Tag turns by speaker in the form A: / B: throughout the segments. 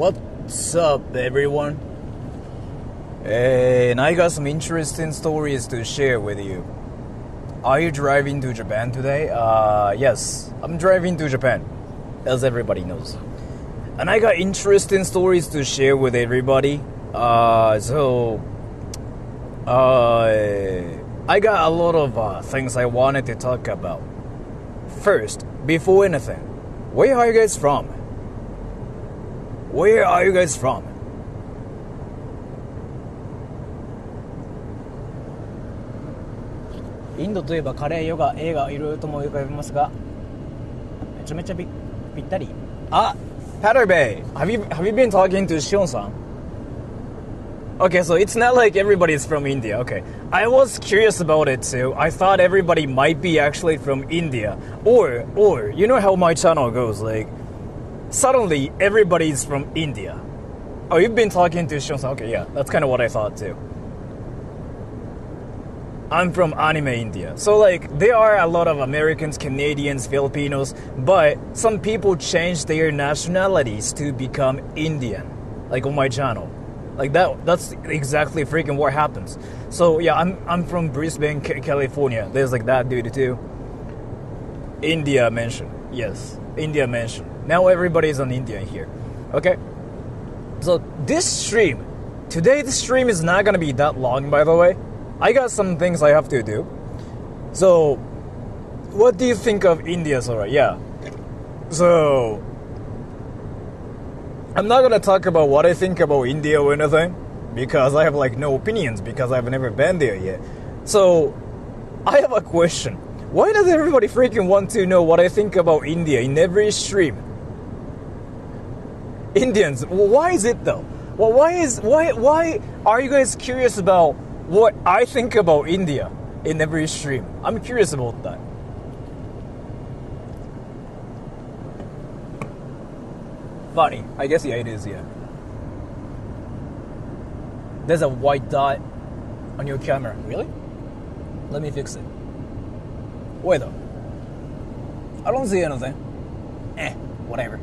A: What's up, everyone? And I got some interesting stories to share with you. Are you driving to Japan today? Yes, I'm driving to Japan, as everybody knows. And I got interesting stories to share with everybody. I got a lot of things I wanted to talk about. First, before anything, where are you guys from? Where are you guys from? インドといえばカレー、ヨガ、映画いろいろとも浮かびますが、めちゃめちゃぴったり。あ、Paterbay, have you been talking to Shion-san? Okay, so it's not like everybody's from India. Okay, I was curious about it too. I thought everybody might be actually from India, or you know how my channel goes, like suddenly everybody's from India. Oh, you've been talking to Shion-san. Okay, yeah, that's kind of what I thought too. I'm from anime India. So like there are a lot of Americans, Canadians, Filipinos, but some people change their nationalities to become Indian, like on my channel. Like that's exactly freaking what happens. So yeah, I'm from Brisbane, California. There's like that dude too. India mentioned. Yes, India mentioned. Now everybody's on India here. Okay? So this stream, today the stream is not gonna be that long, by the way. I got some things I have to do. So, what do you think of India, Sora? Yeah. So, I'm not gonna talk about what I think about India or anything, because I have like no opinions, because I've never been there yet. So, I have a question. Why does everybody freaking want to know what I think about India in every stream? Indians, why is it though? Well, why are you guys curious about what I think about India in every stream? I'm curious about that. Funny. I guess yeah, it is, yeah. There's a white dot on your camera. Really? Let me fix it. Wait though. I don't see anything. Whatever.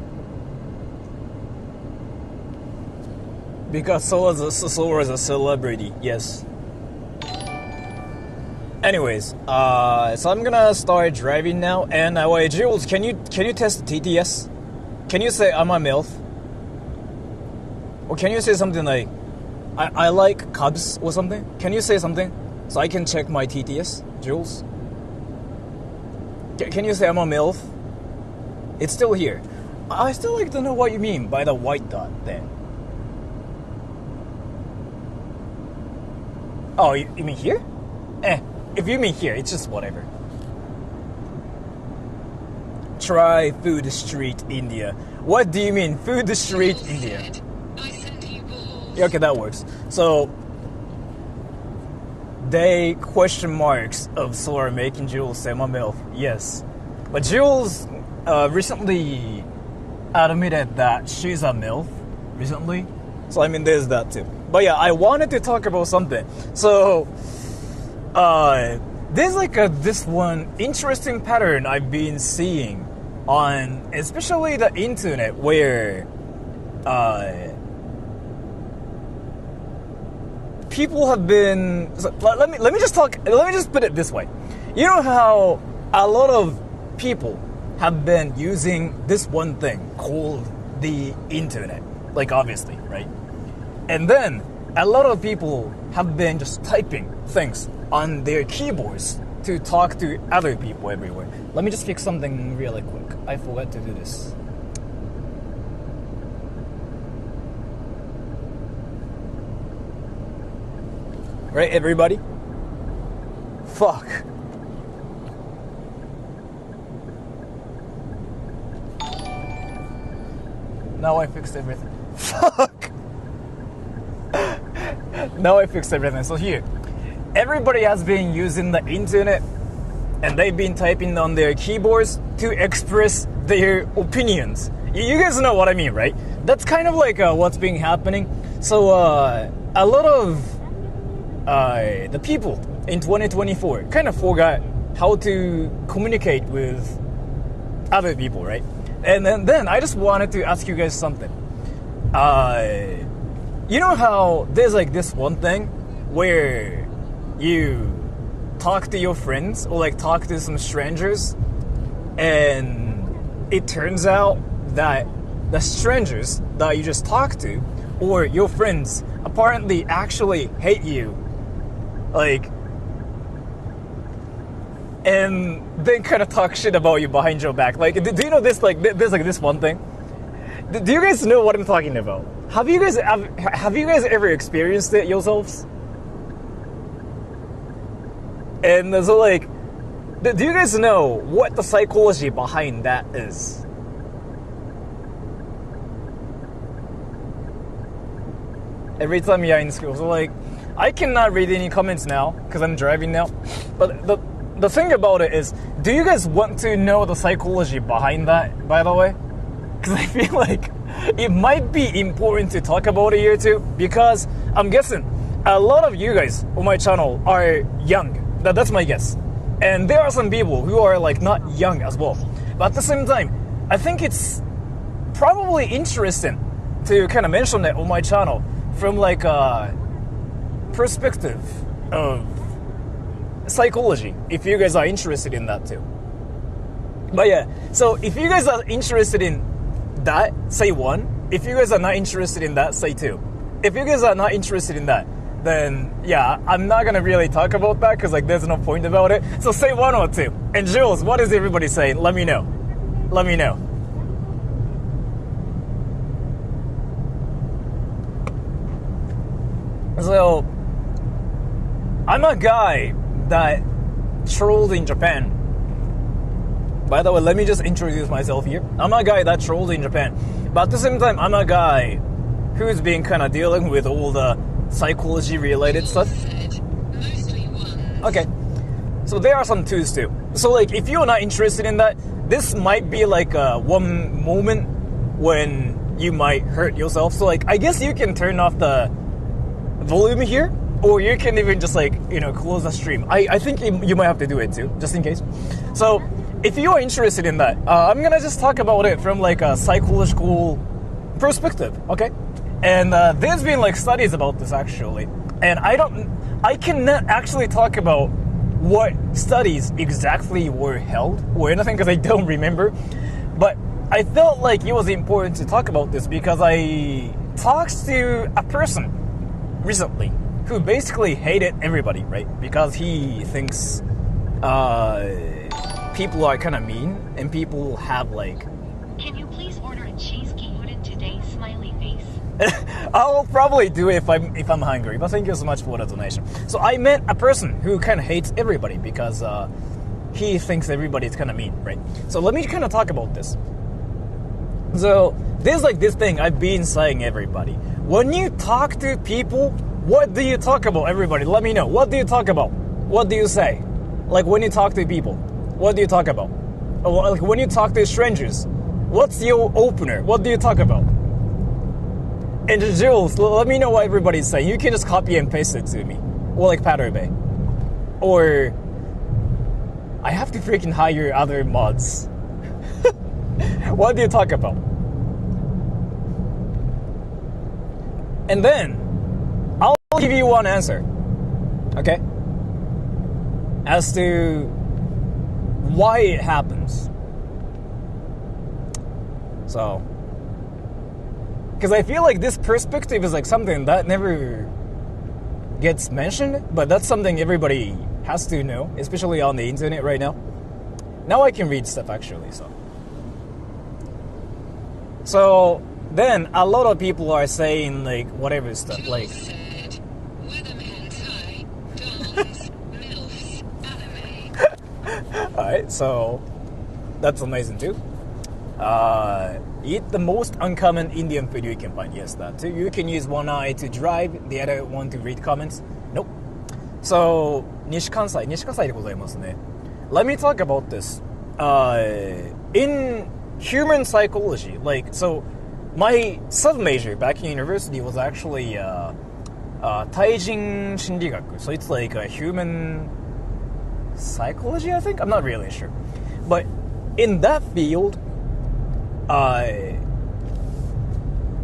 A: Because Sora is a celebrity, yes. Anyways, so I'm gonna start driving now. And wait, Jules, can you test the TTS? Can you say I'm a MILF? Or can you say something like I like Cubs or something? Can you say something so I can check my TTS, Jules? Can you say I'm a MILF? It's still here. I still like to know what you mean by the white dot there. Oh, you mean here? If you mean here, it's just whatever. Try Food Street India. What do you mean, Food Street India? Yeah, okay, that works. So, they question marks of Sora making Jules say my MILF. Yes. But Jules recently admitted that she's a MILF recently. So, I mean, there's that too. But yeah, I wanted to talk about something. So, there's like this one interesting pattern I've been seeing on especially the internet where people have been, so let me just put it this way. You know how a lot of people have been using this one thing called the internet, like obviously, right? And then a lot of people have been just typing things on their keyboards to talk to other people everywhere. Let me just fix something really quick. I forgot to do this. Right, everybody? Fuck. Now I fixed everything. Fuck. Now I fixed everything. So here, everybody has been using the internet and they've been typing on their keyboards to express their opinions. You guys know what I mean, right? That's kind of like what's been happening. So a lot of the people in 2024 kind of forgot how to communicate with other people, right? And then I just wanted to ask you guys something. you know how there's like this one thing where you talk to your friends or like talk to some strangers, and it turns out that the strangers that you just talked to or your friends apparently actually hate you, like, and then kind of talk shit about you behind your back. Like, do you know this? Like, there's like this one thing. Do you guys know what I'm talking about? Have you guys ever experienced it yourselves? And so, like, do you guys know what the psychology behind that is? Every time you're in school, so like, I cannot read any comments now because I'm driving now. But the thing about it is, do you guys want to know the psychology behind that, by the way? Because I feel like it might be important to talk about it here too, because I'm guessing a lot of you guys on my channel are young. That's my guess. And there are some people who are like not young as well. But at the same time, I think it's probably interesting to kind of mention it on my channel from like a perspective of psychology, if you guys are interested in that too. But yeah, so if you guys are interested in that, say 1. If you guys are not interested in that, say 2. If you guys are not interested in that, then yeah, I'm not gonna really talk about that because like there's no point about it. So say 1 or 2. And Jules, what is everybody saying? Let me know. Let me know. So I'm a guy that trolled in Japan. By the way, let me just introduce myself here. I'm a guy that trolled in Japan. But at the same time, I'm a guy who's been kind of dealing with all the psychology related stuff. Okay. So there are some twos too. So like, if you're not interested in that, this might be like one moment when you might hurt yourself. So like, I guess you can turn off the volume here, or you can even just like, you know, close the stream. I think you might have to do it too, just in case. So if you are interested in that, I'm gonna just talk about it from like a psychological perspective, okay? And there's been like studies about this actually, and I cannot actually talk about what studies exactly were held or anything because I don't remember, but I felt like it was important to talk about this because I talked to a person recently who basically hated everybody, right? Because he thinks people are kind of mean and people have like...
B: Can you please order a cheese keyoden today, smiley face?
A: I'll probably do it if I'm hungry, but thank you so much for the donation. So I met a person who kind of hates everybody because he thinks everybody's kind of mean, right? So let me kind of talk about this. So there's like this thing I've been saying everybody. When you talk to people, what do you talk about, everybody? Let me know. What do you talk about? What do you say? Like when you talk to people, what do you talk about? Or like when you talk to strangers, what's your opener? What do you talk about? And Jules, let me know what everybody's saying. You can just copy and paste it to me. Or like Paterbay. Or I have to freaking hire other mods. What do you talk about? And then I'll give you one answer. Okay? As to why it happens. So, because I feel like this perspective is like something that never gets mentioned, but that's something everybody has to know, especially on the internet right now. Now I can read stuff actually, so then a lot of people are saying like whatever stuff, like alright, so that's amazing too. Eat the most uncommon Indian food you can find. Yes, that too. You can use one eye to drive, the other one to read comments. Nope. So, Nishi-Kasai でございますね. Let me talk about this. In human psychology, like, so, my sub-major back in university was actually Taijin Shinrigaku. So it's like a human psychology, I think? I'm not really sure. But in that field,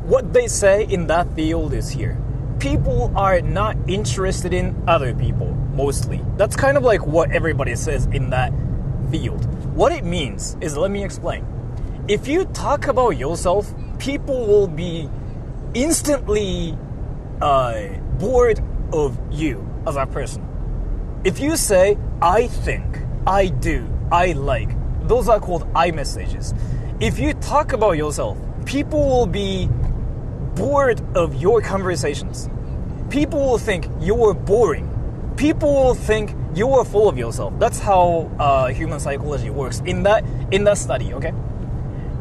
A: what they say in that field is here. People are not interested in other people, mostly. That's kind of like what everybody says in that field. What it means is, let me explain. If you talk about yourself, people will be instantly bored of you as a person. If you say, I think, I do, I like, those are called I messages. If you talk about yourself, people will be bored of your conversations. People will think you're boring. People will think you're full of yourself. That's how human psychology works in that study, okay?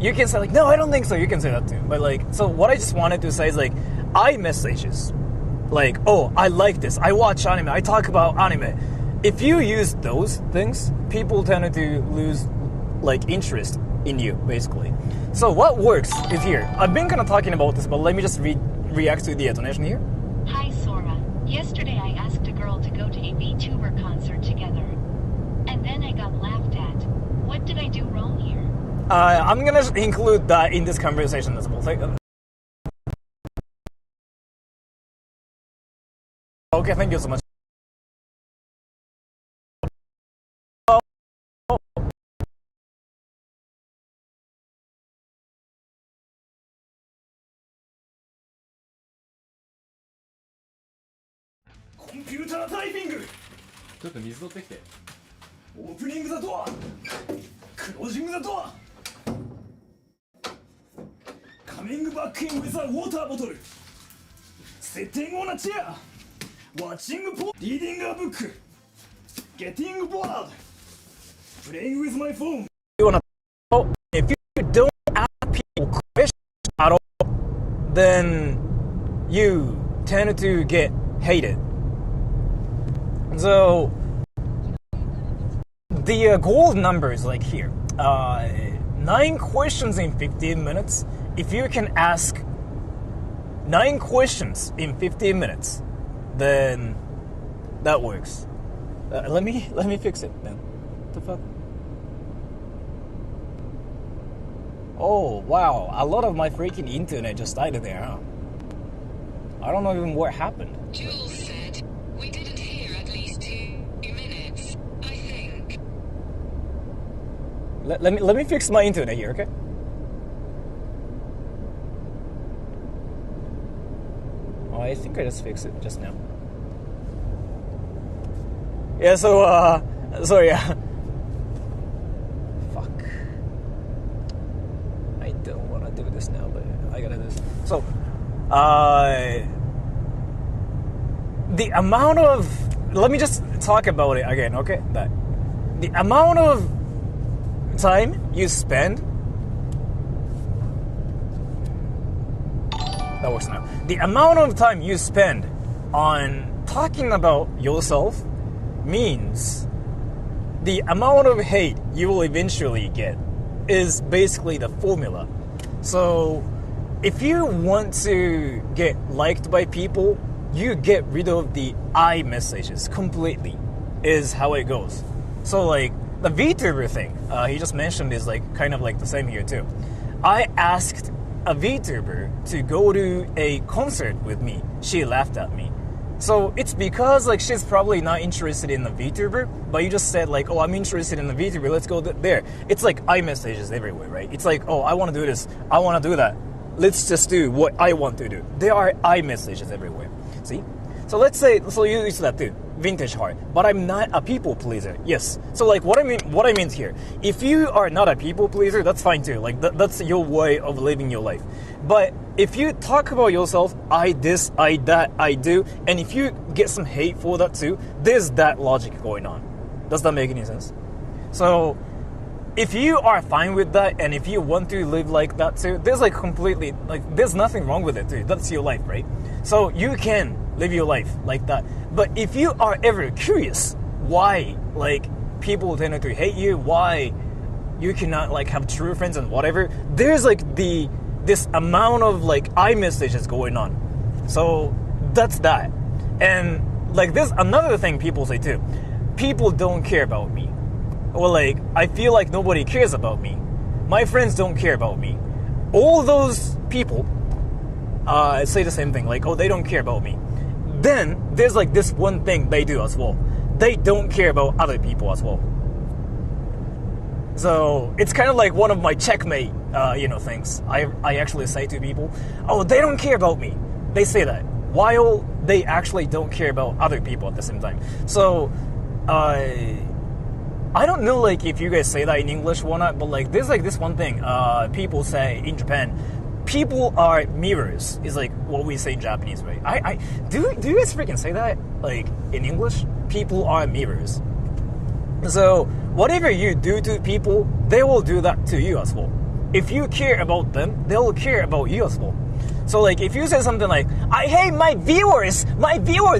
A: You can say like, no, I don't think so. You can say that too. But like, so what I just wanted to say is like, I messages. Like, oh, I like this. I watch anime. I talk about anime. If you use those things, people tend to lose like interest in you, basically. So what works is here. I've been kind of talking about this, but let me just react to the donation here.
B: Hi Sora. Yesterday I asked a girl to go to a VTuber concert together. And then I got laughed at. What did I do wrong here?
A: I'm gonna include that in this conversation as well. Okay, thank you so much. Computer typing.
C: ちょっと水取ってきて。
A: Opening the door. Closing the door. Coming back in with a water bottle. Sitting on a chair. Watching porn. Reading a book. Getting bored. Playing with my phone. If you don't ask people questions at all, then you tend to get hated. So the gold number is like here. 9 questions in 15 minutes. If you can ask 9 questions in 15 minutes, then that works. Let me fix it, man. What the fuck? Oh wow, a lot of my freaking internet just died there, huh? I don't know even what happened.
D: Jules said we didn't hear at least 2 minutes, I think.
A: Let me fix my internet here, okay? Oh, I think I just fixed it just now. Yeah, so yeah. Fuck. I don't want to do this now, but I gotta do this. So, the amount of... Let me just talk about it again, okay? The amount of time you spend... That works now. The amount of time you spend on talking about yourself means the amount of hate you will eventually get is basically the formula. So if you want to get liked by people, you get rid of the I messages completely, is how it goes. So like the VTuber thing he just mentioned is like kind of like the same here too. I asked a VTuber to go to a concert with me. She laughed at me. So it's because like she's probably not interested in the VTuber, but you just said like, oh, I'm interested in the VTuber, let's go there. It's like I messages everywhere, right? It's like, oh, I want to do this, I want to do that. Let's just do what I want to do. There are I messages everywhere. See? So let's say, so you use that too, vintage heart. But I'm not a people pleaser. Yes. So like what I mean here, if you are not a people pleaser, that's fine too. Like that's your way of living your life. But if you talk about yourself, I this, I that, I do, and if you get some hate for that too, there's that logic going on. Does that make any sense? So if you are fine with that, and if you want to live like that too, there's like completely, like there's nothing wrong with it too. That's your life, right? So you can live your life like that. But if you are ever curious why like people tend to hate you, why you cannot like have true friends and whatever, there's like this amount of like I messages going on. So that's that. And like there's another thing people say too. People don't care about me. Or like I feel like nobody cares about me. My friends don't care about me. All those people say the same thing, like, oh, they don't care about me. Then there's like this one thing they do as well. They don't care about other people as well. So it's kind of like one of my checkmate, things. I actually say to people, oh, they don't care about me. They say that while they actually don't care about other people at the same time. So I don't know like if you guys say that in English or not, but like there's like this one thing people say in Japan. People are mirrors is like what we say in Japanese, right? Do you guys freaking say that like in English? People are mirrors. So whatever you do to people, they will do that to you as well. If you care about them, they'll care about you as well. So like if you say something like, I hate my viewers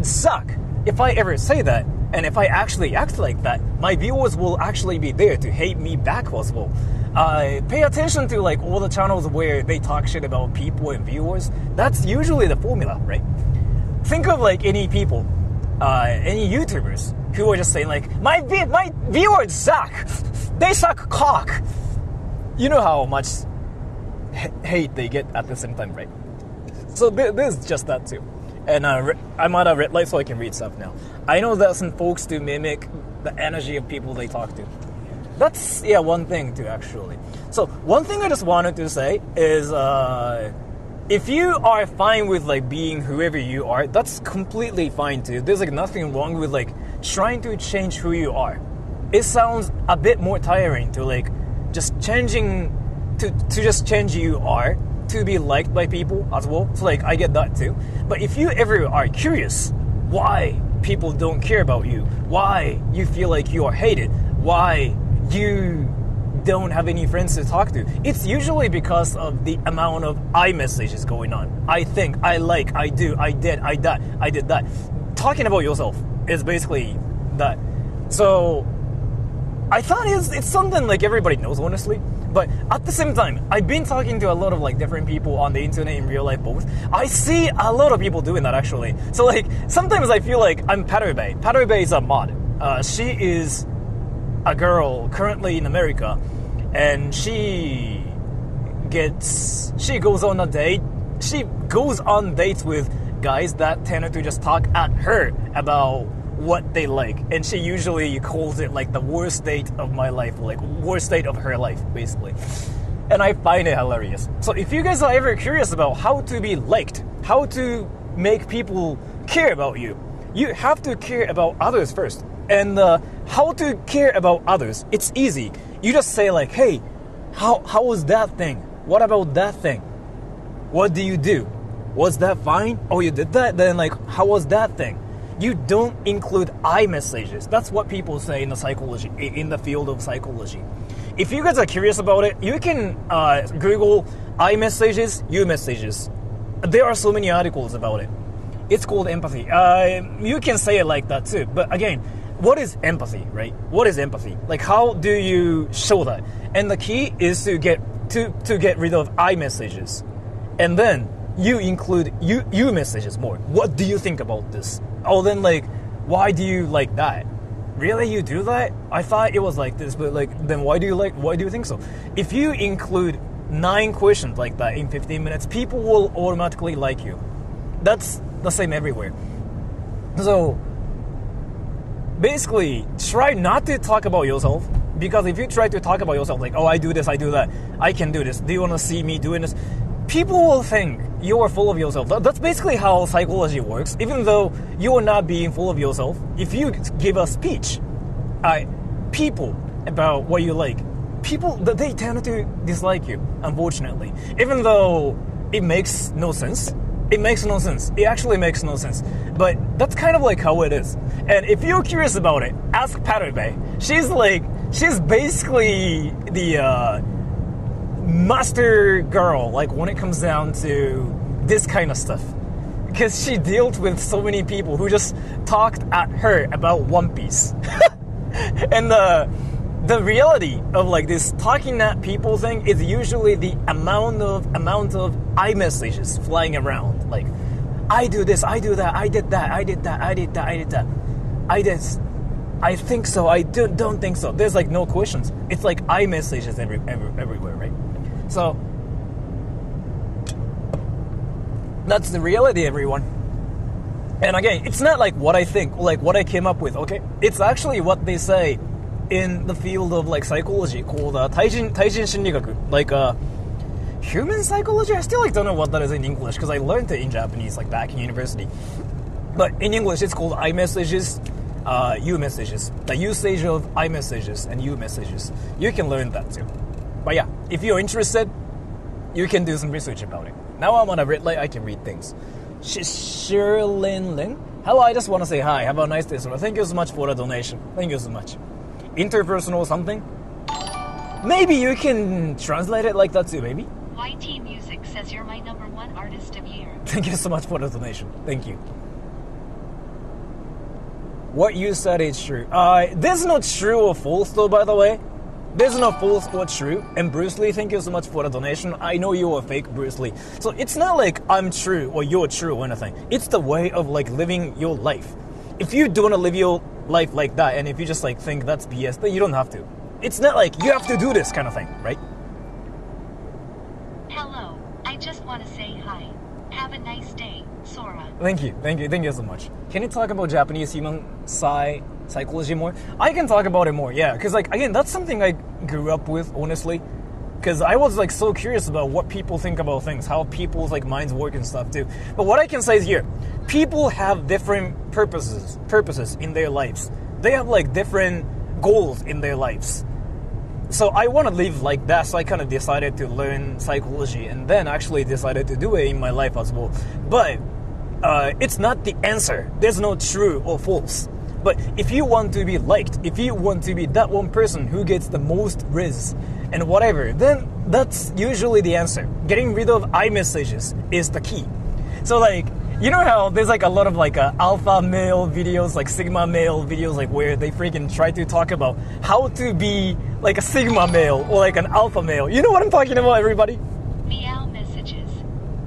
A: suck. If I ever say that, and if I actually act like that, my viewers will actually be there to hate me back as well. Pay attention to like all the channels where they talk shit about people and viewers. That's usually the formula, right? Think of like any people, any YouTubers who are just saying like, my viewers suck. They suck cock. You know how much hate they get at the same time, right? So there's just that too. And I'm at a red light so I can read stuff now. I know that some folks do mimic the energy of people they talk to. That's, one thing too, actually. So one thing I just wanted to say is if you are fine with like being whoever you are, that's completely fine too. There's like nothing wrong with like trying to change who you are. It sounds a bit more tiring to like just changing to just change who you are to be liked by people as well. So like I get that too. But if you ever are curious why people don't care about you, why you feel like you are hated, why you don't have any friends to talk to, it's usually because of the amount of I messages going on. I think, I like, I do, I did, I did that. Talking about yourself is basically that. So I thought it's something like everybody knows, honestly. But at the same time, I've been talking to a lot of like different people on the internet in real life both. I see a lot of people doing that actually. So like sometimes I feel like I'm Parube. Parube is a mod. She is a girl currently in America, and she goes on dates with guys that tend to just talk at her about what they like, and she usually calls it like the worst date of my life, like worst date of her life, basically. And I find it hilarious. So if you guys are ever curious about how to be liked, how to make people care about you, you have to care about others first. And how to care about others, it's easy. You just say like, hey, how was that thing? What about that thing? What do you do? Was that fine? Oh, you did that? Then like, how was that thing? You don't include I messages. That's what people say in the psychology, in the field of psychology. If you guys are curious about it, you can Google I messages, you messages. There are so many articles about it. It's called empathy. You can say it like that too. But again, what is empathy, right? What is empathy? Like, how do you show that? And the key is to get rid of I messages, and then you include you messages more. What do you think about this? Oh, then like, why do you like that? Really, you do that? I thought it was like this, but like, then why do you think so? If you include 9 questions like that in 15 minutes, people will automatically like you. That's the same everywhere. So basically, try not to talk about yourself, because if you try to talk about yourself, like, oh, I do this, I do that, I can do this, do you want to see me doing this? People will think you are full of yourself. That's basically how psychology works. Even though you are not being full of yourself, if you give a speech, people about what you like, people, they tend to dislike you, unfortunately. Even though it makes no sense. It makes no sense. It actually makes no sense. But that's kind of like how it is. And if you're curious about it, ask Parube. She's basically the master girl, like when it comes down to this kind of stuff. Because she dealt with so many people who just talked at her about One Piece. And the reality of like this talking at people thing is usually the amount of iMessages flying around. Like, I do this, I do that, I did that, I did that, I did that, I did that, I think so, I don't think so. There's like no questions. It's like iMessages everywhere, right? So That's the reality, everyone. And again, it's not like what I think, like what I came up with, okay? It's actually what they say in the field of like psychology called 対人心理学, like human psychology. I still like don't know what that is in English because I learned it in Japanese like back in university. But in English, it's called iMessages, U-messages. The usage of iMessages and U-messages. You can learn that too. But yeah, if you're interested, you can do some research about it. Now I'm on a red light, I can read things. Shirlin Lin. Hello, I just want to say hi. Have a nice day, Sora. Thank you so much for the donation. Thank you so much. Interpersonal something? Maybe you can translate it like that too, maybe?
B: YT Music says you're my #1 artist of year.
A: Thank you so much for the donation. Thank you. What you said is true. This is not true or false though, by the way. This is not false or true. And Bruce Lee, thank you so much for the donation. I know you are fake, Bruce Lee. So it's not like I'm true or you're true or anything. It's the way of like living your life. If you don't want to live your life like that, and if you just like think that's BS, then you don't have to. It's not like you have to do this kind of thing, right?
B: Hello, I just want to say hi. Have a nice day, Sora.
A: Thank you so much. Can you talk about Japanese human psychology more? I can talk about it more, yeah, because like again, that's something I grew up with, honestly, because I was like so curious about what people think about things, how people's like minds work and stuff too. But what I can say is here, people have different purposes in their lives. They have like different goals in their lives. So I want to live like that, so I kind of decided to learn psychology and then actually decided to do it in my life as well. But it's not the answer. There's no true or false. But if you want to be liked, if you want to be that one person who gets the most riz and whatever, then that's usually the answer. Getting rid of iMessages is the key. So like, you know how there's like a lot of like alpha male videos, like sigma male videos, like where they freaking try to talk about how to be like a sigma male or like an alpha male. You know what I'm talking about, everybody?
B: Meow messages.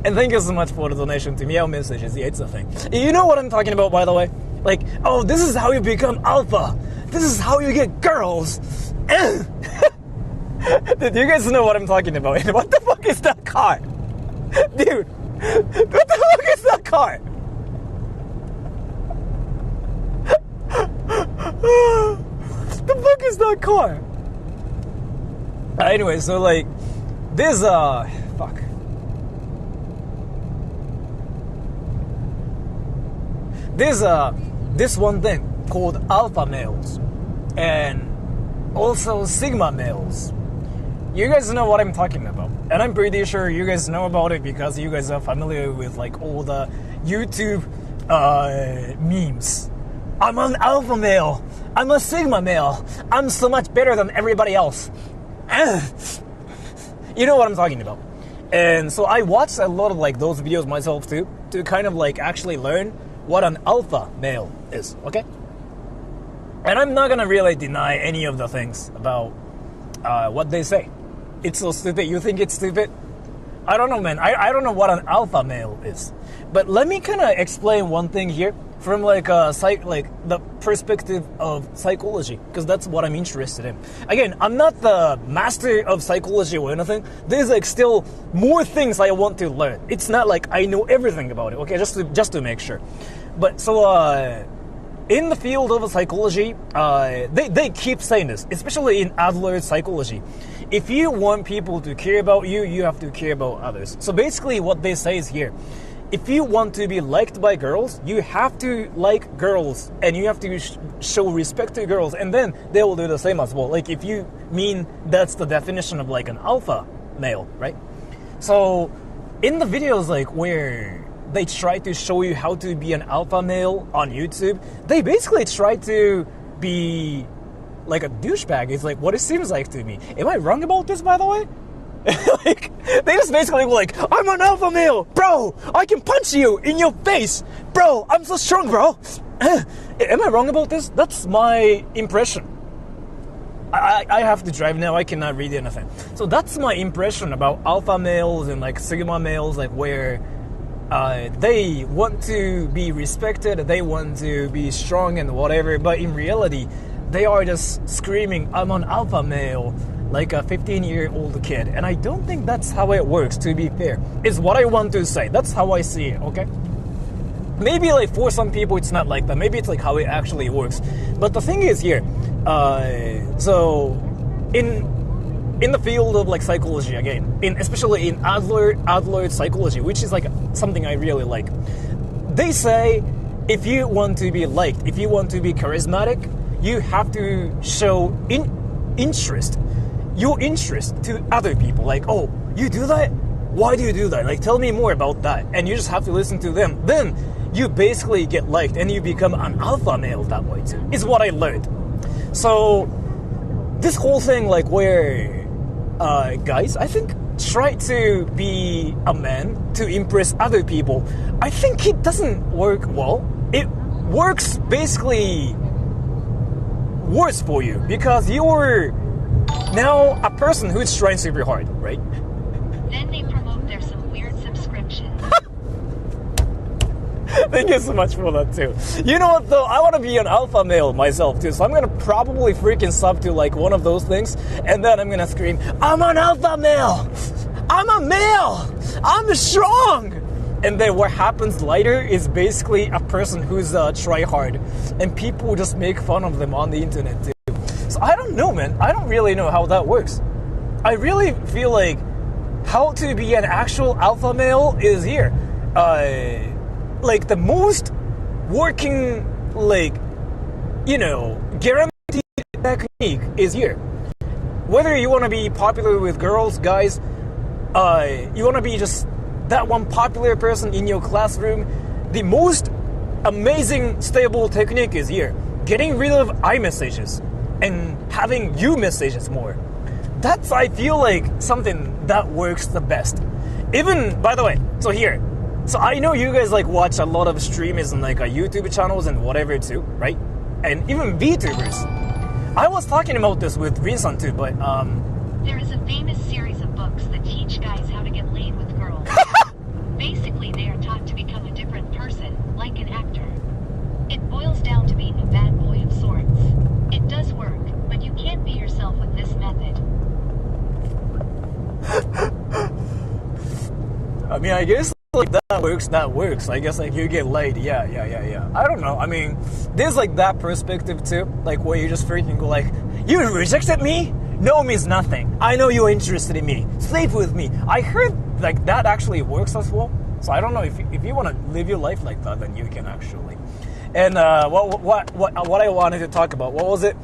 A: And thank you so much for the donation to Meow Messages. Yeah, it's a thing. You know what I'm talking about, by the way? Like, oh, this is how you become alpha. This is how you get girls. Do you guys know what I'm talking about? And what the fuck is that car? Dude, what the fuck is that car? The fuck is that car? Anyway, so like, this, fuck. There's this one thing called alpha males and also sigma males. You guys know what I'm talking about, and I'm pretty sure you guys know about it because you guys are familiar with like all the YouTube memes. I'm an alpha male. I'm a sigma male. I'm so much better than everybody else. You know what I'm talking about. And so I watched a lot of like those videos myself too, to kind of like actually learn what an alpha male is, okay? And I'm not gonna really deny any of the things about what they say. It's so stupid. You think it's stupid? I don't know, man. I don't know what an alpha male is. But let me kind of explain one thing here from like the perspective of psychology, because that's what I'm interested in. Again, I'm not the master of psychology or anything. There's like still more things I want to learn. It's not like I know everything about it, okay? Just to make sure. But so in the field of psychology, they keep saying this, especially in Adler psychology. If you want people to care about you, you have to care about others. So basically what they say is here, if you want to be liked by girls, you have to like girls and you have to show respect to girls, and then they will do the same as well. Like if you mean that's the definition of like an alpha male, right? So in the videos like where they try to show you how to be an alpha male on YouTube, they basically try to be like a douchebag. It's like what it seems like to me. Am I wrong about this, by the way? Like, they just basically go like, I'm an alpha male, bro, I can punch you in your face, bro, I'm so strong, bro. Am I wrong about this? That's my impression. I have to drive now, I cannot read anything. So that's my impression about alpha males and like sigma males, like where they want to be respected, they want to be strong and whatever, but in reality, they are just screaming, I'm an alpha male, like a 15-year-old kid. And I don't think that's how it works, to be fair. Is what I want to say. That's how I see it, okay? Maybe like for some people it's not like that. Maybe it's like how it actually works. But the thing is here, so in the field of like psychology again, especially in Adler psychology, which is like something I really like. They say if you want to be liked, if you want to be charismatic, you have to show interest, your interest to other people. Like, oh, you do that? Why do you do that? Like, tell me more about that. And you just have to listen to them. Then you basically get liked and you become an alpha male that way too, is what I learned. So this whole thing, like where guys, I think, try to be a man to impress other people, I think it doesn't work well. It works basically worse for you because you're now a person who's trying super hard, right?
B: Then they promote their some weird subscription.
A: Thank you so much for that too. You know what though? I want to be an alpha male myself too, so I'm gonna probably freaking sub to like one of those things, and then I'm gonna scream, "I'm an alpha male! I'm a male! I'm strong!" And then what happens later is basically a person who's try hard, and people just make fun of them on the internet too. So I don't know, man. I don't really know how that works. I really feel like how to be an actual alpha male is here. Like the most working, like, you know, guaranteed technique is here. Whether you want to be popular with girls, guys, you want to be just that one popular person in your classroom, the most amazing stable technique is here. Getting rid of iMessages and having you messages more. That's, I feel like, something that works the best. Even, by the way, so here, so I know you guys like watch a lot of streamers and like YouTube channels and whatever too, right? And even VTubers. I was talking about this with Rin-san too, but
B: There is a famous series of books that teach guys how to get laid with girls. Basically, they are taught to become a different person, like an actor. It boils down to being a bad boy of sorts. It does work, but you can't be yourself with this method.
A: I mean, I guess like that works. I guess like you get laid, yeah. I don't know. I mean, there's like that perspective too, like where you just freaking go like, you rejected me? No means nothing. I know you're interested in me. Sleep with me. I heard like that actually works as well. So I don't know if you want to live your life like that, then you can actually. And what I wanted to talk about? What was it?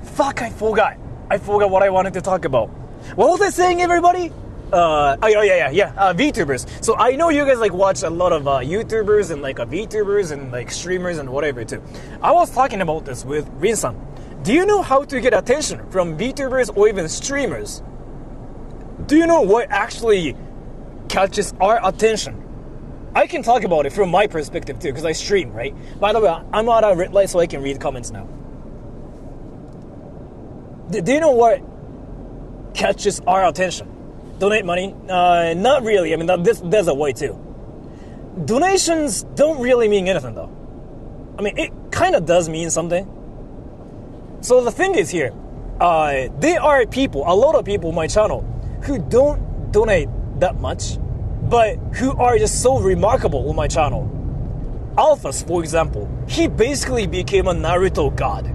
A: Fuck, I forgot what I wanted to talk about. What was I saying, everybody? VTubers. So I know you guys like watch a lot of YouTubers and like VTubers and like streamers and whatever too. I was talking about this with Rin-san. Do you know how to get attention from VTubers or even streamers? Do you know what actually catches our attention? I can talk about it from my perspective too, because I stream, right? By the way, I'm at a red light so I can read comments now. Do you know what catches our attention? Donate money? Not really. I mean, there's a way too. Donations don't really mean anything though. I mean, it kind of does mean something. So the thing is here, there are people, a lot of people on my channel, who don't donate that much, but who are just so remarkable on my channel. Alphas, for example, he basically became a Naruto god.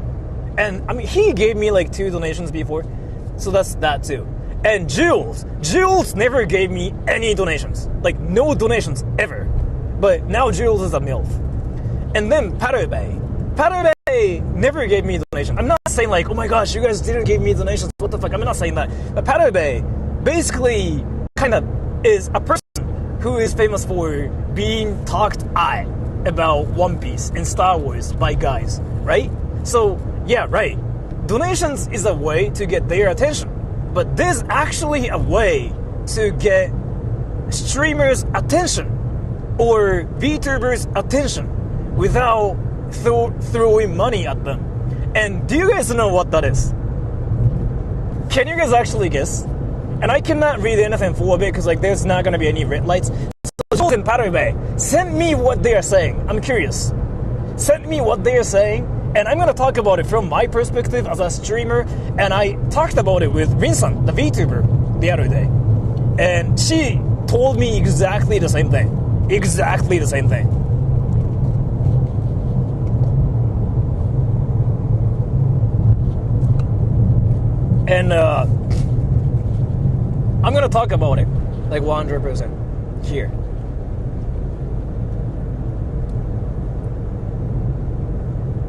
A: And I mean, he gave me like 2 donations before, so that's that too. And Jules never gave me any donations, like no donations ever. But now Jules is a MILF. And then Parube never gave me a donation. I'm not saying like, oh my gosh, you guys didn't give me donations, what the fuck, I'm not saying that. But Parube basically kind of is a person who is famous for being talked at about One Piece and Star Wars by guys, right? So, yeah, right. Donations is a way to get their attention. But there's actually a way to get streamers' attention or VTubers' attention without throwing money at them. And do you guys know what that is? Can you guys actually guess? And I cannot read anything for a bit because like there's not going to be any red lights. So Joel and Parube, send me what they are saying. I'm curious. Send me what they are saying And I'm gonna talk about it from my perspective as a streamer, and I talked about it with Rin-san, the VTuber, the other day. And she told me exactly the same thing. Exactly the same thing. And I'm gonna talk about it like 100% here.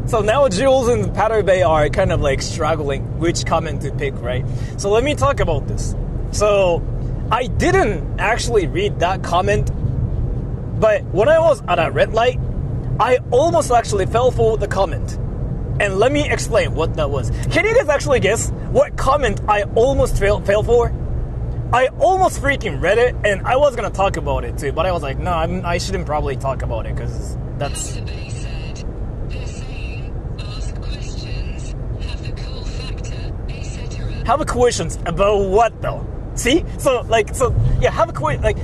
A: So now Jules and Patter Bay are kind of like struggling which comment to pick, right? So let me talk about this. So I didn't actually read that comment, but when I was at a red light, I almost actually fell for the comment. And let me explain what that was. Can you guys actually guess what comment I almost fell for? I almost freaking read it, and I was gonna talk about it too, but I was like, no, I shouldn't probably talk about it because that's. Have questions about what though? See?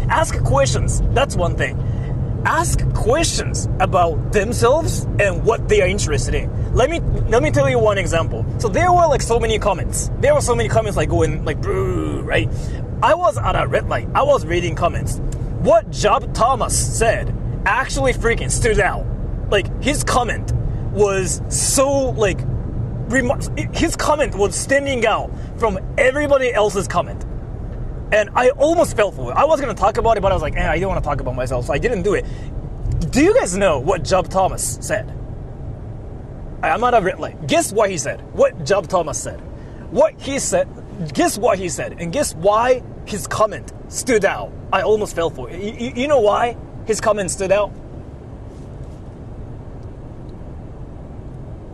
A: Ask questions. That's one thing. Ask questions about themselves and what they are interested in. Let me tell you one example. So there were like so many comments. There were so many comments like going like brrr, right? I was at a red light. I was reading comments. What Job Thomas said actually freaking stood out. Like his comment was so like his comment was standing out from everybody else's comment. And I almost fell for it. I was going to talk about it, but I was like, I don't want to talk about myself, so I didn't do it. Do you guys know what Job Thomas said? I'm at a red light. Guess what he said. What Job Thomas said. What he said. Guess what he said. And guess why his comment stood out. I almost fell for it. You know why his comment stood out?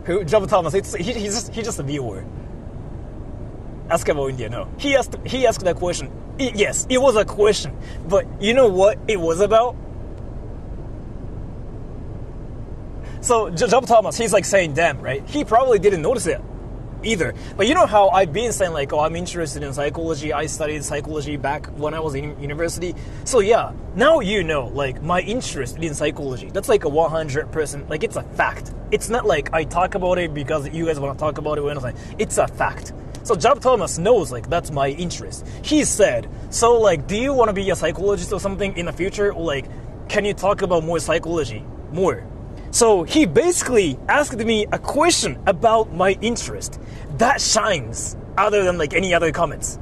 A: Who? Job Thomas. He's just a viewer. Ask about India. No, he asked that question. Yes, it was a question, but you know what it was about? So Job Thomas, he's like saying, "Damn, right?" He probably didn't notice it either. But you know how I've been saying like, "Oh, I'm interested in psychology. I studied psychology back when I was in university." So yeah, now you know like my interest in psychology. That's like a 100%. Like it's a fact. It's not like I talk about it because you guys want to talk about it or anything. It's a fact. So Job Thomas knows like that's my interest. He said, so like, do you want to be a psychologist or something in the future? Or like, can you talk about more psychology more? So he basically asked me a question about my interest that shines other than like any other comments.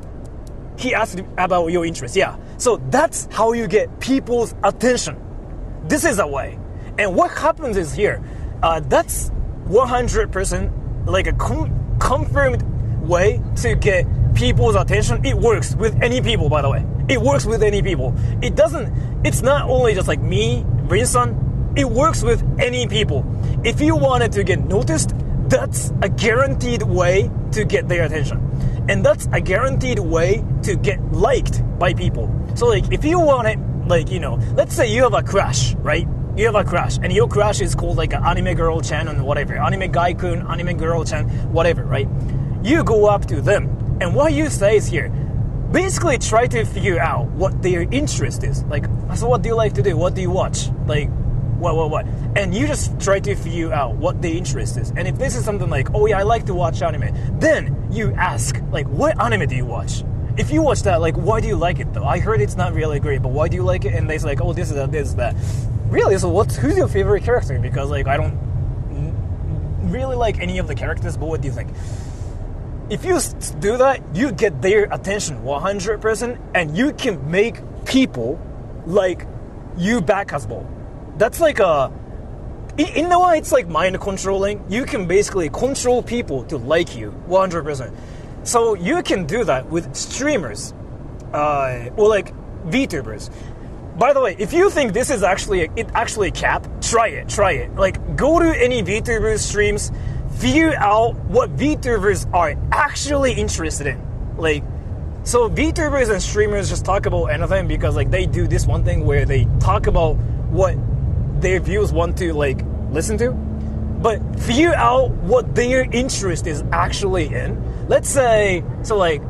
A: He asked about your interest, yeah. So that's how you get people's attention. This is a way. And what happens is here, that's 100% like a confirmed way to get people's attention. It works with any people, by the way. It works with any people. It's not only just like me, Rin-san. It works with any people. If you wanted to get noticed, that's a guaranteed way to get their attention. And that's a guaranteed way to get liked by people. So like if you want it, like, you know, let's say you have a crush, right? You have a crush, and your crush is called like an anime girl-chan and whatever. Anime guy-kun, anime girl-chan, whatever, right? You go up to them, and what you say is here, basically try to figure out what their interest is. Like, so what do you like to do? What do you watch? Like, what? And you just try to figure out what their interest is. And if this is something like, oh yeah, I like to watch anime, then you ask, like, what anime do you watch? If you watch that, like, why do you like it though? I heard it's not really great, but why do you like it? And they say like, oh, this is that. Really? So who's your favorite character? Because like, I don't really like any of the characters, but what do you think? If you do that, you get their attention 100%, and you can make people like you back as well. That's like in a way, it's like mind controlling. You can basically control people to like you 100%. So you can do that with streamers, or like VTubers. By the way, if you think this is actually cap, try it. Like, go to any VTuber streams, figure out what VTubers are actually interested in. Like, so VTubers and streamers just talk about anything because like they do this one thing where they talk about what their viewers want to like listen to, but figure out what their interest is actually in. Let's say, so like,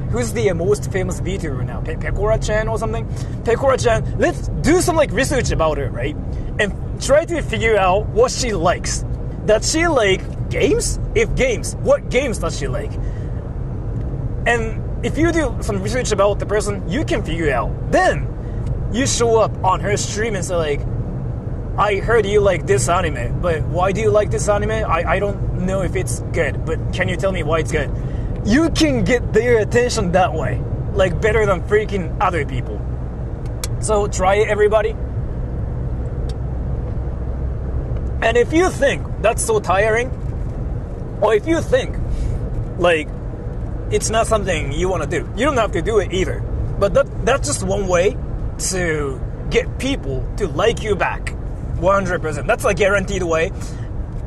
A: who's the most famous VTuber now? Pekora-chan or something? Pekora-chan, let's do some like research about her, right? And try to figure out what she likes. Does she like games? If games, what games does she like? And if you do some research about the person, you can figure it out. Then you show up on her stream and say like, I heard you like this anime, but why do you like this anime? I don't know if it's good, but can you tell me why it's good? You can get their attention that way, like better than freaking other people. So try it, everybody. And if you think that's so tiring, or if you think like it's not something you want to do, you don't have to do it either. But that's just one way to get people to like you back. 100%. That's a guaranteed way.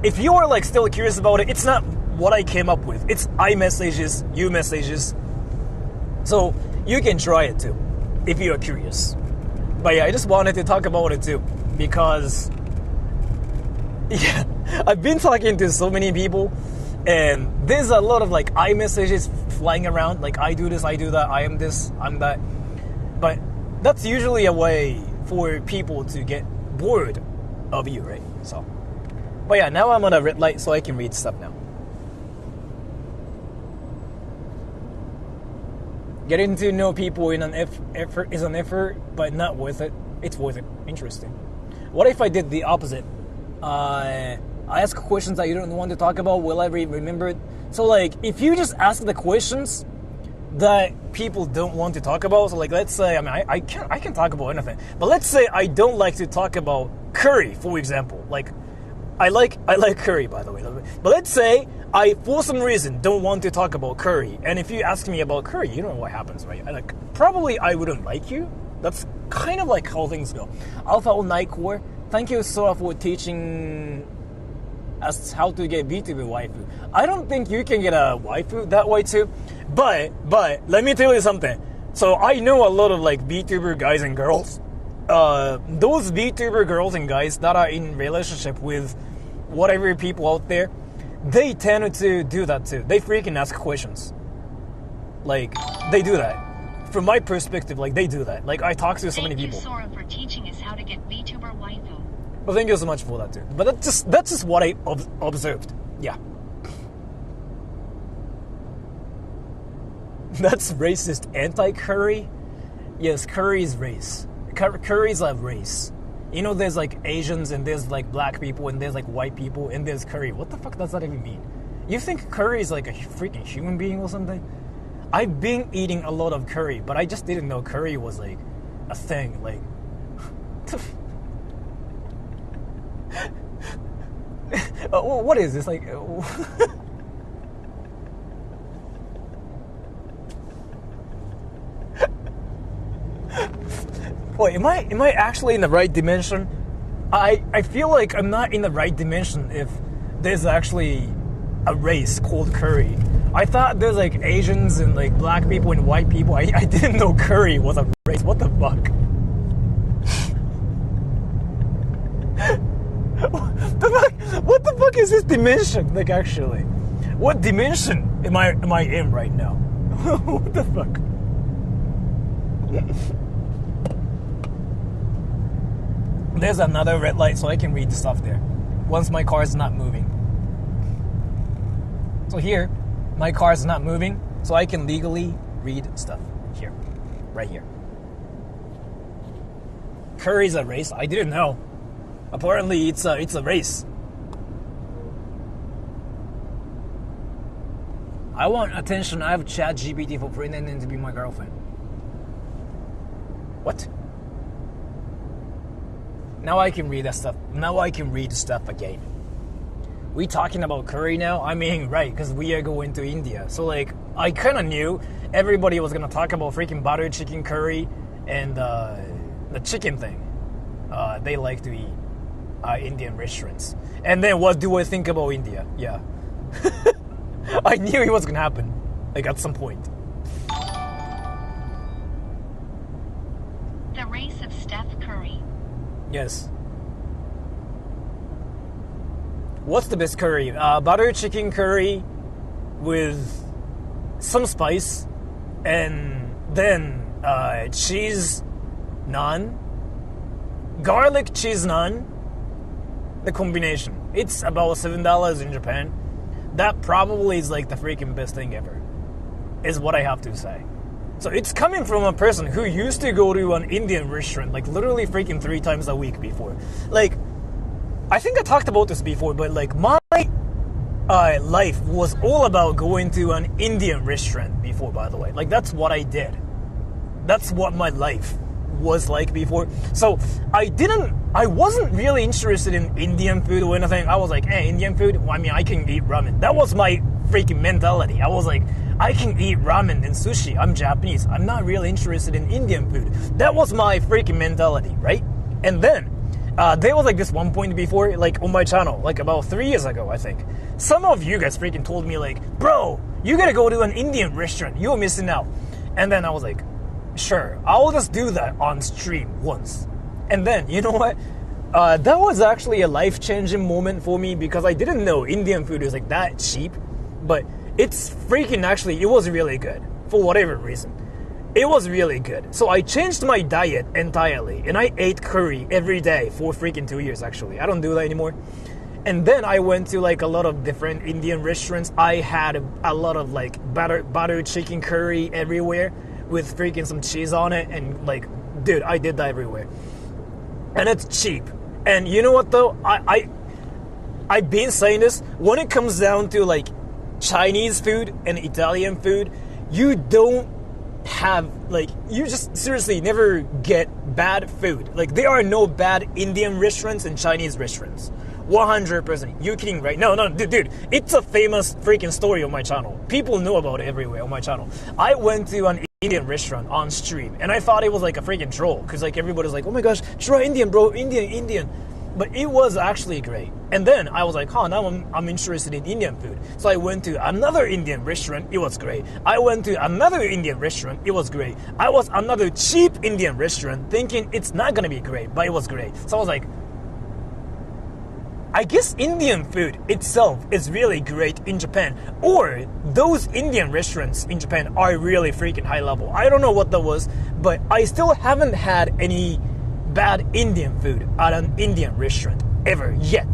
A: If you are like still curious about it, it's not what I came up with. It's I messages, you messages. So you can try it too, if you are curious. But yeah, I just wanted to talk about it too, because yeah, I've been talking to so many people, and there's a lot of like I messages flying around, like I do this, I do that, I am this, I'm that. But that's usually a way for people to get bored of you, right? So, but yeah, now I'm on a red light, so I can read stuff now. Getting to know people in an effort is an effort, but not worth it. It's worth it. Interesting. What if I did the opposite? I ask questions that you don't want to talk about. Will I remember it? So like, if you just ask the questions that people don't want to talk about, so like, let's say, I mean, I can talk about anything, but let's say I don't like to talk about curry, for example. Like, I like curry, by the way. But let's say I, for some reason, don't want to talk about curry, and if you ask me about curry, you know what happens, right? Probably I wouldn't like you. That's kind of like how things go. Alpha or Night Core, thank you, Sora, for teaching us how to get VTuber waifu. I don't think you can get a waifu that way too, but let me tell you something. So I know a lot of like VTuber guys and girls. Those VTuber girls and guys that are in relationship with whatever people out there, they tend to do that too. They freaking ask questions. Like, they do that. From my perspective, like, they do that. Like, I talk to so many people.
B: Thank you, Sora, for teaching us how to get VTuber waifu.
A: Well, thank you so much for that too. But that's just what I observed. Yeah. That's racist. Anti-curry? Yes, curry is race. Curries are race. You know, there's like Asians and there's like black people and there's like white people and there's curry. What the fuck does that even mean? You think curry is like a freaking human being or something? I've been eating a lot of curry, but I just didn't know curry was like a thing. Like, what is this? Like, wait, am I actually in the right dimension? I feel like I'm not in the right dimension if there's actually a race called curry. I thought there's like Asians and like black people and white people. I didn't know curry was a race. What the fuck? What the fuck is this dimension? Like, actually, what dimension am I in right now? What the fuck? There's another red light, so I can read the stuff there once my car is not moving. So here, my car is not moving, so I can legally read stuff here, right here. Curry's a race? I didn't know. Apparently, it's a race. I want attention. I have ChatGPT for pretending to be my girlfriend. What? Now I can read that stuff. Now I can read stuff again. We talking about curry now? I mean, right, because we are going to India. So, like, I kind of knew everybody was going to talk about freaking butter chicken curry and the chicken thing. They like to eat Indian restaurants. And then what do I think about India? Yeah. I knew it was going to happen, like, at some point.
B: The race of Steph Curry.
A: Yes. What's the best curry? Butter chicken curry with some spice, and then cheese naan, garlic cheese naan. The combination. It's about $7 in Japan. That probably is like the freaking best thing ever, is what I have to say. So it's coming from a person who used to go to an Indian restaurant like literally freaking 3 times a week before. Like, I think I talked about this before, but like my life was all about going to an Indian restaurant before, by the way. Like, that's what I did. That's what my life was like before. So I wasn't really interested in Indian food or anything. I was like, hey, Indian food? Well, I mean, I can eat ramen. That was my freaking mentality. I was like, I can eat ramen and sushi. I'm Japanese. I'm not really interested in Indian food. That was my freaking mentality, right? And then there was like this one point before, like on my channel, like about 3 years ago, I think. Some of you guys freaking told me like, bro, you gotta go to an Indian restaurant. You're missing out. And then I was like, sure, I'll just do that on stream once. And then, you know what? That was actually a life-changing moment for me because I didn't know Indian food is like that cheap. But it's freaking actually, it was really good for whatever reason. It was really good. So I changed my diet entirely and I ate curry every day for freaking 2 years actually. I don't do that anymore. And then I went to like a lot of different Indian restaurants. I had a lot of like butter chicken curry everywhere with freaking some cheese on it. And like, dude, I did that everywhere. And it's cheap. And you know what though? I've been saying this, when it comes down to like Chinese food and Italian food, you don't have like, you just seriously never get bad food. Like, there are no bad Indian restaurants and Chinese restaurants. 100%. You kidding, right? No, dude, it's a famous freaking story on my channel. People know about it everywhere on my channel. I went to an Indian restaurant on stream and I thought it was like a freaking troll because like everybody's like, oh my gosh, try Indian, bro, Indian. But it was actually great. And then I was like, now I'm interested in Indian food. So I went to another Indian restaurant. It was great. I went to another Indian restaurant. It was great. I was another cheap Indian restaurant thinking it's not going to be great, but it was great. So I was like, I guess Indian food itself is really great in Japan. Or those Indian restaurants in Japan are really freaking high level. I don't know what that was, but I still haven't had any bad Indian food at an Indian restaurant ever yet.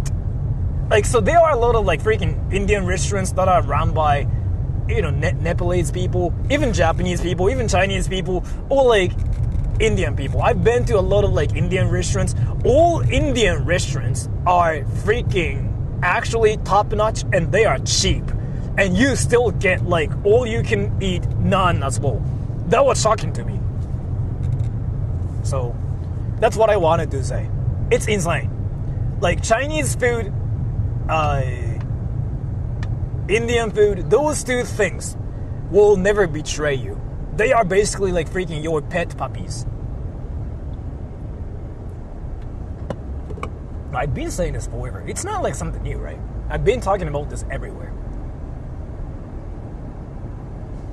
A: Like, so there are a lot of like freaking Indian restaurants that are run by, you know, Nepalese people, even Japanese people, even Chinese people, or like Indian people. I've been to a lot of like Indian restaurants. All Indian restaurants are freaking actually top notch and they are cheap. And you still get like all you can eat naan as well. That was shocking to me. So that's what I wanted to say. It's insane. Like Chinese food, Indian food, those two things will never betray you. They are basically like freaking your pet puppies. I've been saying this forever. It's not like something new, right? I've been talking about this everywhere.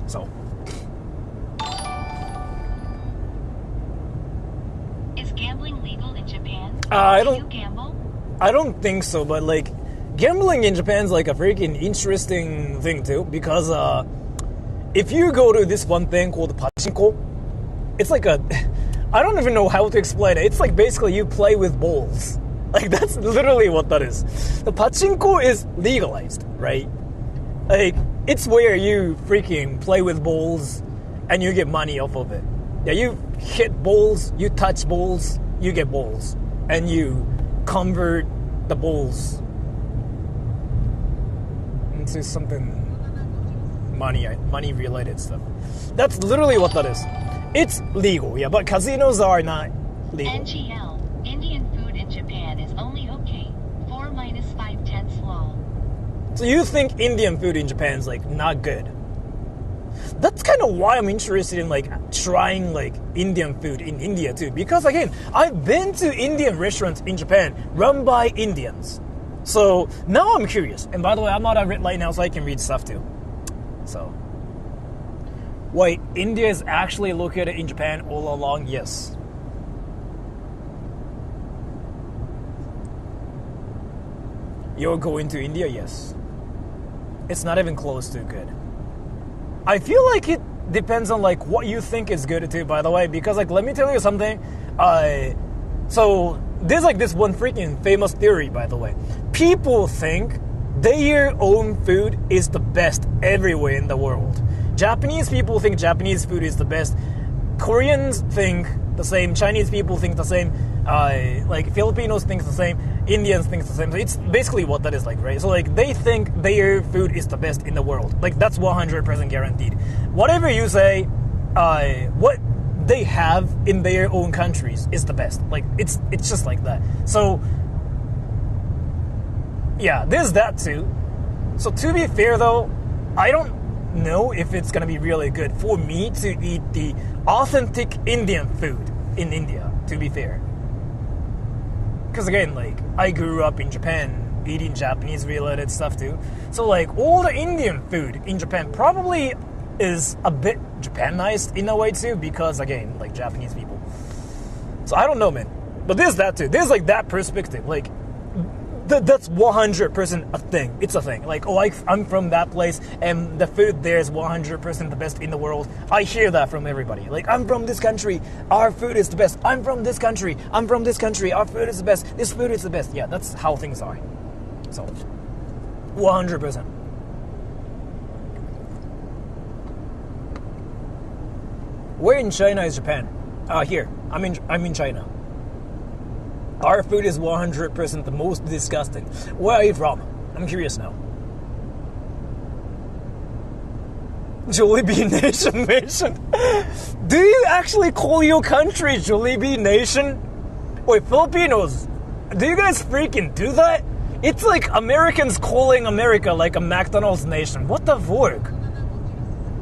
A: So.
B: Is gambling legal in Japan?
A: I
B: Do
A: don't-
B: you gamble?
A: I don't think so, but like gambling in Japan is like a freaking interesting thing too, because if you go to this one thing called pachinko, it's like a, I don't even know how to explain it. It's like basically you play with balls. Like that's literally what that is. The pachinko is legalized, right? Like it's where you freaking play with balls and you get money off of it. Yeah, you hit balls, you touch balls, you get balls, and you convert the balls into something money related stuff. That's literally what that is. It's legal, yeah, but casinos are not legal.
B: NGL, Indian food in Japan is only okay. 4 minus 5/10 law.
A: So you think Indian food in Japan is like not good? That's kind of why I'm interested in like trying like Indian food in India too. Because again, I've been to Indian restaurants in Japan run by Indians. So now I'm curious. And by the way, I'm not at red light now so I can read stuff too. So, wait, India is actually located in Japan all along? Yes. You're going to India? Yes. It's not even close to good. I feel like it depends on like what you think is good too, by the way, because like let me tell you something. So there's like this one freaking famous theory, by the way. people think their own food is the best everywhere in the world. Japanese people think Japanese food is the best. Koreans think the same. Chinese people think the same. Like Filipinos think the same. Indians think the same. So it's basically what that is like, right? So like they think their food is the best in the world. Like that's 100% guaranteed. Whatever you say, what they have in their own countries is the best. Like it's just like that. So yeah, there's that too. So to be fair though, I don't know if it's gonna be really good for me to eat the authentic Indian food in India, to be fair. Because again, like, I grew up in Japan eating Japanese related stuff too. So like, all the Indian food in Japan probably is a bit Japanized in a way too, because again, like Japanese people. So I don't know, man. But there's that too. There's like that perspective. Like, that's 100% a thing. It's a thing. Like, oh, I'm from that place, and the food there is 100% the best in the world. I hear that from everybody. Like, I'm from this country, our food is the best. I'm from this country, our food is the best. This food is the best. Yeah, that's how things are. So, 100%. Where in China is Japan? Here. I'm in China. Our food is 100% the most disgusting. Where are you from? I'm curious now. Jollibee Nation mentioned. Do you actually call your country Jollibee Nation? Wait, Filipinos, do you guys freaking do that? It's like Americans calling America like a McDonald's nation. What the fuck?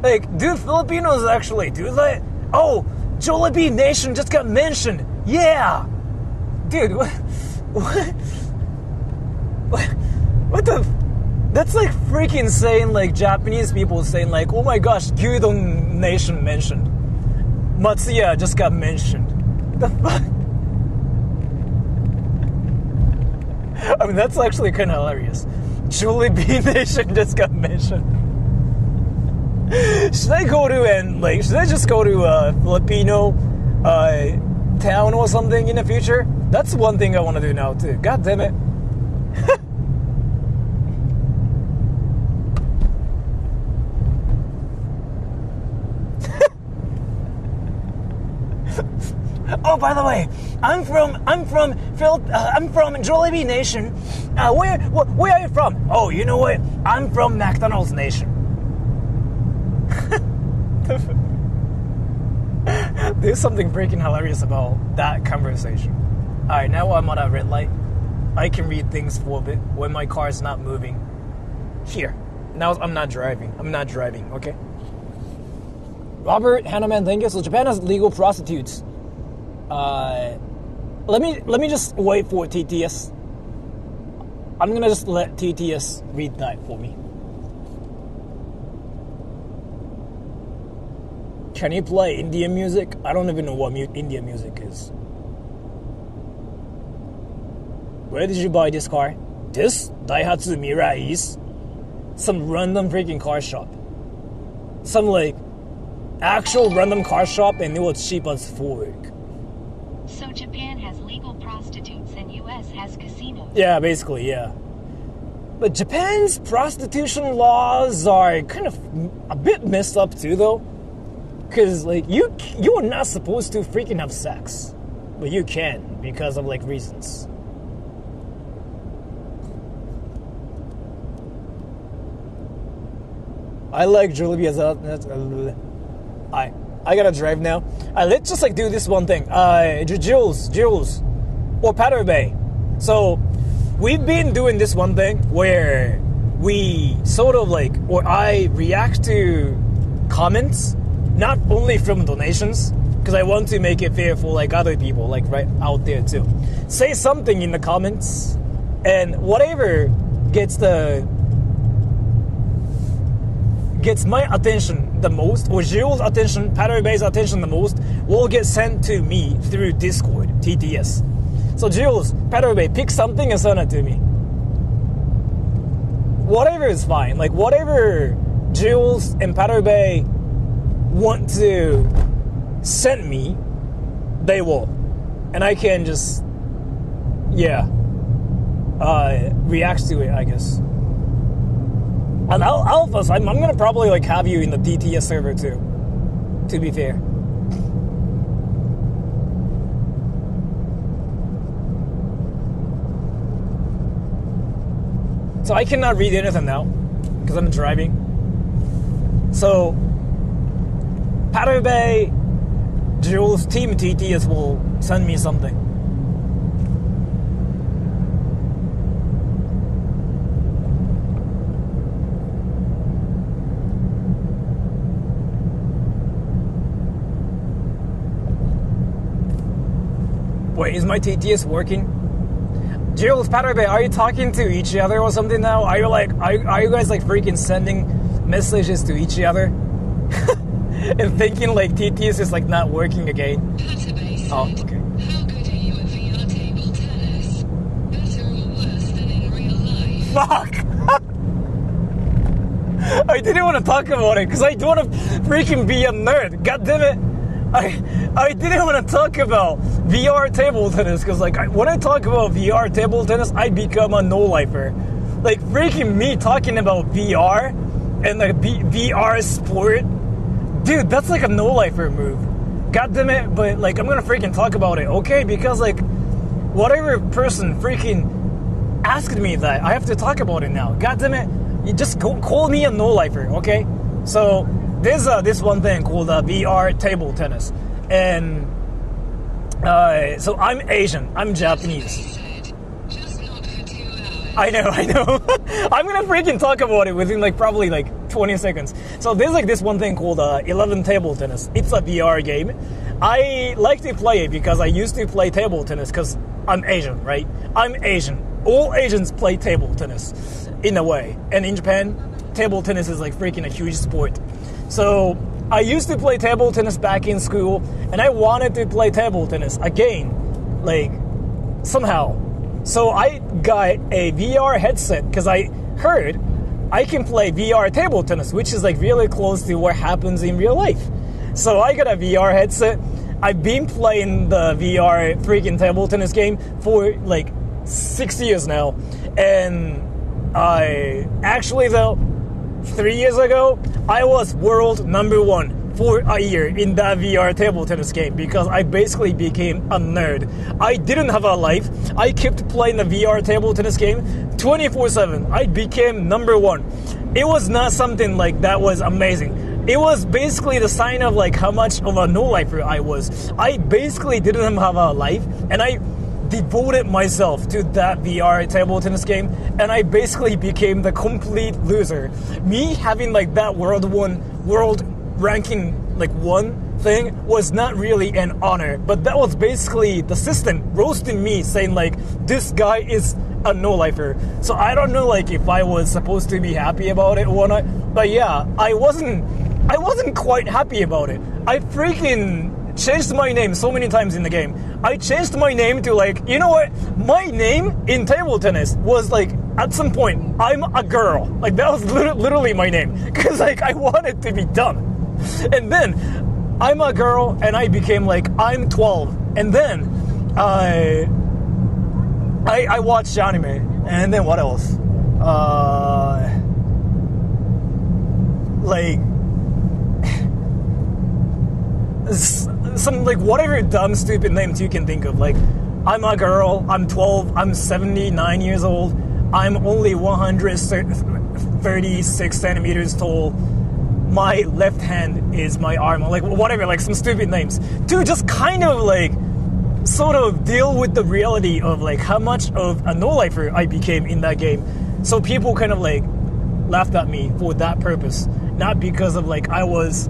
A: Like, do Filipinos actually do that? Oh, Jollibee Nation just got mentioned. Yeah! Dude, what the? That's like freaking saying like Japanese people saying like, oh my gosh, Gyudon Nation mentioned. Matsuya just got mentioned. The fuck? I mean, that's actually kind of hilarious. Jollibee Nation just got mentioned. Should I just go to a Filipino town or something in the future? That's one thing I want to do now too. God damn it. Oh, by the way, I'm from Jollibee Nation. Where are you from? Oh, you know what? I'm from McDonald's Nation. There's something freaking hilarious about that conversation. Alright, now I'm on a red light. I can read things for a bit when my car is not moving. Here. Now I'm not driving, okay? Robert Hanneman, thank you. So Japan has legal prostitutes. Let me just wait for TTS. I'm gonna just let TTS read that for me. Can you play Indian music? I don't even know what Indian music is. Where did you buy this car? This Daihatsu Mirai. Some random freaking car shop. Some like actual random car shop, and it was cheap as fuck.
B: So Japan has legal prostitutes and US has casinos.
A: Yeah, basically, yeah. But Japan's prostitution laws are kind of a bit messed up too, though. Because like you're not supposed to freaking have sex, but you can because of like reasons. I like Jollibee as I gotta drive now. Let's just like do this one thing. Jules, or Patter Bay. So we've been doing this one thing where we sort of like, or I react to comments, not only from donations, because I want to make it fair for like other people, like right out there too. Say something in the comments, and whatever gets my attention the most, or Jules' attention, Patter Bay's attention the most, will get sent to me through Discord, TTS. So Jules, Patter Bay, pick something and send it to me. Whatever is fine. Like whatever Jules and Patter Bay want to send me, they will. And I can just, yeah. reacts to it, I guess. And alphas, I'm gonna probably like have you in the DTS server too, to be fair. So I cannot read anything now because I'm driving. So Patabay, Jules, Team TTS will send me something. Wait, is my TTS working? Jules, Patabay, are you talking to each other or something now? Are you guys like freaking sending messages to each other? And thinking like TTS is like not working again? Oh, okay.
D: How good are you at VR table tennis? Better or worse than in real life?
A: Fuck! I didn't want to talk about it because I don't want to freaking be a nerd. God damn it! I didn't want to talk about VR table tennis because like when I talk about VR table tennis, I become a no-lifer. Like freaking me talking about VR and like VR sport, dude, that's like a no-lifer move. God damn it! But like I'm gonna freaking talk about it, okay? Because like whatever person freaking asked me that, I have to talk about it now. God damn it! You just call me a no-lifer, okay? So there's this one thing called VR table tennis, and so I'm Asian, I'm Japanese.
D: Just not for 2 hours.
A: I know. I'm gonna freaking talk about it within like probably like 20 seconds. So there's like this one thing called 11 table tennis. It's a VR game. I like to play it because I used to play table tennis because I'm Asian, right? I'm Asian. All Asians play table tennis in a way, and in Japan, table tennis is like freaking a huge sport. So I used to play table tennis back in school, and I wanted to play table tennis again, like somehow. So I got a VR headset because I heard I can play VR table tennis, which is like really close to what happens in real life. So I got a VR headset. I've been playing the VR freaking table tennis game for like 6 years now, and I actually though 3 years ago, I was world #1 for a year in that VR table tennis game because I basically became a nerd. I didn't have a life. I kept playing the VR table tennis game 24/7. I became #1. It was not something like that was amazing. It was basically the sign of like how much of a no-lifer I was. I basically didn't have a life, and I devoted myself to that VR table tennis game, and I basically became the complete loser. Me having like that world ranking like 1 thing was not really an honor, but that was basically the system roasting me, saying like this guy is a no-lifer. So I don't know like if I was supposed to be happy about it or not, but yeah, I wasn't quite happy about it. I freaking changed my name so many times in the game. I changed my name to like, you know what? My name in table tennis was like, at some point, I'm a girl. Like that was literally my name. Cause like I wanted to be dumb. And then I'm a girl and I became like, I'm 12. And then I watched anime. And then what else? Like some like whatever dumb stupid names you can think of. Like I'm a girl, I'm 12, I'm 79 years old, I'm only 136 centimeters tall, my left hand is my arm, like whatever, like some stupid names to just kind of like sort of deal with the reality of like how much of a no-lifer I became in that game. So people kind of like laughed at me for that purpose, not because of like I was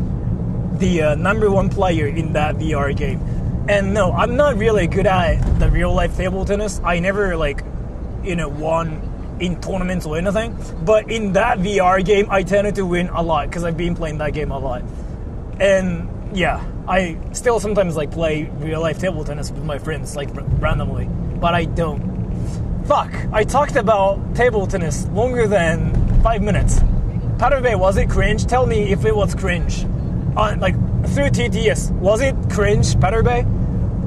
A: the #1 player in that VR game. And no, I'm not really good at the real life table tennis. I never like, won in tournaments or anything. But in that VR game, I tended to win a lot because I've been playing that game a lot. And yeah, I still sometimes like play real life table tennis with my friends like randomly, but I don't. Fuck, I talked about table tennis longer than 5 minutes. Patabay, was it cringe? Tell me if it was cringe. Like through TTS, was it cringe, Patabay?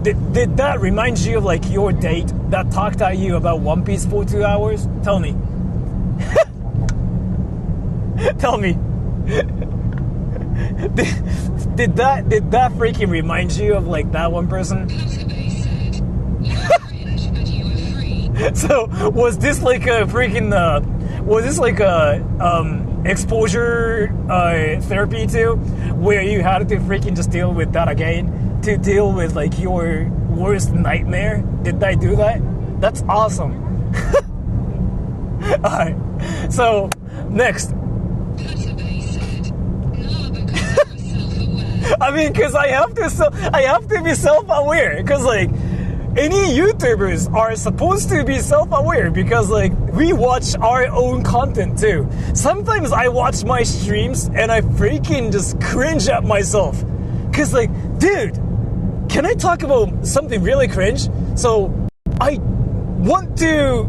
A: Did that remind you of like your date that talked at you about One Piece for 2 hours? Tell me. Tell me. Did that freaking remind you of like that one person? So was this like a freaking exposure therapy too, where you had to freaking just deal with that again to deal with like your worst nightmare? Did I do that? That's awesome. Alright, so next. I mean, because I have to be self-aware, because like any YouTubers are supposed to be self-aware, because like we watch our own content too. Sometimes I watch my streams and I freaking just cringe at myself, because like, dude, can I talk about something really cringe? So I want to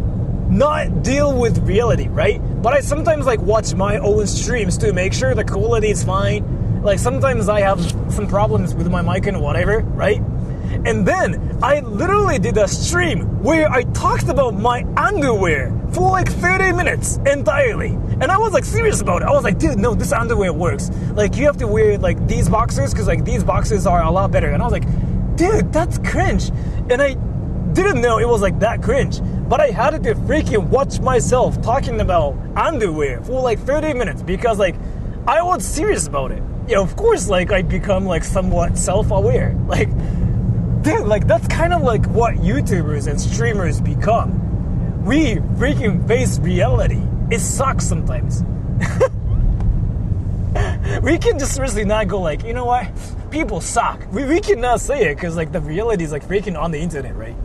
A: not deal with reality, right? But I sometimes like watch my own streams to make sure the quality is fine. Like sometimes I have some problems with my mic and whatever, right? And then I literally did a stream where I talked about my underwear for like 30 minutes entirely. And I was like serious about it. I was like, dude, no, this underwear works. Like you have to wear like these boxers because like these boxers are a lot better. And I was like, dude, that's cringe. And I didn't know it was like that cringe. But I had to freaking watch myself talking about underwear for like 30 minutes because like I was serious about it. Yeah, of course, like I become like somewhat self-aware. Like, dude, like that's kind of like what YouTubers and streamers become. We freaking face reality. It sucks sometimes. We can just seriously not go like, you know what? People suck. We cannot say it because like the reality is like freaking on the internet, right?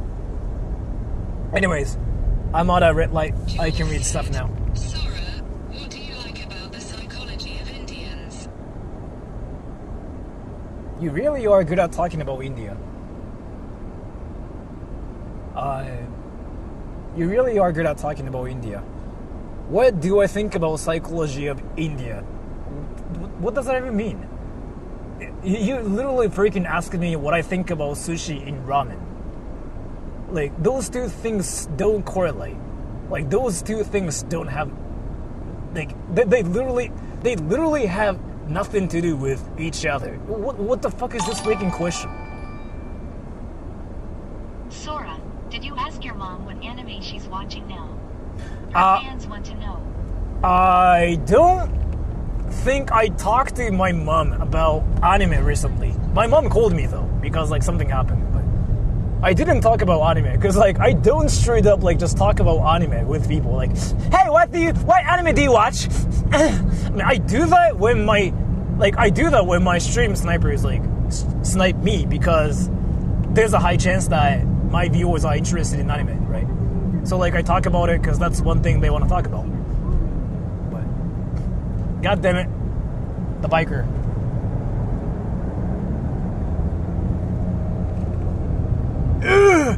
A: Anyways, I'm on a red light. I can read stuff now.
D: Sora, what do you like about the psychology of Indians?
A: You really are good at talking about India. You really are good at talking about India. What do I think about psychology of India? What does that even mean? You literally freaking asked me what I think about sushi in ramen. Like, those two things don't correlate. Like, those two things don't have... Like, they literally have nothing to do with each other. What the fuck is this freaking question?
B: Sora, did you ask your mom what anime she's watching now? Her fans want to know.
A: I don't think I talked to my mom about anime recently. My mom called me though, because like something happened. But I didn't talk about anime, because like I don't straight up like just talk about anime with people. Like, hey, what anime do you watch? I mean, I do that when my stream snipers like snipe me, because there's a high chance that my viewers are interested in anime, right? So like I talk about it because that's one thing they want to talk about. But god damn it, the biker. Ugh.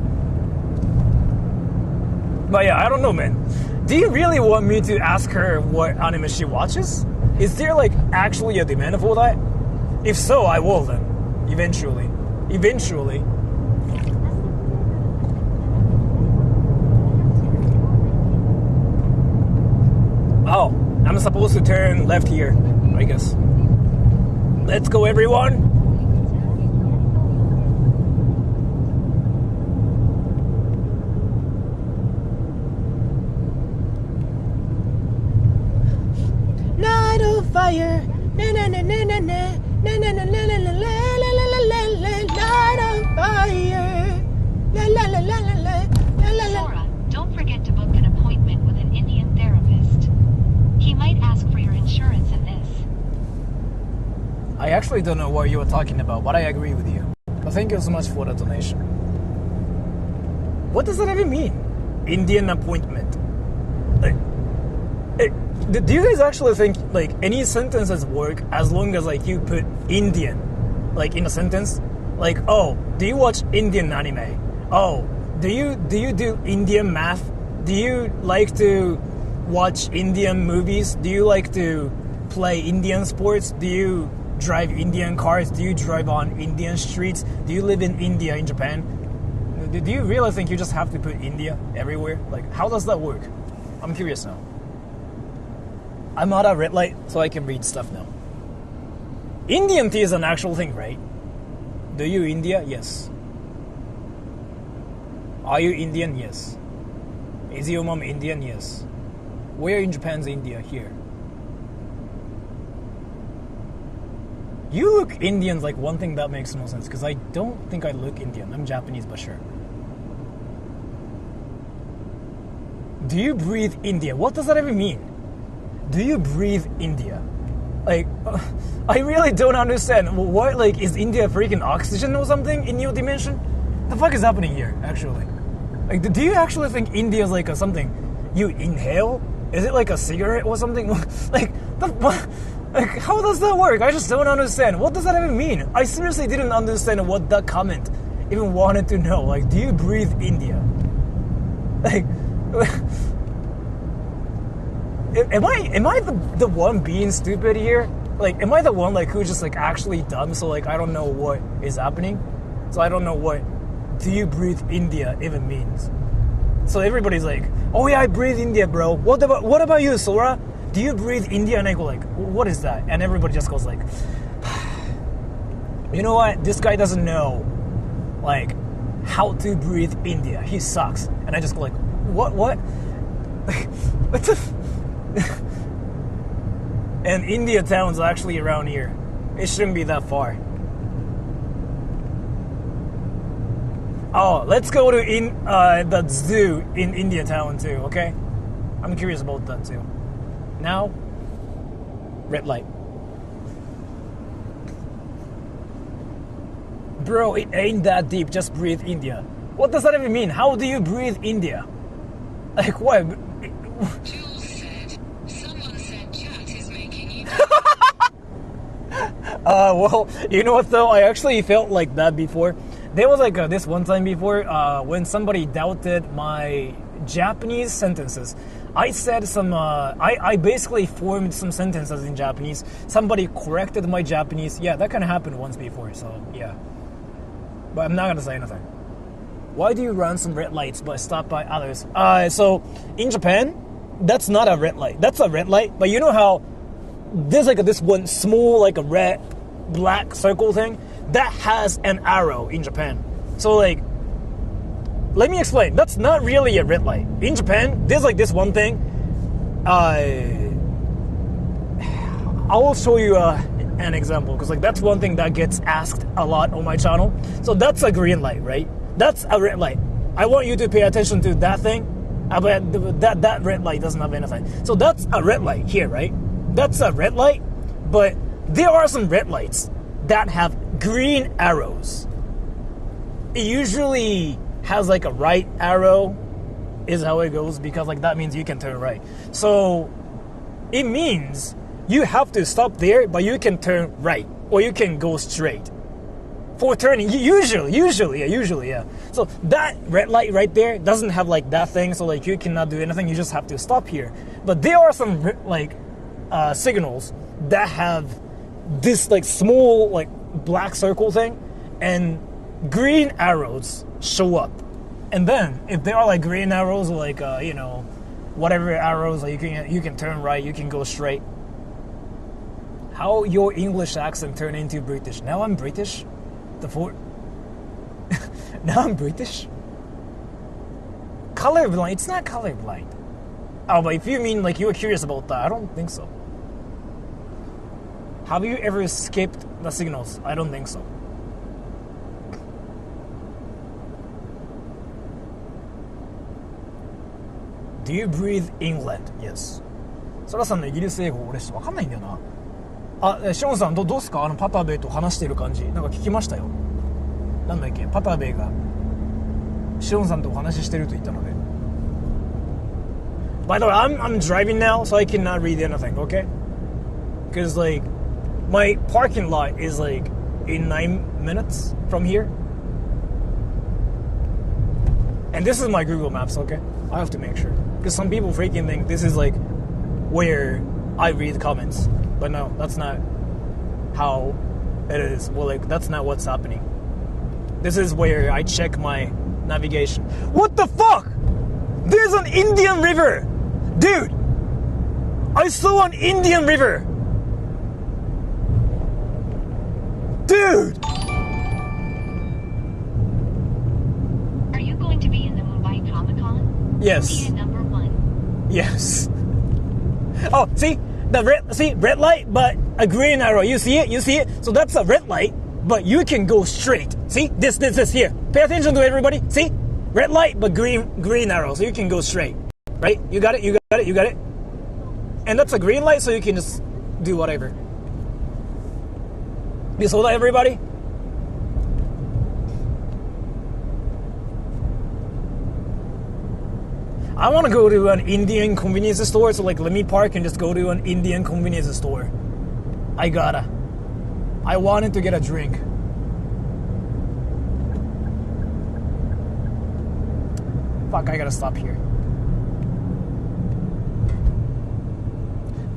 A: But yeah, I don't know, man. Do you really want me to ask her what anime she watches? Is there like actually a demand for that? If so, I will then. Eventually. Oh, I'm supposed to turn left here, I guess. Let's go, everyone. Night of fire. Na na na na na na na na na na na na la. Light of fire. La la la la la la la la.
B: Sora, don't forget to book an appointment with an Indian therapist. He might ask for your insurance in this.
A: I actually don't know what you were talking about, but I agree with you. But thank you so much for the donation. What does that even mean? Indian appointment. Like, do you guys actually think like any sentences work as long as like you put Indian like in a sentence? Like, oh, do you watch Indian anime? Oh, do you do Indian math? Do you like to watch Indian movies? Do you like to play Indian sports? Do drive Indian cars? Do you drive on Indian streets? Do you live in India, in Japan? Do you really think you just have to put India everywhere? Like, how does that work? I'm curious now. I'm at a red light, so I can read stuff now. Indian tea is an actual thing, right? Do you India? Yes. Are you Indian? Yes. Is your mom Indian? Yes. Where in Japan's India? Here. You look Indian, like one thing that makes no sense, because I don't think I look Indian. I'm Japanese, but sure. Do you breathe India? What does that even mean? Do you breathe India? Like, I really don't understand. What, like, is India freaking oxygen or something in your dimension? The fuck is happening here, actually? Like, do you actually think India is like a something you inhale? Is it like a cigarette or something? Like, like, how does that work? I just don't understand. What does that even mean? I seriously didn't understand what that comment even wanted to know. Like, do you breathe India? Like, am I the one being stupid here? Like, am I the one like who's just like actually dumb? So like I don't know what is happening. So I don't know what do you breathe India even means. So everybody's like, oh yeah, I breathe India, bro. What about you, Sora? Do you breathe India? And I go like, what is that? And everybody just goes like, you know what? This guy doesn't know like how to breathe India. He sucks. And I just go like, what? What the? And India town's actually around here. It shouldn't be that far. Oh, let's go to the zoo in India town too, okay? I'm curious about that too. Now, red light. Bro, it ain't that deep, just breathe India. What does that even mean? How do you breathe India? Like what?
D: Jules said, someone said chat is making you...
A: Well, you know what though? I actually felt like that before. There was like this one time before when somebody doubted my Japanese sentences. I said some, I basically formed some sentences in Japanese. Somebody corrected my Japanese. Yeah, that kind of happened once before, so yeah. But I'm not going to say anything. Why do you run some red lights but stop by others? So in Japan, that's not a red light. That's a red light, but you know how there's like this one small like a red black circle thing that has an arrow in Japan. So like, let me explain. That's not really a red light. In Japan, there's like this one thing. I will show you an example because like that's one thing that gets asked a lot on my channel. So that's a green light, right? That's a red light. I want you to pay attention to that thing. But that red light doesn't have anything. So that's a red light here, right? That's a red light, but there are some red lights that have green arrows. It usually has like a right arrow is how it goes because like that means you can turn right. So it means you have to stop there, but you can turn right or you can go straight. For turning, usually, yeah. So that red light right there doesn't have like that thing, so like you cannot do anything, you just have to stop here. But there are some like signals that have this like small like black circle thing and green arrows show up. And then if there are like green arrows or like you know, whatever arrows, like you can turn right, you can go straight. How your English accent turned into British? Now I'm British. Now I'm British. Colorblind? It's not colorblind. Oh, but if you mean like you were curious about that, I don't think so. Have you ever skipped the signals? I don't think so. Do you breathe England? Yes. そらさんのイギリス英語俺わかんないんだよな。あ、シオンさんどうすか？パタベイと話してる感じなんか聞きましたよ。なんだっけ、パタベイがシオンさんとお話ししてると言ったので。By the way, I'm driving now, so I cannot read anything, okay? Because like my parking lot is like in 9 minutes from here, and this is my Google Maps, okay? I have to make sure because some people freaking think this is like where I read comments. But no, that's not. how it is. Well, like, that's not what's happening. This is where I check my navigation. What the fuck? There's an Indian river! Dude! I saw an Indian river! Dude!
B: Are you going to be in the Mumbai Comic-Con?
A: Yes.
B: India number 1.
A: Yes. Oh, see? Red light, but a green arrow. You see it? So that's a red light, but you can go straight. See? This here. Pay attention to it, everybody. See? Red light, but green arrow, so you can go straight. Right? You got it? And that's a green light, so you can just do whatever. You saw that, everybody? I want to go to an Indian convenience store, so like let me park and just go to an Indian convenience store. I wanted to get a drink. Fuck, I gotta stop here.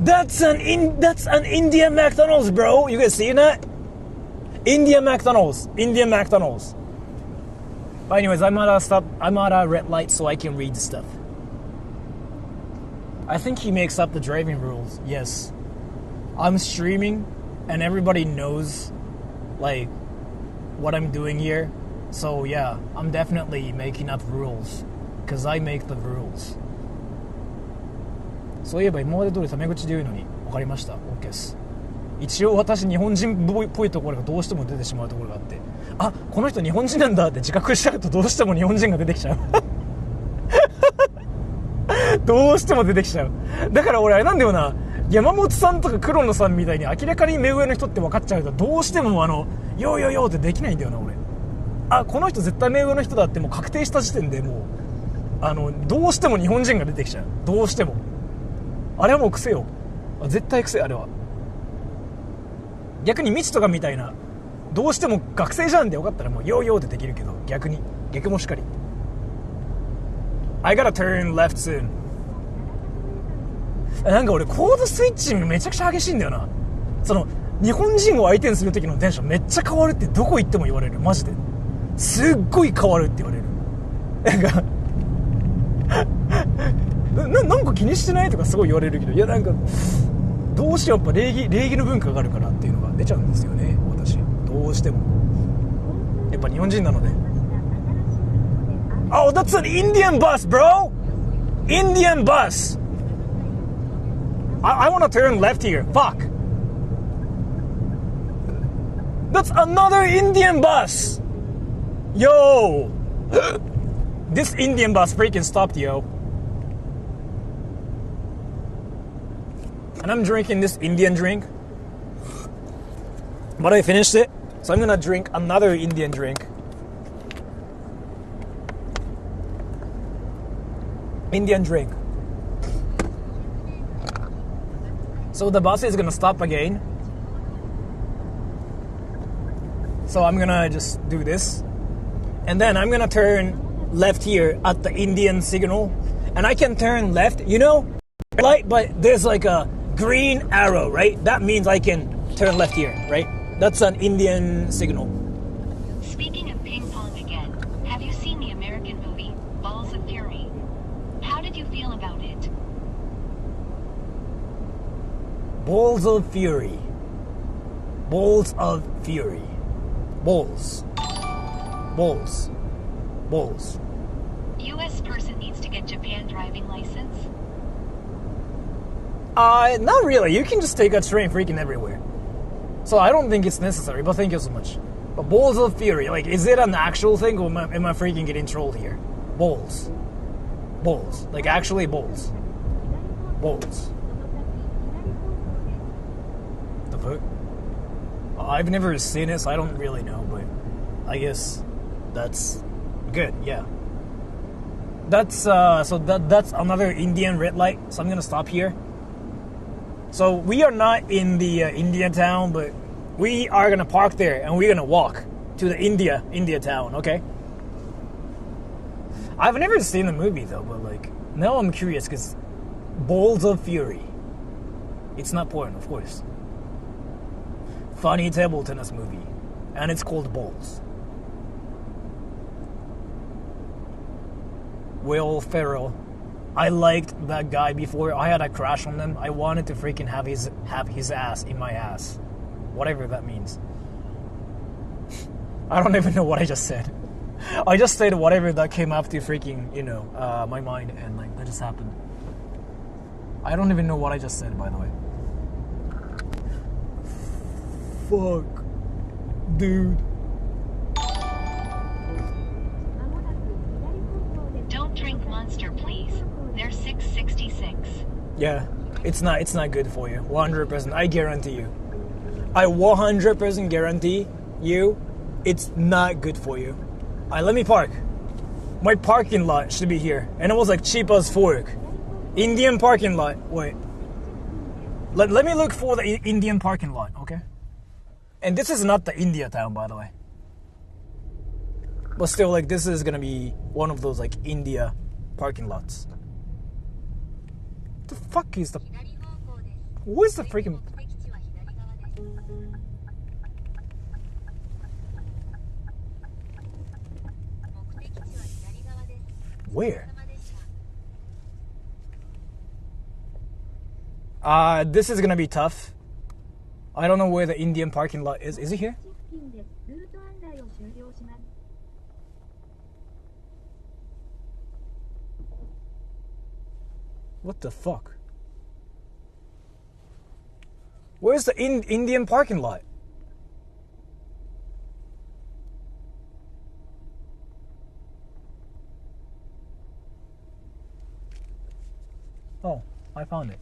A: That's an Indian McDonald's, bro. You guys seeing that? Indian McDonald's. But anyways, I'm at a red light so I can read stuff. I think he makes up the driving rules. Yes. I'm streaming and everybody knows like what I'm doing here. So yeah, I'm definitely making up rules because I make the rules. そういえば今まで通りタメ口で言うのに分かりました。 OK です。一応私日本人っぽいところがどうしても出てしまうところがあって、あ、この人日本人なんだって自覚しちゃうとどうしても日本人が出てきちゃうどうしても出てきちゃう。だから俺あれなんだよな、山本さんとか黒野さんみたいに明らかに目上の人って分かっちゃうとどうしてもヨーヨーヨーってできないんだよな俺。あ、この人絶対目上の人だってもう確定した時点でもうどうしても日本人が出てきちゃう。どうしてもあれはもう癖よ。絶対癖あれは。逆に未知とかみたいなどうしても学生じゃんでよかったらもうヨーヨーってできるけど、逆もしかり。 I gotta turn left soon。 なんか俺コードスイッチングめちゃくちゃ激しいんだよな。その日本人を相手にする時のテンションめっちゃ変わるってどこ行っても言われる。マジですっごい変わるって言われる。なんかなんか気にしてないとかすごい言われるけど、いやなんかどうしてもやっぱ礼儀の文化があるからっていうのが出ちゃうんですよね、私。どうしてもやっぱ日本人なので。 Oh, that's an Indian bus, bro. Indian bus. I want to turn left here. Fuck. That's another Indian bus. Yo. This Indian bus freaking stopped, yo. And I'm drinking this Indian drink. But I finished it. So I'm gonna drink another Indian drink. Indian drink. So the bus is gonna stop again. So I'm gonna just do this. And then I'm gonna turn left here at the Indian signal. And I can turn left, you know, light, but there's like a green arrow, right? That means I can turn left here, right? That's an Indian signal.
B: Speaking of ping pong again, have you seen the American movie, Balls of Fury? How did you feel about it?
A: Balls of Fury. Balls of Fury. Balls. Balls. Balls.
B: U.S. person needs to get Japan driving license?
A: Not really. You can just take a train freaking everywhere. So I don't think it's necessary, but thank you so much. But Balls of Fury, like, is it an actual thing or am I freaking getting trolled here? Balls. Balls. Like, actually balls. Balls. The fuck? I've never seen it, so I don't really know, but I guess that's good, yeah. That's, that's another Indian red light, so I'm gonna stop here. So we are not in the Indian town, but we are gonna park there and we're gonna walk to the India town, okay? I've never seen the movie though, but like, now I'm curious because Balls of Fury. It's not porn, of course. funny table tennis movie, and it's called Balls. Will Ferrell. I liked that guy before. I had a crush on him. I wanted to freaking have his ass in my ass. Whatever that means. I don't even know what I just said. I just said whatever that came up to freaking, my mind, and like that just happened. I don't even know what I just said, by the way. Fuck. Dude.
B: Don't drink Monster, please. They're 666.
A: Yeah, it's not good for you. 100%. I guarantee you. I 100% guarantee you it's not good for you. Let me park. My parking lot should be here. And it was like cheap as fork. Indian parking lot. Wait. Let me look for the Indian parking lot, okay? And this is not the India town, by the way. But still, like, this is gonna be one of those, like, India parking lots. The fuck is the... What is the freaking... Where? This is gonna be tough. I don't know where the Indian parking lot is. Is it here? What the fuck? Where's the Indian parking lot? Oh, I found it.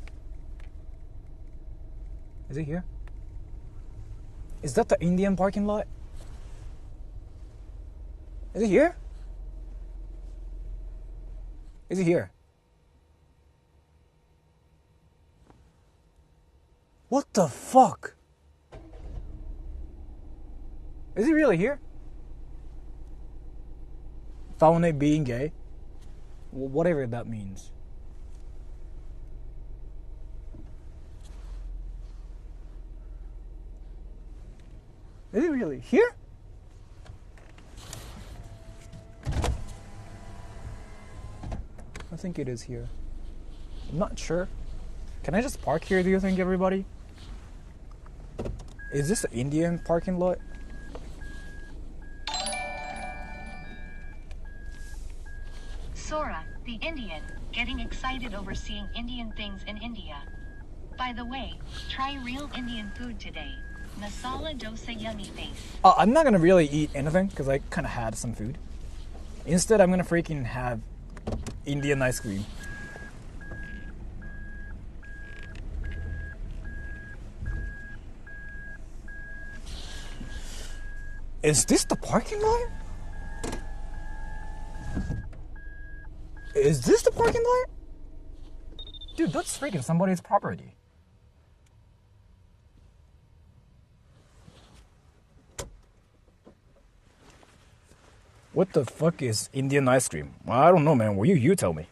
A: Is it here? Is that the Indian parking lot? Is it here? Is it here? What the fuck? Is it really here? Found it being gay? Whatever that means. Is it really here? I think it is here. I'm not sure. Can I just park here, do you think, everybody? Is this an Indian parking lot?
B: Sora, the Indian, getting excited over seeing Indian things in India. By the way, try real Indian food today. Masala dosa yummy face.
A: I'm not gonna really eat anything because I kind of had some food. Instead, I'm gonna freaking have Indian ice cream. Is this the parking lot? Is this the parking lot? Dude, that's freaking somebody's property. What the fuck is Indian ice cream? Well, I don't know, man. Well, you tell me.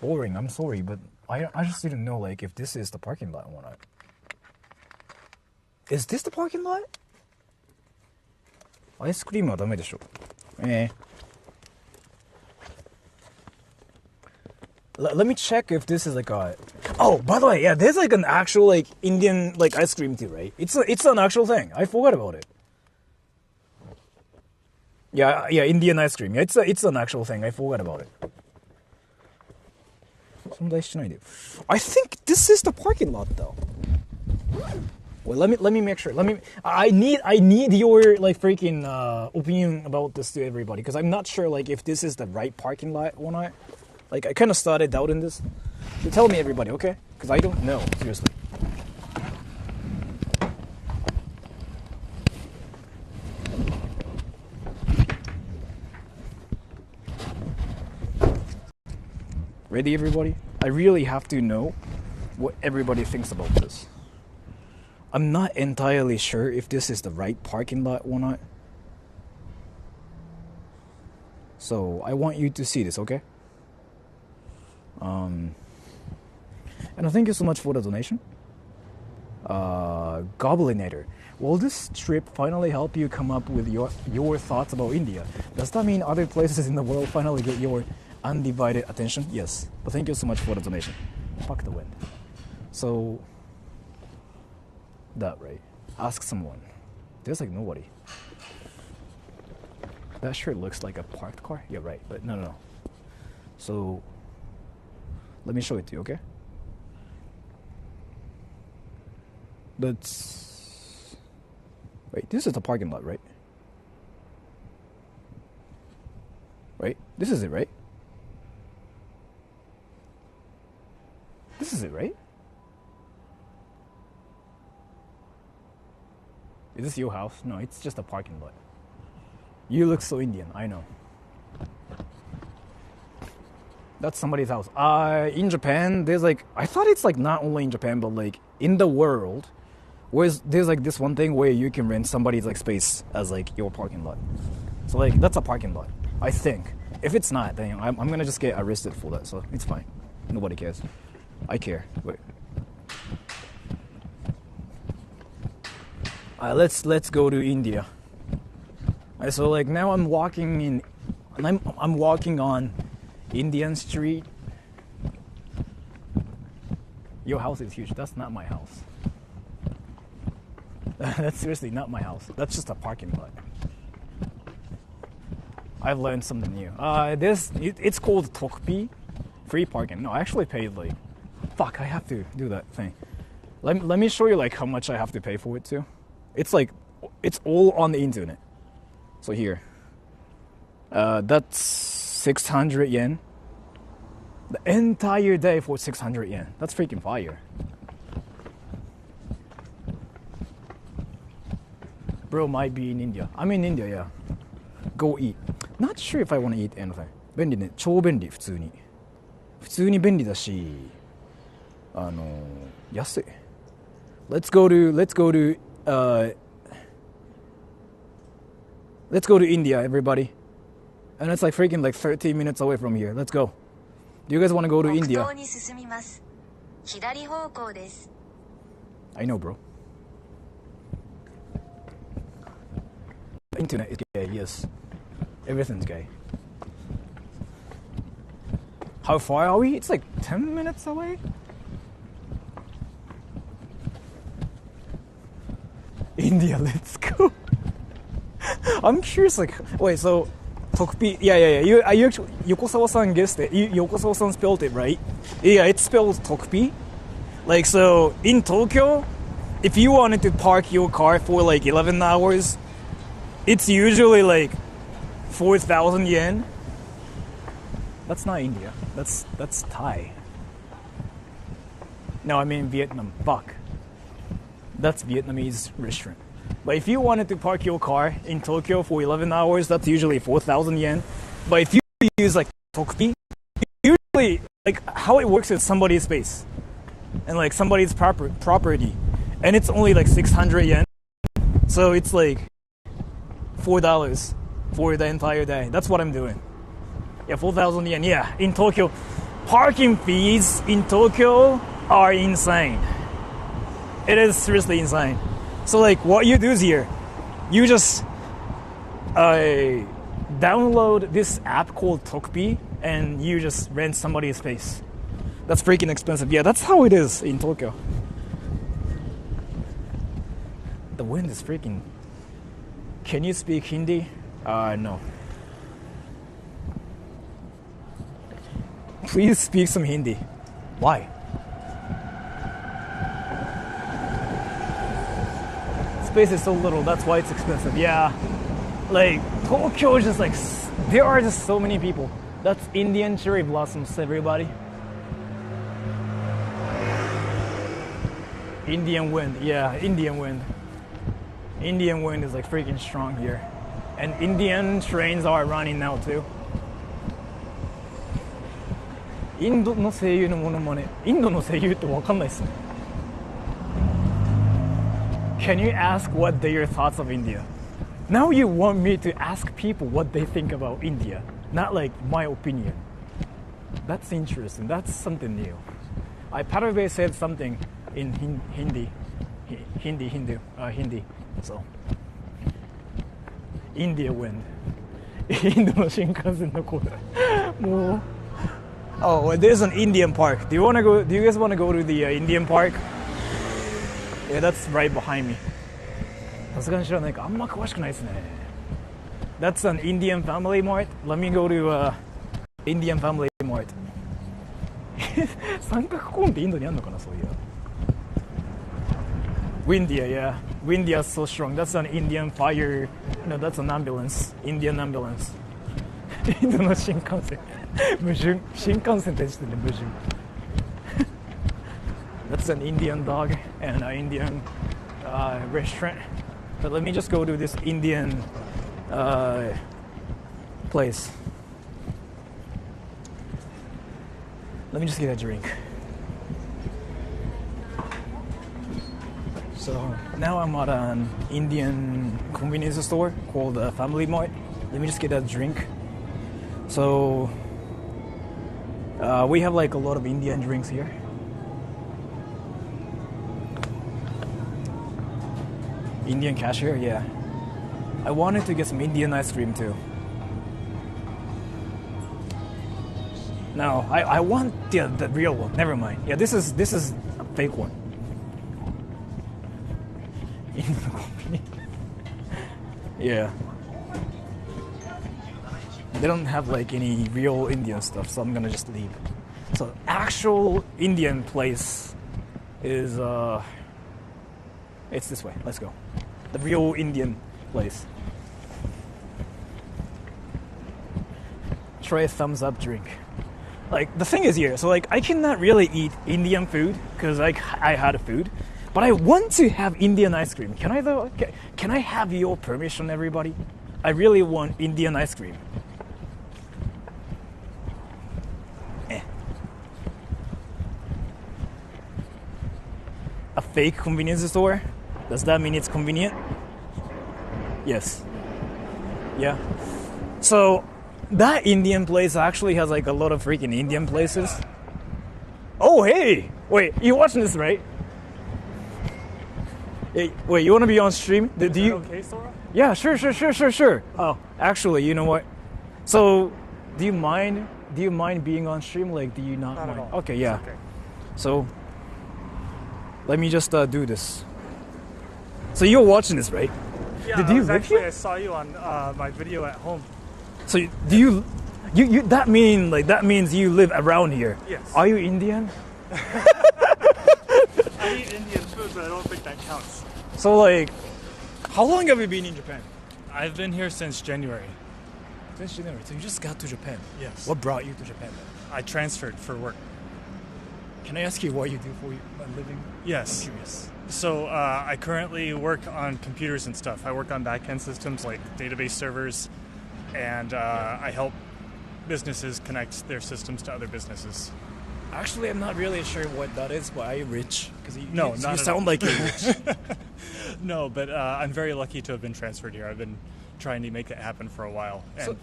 A: Boring, I'm sorry, but I just didn't know, like, if this is the parking lot or not. Is this the parking lot? Ice cream はダメでしょ。Let me check if this is like a... Oh, by the way, yeah, there's like an actual like Indian like ice cream tea, right? It's an actual thing. I forgot about it. Yeah, Indian ice cream. Yeah, it's an actual thing. I forgot about it. I think this is the parking lot, though. Well, let me make sure. I need your like freaking opinion about this to everybody, because I'm not sure like if this is the right parking lot or not. Like I kind of started doubting this. So tell me, everybody, okay? Because I don't know, seriously. Ready, everybody? I really have to know what everybody thinks about this. I'm not entirely sure if this is the right parking lot or not. So I want you to see this, okay? And thank you so much for the donation. Goblinator. Will this trip finally help you come up with your thoughts about India? Does that mean other places in the world finally get your undivided attention? Yes. But thank you so much for the donation. Fuck the wind. So, that right. Ask someone. There's like nobody. That sure looks like a parked car. Yeah, right. But no. So, let me show it to you, okay? That's... Wait, this is the parking lot, right? Right? This is it, right? This is it, right? Is this your house? No, it's just a parking lot. You look so Indian, I know. That's somebody's house. In Japan, there's like... I thought it's like not only in Japan, but like in the world, there's like this one thing where you can rent somebody's like space as like your parking lot. So like, that's a parking lot, I think. If it's not, then I'm gonna just get arrested for that, so it's fine. Nobody cares. I care. Wait. Let's go to India. So like now I'm walking on Indian Street. Your house is huge. That's not my house. That's seriously not my house. That's just a parking lot. I've learned something new. It's called Tokpi, free parking. No, I actually paid like, fuck, I have to do that thing. Let me show you like how much I have to pay for it too. It's like, it's all on the internet. So here, that's 600 yen. The entire day for 600 yen. That's freaking fire. Bro might be in India. I'm in India, yeah. Go eat. Not sure if I want to eat anything. 便利ね。超便利、普通に。普通に便利だし、安い。Let's go to India, everybody. And it's like freaking like 13 minutes away from here. Let's go. Do you guys want to go to India?
E: 北東に進みます。左方向です。
A: I know, bro. Internet is gay, yes. Everything's gay. How far are we? It's like 10 minutes away? India, let's go. I'm curious, like, wait, so, Tokpi, yeah. You actually, Yokosawa-san guessed it. Yokosawa-san spelled it, right? Yeah, it's spelled Tokpi. Like, so, in Tokyo, if you wanted to park your car for like 11 hours, it's usually like 4,000 yen. That's not India. That's Thai. No, I mean Vietnam. Fuck. That's Vietnamese restaurant. But if you wanted to park your car in Tokyo for 11 hours, that's usually 4,000 yen. But if you use like Tokpi, usually like how it works is somebody's space and like somebody's property, and it's only like 600 yen. So it's like $4 for the entire day. That's what I'm doing. Yeah, 4,000 yen. Yeah, in Tokyo, parking fees in Tokyo are insane. It is seriously insane. So like what you do is here, you just download this app called Tokpi and you just rent somebody's space. That's freaking expensive. Yeah, that's how it is in Tokyo. The wind is freaking... Can you speak Hindi? No. Please speak some Hindi. Why? Space is so little, that's why it's expensive. Yeah, like Tokyo is just like, there are just so many people. That's Indian cherry blossoms, everybody. Indian wind, yeah, Indian wind. Indian wind is like freaking strong here. And Indian trains are running now too. インドの声優のモノマネ。インドの声優ってわかんないっすね。Can you ask what their thoughts of India? Now you want me to ask people what they think about India, not like my opinion. That's interesting. That's something new. Parve said something in Hindi Hindi. So, India wind. インドの新幹線のコーナー。もう。Oh, there's an Indian park. Do you guys want to go to the Indian park? Yeah, that's right behind me. さすがに知らないか。あんま詳しくないですね。That's an Indian family mart. Let me go to Indian family mart. 三角コーンってインドにあんのかな、そういや。Windia, yeah. Windia is so strong. That's an Indian fire. No, that's an ambulance. Indian ambulance. インドの新幹線。矛盾。新幹線って時点で矛盾。That's an Indian dog and an Indian restaurant. But let me just go to this Indian place. Let me just get a drink. So now I'm at an Indian convenience store called Family Mart. Let me just get a drink. So we have like a lot of Indian drinks here. Indian cashier, yeah. I wanted to get some Indian ice cream too. No, I want the real one. Never mind. Yeah, this is a fake one. Yeah. They don't have like any real Indian stuff, so I'm gonna just leave. So actual Indian place is it's this way. Let's go. The real Indian place. Try a thumbs up drink. Like the thing is here, so like I cannot really eat Indian food because like I had food, but I want to have Indian ice cream. Can I though? Can I have your permission, everybody? I really want Indian ice cream. A fake convenience store? Does that mean it's convenient? Yes. Yeah. So that Indian place actually has like a lot of freaking Indian places. Oh, hey! Wait, you watching this, right? Hey, wait, you want to be on stream? Do you?
F: Okay, Sora?
A: Yeah, sure. Oh, actually, you know what? So, do you mind being on stream? Like, do you not
F: Not
A: mind?
F: at all.
A: Okay, yeah.
F: It's okay.
A: So, let me just do this. So you're watching this, right?
F: Yeah,
A: Did you live
F: actually,
A: here?
F: I saw you on my video at home.
A: So do you that means you live around here?
F: Yes.
A: Are you Indian?
F: I eat Indian food, but I don't think that counts.
A: So like, how long have you been in Japan?
F: I've been here since January.
A: Since January. So you just got to Japan.
F: Yes.
A: What brought you to Japan?
F: I transferred for work.
A: Can I ask you what you do for a living?
F: Yes.
A: I'm curious.
F: So I currently work on computers and stuff. I work on back-end systems like database servers, and I help businesses connect their systems to other businesses.
A: Actually, I'm not really sure what that is, but are you rich? Because you
F: Not at
A: sound
F: all.
A: like you're rich.
F: No, but I'm very lucky to have been transferred here. I've been trying to make it happen for a while. And
A: So-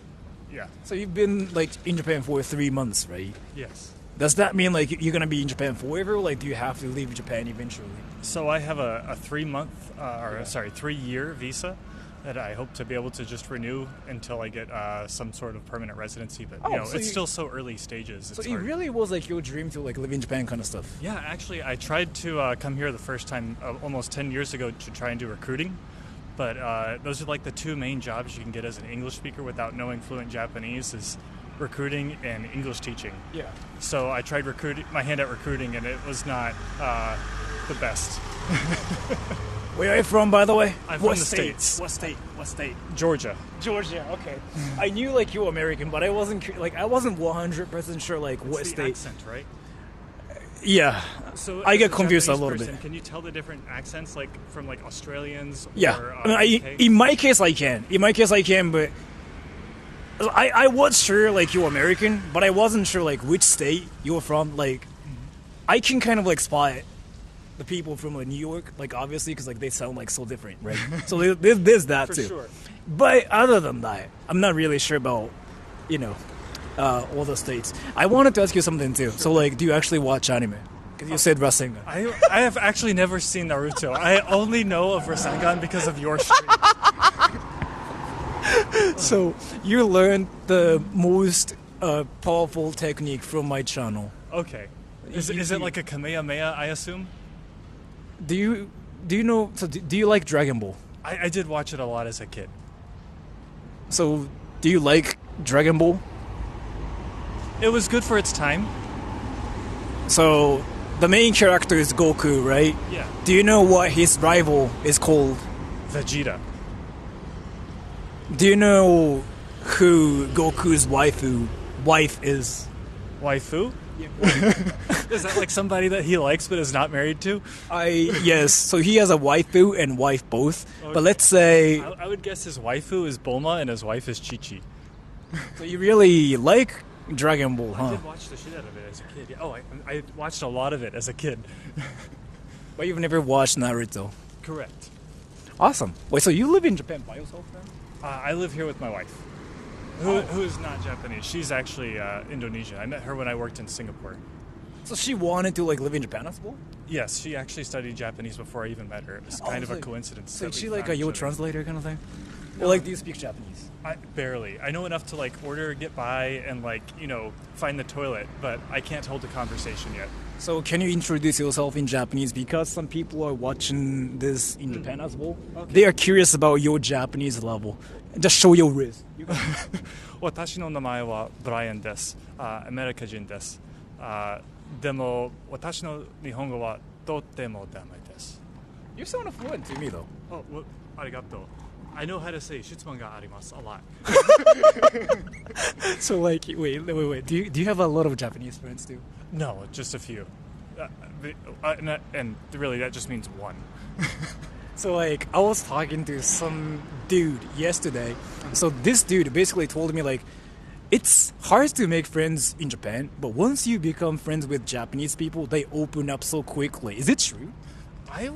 F: yeah,
A: So you've been like in Japan for 3 months, right?
F: yes.
A: Does that mean like you're gonna be in Japan forever? Like, do you have to leave Japan eventually?
F: So I have a 3-year visa that I hope to be able to just renew until I get some sort of permanent residency. But
A: Oh, so
F: it's
A: you-
F: still so early stages.
A: So
F: It's
A: it
F: hard.
A: really was like your dream to like live in Japan, kind of stuff.
F: Yeah, actually, I tried to come here the first time almost 10 years ago to try and do recruiting. But those are like the two main jobs you can get as an English speaker without knowing fluent Japanese is recruiting and English teaching.
A: Yeah.
F: So I tried my hand at recruiting, and it was not the best.
A: Where are you from, by the way?
F: I'm
A: What
F: from the
A: state?
F: States.
A: What state? What state?
F: Georgia.
A: Georgia. Okay. I knew like you were American, but I wasn't 100% sure like what
F: It's the
A: state.
F: accent, right?
A: Yeah.
F: So
A: I
F: as
A: get
F: a
A: confused a
F: Japanese
A: little
F: person,
A: bit.
F: Can you tell the different accents, like from like Australians?
A: Yeah.
F: Or, UK?
A: In my case, I can. But I was sure like you were American, but I wasn't sure like which state you were from. Like, I can kind of like spot the people from like New York, like obviously because like they sound like so different, right? So there's that
F: For
A: too.
F: sure.
A: But other than that, I'm not really sure about all the states. I wanted to ask you something too. So like, do you actually watch anime? Because you said Rasengan.
F: I have actually never seen Naruto. I only know of Rasengan because of your stream.
A: So you learned the most powerful technique from my channel.
F: Okay. Is it like a Kamehameha, I assume?
A: Do you know? So do you like Dragon Ball?
F: I did watch it a lot as a kid.
A: So do you like Dragon Ball?
F: It was good for its time.
A: So the main character is Goku, right?
F: Yeah.
A: Do you know what his rival is called?
F: Vegeta.
A: Do you know who Goku's wife is?
F: Waifu? Is that like somebody that he likes but is not married to?
A: Yes. So he has a waifu and wife both.
F: Okay.
A: But let's say,
F: I would guess his waifu is Bulma and his wife is Chi-Chi.
A: so you really like Dragon Ball, huh?
F: I did watch the shit out of it as a kid. Yeah. Oh, I watched a lot of it as a kid.
A: But you've never watched Naruto.
F: Correct.
A: Awesome. Wait, so you live in Japan by yourself then?
F: I live here with my wife, who is not Japanese. She's actually Indonesian. I met her when I worked in Singapore.
A: So she wanted to like live in Japan as well?
F: Yes, she actually studied Japanese before I even met her. It was kind of a coincidence.
A: So
F: that
A: is
F: we
A: she like
F: found
A: a
F: each
A: yo
F: other.
A: translator kind of thing? Or like do you speak Japanese?
F: Barely. I know enough to like order, get by, and like find the toilet, but I can't hold a conversation yet.
A: So can you introduce yourself in Japanese, because some people are watching this in Japan as well.
F: Okay.
A: They are curious about your Japanese level. Just show your wrist.
F: 私の名前はブライアンです。アメリカ人です。でも私の日本語はとってもダメです。
A: You sound fluent to me though.
F: Oh, well, ありがとう. I know how to say 質問があります a lot.
A: So like, wait. Do you have a lot of Japanese friends too?
F: No, just a few. And really, that just means one.
A: So like, I was talking to some dude yesterday. So this dude basically told me like, it's hard to make friends in Japan, but once you become friends with Japanese people, they open up so quickly. Is it true?
F: I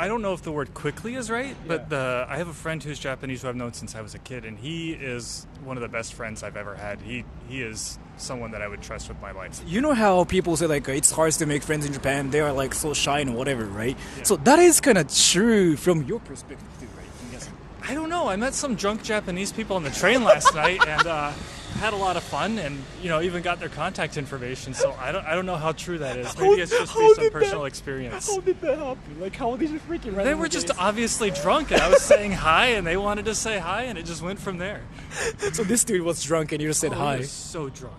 F: don't know if the word quickly is right, but I have a friend who's Japanese who I've known since I was a kid, and he is one of the best friends I've ever had. He is someone that I would trust with my life.
A: You know how people say like it's hard to make friends in Japan, they are like so shy and whatever, right?
F: Yeah.
A: So that is kind of true from your perspective too, right? I'm guessing.
F: I don't know. I met some drunk Japanese people on the train last night, and had a lot of fun, and even got their contact information. So I don't know how true that is. Maybe it's just based on personal experience.
A: How did that happen? Like how did you freaking run?
F: They were just obviously drunk, and I was saying hi, and they wanted to say hi, and it just went from there.
A: So this dude was drunk and you just said
F: He
A: hi.
F: was so drunk.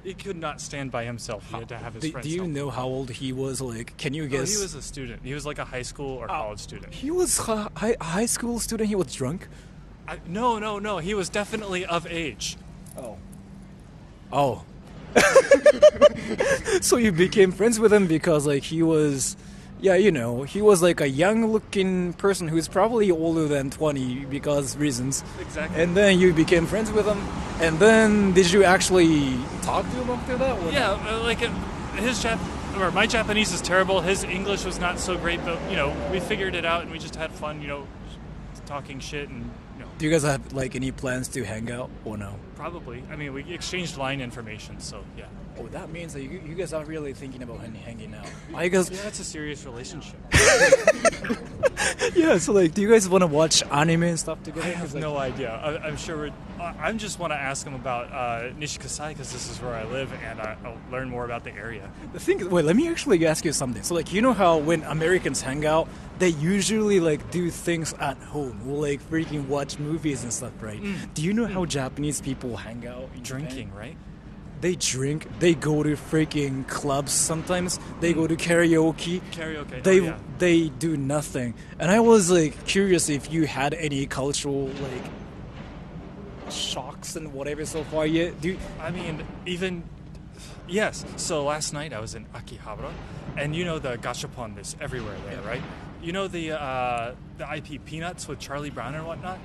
F: He could not stand by himself. He had to have his friends.
A: Do you
F: help him.
A: know how old he was? Like, can you
F: Oh,
A: guess?
F: he was a student. He was like a high school or college student.
A: He was high school student. He was drunk.
F: No. He was definitely of age.
A: Oh. So you became friends with him because like he was, he was like a young-looking person who's probably older than 20 because reasons.
F: Exactly.
A: And then you became friends with him. And then did you actually talk to him after that? Or
F: Yeah, my Japanese is terrible. His English was not so great, but we figured it out and we just had fun, talking shit and
A: Do you guys have like any plans to hang out or no?
F: Probably. I mean, we exchanged line information, so yeah.
A: Oh, that means that you guys are really thinking about hanging out. I guess.
F: Yeah, that's a serious relationship.
A: Yeah. So like, do you guys want to watch anime and stuff together?
F: I have no idea. I'm sure I just want to ask him about Nishi-Kasai because this is where I live, and I'll learn more about the area.
A: The thing is, wait, let me actually ask you something. So like, you know how when Americans hang out, they usually like do things at home, or like freaking watch movies and stuff, right? Do you know how Japanese people hang out? In
F: Drinking,
A: Japan?
F: right?
A: They drink. They go to freaking clubs sometimes. They go to karaoke.
F: Karaoke.
A: They do nothing. And I was like curious if you had any cultural like shocks and whatever so far yet.
F: Yes. So last night I was in Akihabara, and the gashapon is everywhere there, right? The IP Peanuts with Charlie Brown and whatnot?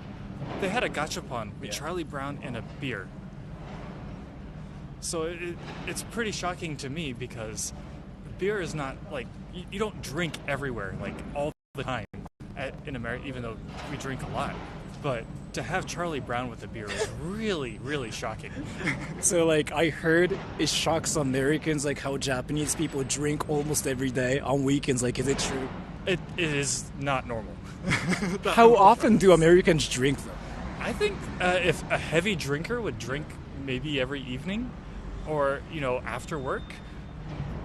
F: They had a gachapon with Charlie Brown and a beer. So it's pretty shocking to me because beer is not like you don't drink everywhere like all the time in America, even though we drink a lot. but to have Charlie Brown with a beer is really, really shocking.
A: So like I heard it shocks Americans like how Japanese people drink almost every day on weekends. Like, is it true?
F: It is not normal.
A: How often do Americans drink though?
F: I think if a heavy drinker would drink maybe every evening or, after work.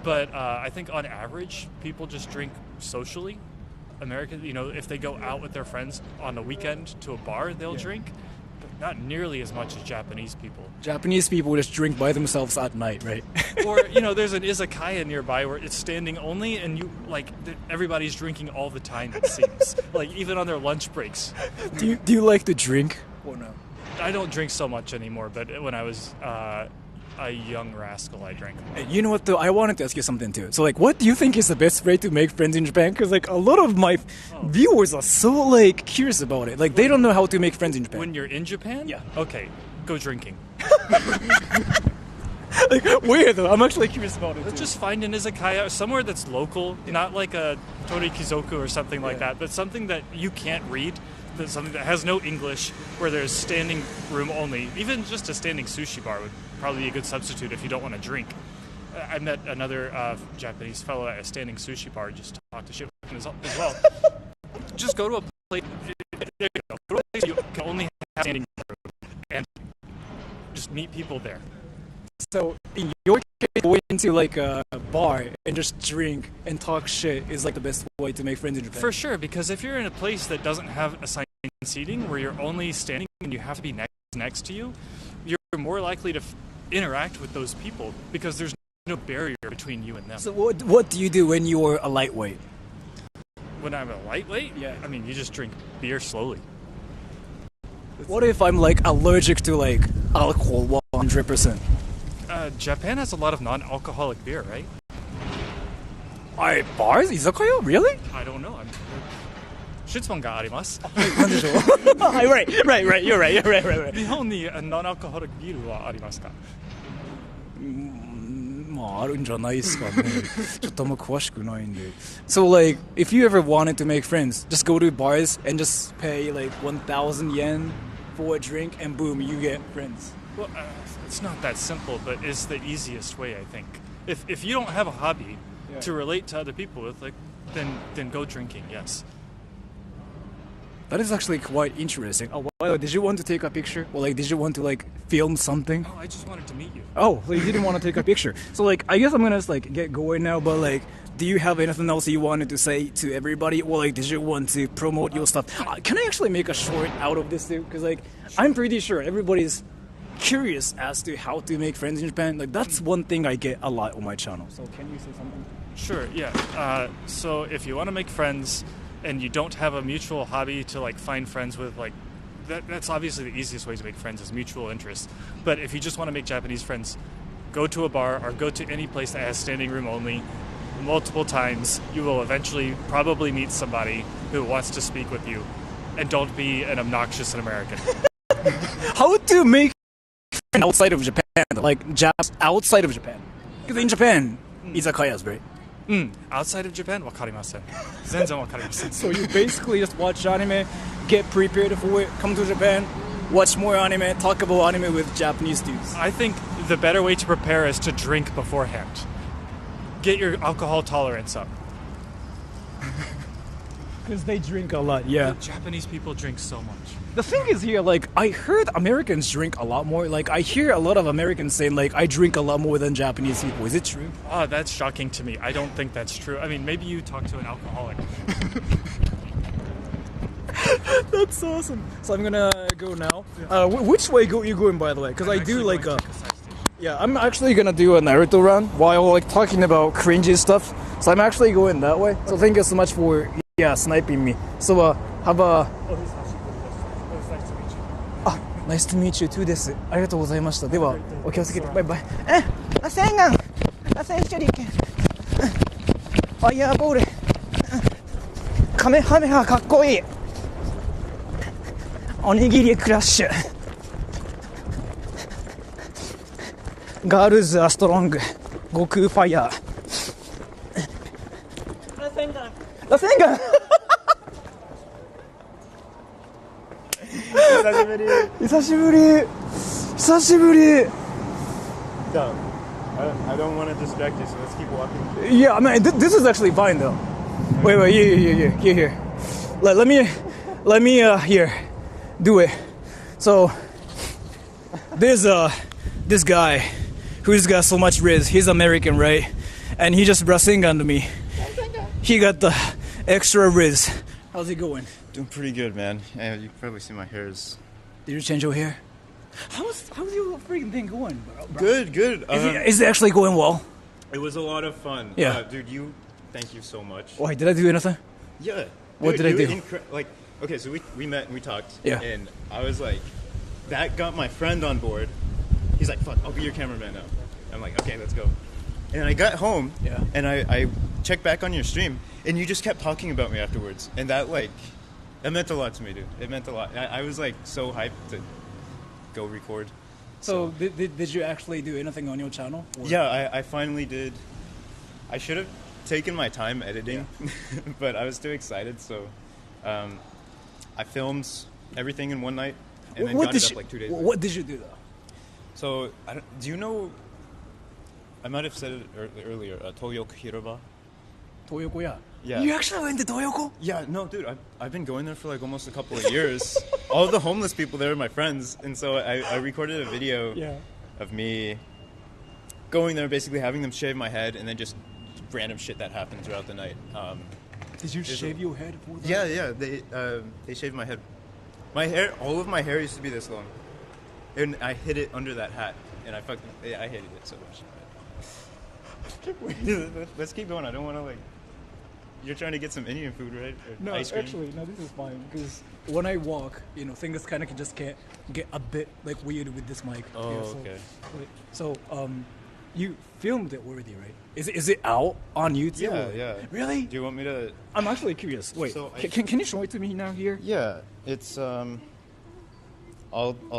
F: But I think on average, people just drink socially. Americans, if they go out with their friends on the weekend to a bar, they'll drink. But not nearly as much as Japanese people.
A: Japanese people just drink by themselves at night, right?
F: Or, there's an izakaya nearby where it's standing only and everybody's drinking all the time, it seems. Like, even on their lunch breaks.
A: Do you like to drink or no?
F: I don't drink so much anymore, but when I was a young rascal, I drank.
A: You know what though? I wanted to ask you something too. So like, what do you think is the best way to make friends in Japan? Because like a lot of my viewers are so like curious about it. Like they don't know how to make friends in Japan.
F: When you're in Japan?
A: Yeah.
F: Okay, go drinking.
A: Like where though? I'm actually curious about it.
F: Just find an izakaya somewhere that's local, not like a Torikizoku or something like that, but something that you can't read. Something that has no English, where there's standing room only. Even just a standing sushi bar would probably be a good substitute if you don't want to drink. I met another Japanese fellow at a standing sushi bar just to talk to shit with him as well. Just go to a place. There you go. Go to a place you can only have standing room and just meet people there.
A: So in your case, going into like a bar and just drink and talk shit is like the best way to make friends in Japan.
F: For sure, because if you're in a place that doesn't have assigned seating, where you're only standing and you have to be next to you, you're more likely to interact with those people because there's no barrier between you and them.
A: So what do you do when you're a lightweight?
F: When I'm a lightweight?
A: Yeah.
F: I mean, you just drink beer slowly.
A: What if I'm like allergic to like alcohol 100%?
F: Japan has a lot of non-alcoholic beer, right?
A: Bars? Izakaya? Really?
F: I don't know. Shitsupon ga arimasu.
A: Right. You're right.
F: 日本にnon-alcoholic ビールはありますか？
A: まああるんじゃないですかね。ちょっとあんま詳しくないんで。So like, if you ever wanted to make friends, just go to bars and just pay like 1,000 yen for a drink and boom, you get friends.
F: Well, it's not that simple, but it's the easiest way, I think. If you don't have a hobby to relate to other people with, like, then go drinking, yes.
A: That is actually quite interesting. Oh, well, did you want to take a picture? Or like, did you want to like film something?
F: Oh, I just wanted to meet you.
A: Oh, so you didn't want to take a picture. So like, I guess I'm gonna just like get going now, but like, do you have anything else you wanted to say to everybody? Or like, did you want to promote your stuff? Can I actually make a short out of this too? Because like, I'm pretty sure everybody's curious as to how to make friends in Japan. Like, that's one thing I get a lot on my channel. So can you say something?
F: Sure, yeah. So if you want to make friends and you don't have a mutual hobby to like find friends with, like, that's obviously the easiest way to make friends is mutual interests. But if you just want to make Japanese friends, go to a bar or go to any place that has standing room only multiple times. You will eventually probably meet somebody who wants to speak with you. And don't be an obnoxious American.
A: How to make friends outside of Japan? Like, just outside of Japan? Because in Japan, izakayas, right?
F: Outside of Japan, わかりません。全然わかりません。
A: So you basically just watch anime, get prepared for it, come to Japan, watch more anime, talk about anime with Japanese dudes.
F: I think the better way to prepare is to drink beforehand. Get your alcohol tolerance up.
A: Because they drink a lot, yeah.
F: Japanese people drink so much.
A: The thing is here, like, I heard Americans drink a lot more. Like, I hear a lot of Americans saying, like, I drink a lot more than Japanese people. Is it true?
F: Oh, that's shocking to me. I don't think that's true. I mean, maybe you talk to an alcoholic.
A: That's awesome. So I'm gonna go now. Which way you going, by the way? Because I do like a... Yeah, I'm actually gonna do a Naruto run while like talking about cringy stuff. So I'm actually going that way. So thank you so much for sniping me. So have a... Nice to meet you too です。ありがとうございました。では、お気をつけて。バイバイ。ラセンガンラセン処理券。ファイヤーボール。カメハメハかっこいい。おにぎりクラッシュ。ガールズアストロング。悟空ファイヤー。ラセンガン久しぶり。久しぶり。
G: I don't want to distract you, so let's keep walking.
A: Yeah, I mean, this is actually fine though. Wait, here. Let me, here, do it. So, there's this guy who's got so much riz. He's American, right? And he just brushing onto me. He got the extra riz. How's it going?
G: Doing pretty good, man. Yeah, you can probably see my hair is...
A: Did you change your hair? How's your freaking thing going, bro?
G: Good.
A: Is it actually going well?
G: It was a lot of fun.
A: Yeah.
G: Dude, thank you so much.
A: Why, did I do anything?
G: Yeah.
A: What did I do?
G: Okay, so we met and we talked.
A: Yeah.
G: And I was like, that got my friend on board. He's like, fuck, I'll be your cameraman now. I'm like, okay, let's go. And I got home, and I checked back on your stream, and you just kept talking about me afterwards. And that meant a lot to me, dude. It meant a lot. I was like so hyped to go record.
A: So did you actually do anything on your channel? Or?
G: Yeah, I finally did. I should have taken my time editing, but I was too excited, so I filmed everything in one night and then got it up like 2 days later.
A: What did you do though?
G: So, do you know, I might have said it earlier, Toyoko Hiroba?
A: Toyoko, yeah.
G: Yeah.
A: You actually went to Toyoko?
G: Yeah, no, dude, I've been going there for like almost a couple of years. All the homeless people there are my friends, and so I recorded a video of me going there, basically having them shave my head, and then just random shit that happened throughout the night.
A: Did you shave your head for that?
G: Yeah, they shaved my head. My hair, all of my hair used to be this long, and I hid it under that hat, and I hated it so much. Let's keep going. I don't want to like. You're trying to get some Indian food, right? Or
A: No,
G: ice cream?
A: actually, no. This is fine because when I walk, things kind of just get a bit like weird with this mic.
G: Oh,
A: so,
G: okay.
A: So, you filmed it already, right? Is it out on YouTube?
G: Yeah.
A: Really?
G: Do you want me to?
A: I'm actually curious. Wait,
G: So
A: can you show it to me now here?
G: Yeah, it's I'll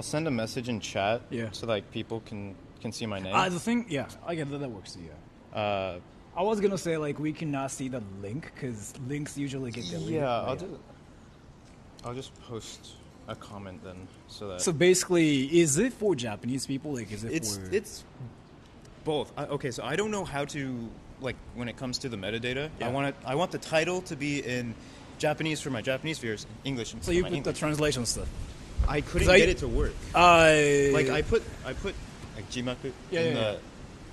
G: send a message in chat.
A: Yeah.
G: So like people can see my name.
A: The thing, yeah, I get that works. Yeah. I was gonna say like we cannot see the link because links usually get deleted.
G: Yeah, I'll just post a comment then, so that.
A: So basically, is it for Japanese people? Like, is it for?
G: It's both. Okay, so I don't know how to like when it comes to the metadata.
A: Yeah.
G: I want the title to be in Japanese for my Japanese viewers, English.
A: So you
G: for my
A: put the
G: English.
A: translation stuff.
G: I couldn't get it to work. Like I put like jimaku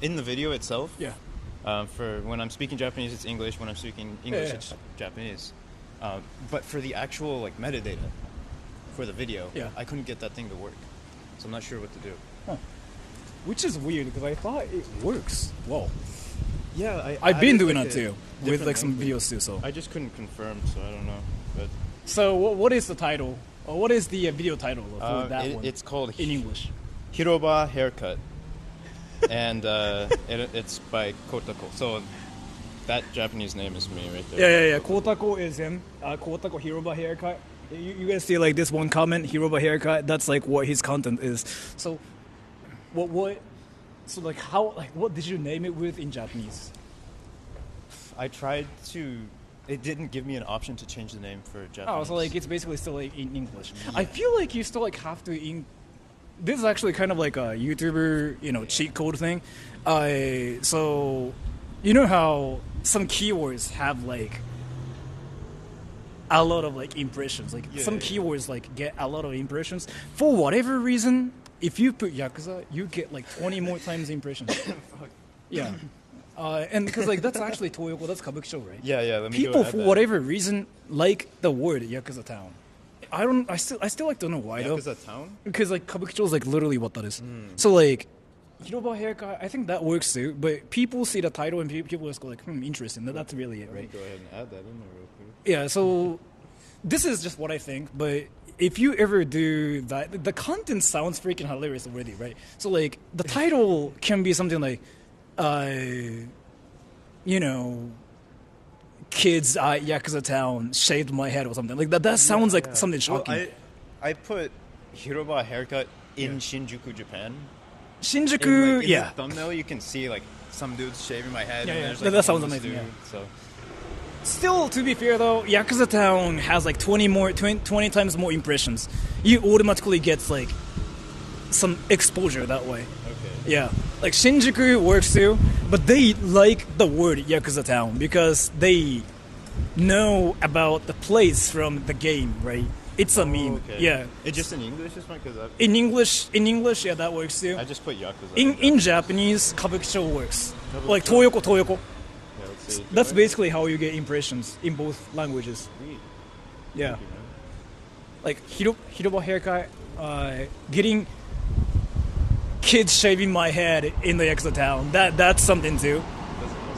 G: in the video itself.
A: Yeah.
G: For when I'm speaking Japanese, it's English. When I'm speaking English, it's Japanese. But for the actual like metadata for the video, I couldn't get that thing to work. So I'm not sure what to do.
A: Huh. Which is weird because I thought it works. Whoa.
G: Yeah,
A: I've been doing that too with like some videos too. So
G: I just couldn't confirm, so I don't know. But
A: so what is the title? Or what is the video title for that one?
G: It's called
A: in English.
G: Hiroba Haircut. And it's by Kotako. So that Japanese name is me right there.
A: Yeah. Kotako is him. Kotako Hiroba Haircut. You guys see like this one comment, Hiroba Haircut. That's like what his content is. So what? So like how? Like what did you name it with in Japanese?
G: I tried to. It didn't give me an option to change the name for Japanese.
A: Oh, so like it's basically still like in English. Yeah. I feel like you still like have to. This is actually kind of like a YouTuber, cheat code thing. So, you know how some keywords have like a lot of like impressions. Like some keywords like get a lot of impressions. For whatever reason, if you put Yakuza, you get like 20 more times impressions. Yeah. And because like that's actually Toyoko, that's Kabukicho, right?
G: Yeah. Let me
A: People
G: go
A: for whatever reason like the word Yakuza Town. I still like don't know why though.
G: Yakuza Town?
A: Because like Kabukicho is like literally what that is. So like Hiroba Haircut, I think that works too. But people see the title and people just go like, interesting. That's really it, right?
G: Go ahead and add that in there real quick.
A: Yeah. So this is just what I think. But if you ever do that, the content sounds freaking hilarious already, right? So like the title can be something like, kids at Yakuza Town shaved my head or something like that. That sounds like something shocking.
G: Well, I put Hiroba Haircut in Shinjuku, Japan.
A: Shinjuku,
G: in the thumbnail you can see like some dudes shaving my head.
A: Yeah,
G: and there's,
A: that
G: like,
A: sounds
G: homeless
A: amazing.
G: dude,
A: Yeah.
G: So
A: still, to be fair though, Yakuza Town has like 20 times more impressions. You automatically get like some exposure that way.
G: Okay.
A: Yeah, like Shinjuku works too, but they like the word Yakuza Town because they know about the place from the game, right? It's a meme.
G: Okay.
A: Yeah.
G: It's just in English, this one? Because
A: In English, yeah, that works too.
G: I just put Yakuza.
A: In Japanese, Kabukicho works.
G: Kabukicho?
A: Like Toyoko.
G: Yeah, let's see.
A: That's basically how you get impressions in both languages.
G: Sweet.
A: Yeah.
G: Thank you, man.
A: Like Hiroba haircut, getting kids shaving my head in the Yakuza Town. That's something too.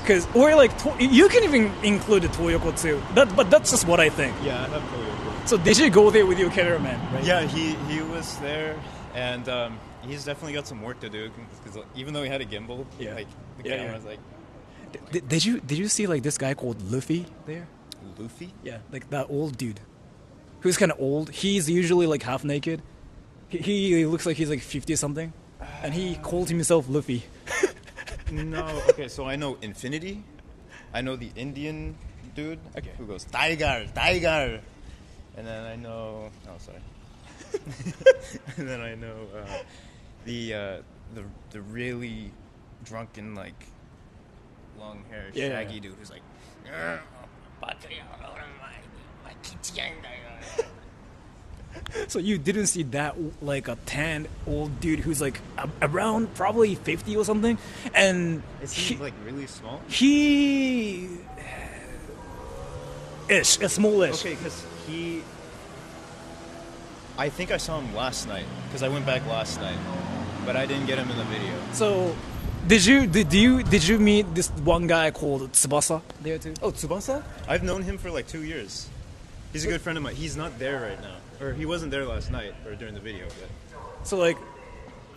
A: Cause or like you can even include the Toyoko too. But that's just what I think.
G: Yeah, I have Toyoko.
A: So did you go there with your cameraman? Right?
G: Yeah, he was there, and he's definitely got some work to do. Because even though he had a gimbal,
A: Yeah.
G: like the
A: Yeah,
G: camera
A: yeah.
G: was like
A: Did you see like this guy called Luffy there?
G: Luffy.
A: Yeah, like that old dude, who's kind of old. He's usually like half naked. He looks like he's like 50 something, and he called himself Luffy.
G: No, okay, so I know Infinity. I know the Indian dude who goes Tiger, and then I know. Oh, sorry. And then I know the really drunken like long hair shaggy dude who's like.
A: So you didn't see that like a tan old dude who's like around probably 50 or something, and
G: Is he like really small?
A: he ish, a smallish.
G: Okay, because I think I saw him last night because I went back last night, but I didn't get him in the video.
A: So did you meet this one guy called Tsubasa there too? Oh, Tsubasa?
G: I've known him for like 2 years. He's a good friend of mine. He's not there right now, or he wasn't there last night or during the video. But
A: So like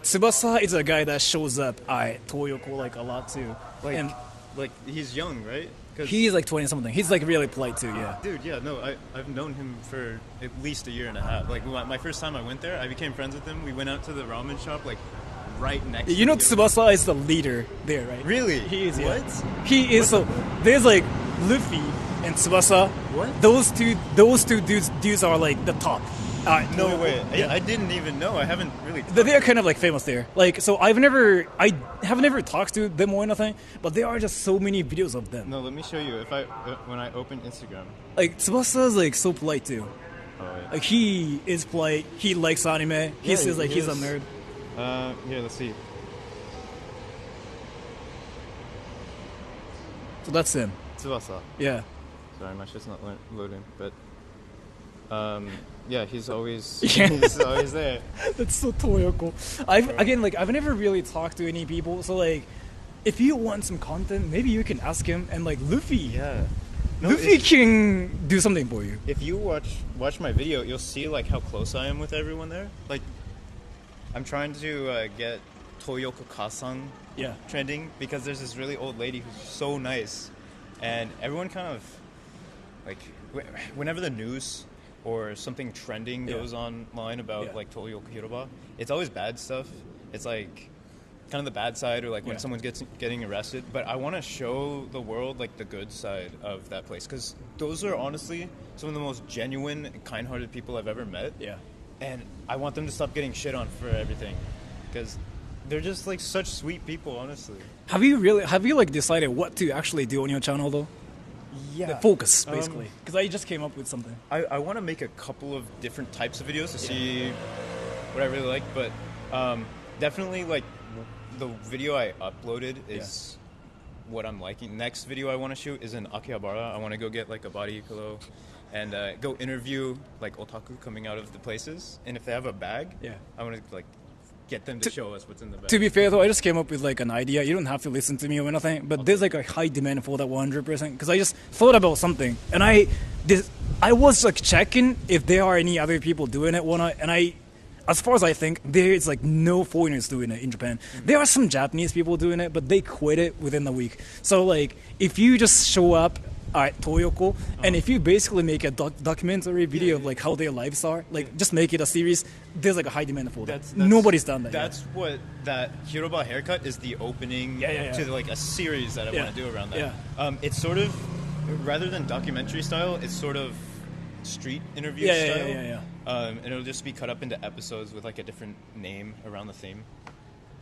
A: Tsubasa is a guy that shows up at Toyoko like a lot too. And
G: like he's young, right? 'Cause-
A: he's like 20 something. He's like really polite too, yeah.
G: Dude, yeah, no, I've known him for at least a year and a half. Like my first time I went there, I became friends with him. We went out to the ramen shop like right next.
A: You know
G: to the-
A: Tsubasa is the leader there, right?
G: Really?
A: He is.
G: What?
A: Yeah. He is. So there's like Luffy and Tsubasa.
G: What?
A: Those two dudes are like the top.
G: No way.
A: Yeah.
G: I didn't even know. I haven't really.
A: They're kind of like famous there. Like, so I have never talked to them or anything, but there are just so many videos of them.
G: No, let me show you. When I open Instagram.
A: Like Tsubasa is like so polite too.
G: Oh, yeah.
A: Like he is polite. He likes anime. He
G: Yeah,
A: says like
G: he
A: he's a
G: is.
A: nerd.
G: Here, let's see.
A: So that's him.
G: Tsubasa.
A: Yeah.
G: Sorry, my shit's not loading, but yeah, he's always
A: Yeah.
G: he's always there.
A: That's so Toyoko. I've never really talked to any people, so like, if you want some content, maybe you can ask him. And like Luffy,
G: Yeah. No,
A: Luffy can do something for you.
G: if you watch my video, you'll see like how close I am with everyone there. Like, I'm trying to get Toyoko Kasan
A: Yeah.
G: trending because there's this really old lady who's so nice, and everyone kind of like whenever the news or something trending
A: Yeah.
G: goes online about
A: Yeah.
G: like Toyoko Hiroba, it's always bad stuff. It's like kind of the bad side, or like when
A: Yeah.
G: someone getting arrested. But I want to show the world like the good side of that place, because those are honestly some of the most genuine and kind-hearted people I've ever met.
A: Yeah.
G: And I want them to stop getting shit on for everything, because they're just like such sweet people, honestly.
A: Have you like decided what to actually do on your channel though?
G: Yeah.
A: The focus basically. Because I just came up with something.
G: I want to make a couple of different types of videos to see what I really like, but definitely like the video I uploaded is what I'm liking. Next video I want to shoot is in Akihabara. I want to go get like a body pillow and go interview like otaku coming out of the places, and if they have a bag, I want to like get them to show us what's in the bag.
A: To be fair though, I just came up with like an idea. You don't have to listen to me or anything, but there's like a high demand for that 100%. Because I just thought about something, and I was like checking if there are any other people doing it or not, and as far as I think, there is like no foreigners doing it in Japan. There are some Japanese people doing it, but they quit it within a week. So like, if you just show up at Toyoko, and if you basically make a documentary video of like how their lives are, like just make it a series, there's like a high demand for that. Nobody's done that.
G: That's what that Hiroba haircut is, the opening to like a series that I want to do around that.
A: Yeah.
G: It's sort of rather than documentary style, it's sort of street interview style.
A: Yeah.
G: And it'll just be cut up into episodes with like a different name around the theme.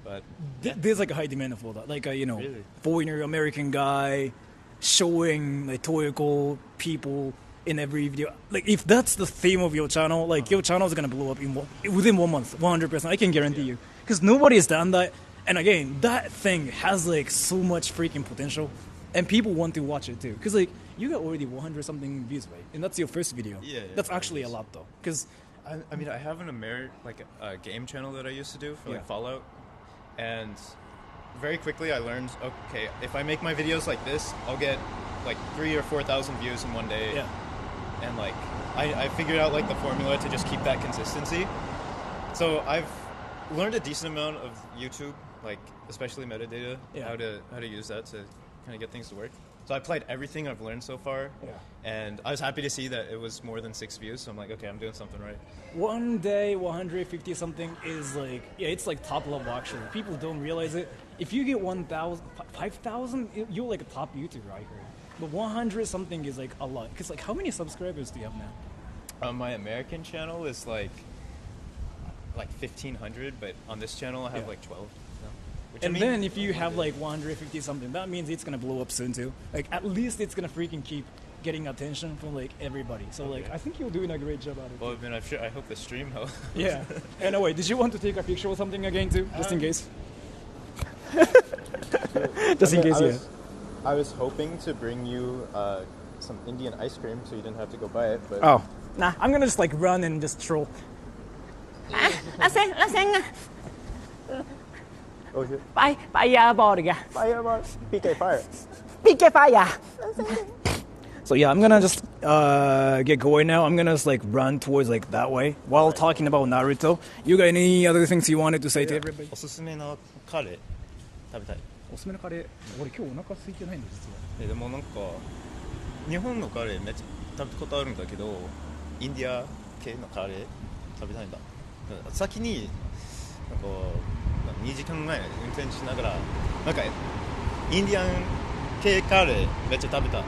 G: But
A: There's like a high demand for that. Like
G: Really?
A: foreigner American guy showing like Toyoko people in every video. Like if that's the theme of your channel, like your channel is gonna blow up within 1 month, 100%. I can guarantee you, because nobody has done that. And again, that thing has like so much freaking potential, and people want to watch it too. Because like you got already 100 something views, right? And that's your first video.
G: Yeah,
A: that's actually a lot though. Because
G: I mean, I have an a game channel that I used to do for like Fallout, and very quickly I learned, okay, if I make my videos like this, I'll get like 3,000 or 4,000 views in one day.
A: Yeah.
G: And like I figured out like the formula to just keep that consistency. So I've learned a decent amount of YouTube, like especially metadata, how to use that to kind of get things to work. So I applied everything I've learned so far, and I was happy to see that it was more than 6 views. So I'm like, okay, I'm doing something right.
A: one day 150 something is like, it's like top level actually. People don't realize it. If you get 1,000, 5,000, you're like a top YouTuber, I heard. But 100 something is like a lot. Because like, how many subscribers do you have now?
G: My American channel is like 1,500, but on this channel I have like 12.
A: And then if you have like 150 something, that means it's gonna blow up soon too. Like at least it's gonna freaking keep getting attention from like everybody. So like I think you're doing a great job at it.
G: Well, I mean, I hope the stream helps.
A: Yeah. Anyway, did you want to take a picture or something again too, just in case? Just in case, yeah.
G: I was hoping to bring you some Indian ice cream so you didn't have to go buy it. But
A: Oh, nah. I'm gonna just like run and just troll.
G: Oh shit!
A: Fireball again.
G: Fireball! PK fire!
A: PK fire. So yeah, I'm gonna just get going now. I'm gonna just like run towards like that way while talking about Naruto. You got any other things you wanted to say to everybody?
G: おすすめのカレー食べたい。
A: おすすめのカレー。俺今日お腹空いてないんです実は。
G: でもなんか日本のカレーめっちゃ食べたことあるんだけど、インディア系のカレー食べたいんだ。先になんか2時間前運転しながらなんかインディアン系カレーめっちゃ食べた。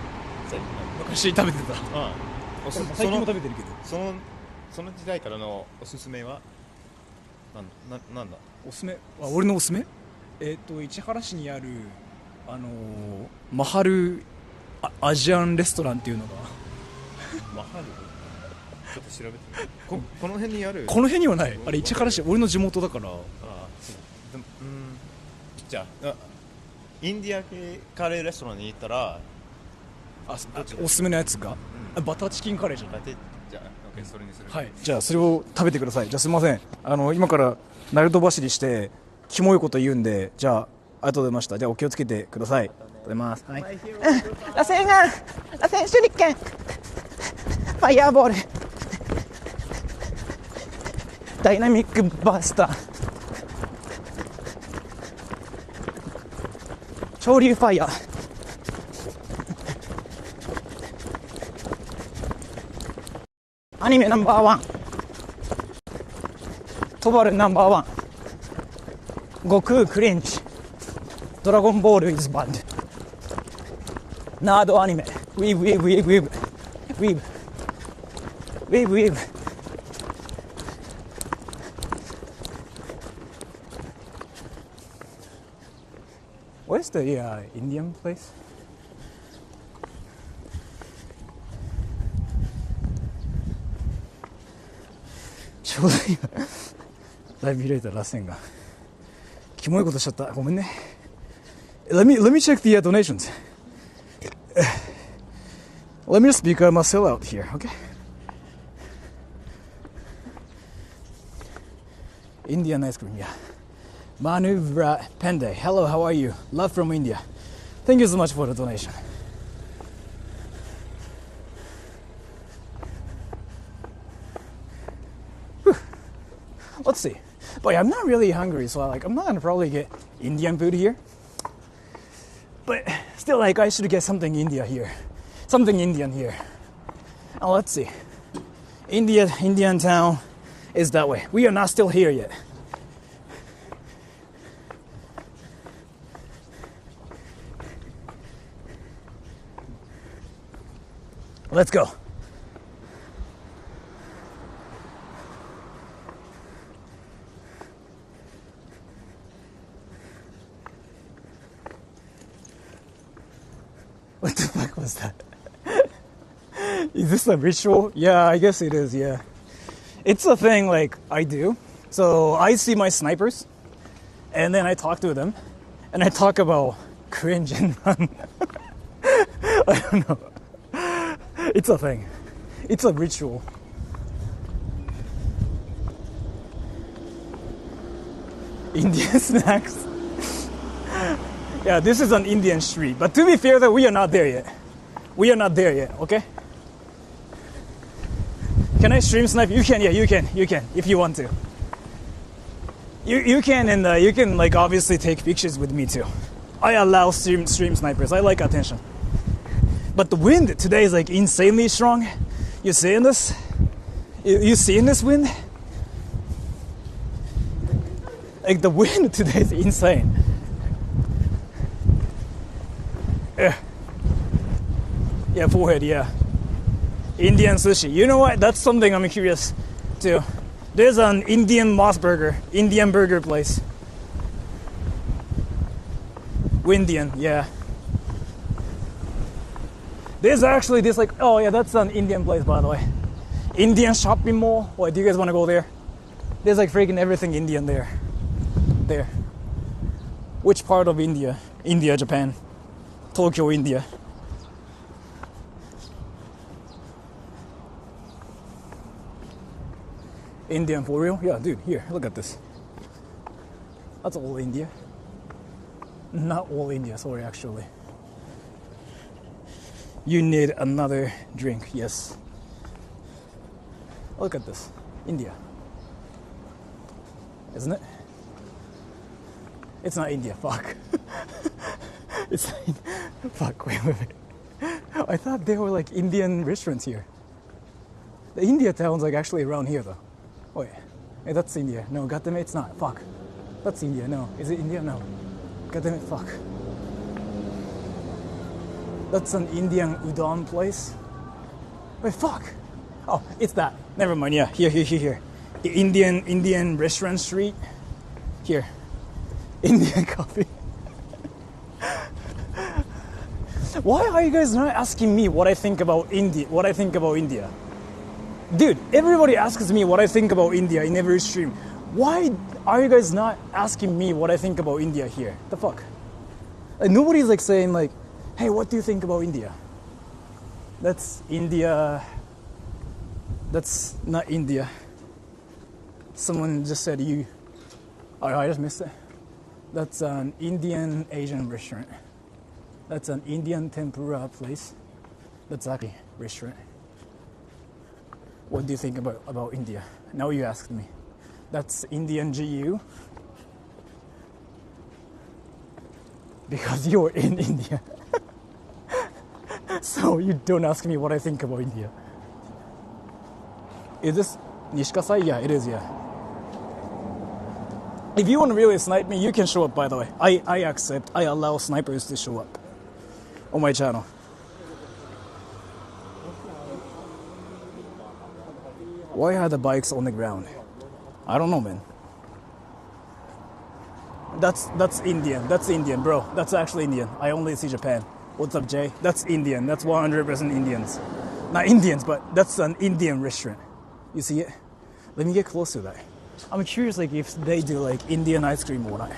A: 昔食べてた。最近も食べてるけど。
G: その時代からのおすすめはなんだ。
A: おすすめ。俺のおすすめ？市原市にあるマハルアジアンレストランっていうのが。
G: マハル？ちょっと調べてみる。この辺にある？
A: この辺にはない。あれ市原市、俺の地元だから。
G: じゃあインディア系カレーレストランに行ったら
A: おすすめのやつが、バターチキンカレーじゃない？
G: じゃあ、それにする。
A: はい。じゃあそれを食べてください。じゃあすみません。今からナルト走りしてキモいこと言うんで、じゃあありがとうございました。じゃあお気をつけてください。ありがとうございます。はい。螺旋手裏剣、ファイアーボール、ダイナミックバースター、潮流ファイヤー。アニメナンバーワン、トバルナンバーワン、悟空クリンチ、ドラゴンボールイズバンド、ナードアニメ、ウィーブウィーブウィーブウィーブウィーブウィーブウィーブ。Where's the Indian place?ちょうど今ライブ開いたら螺旋がキモいことしちゃった。ごめんね。Let me check the donations. Let me just become a sellout here, okay? Indian ice cream, yeah. Manuvra Pende, hello, how are you? Love from India. Thank you so much for the donation. Whew. Let's see. But I'm not really hungry, so I'm not gonna probably get Indian food here. But still, I should get something Indian here. Now let's see. Indian town is that way. We are not still here yet. Let's go. What the fuck was that? Is this a ritual? Yeah, I guess it is, yeah. It's a thing like I do. So I see my snipers and then I talk to them and I talk about cringe and run. I don't know. It's a thing. It's a ritual. Indian snacks. Yeah, this is an Indian street. But to be fair though, we are not there yet. We are not there yet, okay? Can I stream snipe? You can, yeah, you can, if you want to. You can, and you can like obviously take pictures with me too. I allow stream snipers. I like attention. But the wind today is like insanely strong. You seeing this? You seeing this wind? Like the wind today is insane. Yeah, forehead, yeah. Indian sushi. You know what? That's something I'm curious too. There's an Indian Indian burger place. Windian, yeah. There's actually this like, oh yeah, that's an Indian place by the way. Indian shopping mall. What, do you guys want to go there? There's like freaking everything Indian there. There. Which part of India? India, Japan. Tokyo, India. Indian for real? Yeah, dude, here, look at this. That's all India. Not all India, sorry, actually. You need another drink, yes. Look at this. India. Isn't it? It's not India, fuck. It's not, fuck, wait. I thought there were like Indian restaurants here. The India town's like actually around here though. Wait, hey, that's India. No, goddamn it, it's not. Fuck. That's India. No. Is it India? No. Goddamn it, fuck. That's an Indian udon place. Wait, fuck. Oh, it's that. Never mind. Yeah, here. The Indian restaurant street. Here. Indian coffee. Why are you guys not asking me what I think about India? Dude, everybody asks me what I think about India in every stream. Why are you guys not asking me what I think about India here? The fuck? Like, nobody's like saying like, hey, what do you think about India? That's India. That's not India. Someone just said you. Oh, I just missed it. That's an Indian Asian restaurant. That's an Indian tempura place. That's a restaurant. What do you think about India? Now you asked me. That's Indian GU. Because you're in India. So you don't ask me what I think about India. Is this Nishi-Kasai? Yeah, it is, yeah. If you want to really snipe me, you can show up, by the way. I accept. I allow snipers to show up on my channel. Why are the bikes on the ground? I don't know, man. That's Indian. That's Indian, bro. That's actually Indian. I only see Japan. What's up, Jay? That's Indian. That's 100% Indians. Not Indians, but that's an Indian restaurant. You see it? Let me get close to that. I'm curious, like, if they do like Indian ice cream or not.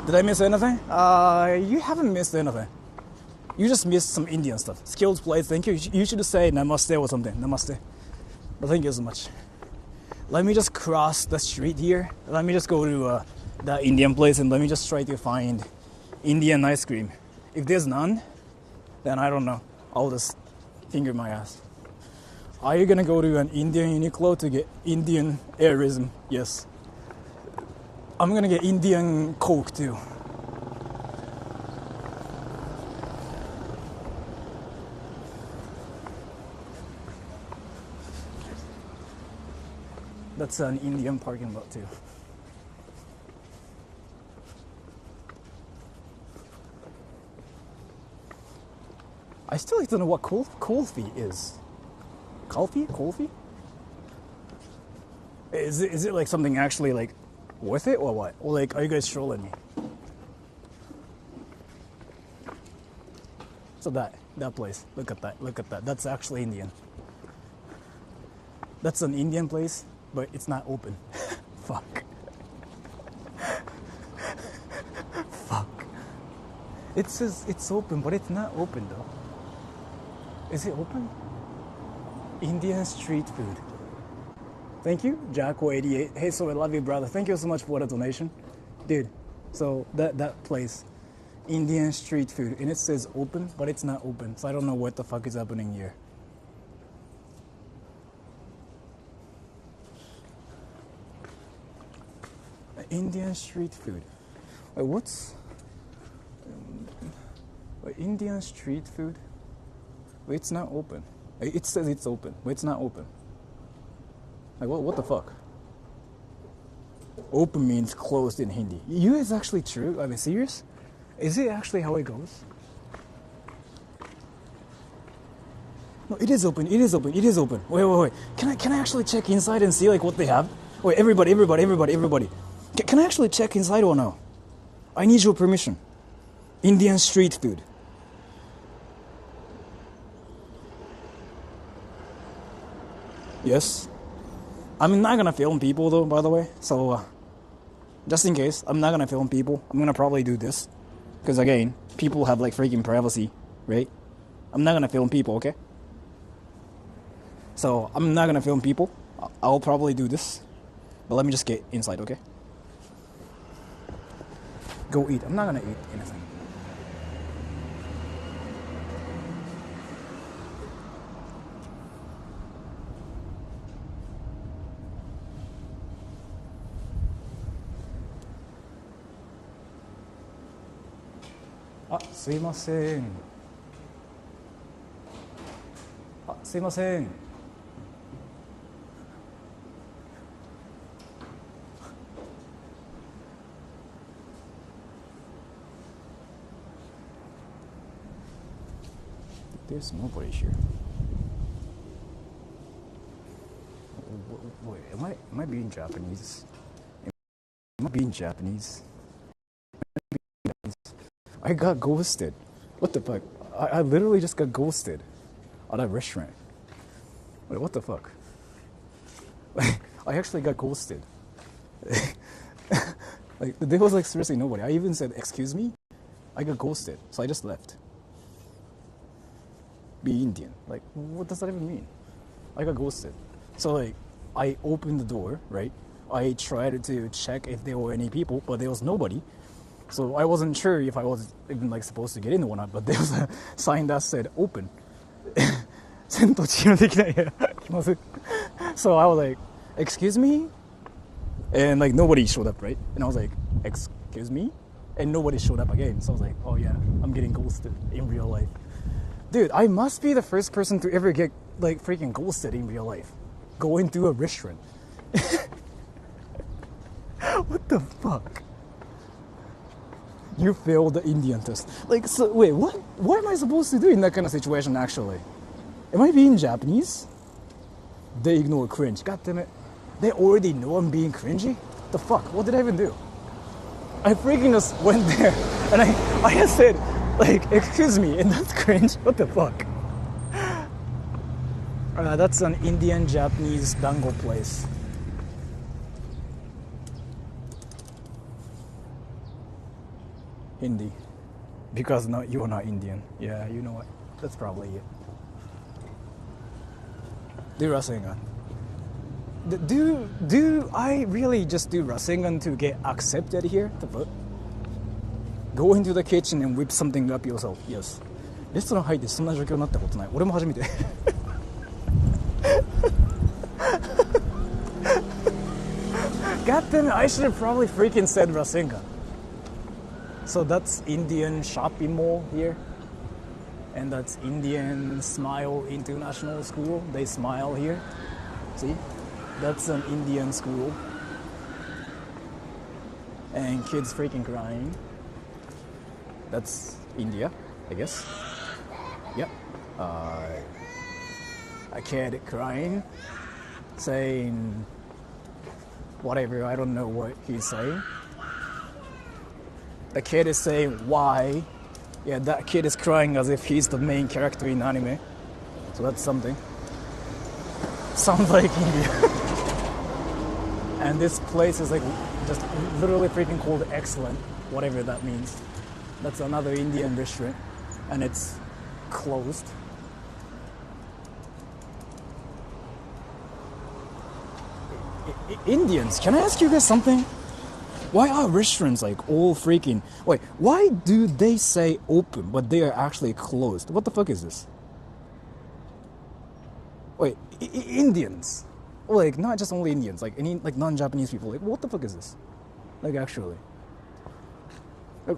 A: Did I miss anything? You haven't missed anything. You just missed some Indian stuff. Skilled plates, thank you. You should say namaste or something. Namaste. But thank you so much. Let me just cross the street here. Let me just go to the Indian place and let me just try to find Indian ice cream. If there's none, then I don't know. I'll just finger my ass. Are you gonna go to an Indian Uniqlo to get Indian airism? Yes. I'm gonna get Indian Coke too. That's an Indian parking lot too. I still don't know what kulfi is. Kulfi? Is it like something actually like worth it or what? Or like, are you guys trolling me? So that place, look at that. That's actually Indian. That's an Indian place, but it's not open. Fuck. Fuck. It says it's open, but it's not open though. Is it open? Indian street food. Thank you, Jacko88. Hey, so I love you, brother. Thank you so much for the donation. Dude, so that place, Indian street food, and it says open, but it's not open. So I don't know what the fuck is happening here. Indian street food. Wait, what's Indian street food? Wait, it's not open. It says it's open, but it's not open. Like, what the fuck? Open means closed in Hindi. You is actually true? I mean, serious? Is it actually how it goes? No, it is open. Wait. Can I actually check inside and see like what they have? Wait, everybody. Can I actually check inside or no? I need your permission. Indian street food. Yes. I'm not gonna film people though, by the way. So, just in case, I'm not gonna film people. I'm gonna probably do this. Because again, people have like freaking privacy, right? I'm not gonna film people, okay? So, I'm not gonna film people. I'll probably do this. But let me just get inside, okay? Go eat. I'm not gonna eat anything.すいません。すいません。There's nobody here. Wait, am I being Japanese? Am I being Japanese? I got ghosted. What the fuck? I literally just got ghosted at a restaurant. Wait, what the fuck? I actually got ghosted. Like, there was like seriously nobody. I even said, excuse me? I got ghosted. So I just left. Be Indian. Like, what does that even mean? I got ghosted. So like, I opened the door, right? I tried to check if there were any people, but there was nobody. So I wasn't sure if I was even like supposed to get in or not, but there was a sign that said open. So I was like, excuse me? And like nobody showed up, right? And I was like, excuse me? And nobody showed up again. So I was like, oh yeah, I'm getting ghosted in real life. Dude, I must be the first person to ever get like freaking ghosted in real life. Going to a restaurant. What the fuck? You failed the Indian test. Like, so wait, what am I supposed to do in that kind of situation actually? Am I being Japanese? They ignore cringe. God damn it. They already know I'm being cringy? The fuck? What did I even do? I freaking just went there and I just said, like, excuse me, and that's cringe. What the fuck? That's an Indian Japanese dango place. Hindi. Because no, you are not Indian. Yeah, you know what? That's probably it. Do Rasengan. Do I really just do Rasengan to get accepted here? The fuck? Go into the kitchen and whip something up yourself. Yes. レストラン入ってそんな状況になったことない。俺も初めて。God damn it, I should have probably freaking said Rasengan. So that's Indian shopping mall here. And that's Indian Smile International School. They smile here. See? That's an Indian school. And kids freaking crying. That's India, I guess. Yep. a kid crying, saying whatever, I don't know what he's saying. The kid is saying why. Yeah, that kid is crying as if he's the main character in anime. So that's something. Sounds like India. And this place is like just literally freaking called Excellent, whatever that means. That's another Indian restaurant, and it's closed. Indians, can I ask you guys something? Why are restaurants like all freaking... Wait, why do they say open but they are actually closed? What the fuck is this? Wait, Indians? Like, not just only Indians, like any like non-Japanese people. Like, what the fuck is this? Like, actually. Like,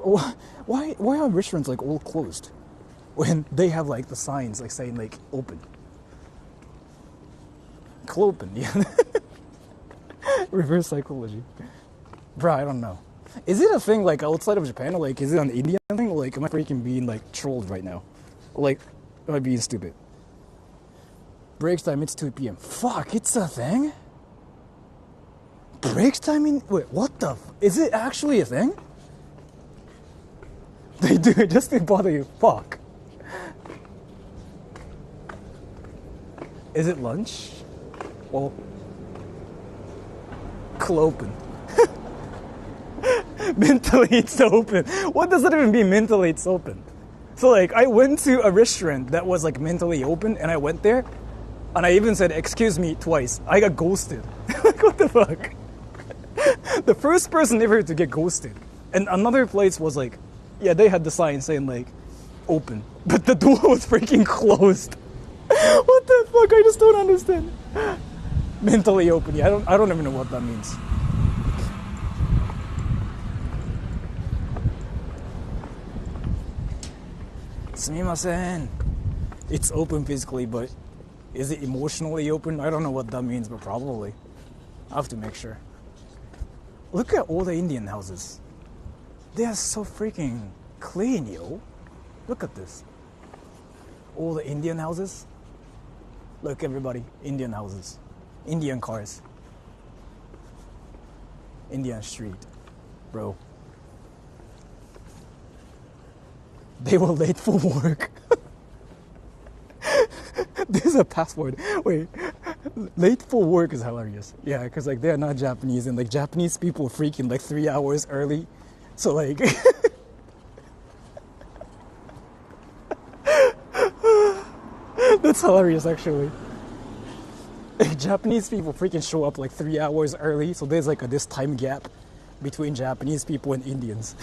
A: why are restaurants like all closed when they have like the signs like saying like open? Clopen, yeah. Reverse psychology. Bruh, I don't know. Is it a thing like outside of Japan, or like is it an Indian thing? Or, like, am I freaking being like trolled right now? Or, like, am I being stupid? Break time, it's 2 p.m. Fuck, it's a thing? Break time in... Wait, what the... Is it actually a thing? They do it just to bother you. Fuck. Is it lunch? Well... Clopen. Mentally it's open. What does that even mean, mentally it's open? So like, I went to a restaurant that was like mentally open, and I went there, and I even said, excuse me, twice. I got ghosted. Like, what the fuck? The first person ever to get ghosted. And another place was like, yeah, they had the sign saying like, open. But the door was freaking closed. What the fuck? I just don't understand. Mentally open. Yeah, I don't even know what that means. Sumimasen. It's open physically, but is it emotionally open? I don't know what that means, but probably. I have to make sure. Look at all the Indian houses. They are so freaking clean, yo. Look at this. All the Indian houses. Look, everybody. Indian houses. Indian cars. Indian street. Bro. They were late for work. There's a password. Wait. Late for work is hilarious. Yeah, because like they're not Japanese, and like Japanese people freaking like 3 hours early. So like... That's hilarious, actually. Japanese people freaking show up like 3 hours early, so there's like this time gap between Japanese people and Indians.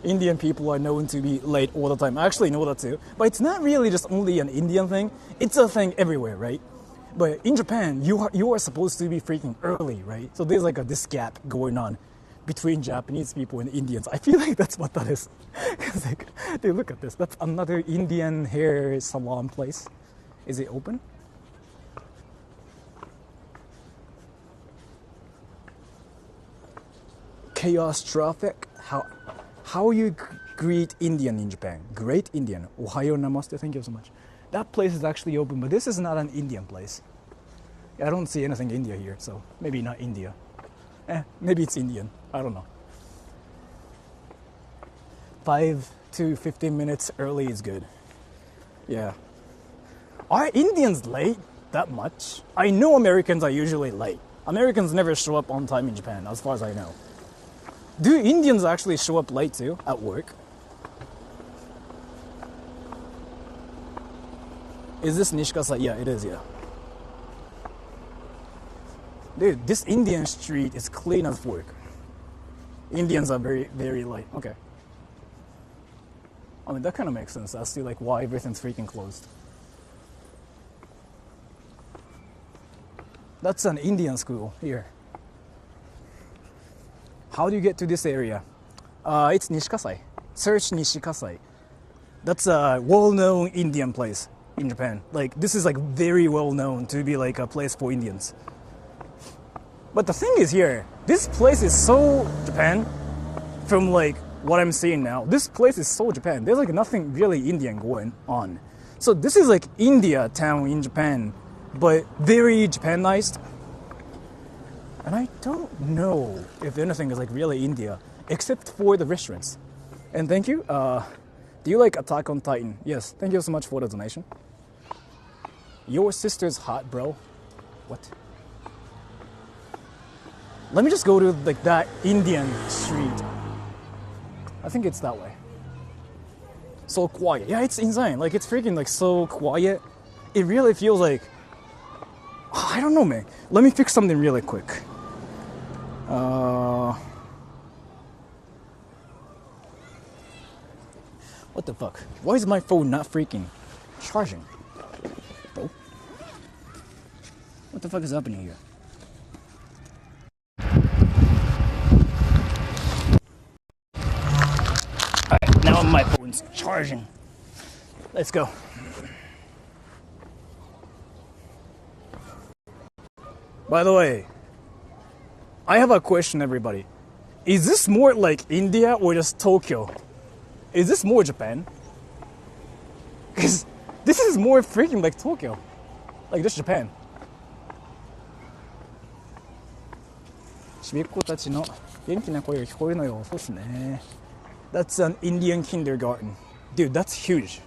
A: Indian people are known to be late all the time. I actually know that too. But it's not really just only an Indian thing. It's a thing everywhere, right? But in Japan, you are supposed to be freaking early, right? So there's like this gap going on between Japanese people and Indians. I feel like that's what that is. Because like, dude, look at this. That's another Indian hair salon place. Is it open? Chaos traffic. How you greet Indian in Japan? Great Indian. Ohayo namaste. Thank you so much. That place is actually open, but this is not an Indian place. I don't see anything India here, so maybe not India. Maybe it's Indian. I don't know. 5 to 15 minutes early is good. Yeah. Are Indians late that much? I know Americans are usually late. Americans never show up on time in Japan, as far as I know. Do Indians actually show up late too, at work? Is this Nishi-Kasai? Yeah, it is, yeah. Dude, this Indian street is clean as work. Indians are very, very late. Okay. I mean, that kind of makes sense as to like why everything's freaking closed. That's an Indian school here. How do you get to this area? It's Nishi-Kasai. Search Nishi-Kasai. That's a well-known Indian place in Japan. Like, this is like very well-known to be like a place for Indians. But the thing is here, this place is so Japan from like what I'm seeing now, this place is so Japan. There's like nothing really Indian going on. So this is like India town in Japan, but very Japanized. And I don't know if anything is like really India, except for the restaurants. And thank you. Do you like Attack on Titan? Yes. Thank you so much for the donation. Your sister's hot, bro. What? Let me just go to like that Indian street. I think it's that way. So quiet. Yeah, it's insane. Like, it's freaking like so quiet. It really feels like, I don't know, man. Let me fix something really quick. What the fuck? Why is my phone not freaking charging? Bro? What the fuck is happening here? Alright, now my phone's charging. Let's go. By the way, I have a question, everybody. Is this more like India or just Tokyo? Is this more Japan? Because this is more freaking like Tokyo. Like just Japan. ちびっ子たちの元気な声が聞こえるのよ。そうですね。That's an Indian kindergarten. Dude, that's huge.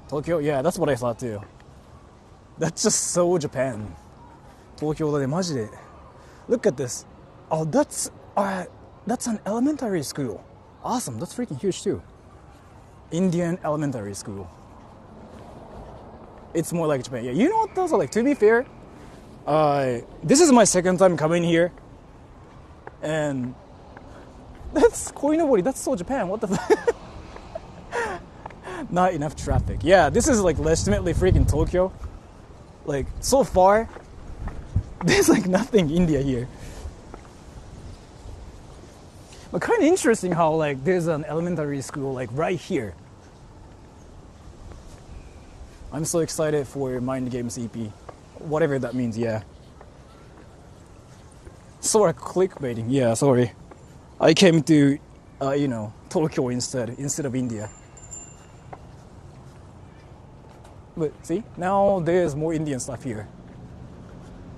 A: Tokyo? Yeah, that's what I thought too. That's just so Japan. Tokyo だね、マジで。Look at this. Oh, that's an elementary school. Awesome, that's freaking huge too. Indian elementary school. It's more like Japan. Yeah, you know what though? So, like, to be fair, this is my second time coming here. And that's Koinobori, that's so Japan. What the fuck? Not enough traffic. Yeah, this is like legitimately freaking Tokyo. Like, so far, there's like nothing India here. But kind of interesting how like there's an elementary school like right here. I'm so excited for Mind Games EP. Whatever that means, yeah. Sora clickbaiting, yeah, sorry. I came to, Tokyo instead of India. But see, now there's more Indian stuff here.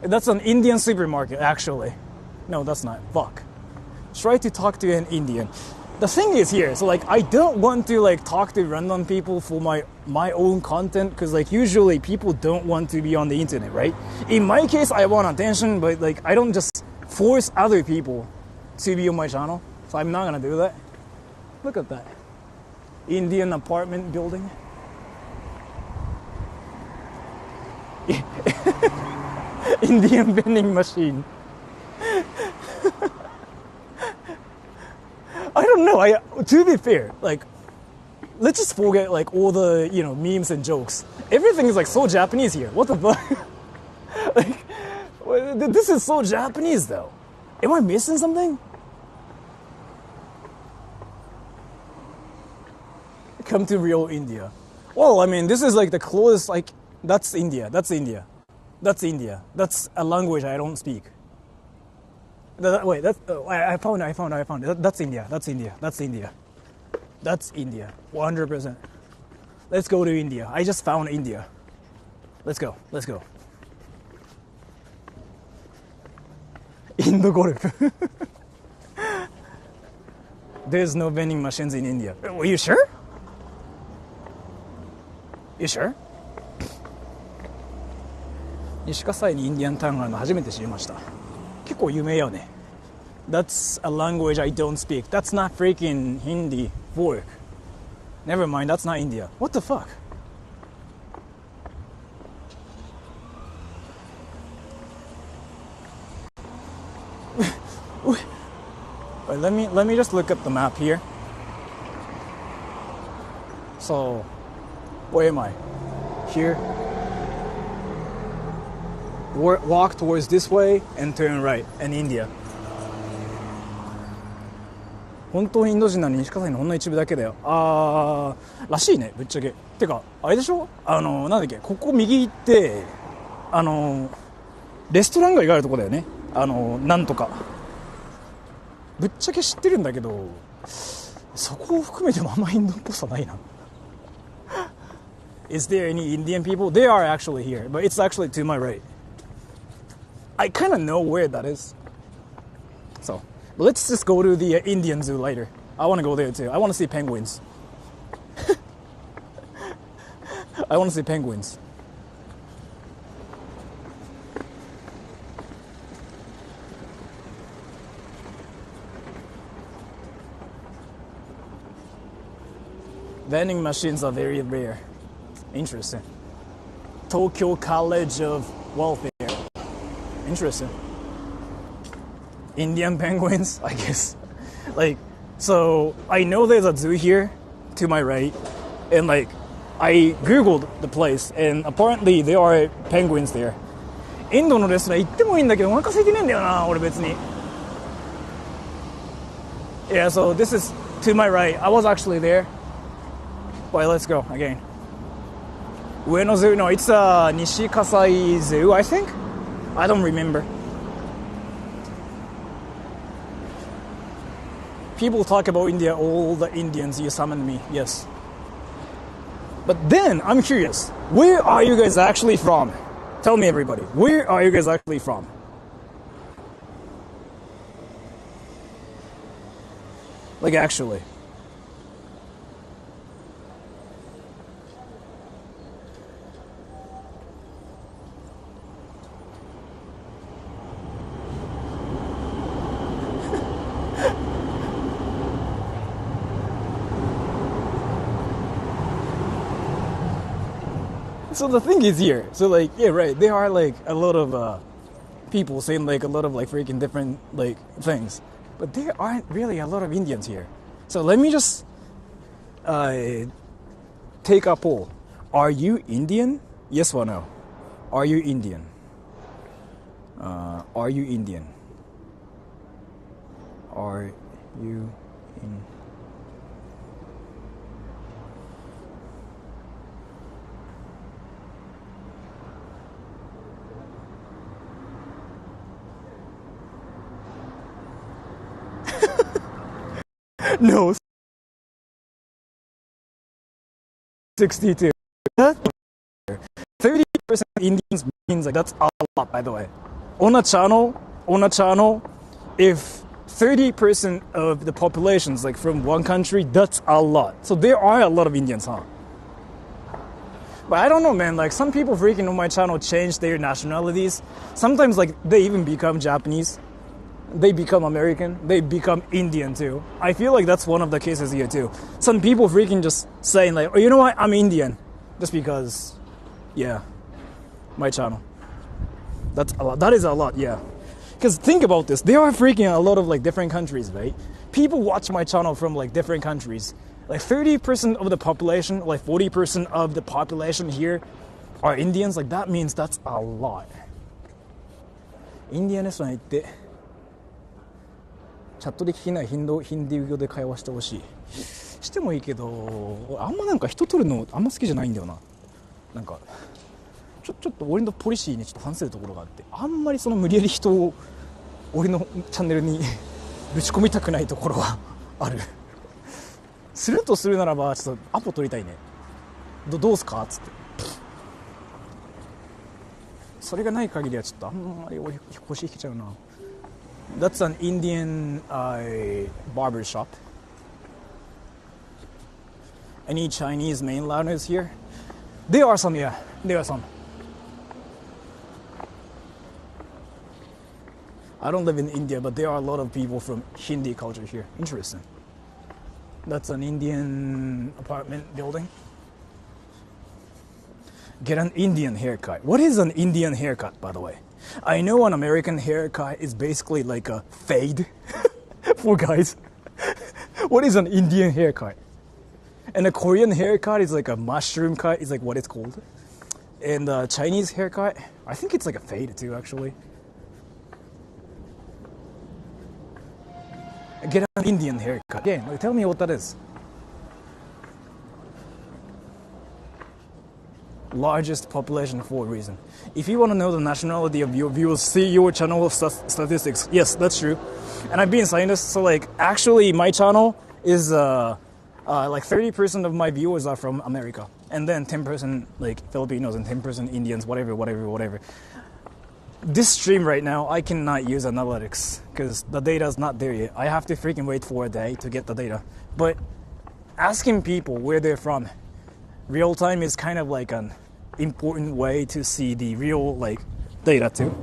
A: That's an Indian supermarket, actually. No, that's not. Fuck. Try to talk to an Indian. The thing is here, so like I don't want to like talk to random people for my own content, because like usually people don't want to be on the internet, right? In my case, I want attention, but like I don't just force other people to be on my channel, so I'm not gonna do that. Look at that. Indian apartment building. Indian vending machine. I don't know. To be fair, like, let's just forget like all the memes and jokes. Everything is like so Japanese here. What the fuck? Like, this is so Japanese though. Am I missing something? Come to real India. Well, I mean, this is like the closest. Like, that's India. That's India. That's India. That's a language I don't speak. Wait, I found it. That's India. That's India. That's India. That's India. 100%. Let's go to India. I just found India. Let's go. Let's go. Indo golf. There's no vending machines in India. Are you sure? You sure? Nishi-Kasai にインディアンタウンがあるの初めて知りました。結構有名よね。That's a language I don't speak. That's not freaking Hindi. Fork. Never mind, that's not India. What the fuck? Wait, let me just look at the map here. So, where am I? Here. Walk towards this way and turn right, and India. 本当にインド人なのに西葛西のほんの一部だけだよ。らしいね、ぶっちゃけ。てか、あれでしょ？なんだっけ、ここ右行って、レストラン街があるとこだよね。なんとか。ぶっちゃけ知ってるんだけど、そこを含めてもあんまインドっぽさないな。Is there any Indian people? They are actually here, but it's actually to my right. I kind of know where that is. So, let's just go to the Indian zoo later. I want to go there too. I want to see penguins. I want to see penguins. Vending machines are very rare. Interesting. Tokyo College of Welfare. Interesting. Indian penguins, I guess. Like, so I know there's a zoo here to my right, and like I googled the place, and apparently there are penguins there. インドのレストラン行ってもいいんだけどお腹空いてねえんだよな、俺別に。Yeah, so this is to my right. I was actually there. But let's go again. 上野 zoo, no, it's a Nishi-Kasai zoo, I think. I don't remember. People talk about India, all the Indians, you summoned me, yes. But then, I'm curious, where are you guys actually from? Tell me, everybody, where are you guys actually from? Like, actually. So the thing is here, so like, yeah, right, there are like a lot of people saying like a lot of like freaking different like things, but there aren't really a lot of Indians here. So let me just take a poll. Are you Indian? Yes or no? Are you Indian? Are you Indian? Are you in? No. 62. 30% Indians means like that's a lot, by the way. On a channel, if 30% of the population is like from one country, that's a lot. So there are a lot of Indians, huh? But I don't know, man. Like some people freaking on my channel change their nationalities. Sometimes like they even become Japanese. They become American, they become Indian too. I feel like that's one of the cases here too. Some people freaking just saying like, oh, you know what, I'm Indian. Just because, yeah, my channel. That's a lot, that is a lot, yeah. Because think about this, there are freaking a lot of like different countries, right? People watch my channel from like different countries. Like 30% of the population, like 40% of the population here are Indians. Like that means that's a lot. Indian is like the チャットで聞きないヒンディー語で会話してほしい。してもいいけど、あんまなんか人取るのあんま好きじゃないんだよな。なんかちょっと俺のポリシーにちょっと反するところがあって、あんまりその無理やり人を俺のチャンネルにぶち込みたくないところはある。するとするならばちょっとアポ取りたいね。どうすかっつって。それがない限りはちょっとあんまり俺腰引けちゃうな。That's an Indian barber shop. Any Chinese mainlanders here? There are some, yeah. There are some. I don't live in India, but there are a lot of people from Hindi culture here. Interesting. That's an Indian apartment building. Get an Indian haircut. What is an Indian haircut, by the way? I know an American haircut is basically like a fade for guys. What is an Indian haircut? And a Korean haircut is like a mushroom cut, is like what it's called. And a Chinese haircut, I think it's like a fade too, actually. Get an Indian haircut. Yeah, like, tell me what that is. largest population for a reason. If you want to know the nationality of your viewers, see your channel statistics. Yes, that's true. And I've been saying this, so like actually my channel is like 30% of my viewers are from America, and then 10% like Filipinos and 10% Indians, whatever. This stream right now, I cannot use analytics because the data is not there yet. I have to freaking wait for a day to get the data. But asking people where they're from, real time is kind of like an important way to see the real like data too.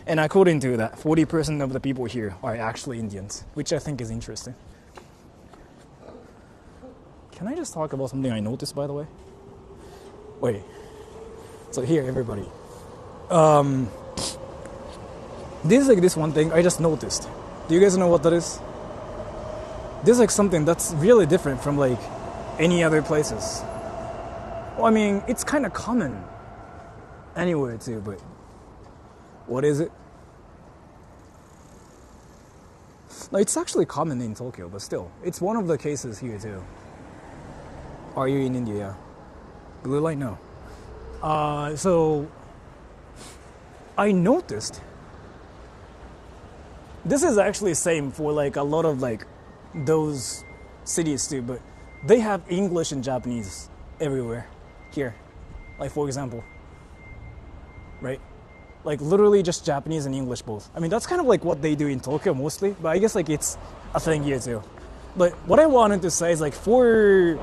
A: And according to that, 40% of the people here are actually Indians, which I think is interesting. Can I just talk about something I noticed, by the way? Wait. So here, everybody. This is like this one thing I just noticed. Do you guys know what that is? This is like something that's really different from like any other places. Well, I mean, it's kind of common anywhere too, but what is it? No, it's actually common in Tokyo, but still, it's one of the cases here too. Are you in India? Blue light, no. So I noticed this is actually the same for like a lot of like those cities too, but they have English and Japanese everywhere here. Like for example, right? Like literally just Japanese and English both. I mean, that's kind of like what they do in Tokyo mostly, but I guess like it's a thing here too. But what I wanted to say is like for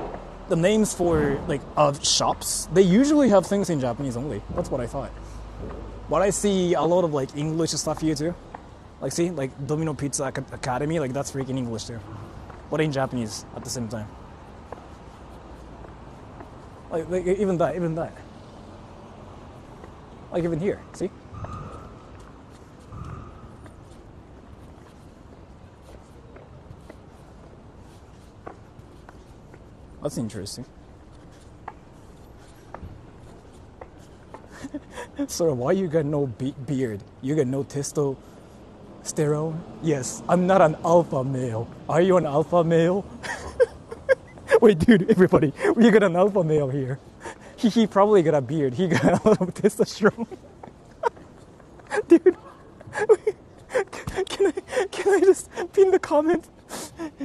A: the names for like of shops, they usually have things in Japanese only. That's what I thought. But I see a lot of like English stuff here too. Like see, like Domino Pizza Academy, like that's freaking English too. But in Japanese at the same time. Like even that. Like even here, see? That's interesting. Sora, why you got no beard? You got no testosterone? Yes, I'm not an alpha male. Are you an alpha male? Wait, dude, everybody, we got an alpha male here. He probably got a beard. He got a lot of testosterone. Dude, can I just pin the comment?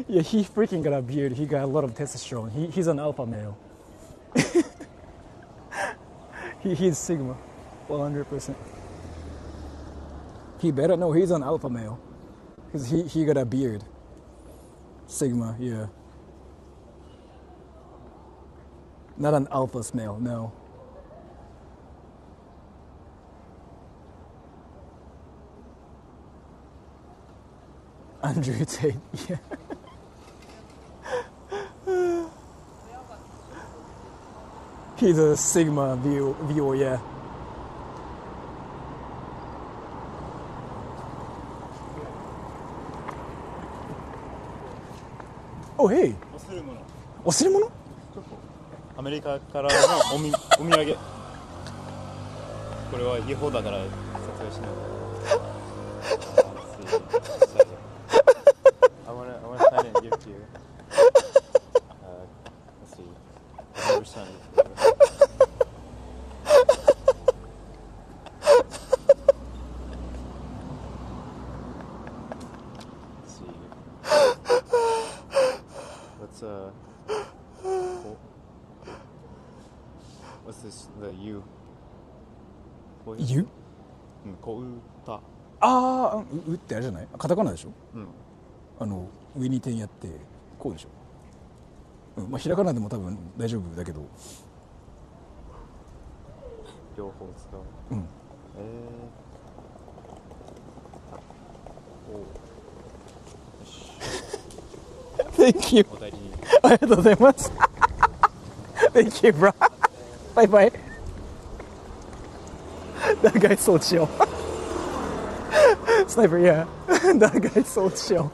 A: Yeah, he freaking got a beard. He got a lot of testosterone. He's an alpha male. He's Sigma, 100%. He better know he's an alpha male, because he got a beard. Sigma, yeah. Not an alpha male, no. Andrew Tate, yeah. He's a Sigma viewer, yeah. Oh, hey. 忘れ物?
G: アメリカからのお土産。これは違法だから撮影しない。I wanna sign it and give it to you. Let's see. I've never signed it before. Let's see. What's this? The U.
A: U?
G: 小歌。
A: ああ、うってあれじゃない？カタカナでしょ？
G: うん。
A: 上に点やってこうでしょ。うん、まあひらがなでも多分大丈夫だけど。
G: 両方使う。うん。お。よし。
A: Thank you.
G: お大事に。
A: ありがとうございます。Thank you, bro. Bye bye. That guy's so chill. Sniper, yeah. That guy's so chill.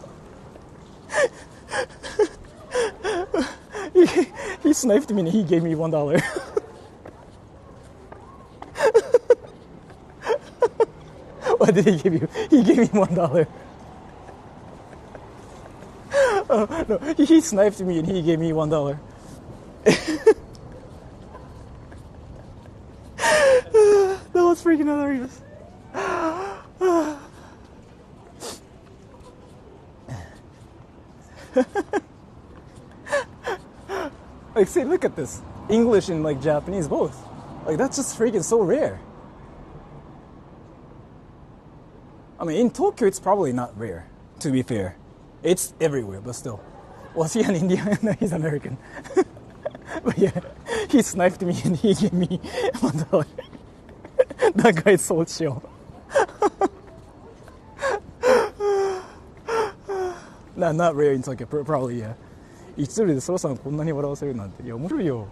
A: He sniped me and he gave me $1. What did he give you? He gave me $1. No, he sniped me and he gave me $1. freaking hilarious. Like, see, look at this. English and like Japanese both. Like, that's just freaking so rare. I mean, in Tokyo, it's probably not rare, to be fair. It's everywhere, but still. Was he an Indian? No, he's American. But yeah, he sniped me and he gave me $1. That guy's so chill. Nah, not rare in Tokyo, probably, yeah. 一人でソラさんこんなに笑わせるなんて。いや、面白いよ。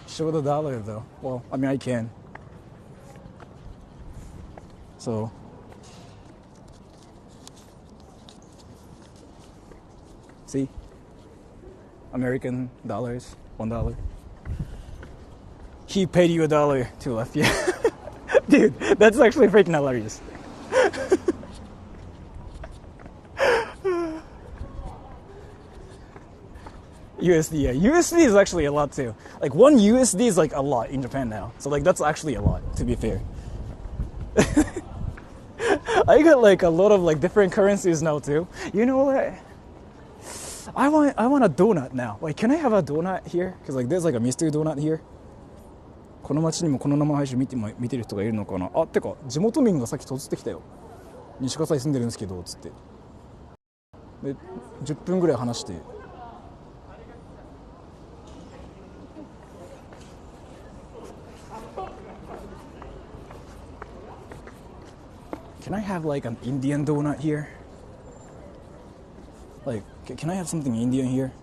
A: Show the dollar though. Well, I mean, I can. So. See? American dollars, $1. He paid you $1 to left, yeah. Dude, that's actually freaking hilarious. USD, yeah. USD is actually a lot too. Like, one USD is like a lot in Japan now. So like, that's actually a lot, to be fair. I got like a lot of like different currencies now too. You know what? I want a donut now. Like, can I have a donut here? Because like there's like a mystery donut here. この町にもこの生配信見てる人がいるのかな。あ、てか地元民がさっき突ってきたよ。西葛西住んでるんですけどつって。で10分ぐらい話して。Can I have like an Indian donut here? Like, can I have something Indian here?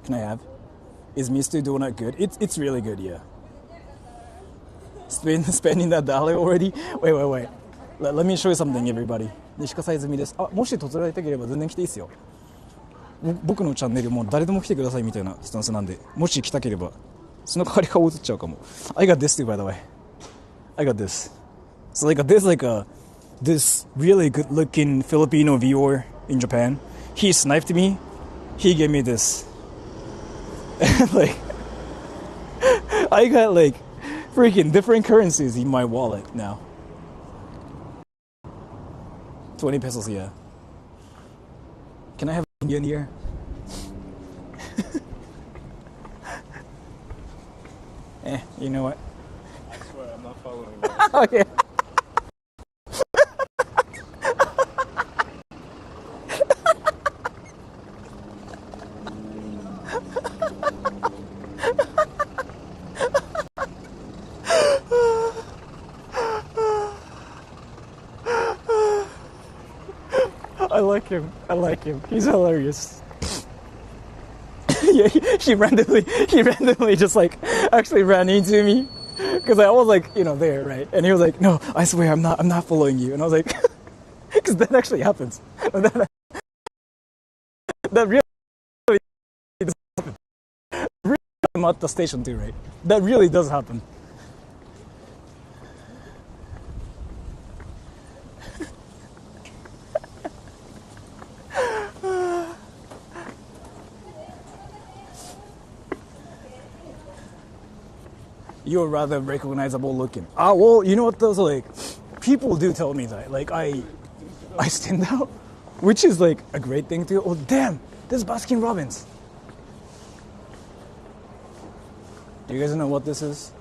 A: Can I have? Is Mr. Donut good? It's really good, yeah. Spending that dollar already? Wait. Let me show you something, everybody. 西葛西済みです。あ、もし突られたければ全然来ていいですよ。僕のチャンネルもう誰でも来てくださいみたいなスタンスなんで、もし来たければその代わり顔映っちゃうかも。I got this too, by the way. I got this. So like there's like this really good looking Filipino viewer in Japan. He sniped me. He gave me this. Like, I got like freaking different currencies in my wallet now. 20 pesos, yeah. Can I have Indian here? You know what?
G: I swear I'm not following that.
A: Okay. I like him. He's hilarious. Yeah, he randomly just like actually ran into me because I was like, you know, there, right? And he was like, no, I swear I'm not following you. And I was like, because that actually happens. That really does happen. Really, I'm at the station too, right? That really does happen. You're rather recognizable looking. Ah, well, you know what? Those like people do tell me that. Like I stand out, which is like a great thing too. Oh damn, there's Baskin Robbins. Do you guys know what this is?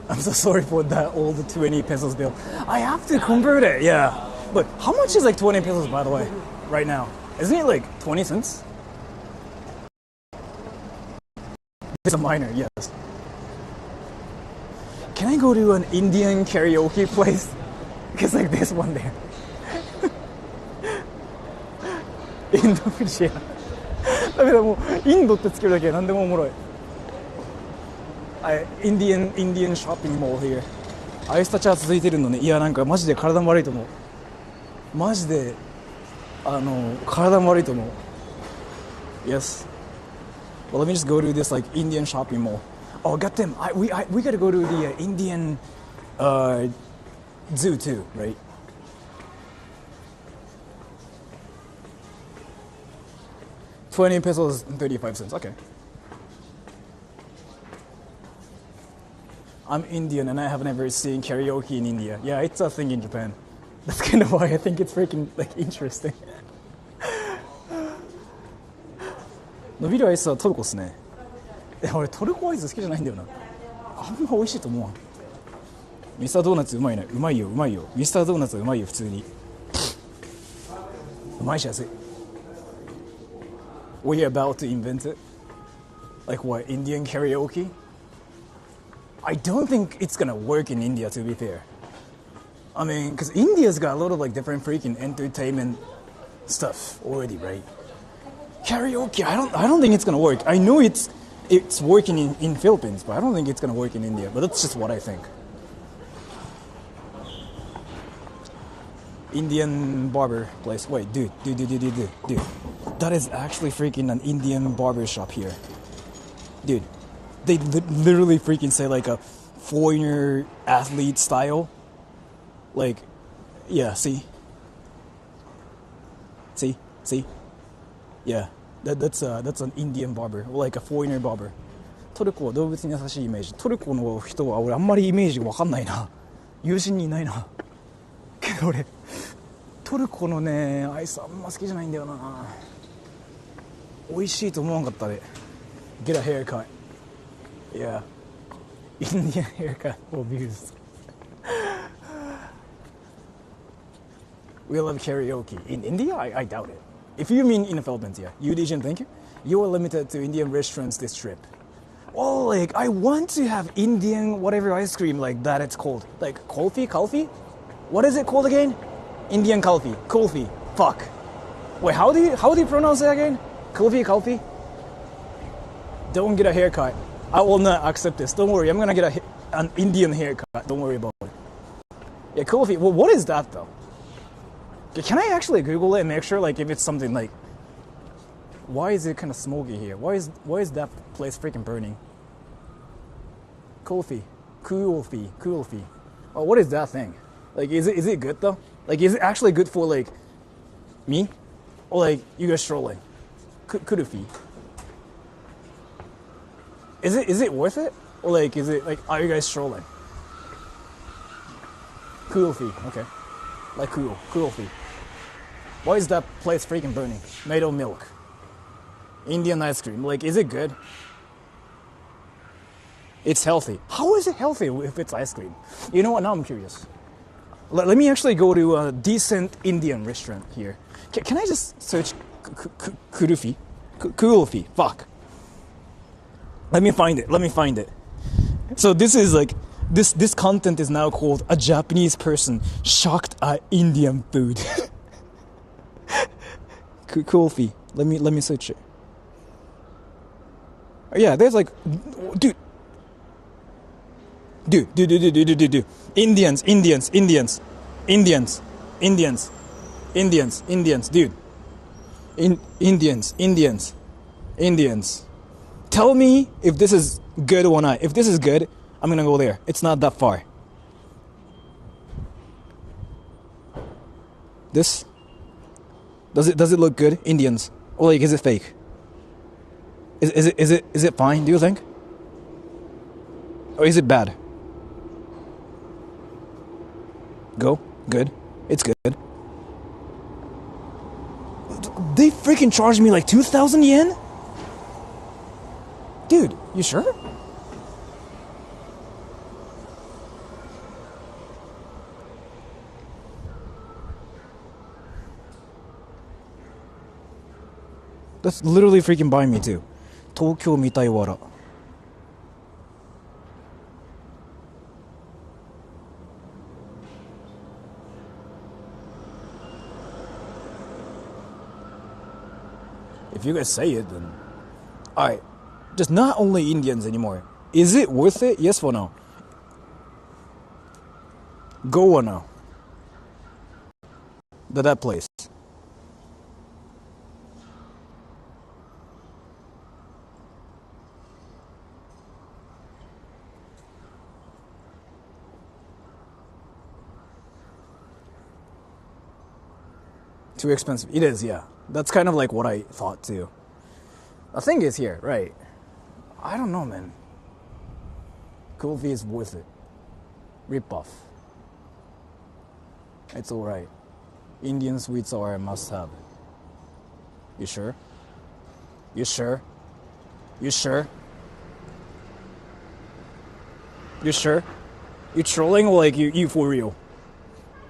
A: I'm so sorry for that old 20 pesos bill. I have to convert it, yeah. But how much is like 20 pesos, by the way, right now? Isn't it like 20 cents? It's a minor, yes. Can I go to an Indian karaoke place? Because like this one there. Indonesia. だけどもうインドってつけるだけで何でもおもろい。Indian shopping mall here. アイスタチャー続いてるのね。いやなんかマジで体も悪いと思う。マジで体も悪いと思う。Yes. Well, let me just go to this like Indian shopping mall. Oh, goddamn! We gotta go to the Indian zoo too, right? $20 and 35 cents. Okay. I'm Indian and I have never seen karaoke in India. Yeah, it's a thing in Japan. That's kind of why I think it's freaking like interesting. 伸びるアイスはトルコっすね。俺トルコアイス好きじゃないんだよな。あんま美味しいと思わん。ミスタードーナツうまいね。うまいようまいよ。ミスタードーナツうまいよ普通に。うまいし安い。Were you about to invent it? Like what, Indian karaoke? I don't think it's gonna work in India, to be fair. I mean, because India's got a lot of like different freaking entertainment stuff already, right? Karaoke, I don't think it's gonna work. I know it's working in Philippines, but I don't think it's gonna work in India. But that's just what I think. Indian barber place. Wait, dude. That is actually freaking an Indian barber shop here. Dude, they literally freaking say like a foreigner athlete style. Like, yeah, see? Yeah, that's an Indian barber, like a foreigner barber. トルコは動物に優しいイメージ。トルコの人は俺あんまりイメージわかんないな。友人にいないな。けど俺トルコのねアイスあんま好きじゃないんだよな。美味しいと思わんかったで。Get a haircut. Yeah. Indian haircut for views. We love karaoke. In India? I doubt it. If you mean in the Philippines, yeah. You Asian, thank you. You are limited to Indian restaurants this trip. Oh, like, I want to have Indian whatever ice cream like that it's called. Like, kulfi? What is it called again? Indian kulfi. Fuck. Wait, how do you pronounce it again? Kulfi? Don't get a haircut. I will not accept this. Don't worry, I'm gonna get an Indian haircut. Don't worry about it. Yeah, kulfi. Well, what is that though? Can I actually Google it and make sure, like, if it's something like, why is it kind of smoky here? Why is that place freaking burning? Kulfi. Oh, what is that thing? Like, is it good though? Like, is it actually good for like me, or like you guys strolling? Kurufi. Is it worth it, or like is it like are you guys strolling? Kulfi. Okay. Like Kulfi. Why is that place freaking burning? Made of milk. Indian ice cream. Like, is it good? It's healthy. How is it healthy if it's ice cream? You know what? Now I'm curious. Let me actually go to a decent Indian restaurant here. Can I just search Kulfi? Kulfi. Fuck. Let me find it. So this is like this content is now called a Japanese person shocked at Indian food. Kulfi. Let me search it. Oh, yeah, there's like dude. Indians, dude. Indians. Tell me if this is good or not. If this is good, I'm gonna go there. It's not that far. This? Does it look good? Indians. Or like, is it fake? Is it fine, do you think? Or is it bad? Go. Good. It's good. They freaking charged me like 2,000 yen? Dude, you sure? That's literally freaking buying me too. Tokyo Mitaiwara. If you guys say it, then alright. Just not only Indians anymore. Is it worth it? Yes or no? Go or no? That place. Too expensive. It is, yeah. That's kind of like what I thought too. The thing is here, right? I don't know, man. Coffee is worth it. Rip off. It's alright. Indian sweets are a must have. You sure? You sure? You sure? You sure? You trolling or like you for real?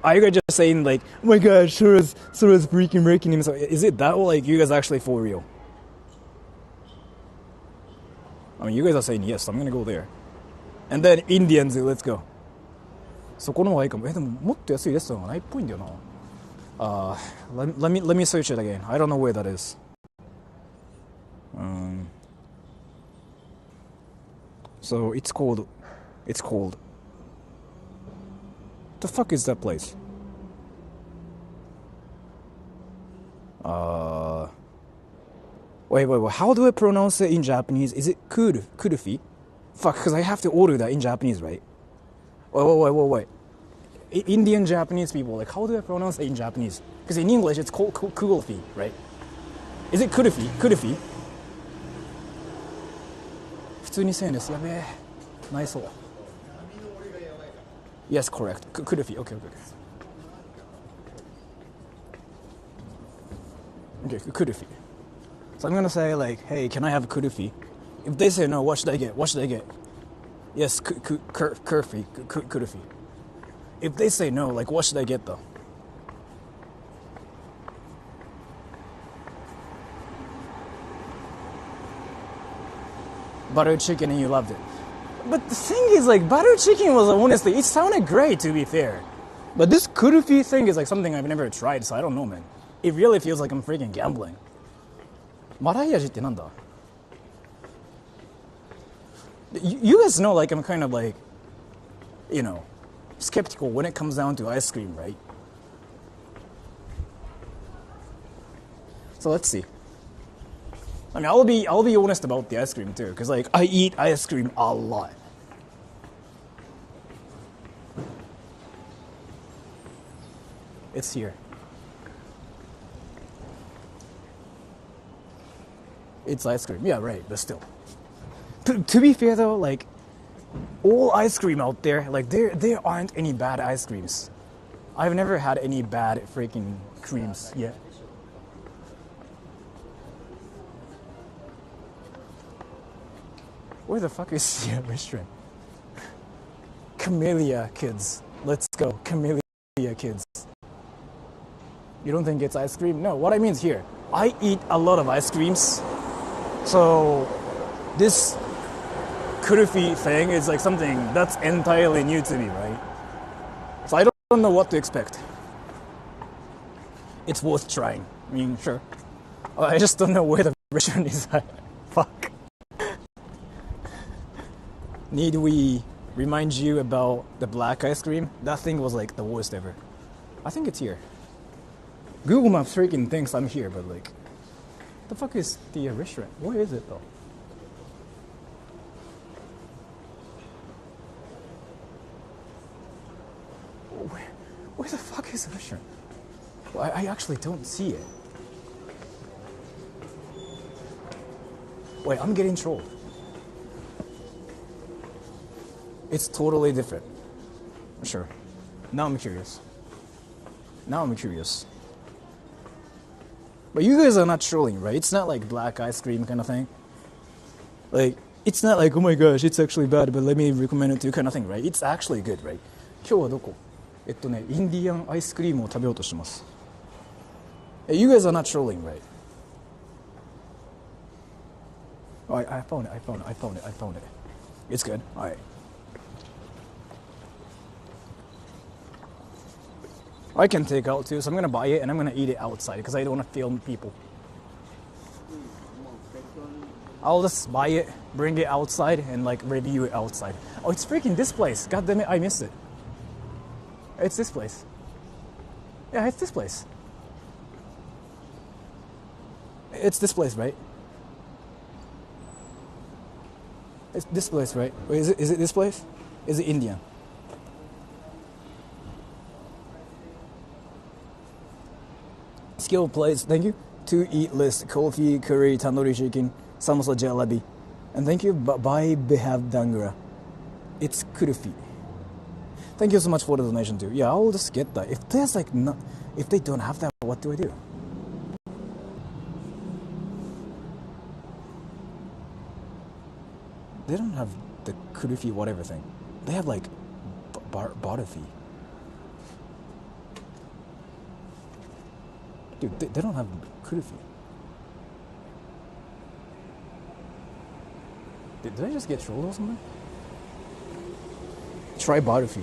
A: Are you guys just saying like, oh my god, Sora's freaking breaking himself? Is it that or like you guys actually for real? I mean, you guys are saying yes, I'm gonna go there. And then Indians, let's go. そこの方がいいかも。でももっと安いレストランがないっぽいんだよな。Let me search it again. I don't know where that is. So it's called. The fuck is that place? Wait. How do I pronounce it in Japanese? Is it kurufi? Fuck, because I have to order that in Japanese, right? Wait. Indian Japanese people, like, how do I pronounce it in Japanese? Because in English, it's called kurufi, right? Is it kurufi? Kurufi? 普通に1000円です。やべえ。ないそう。Yes, correct. Kurufi. Okay. Okay, kurufi. So I'm gonna say like, hey, can I have kurufi? If they say no, what should I get? Yes, kurufi. If they say no, like, what should I get though? Butter chicken and you loved it. But the thing is, like, butter chicken was honestly, it sounded great to be fair. But this kurufi thing is like something I've never tried, so I don't know, man. It really feels like I'm freaking gambling. Marai ajiってなんだ? You guys know, like, I'm kind of like, you know, skeptical when it comes down to ice cream, right? So let's see. I mean, I'll be honest about the ice cream too, because like I eat ice cream a lot. It's here. It's ice cream, yeah, right, but still. To be fair though, like, all ice cream out there, like, there aren't any bad ice creams. I've never had any bad freaking creams yet. Where the fuck is the restaurant? Camellia Kids. Let's go, Camellia Kids. You don't think it's ice cream? No, what I mean is here. I eat a lot of ice creams, so this kurufi thing is like something that's entirely new to me, right? So I don't know what to expect. It's worth trying. I mean, sure. I just don't know where the restaurant is at. Fuck. Need we remind you about the black ice cream? That thing was like the worst ever. I think it's here. Google Maps freaking thinks I'm here, but like, the fuck is the restaurant? Where is it though? Where the fuck is the restaurant? Well, I actually don't see it. Wait, I'm getting trolled. It's totally different. Sure. Now I'm curious. But you guys are not trolling, right? It's not like black ice cream kind of thing. Like, it's not like, oh my gosh, it's actually bad, but let me recommend it to you kind of thing, right? It's actually good, right? 今日はどこ? インディアンアイスクリームを食べようとしてます。You guys are not trolling, right? Oh, I found it. It's good. Alright. I can take out too, so I'm gonna buy it and I'm gonna eat it outside because I don't want to film people. I'll just buy it, bring it outside, and like review it outside. Oh, it's freaking this place. God damn it, I missed it. It's this place. Yeah, it's this place. It's this place, right? It's this place, right? Wait, is it this place? Is it Indian? Skill plays, thank you. To eat list, coffee, curry, tandoori chicken, samosa jalebi. And thank you, bye behave dangra. It's kulfi. Thank you so much for the donation too. Yeah, I'll just get that. If there's like no, if they don't have that, what do I do? They don't have the kulfi whatever thing. They have like barfi. Dude, they don't have kulfi. Did I just get trolled or something? Try barfi.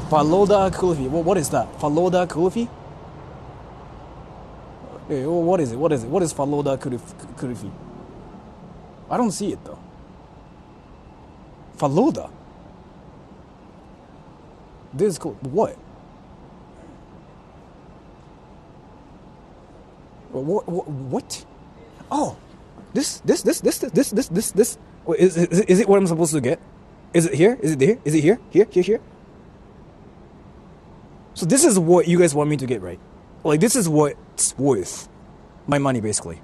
A: Faloda kulfi. What is that? Faloda kulfi? Hey, what is it? What is it? What is Faloda kulfi? I don't see it though. Faloda? This is cool. What? What? Oh, this. Wait, is it what I'm supposed to get? Is it here? Is it there? Is it here? Here? So this is what you guys want me to get, right? Like this is what's worth my money, basically.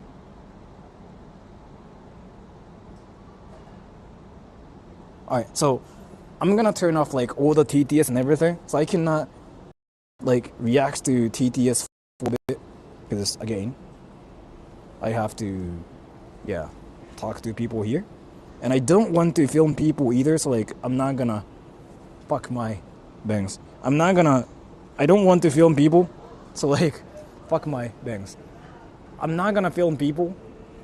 A: Alright, so I'm gonna turn off like all the TTS and everything, so I cannot like react to TTS for a bit, because again, I have to, talk to people here, and I don't want to film people either. So like, I'm not gonna fuck my bangs. I don't want to film people, so like, fuck my bangs. I'm not gonna film people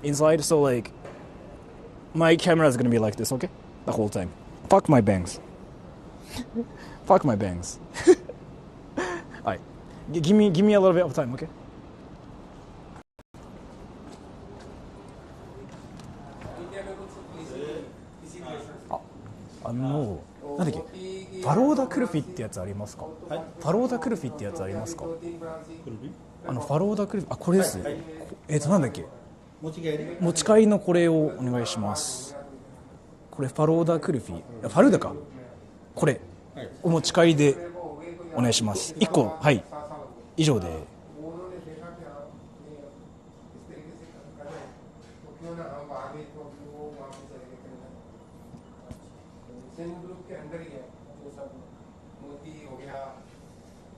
A: inside, so like, my camera is gonna be like this, okay? The whole time. Fuck my bangs. Fuck my bangs. Alright. Give me a little bit of time, okay? No. なんだっけファローダクルフィってやつありますか？はい、ファローダクルフィってやつありますか？ファローダクルフィ、これです。なんだっけ持ち帰りのこれをお願いします。これファローダクルフィ、ファルーダか。これお持ち帰りでお願いします。1個、はい、以上で。
H: ग्रुप के अंदर ही है जो सब मोती हो गया,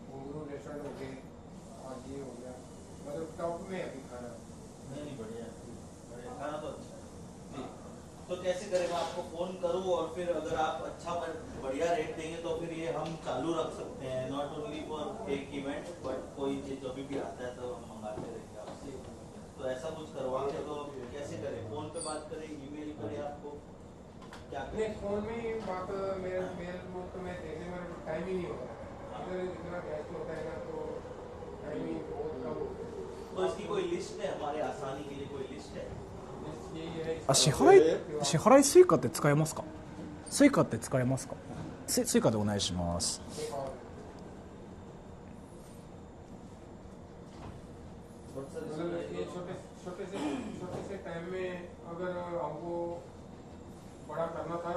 H: घुंगरू restaurant हो गए और ये हो गया, मतलब टॉप में अभी खाना नहीं बढ़िया खाना तो अच्छा है। तो कैसे करें, मैं आपको फोन करूं और फिर अगर आप अच्छा बढ़िया रेट देंगे तो फिर ये हम चालू रख सकते हैं, नॉट ओनली फॉर एक इवेंट बट कोई चीज जो भी आता है तो हम मंगाते रहेंगे आपसे। तो ऐसा कुछ करवाएंगे तो कैसे करें, फोन पे बात करें, ईमेल करें, आपको नहीं फोन में बात मेल तो मैं देखने में टाइम ही नहीं होता, इतना व्यस्त होता है ना तो टाइम ही बहुत कम होता है। तो इसकी कोई लिस्ट है, हमारे आसानी के लिए कोई लिस्ट है?
A: 支払いスイカって使えますか？スイカって使えますか？スイカでお願いします。
H: छोटे से टाइम में अगर हमको बड़ा करना था,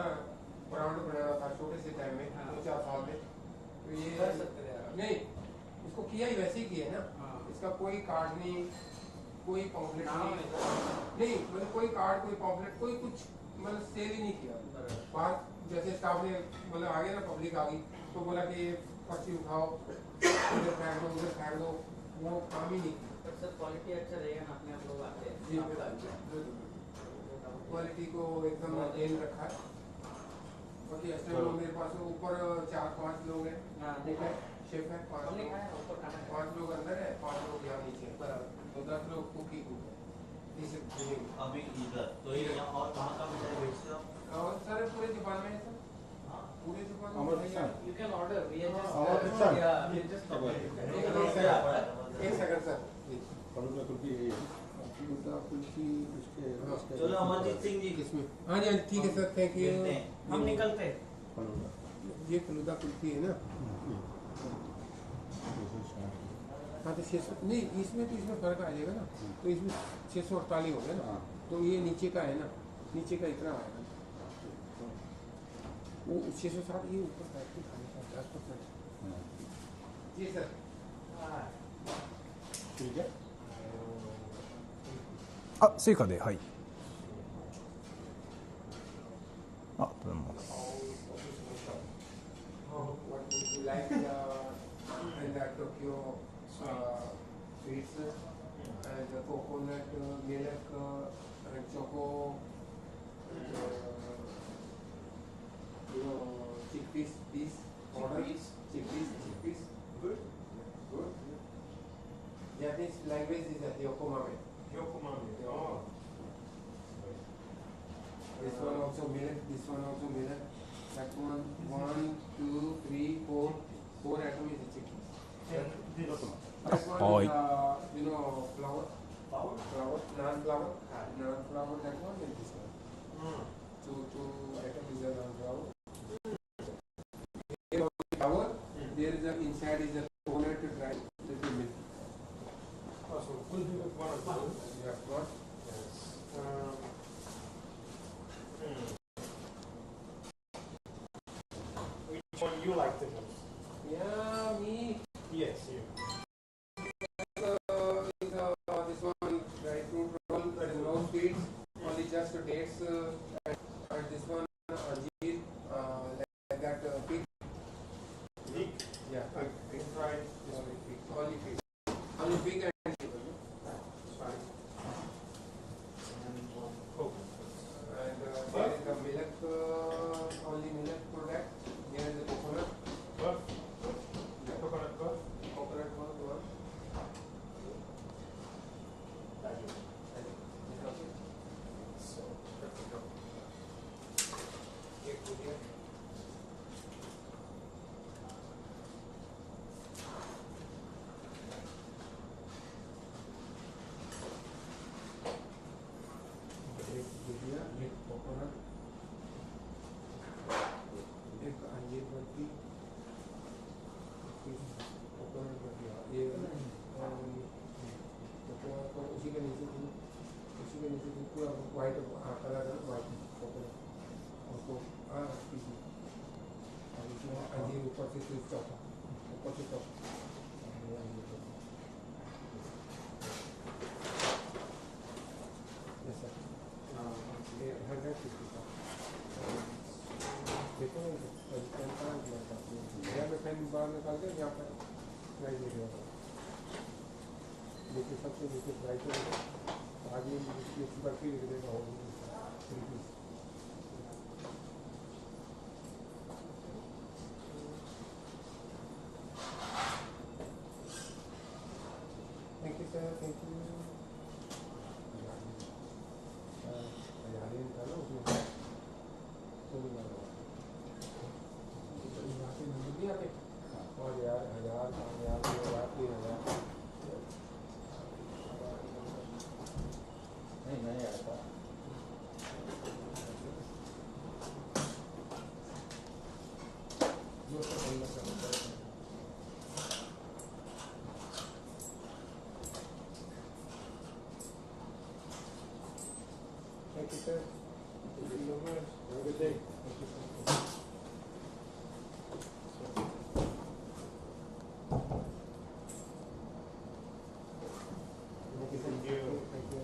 H: ब्रांड बनाना था छोटे से टाइम में 2-4 साल में, तो ये नहीं इसको किया ही वैसे ही किया ना। इसका कोई कार्ड नहीं, कोई पॉम्पलेट नहीं, मतलब कोई कार्ड कोई पॉम्पलेट कोई कुछ मतलब सेल ही नहीं किया। बाहर जैसे स्टाफ ने मतलब आ गया ना, पब्लिक आ गई तो बोला कि ये पर्ची उठाओ, उधर फेंक दो, वो काम ही नहीं किया। सर क्वालिटी अच्छा रहेगा ना, अपने आप लोग आते हैं जी, क्वालिटी को एकदम मेंटेन रखा है। बाकी ऐसे लोग मेरे पास ऊपर 4-5 लोग हैं, ठीक है, शेफ है, 5 लोग अंदर है, 5 लोग यहाँ नीचे, तो 10 लोग कुकिंग अभी इधर। तो ये और कहाँ मिठाई बेचते हो? और सर पूरे दुकान में है सर, पूरे दुकान में यू कैन ऑर्डर। एक सेकंड सर, चलो अमरजीत सिंह जी किसमें? हाँ जी ठीक है सर, थैंक यू, हम निकलते हैं। ये फलूदा कुल्फी है ना, हाँ तो 600 नहीं, इसमें तो इसमें फर्क आ जाएगा ना, तो इसमें 648 हो गया ना, तो ये नीचे का है ना, नीचे का इतना आएगा, वो 660 ये ऊपर बैठ के खाने का 10%. जी सर. ठीक है.
A: あ、スイカで、はい。あ、どうも。
H: What would you like in the Tokyo sweets and the coconut milk and choco chickpeas powder. Chickpeas. Good. Japanese language is yokomame. Oh. This one also milk. That one, 1, 2, 3, 4 atoms is the chickpeas. That one is, flour, non-flour, that one and this one. Two atoms is a non-flour. Here on flour, there is inside is a coconut dry little milk. So full milk one of those. You have got? Yes.
I: Which one you like the most?
H: Yeah, me.
I: Yes, you.
H: This one dry fruit roll, there is no sweets, only just dates, and this one anjeer, like that pig.
I: Pig?
H: Yeah,
I: Pig fried. This one pig.
H: Only pig. Only pig and sheep.
I: Fine. And Coke.
H: And there is the milk, only milk product. There is the coconut.
I: Buff. Coconut buff.
H: Coconut one.
I: So, let's go.
H: Cake हो गया. एक गुजिया, एक coconut, एक अंजीर barfi, coconut barfi. ये coconut उसी के नीचे पूरा वाइट कलर है, वाइट कोकोनट उसको पीसी और इसमें अंजीर ऊपर से चौथा ऊपर से चौथा. Yes, sir. 150 का. देखो पेन कहाँ किया था? यहाँ पे पेन बाहर निकाल के यहाँ पर प्राइस दे दिया था. नीचे सबसे नीचे प्राइस है. आगे ये बर्फी लिख देगा और 3 piece. Thank you, sir. Thank you. और यार 1000
C: नहीं आता.
H: Thank you, sir. Thank you so much. Have a good day. Thank you, sir. Thank you. Thank you.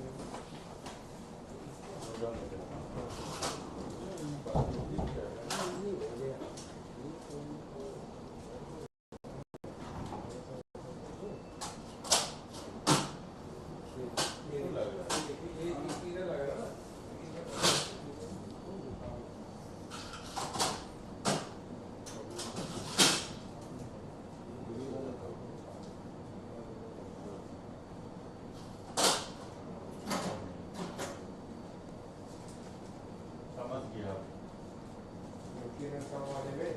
H: वाले में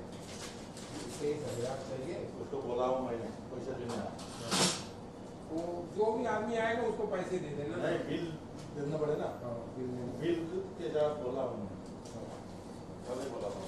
H: 23,000 चाहिए.
C: उसको बोला हूँ मैंने पैसा देना.
H: वो जो भी आदमी आएगा उसको पैसे दे देना.
C: नहीं, बिल देना पड़ेगा. बिल के साथ बोला हूँ. पहले बोला था.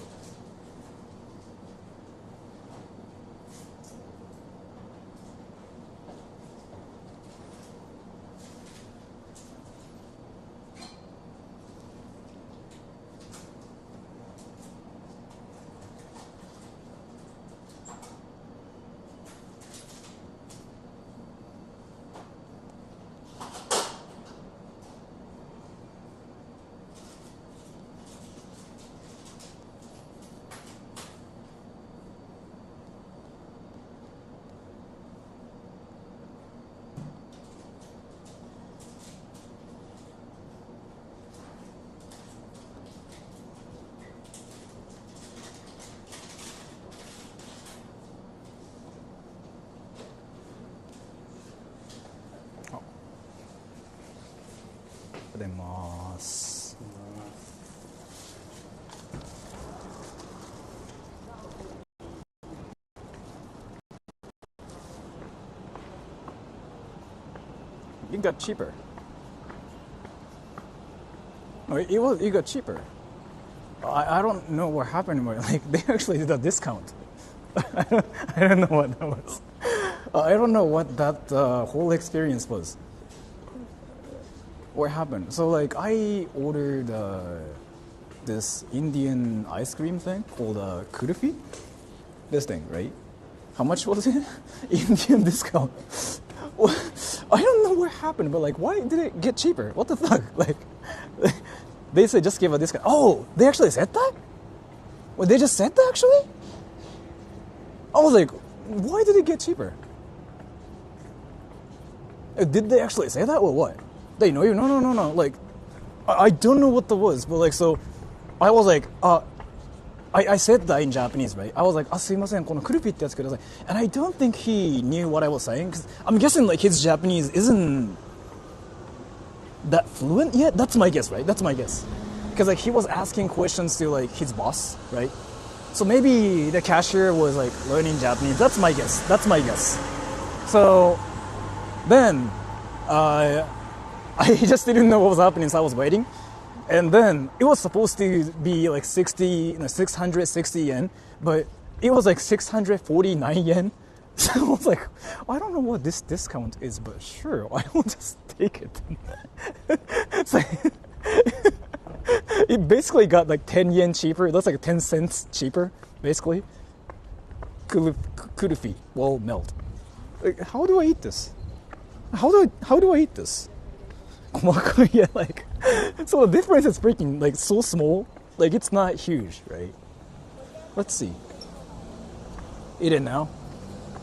A: ございます。It got cheaper. No, it got cheaper. I don't know what happened, but like they actually did a discount. I don't know what that was. I don't know what that whole experience was. What happened? So like I ordered this Indian ice cream thing called kulfi. This thing, right? How much was it? Indian discount. Well, I don't know what happened, but like, why did it get cheaper? What the fuck? Like, they said just give a discount. Oh, they actually said that? Well, they just said that actually? I was like, why did it get cheaper? Did they actually say that or what? They know you? No. Like, I don't know what that was, but like, so I was like, I said that in Japanese, right? I was like, すいません、このクルピってやつください. And I don't think he knew what I was saying, because I'm guessing like his Japanese isn't that fluent yet. That's my guess, right? That's my guess. Because like he was asking questions to like his boss, right? So maybe the cashier was like learning Japanese. That's my guess. So then I just didn't know what was happening, so I was waiting. And then it was supposed to be like 660 yen, but it was like 649 yen. So I was like, I don't know what this discount is, but sure, I will just take it. So it basically got like 10 yen cheaper. That's like 10 cents cheaper, basically. Kulfi will melt. Like, how do I eat this? How do I eat this? Yeah, like, so the difference is freaking like so small. Like it's not huge, right? Let's see. Eat it now.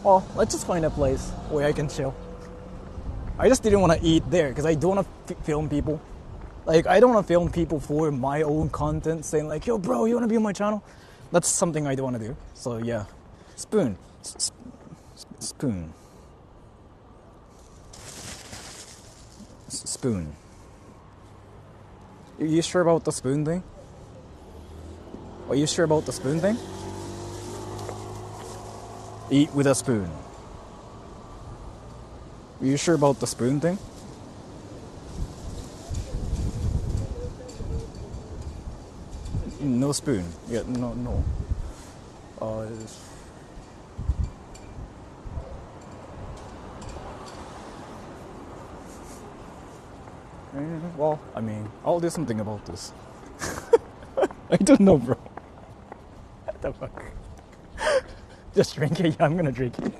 A: Well, let's just find a place where I can chill. I just didn't want to eat there because I don't want to film people. Like I don't want to film people for my own content, saying like, "Yo, bro, you want to be on my channel?" That's something I don't want to do. So yeah, spoon. Spoon. Are you sure about the spoon thing? Are you sure about the spoon thing? Eat with a spoon. Are you sure about the spoon thing? No spoon. Yeah, no. Well, I mean, I'll do something about this. I don't know, bro. What the fuck? Just drink it? Yeah, I'm gonna drink it.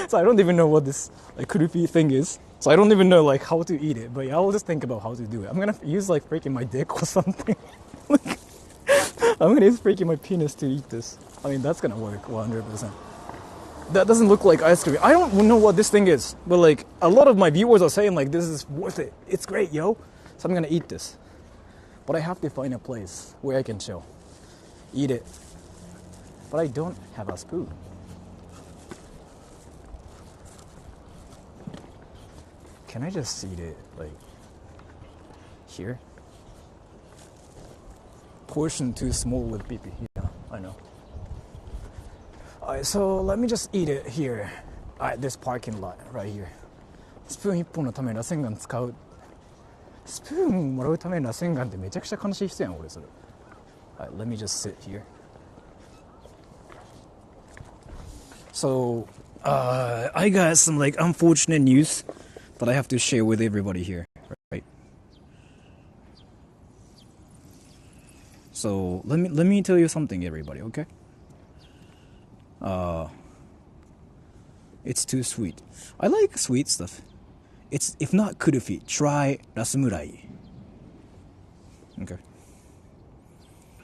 A: So I don't even know what this like kulfi thing is. So I don't even know like how to eat it. But yeah, I'll just think about how to do it. I'm gonna use like freaking my dick or something. I'm gonna use freaking my penis to eat this. I mean, that's gonna work 100%. That doesn't look like ice cream. I don't know what this thing is, but like a lot of my viewers are saying like this is worth it. It's great, yo. So I'm gonna eat this. But I have to find a place where I can chill. Eat it. But I don't have a spoon. Can I just eat it like here? Portion too small with pee-pee. Yeah, I know. Alright, so let me just eat it here at this parking lot right here. スプーン1本のために螺旋岩使う。スプーンもらうために螺旋岩ってめちゃくちゃ悲しい人やん俺それ。Alright, let me just sit here. So, I got some like unfortunate news that I have to share with everybody here, right? So let me tell you something, everybody, okay? It's too sweet. I like sweet stuff. It's if not kulfi, try rasmurai. Okay.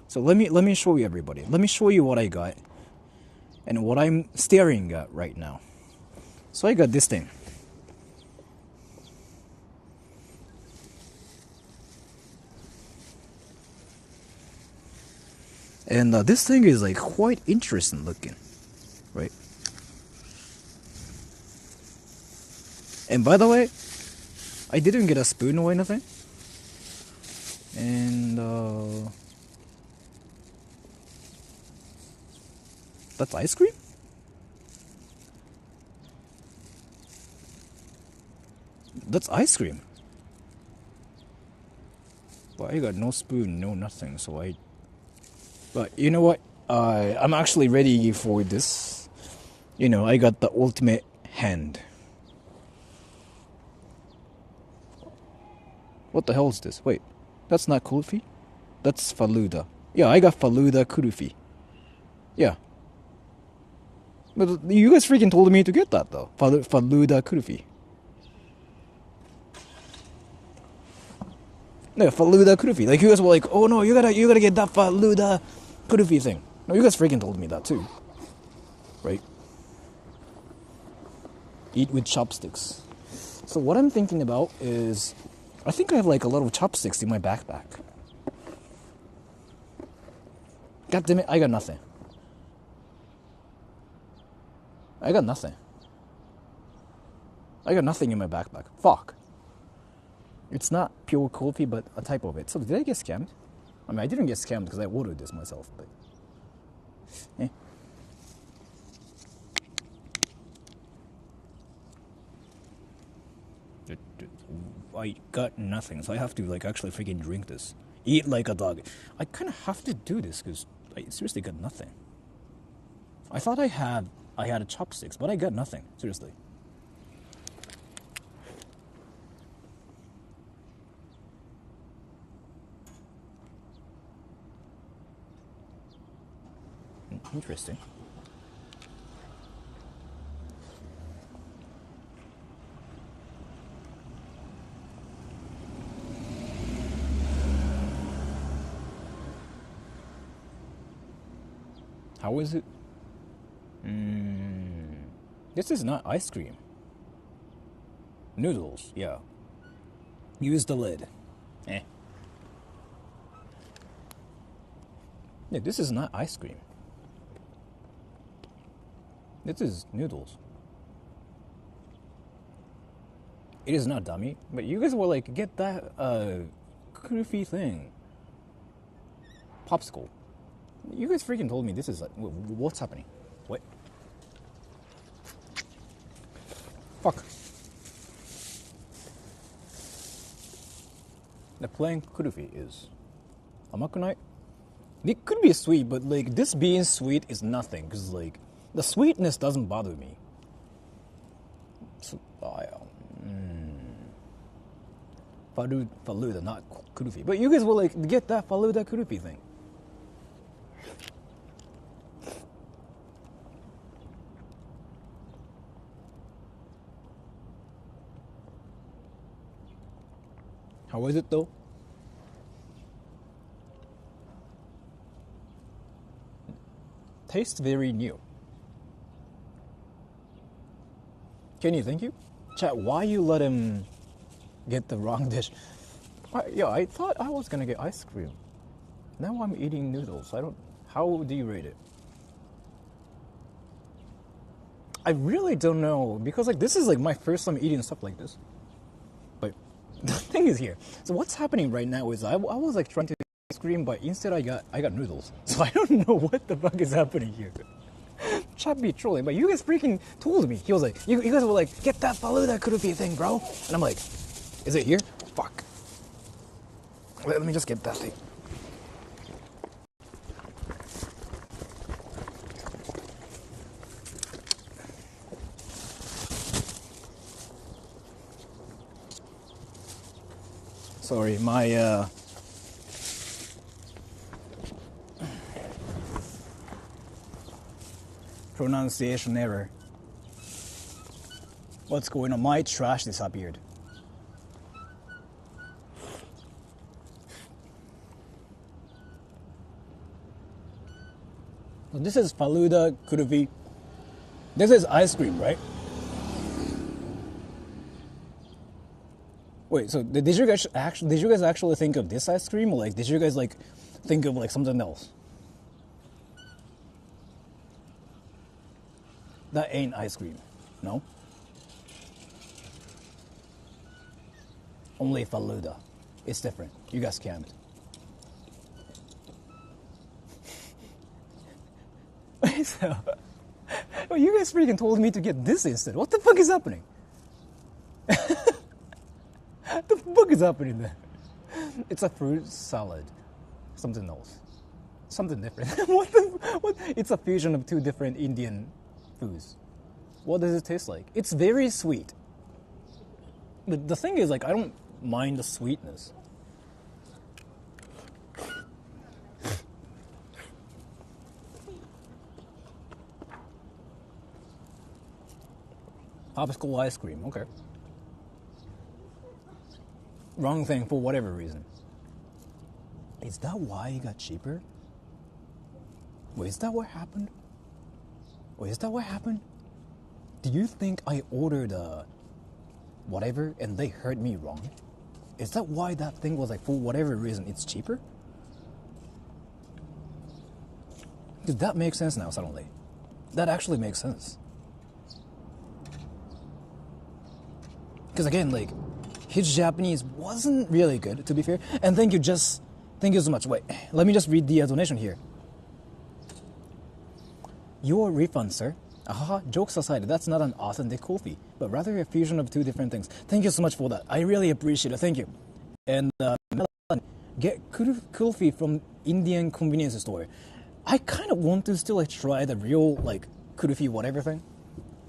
A: So let me show you everybody. Let me show you what I got and what I'm staring at right now. So I got this thing. And this thing is like quite interesting looking, right? And by the way, I didn't get a spoon or anything. And that's ice cream? That's ice cream. But I got no spoon, no nothing, so I... But you know what? I'm actually ready for this. You know, I got the ultimate hand. What the hell is this? Wait, that's not kulfi? That's faluda. Yeah, I got faluda kulfi. Yeah. But you guys freaking told me to get that though. Faluda kulfi. No, faluda kulfi. Like you guys were like, oh no, you gotta get that faluda kulfi thing. No, you guys freaking told me that too. Right? Eat with chopsticks. So what I'm thinking about is, I think I have like a lot of chopsticks in my backpack. God damn it, I got nothing. I got nothing in my backpack. Fuck. It's not pure coffee, but a type of it. So did I get scammed? I mean, I didn't get scammed because I ordered this myself, but... I got nothing, so I have to like actually freaking drink this. Eat like a dog. I kind of have to do this because I seriously got nothing. I thought I had a chopsticks, but I got nothing. Seriously. Interesting. How is it? This is not ice cream. Noodles, yeah. Use the lid. Yeah, this is not ice cream. This is noodles. It is not, dummy. But you guys were like, get that goofy thing. Popsicle. You guys freaking told me this is like, what's happening? What? Fuck. The plain kurufi is amakunai. It could be sweet, but like this being sweet is nothing, because like the sweetness doesn't bother me. So, faluda, not kurufi. But you guys will like get that faluda kurufi thing. How is it though? Tastes very new. Kenny, thank you. Chat, why you let him get the wrong dish? I thought I was gonna get ice cream. Now I'm eating noodles. How do you rate it? I really don't know, because like this is like my first time eating stuff like this. But the thing is here. So what's happening right now is I was like trying to eat ice cream, but instead I got noodles. So I don't know what the fuck is happening here. Chat be trolling, but you guys freaking told me. He was like, you guys were like, get that faluda kurufi thing, bro. And I'm like, is it here? Fuck. Let me just get that thing. Sorry, my pronunciation error. What's going on? My trash disappeared. So this is faluda kurufi. This is ice cream, right? Wait, so did you guys actually think of this ice cream, or like did you guys like think of like something else? That ain't ice cream, no? Only faluda. It's different. You guys scammed. guys, oh, you guys freaking told me to get this instead. What the fuck is happening? What the fuck is happening there? It's a fruit salad. Something else. Something different. What? It's a fusion of two different Indian foods. What does it taste like? It's very sweet. But the thing is, like, I don't mind the sweetness. Popsicle ice cream, okay. Wrong thing for whatever reason. Is that why it got cheaper? Wait, is that what happened? Wait, is that what happened? Do you think I ordered whatever and they heard me wrong? Is that why that thing was like, for whatever reason, it's cheaper? Because that makes sense now suddenly. That actually makes sense. Because again, like, his Japanese wasn't really good, to be fair. And thank you so much. Wait, let me just read the donation here. Your refund, sir. Aha, jokes aside, that's not an authentic kulfi, but rather a fusion of two different things. Thank you so much for that. I really appreciate it. Thank you. And get kulfi from Indian convenience store. I kind of want to still like try the real like kulfi whatever thing.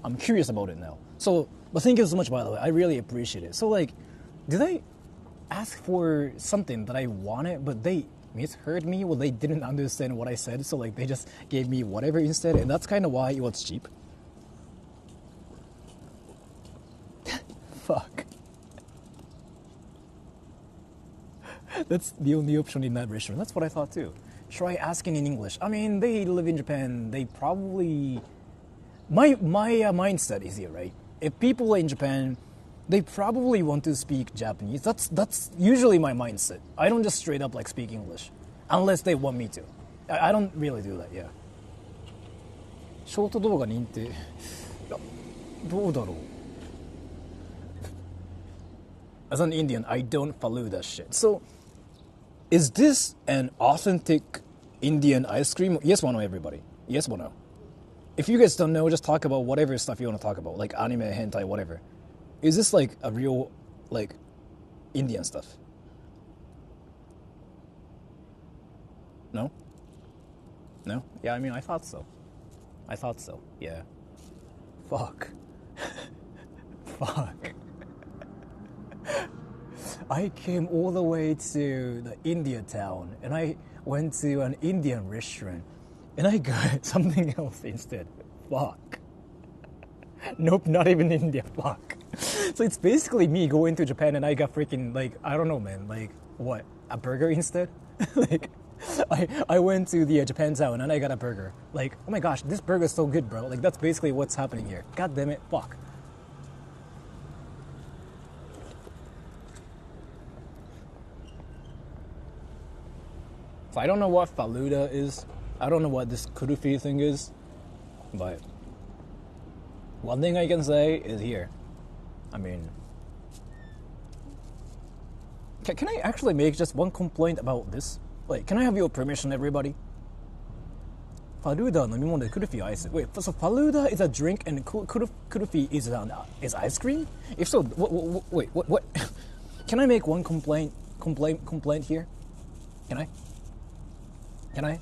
A: I'm curious about it now. So, but thank you so much, by the way. I really appreciate it. So, like, did I ask for something that I wanted, but they misheard me? Well, they didn't understand what I said, so, like, they just gave me whatever instead, and that's kind of why it was cheap. Fuck. That's the only option in that restaurant. That's what I thought, too. Try asking in English. I mean, they live in Japan. They probably... My mindset is here, right? If people are in Japan, they probably want to speak Japanese. That's usually my mindset. I don't just straight up like speak English, unless they want me to. I don't really do that, yeah. ショート動画認定。いや、どうだろう。As an Indian, I don't follow that shit. So, is this an authentic Indian ice cream? Yes or no, everybody? Yes or no? If you guys don't know, just talk about whatever stuff you want to talk about, like anime, hentai, whatever. Is this like a real, like, Indian stuff? No? No? Yeah, I mean, I thought so. Yeah. Fuck. Fuck. I came all the way to the India town, and I went to an Indian restaurant. And I got something else instead. Fuck. Nope, not even India. Fuck. So it's basically me going to Japan and I got freaking, like, I don't know, man. Like, what? A burger instead? Like, I went to the Japantown and I got a burger. Like, oh my gosh, this burger is so good, bro. Like, that's basically what's happening here. God damn it. Fuck. So I don't know what Faluda is. I don't know what this kurufi thing is, but one thing I can say is here. I mean, can I actually make just one complaint about this? Like, can I have your permission, everybody? Faluda 飲み物でkurufi ice. Wait, so Faluda is a drink and kurufi is ice cream? If so, what? Can I make one complaint here? Can I?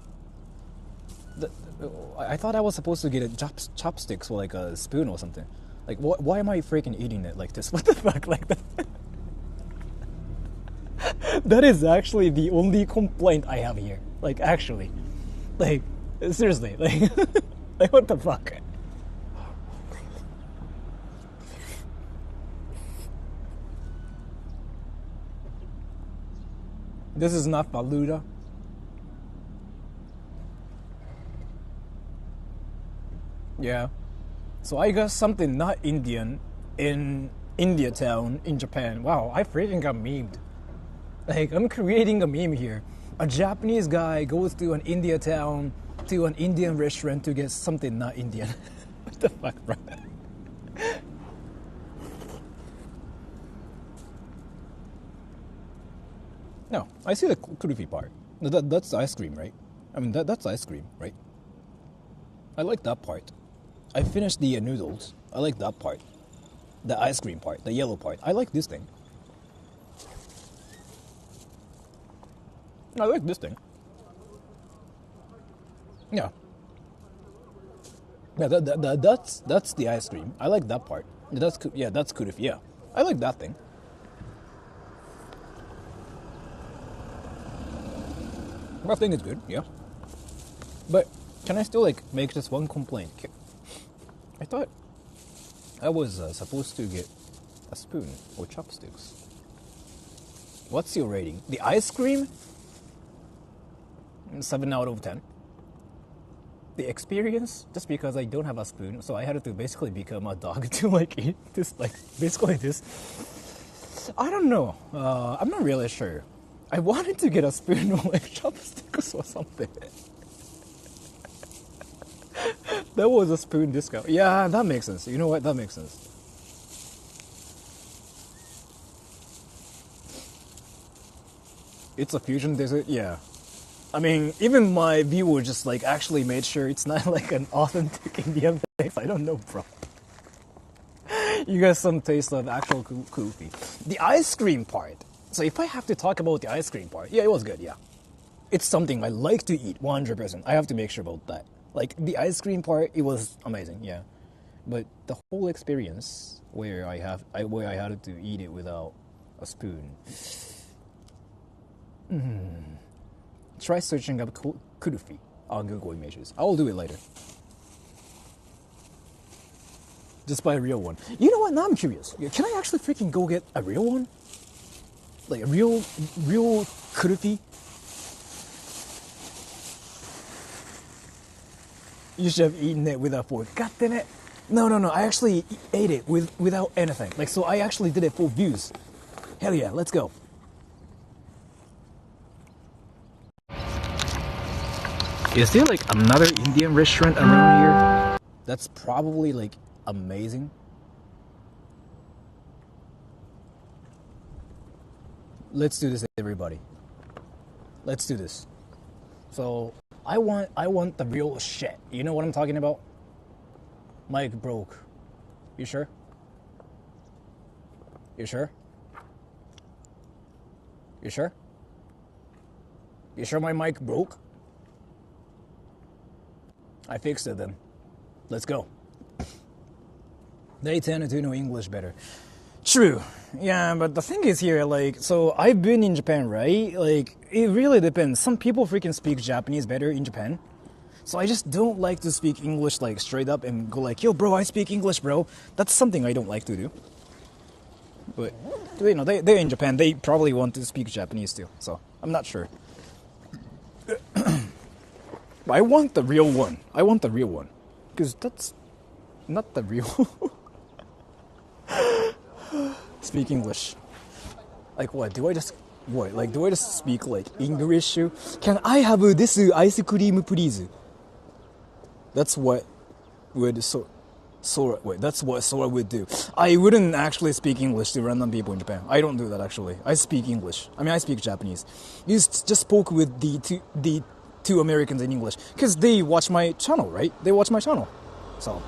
A: I thought I was supposed to get a chopsticks or like a spoon or something. Like, why am I freaking eating it like this? What the fuck? Like that? That is actually the only complaint I have here. Like, actually. Like, seriously. Like, like what the fuck? This is not Faluda. Yeah. So I got something not Indian in India town in Japan. Wow, I freaking got memed. Like, I'm creating a meme here. A Japanese guy goes to an India town, to an Indian restaurant to get something not Indian. What the fuck, bro? No, I see the kurufi part. That's ice cream, right? I mean, that's ice cream, right? I like that part. I finished the noodles. I like that part. The ice cream part, the yellow part. I like this thing. I like this thing. Yeah. Yeah, that's the ice cream. I like that part. That's kurufi. Yeah, I like that thing. That thing is good. Yeah. But can I still like make just one complaint? I thought I was supposed to get a spoon or chopsticks. What's your rating? The ice cream? 7 out of 10. The experience, just because I don't have a spoon, so I had to basically become a dog to like eat this, like basically this. I don't know. I'm not really sure. I wanted to get a spoon or like chopsticks or something. That was a spoon discount. Yeah, that makes sense. You know what? That makes sense. It's a fusion dessert? Yeah. I mean, even my viewer just like actually made sure it's not like an authentic Indian place. I don't know, bro. You got some taste of actual kulfi. The ice cream part. So if I have to talk about the ice cream part, yeah, it was good, yeah. It's something I like to eat, 100%. I have to make sure about that. Like, the ice cream part, it was amazing, yeah. But the whole experience where I had to eat it without a spoon. Try searching up kurufi on Google Images. I will do it later. Just buy a real one. You know what? Now I'm curious. Can I actually freaking go get a real one? Like a real kurufi? You should have eaten it with a fork. God damn it. No. I actually ate it without anything. Like, so I actually did it for views. Hell yeah, let's go. Is there like another Indian restaurant around here? That's probably like amazing. Let's do this, everybody. Let's do this. So I want the real shit. You know what I'm talking about? Mic broke. You sure? You sure? You sure? You sure my mic broke? I fixed it then. Let's go. They tend to know English better. True. Yeah, but the thing is here, like, so I've been in Japan, right? Like, it really depends. Some people freaking speak Japanese better in Japan. So I just don't like to speak English, like, straight up and go like, yo, bro, I speak English, bro. That's something I don't like to do. But, you know, they're in Japan. They probably want to speak Japanese too. So, I'm not sure. I want the real one. I want the real one. Because that's not the real. Speak English. Like what? Do I just speak like English? Can I have this ice cream, please? That's what Sora would do. I wouldn't actually speak English to random people in Japan. I don't do that actually. I speak English. I mean, I speak Japanese. You just spoke with the two Americans in English because they watch my channel, right? They watch my channel. So,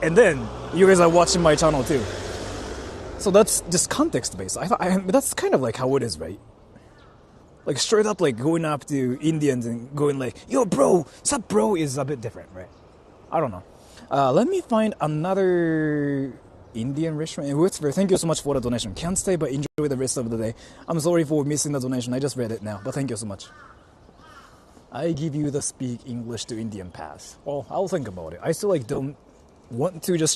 A: and then you guys are watching my channel too. So that's just context based. That's kind of like how it is, right? Like straight up, like going up to Indians and going like, "Yo, bro, sup, bro," is a bit different, right? I don't know. Let me find another Indian restaurant in Woodsbury. Thank you so much for the donation. Can't stay, but enjoy the rest of the day. I'm sorry for missing the donation. I just read it now, but thank you so much. I give you the speak English to Indian pass. Well, I'll think about it. I still like don't want to just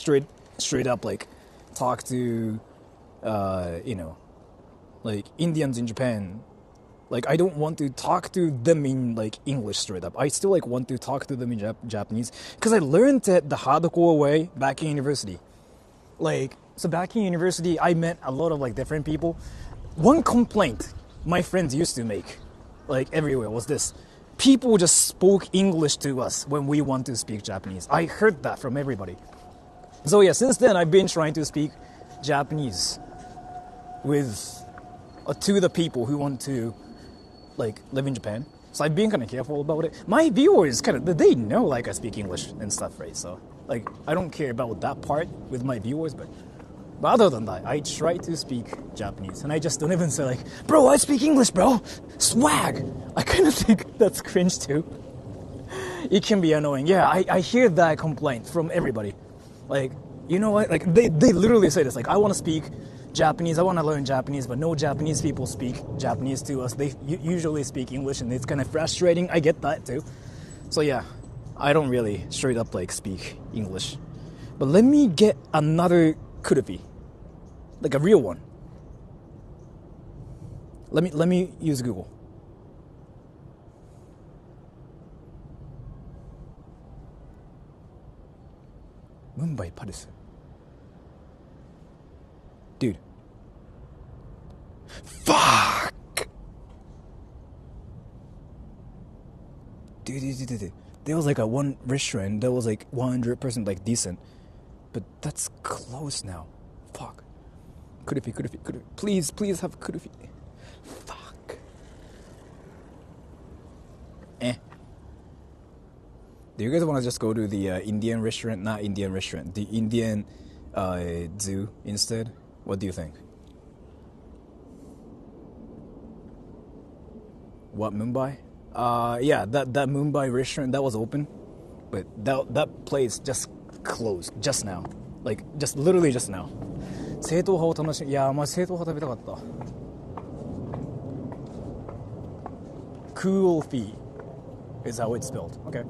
A: straight up like talk to like Indians in Japan. Like I don't want to talk to them in like English straight up. I still like want to talk to them in Japanese because I learned it the hardcore way back in university. Like so back in university, I met a lot of like different people. One complaint my friends used to make, like everywhere, was this: people just spoke English to us when we want to speak Japanese. I heard that from everybody. So yeah, since then I've been trying to speak Japanese with to the people who want to like live in Japan. So I've been kind of careful about it. My viewers they know like I speak English and stuff, right? So like I don't care about that part with my viewers, but other than that, I try to speak Japanese, and I just don't even say like, bro, I speak English, bro, swag. I kind of think that's cringe too. It can be annoying. Yeah, I hear that complaint from everybody. Like, you know what? Like they literally say this. Like, I want to speak Japanese, I want to learn Japanese, but no Japanese people speak Japanese to us. They usually speak English, and it's kind of frustrating. I get that too. So yeah, I don't really straight up like speak English. But let me get another kurupi, like a real one. Let me use Google. Mumbai Paris. Dude. Fuck! Dude. There was like one restaurant that was like 100% like decent. But that's closed now. Fuck. Kurupi. Please have kurupi. Fuck. Do you guys want to just go to the Indian restaurant? Not Indian restaurant. The Indian zoo instead? What do you think? What, Mumbai? Yeah, that Mumbai restaurant, that was open. But that place just closed just now. Like, just literally just now. 正統派を楽しみ。いや、正統派食べたかった。Cool fee is how it's spelled. Okay.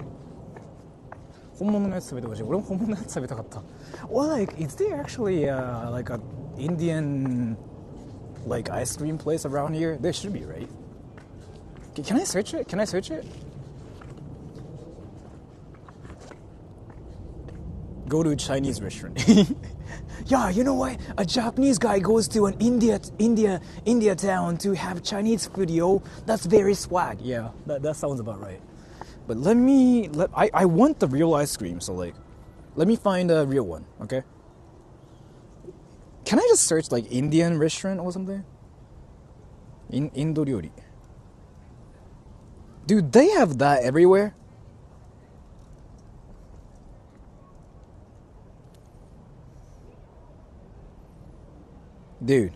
A: 本物のやつ食べてほしい。俺も本物のやつ食べたかった。Well, like, is there actually like a Indian like ice cream place around here? There should be, right? Can I search it? Go to a Chinese restaurant. Yeah, you know what? A Japanese guy goes to an India town to have Chinese food, yo. That's very swag. Yeah, that sounds about right. But I want the real ice cream, so like, let me find a real one, okay? Can I just search like Indian restaurant or something? Indo ryori. Dude, they have that everywhere. Dude.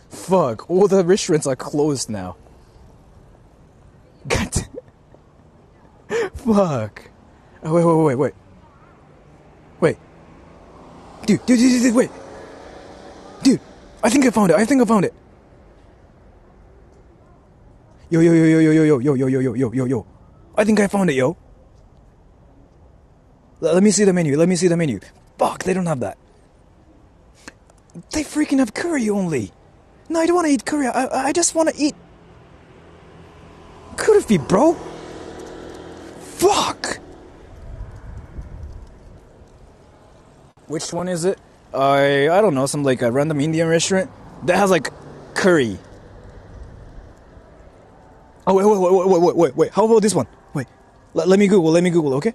A: Fuck, all the restaurants are closed now. God. Fuck. Oh, wait. Wait. Dude, wait. Dude, I think I found it. Yo. I think I found it, yo. Let me see the menu. Fuck, they don't have that. They freaking have curry only. No, I don't want to eat curry. I just want to eat curry, bro. Fuck. Which one is it? I don't know, some like a random Indian restaurant that has like curry. Oh wait. How about this one? Wait, let me Google, okay?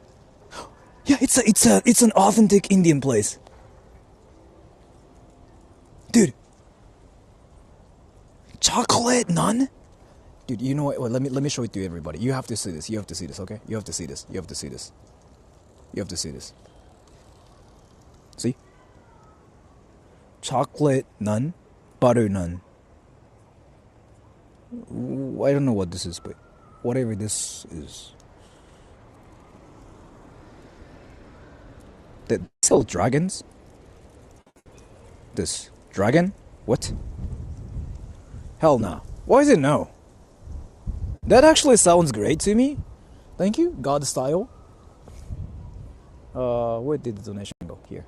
A: Yeah, it's an authentic Indian place. Dude, chocolate naan? Dude, you know what? Well, let me show it to everybody. You have to see this. Okay? You have to see this. See? Chocolate naan, butter naan. I don't know what this is, but whatever this is. They sell dragons? This dragon? What? Hell no. Why is it no? That actually sounds great to me. Thank you, God style. Where did the donation go? Here.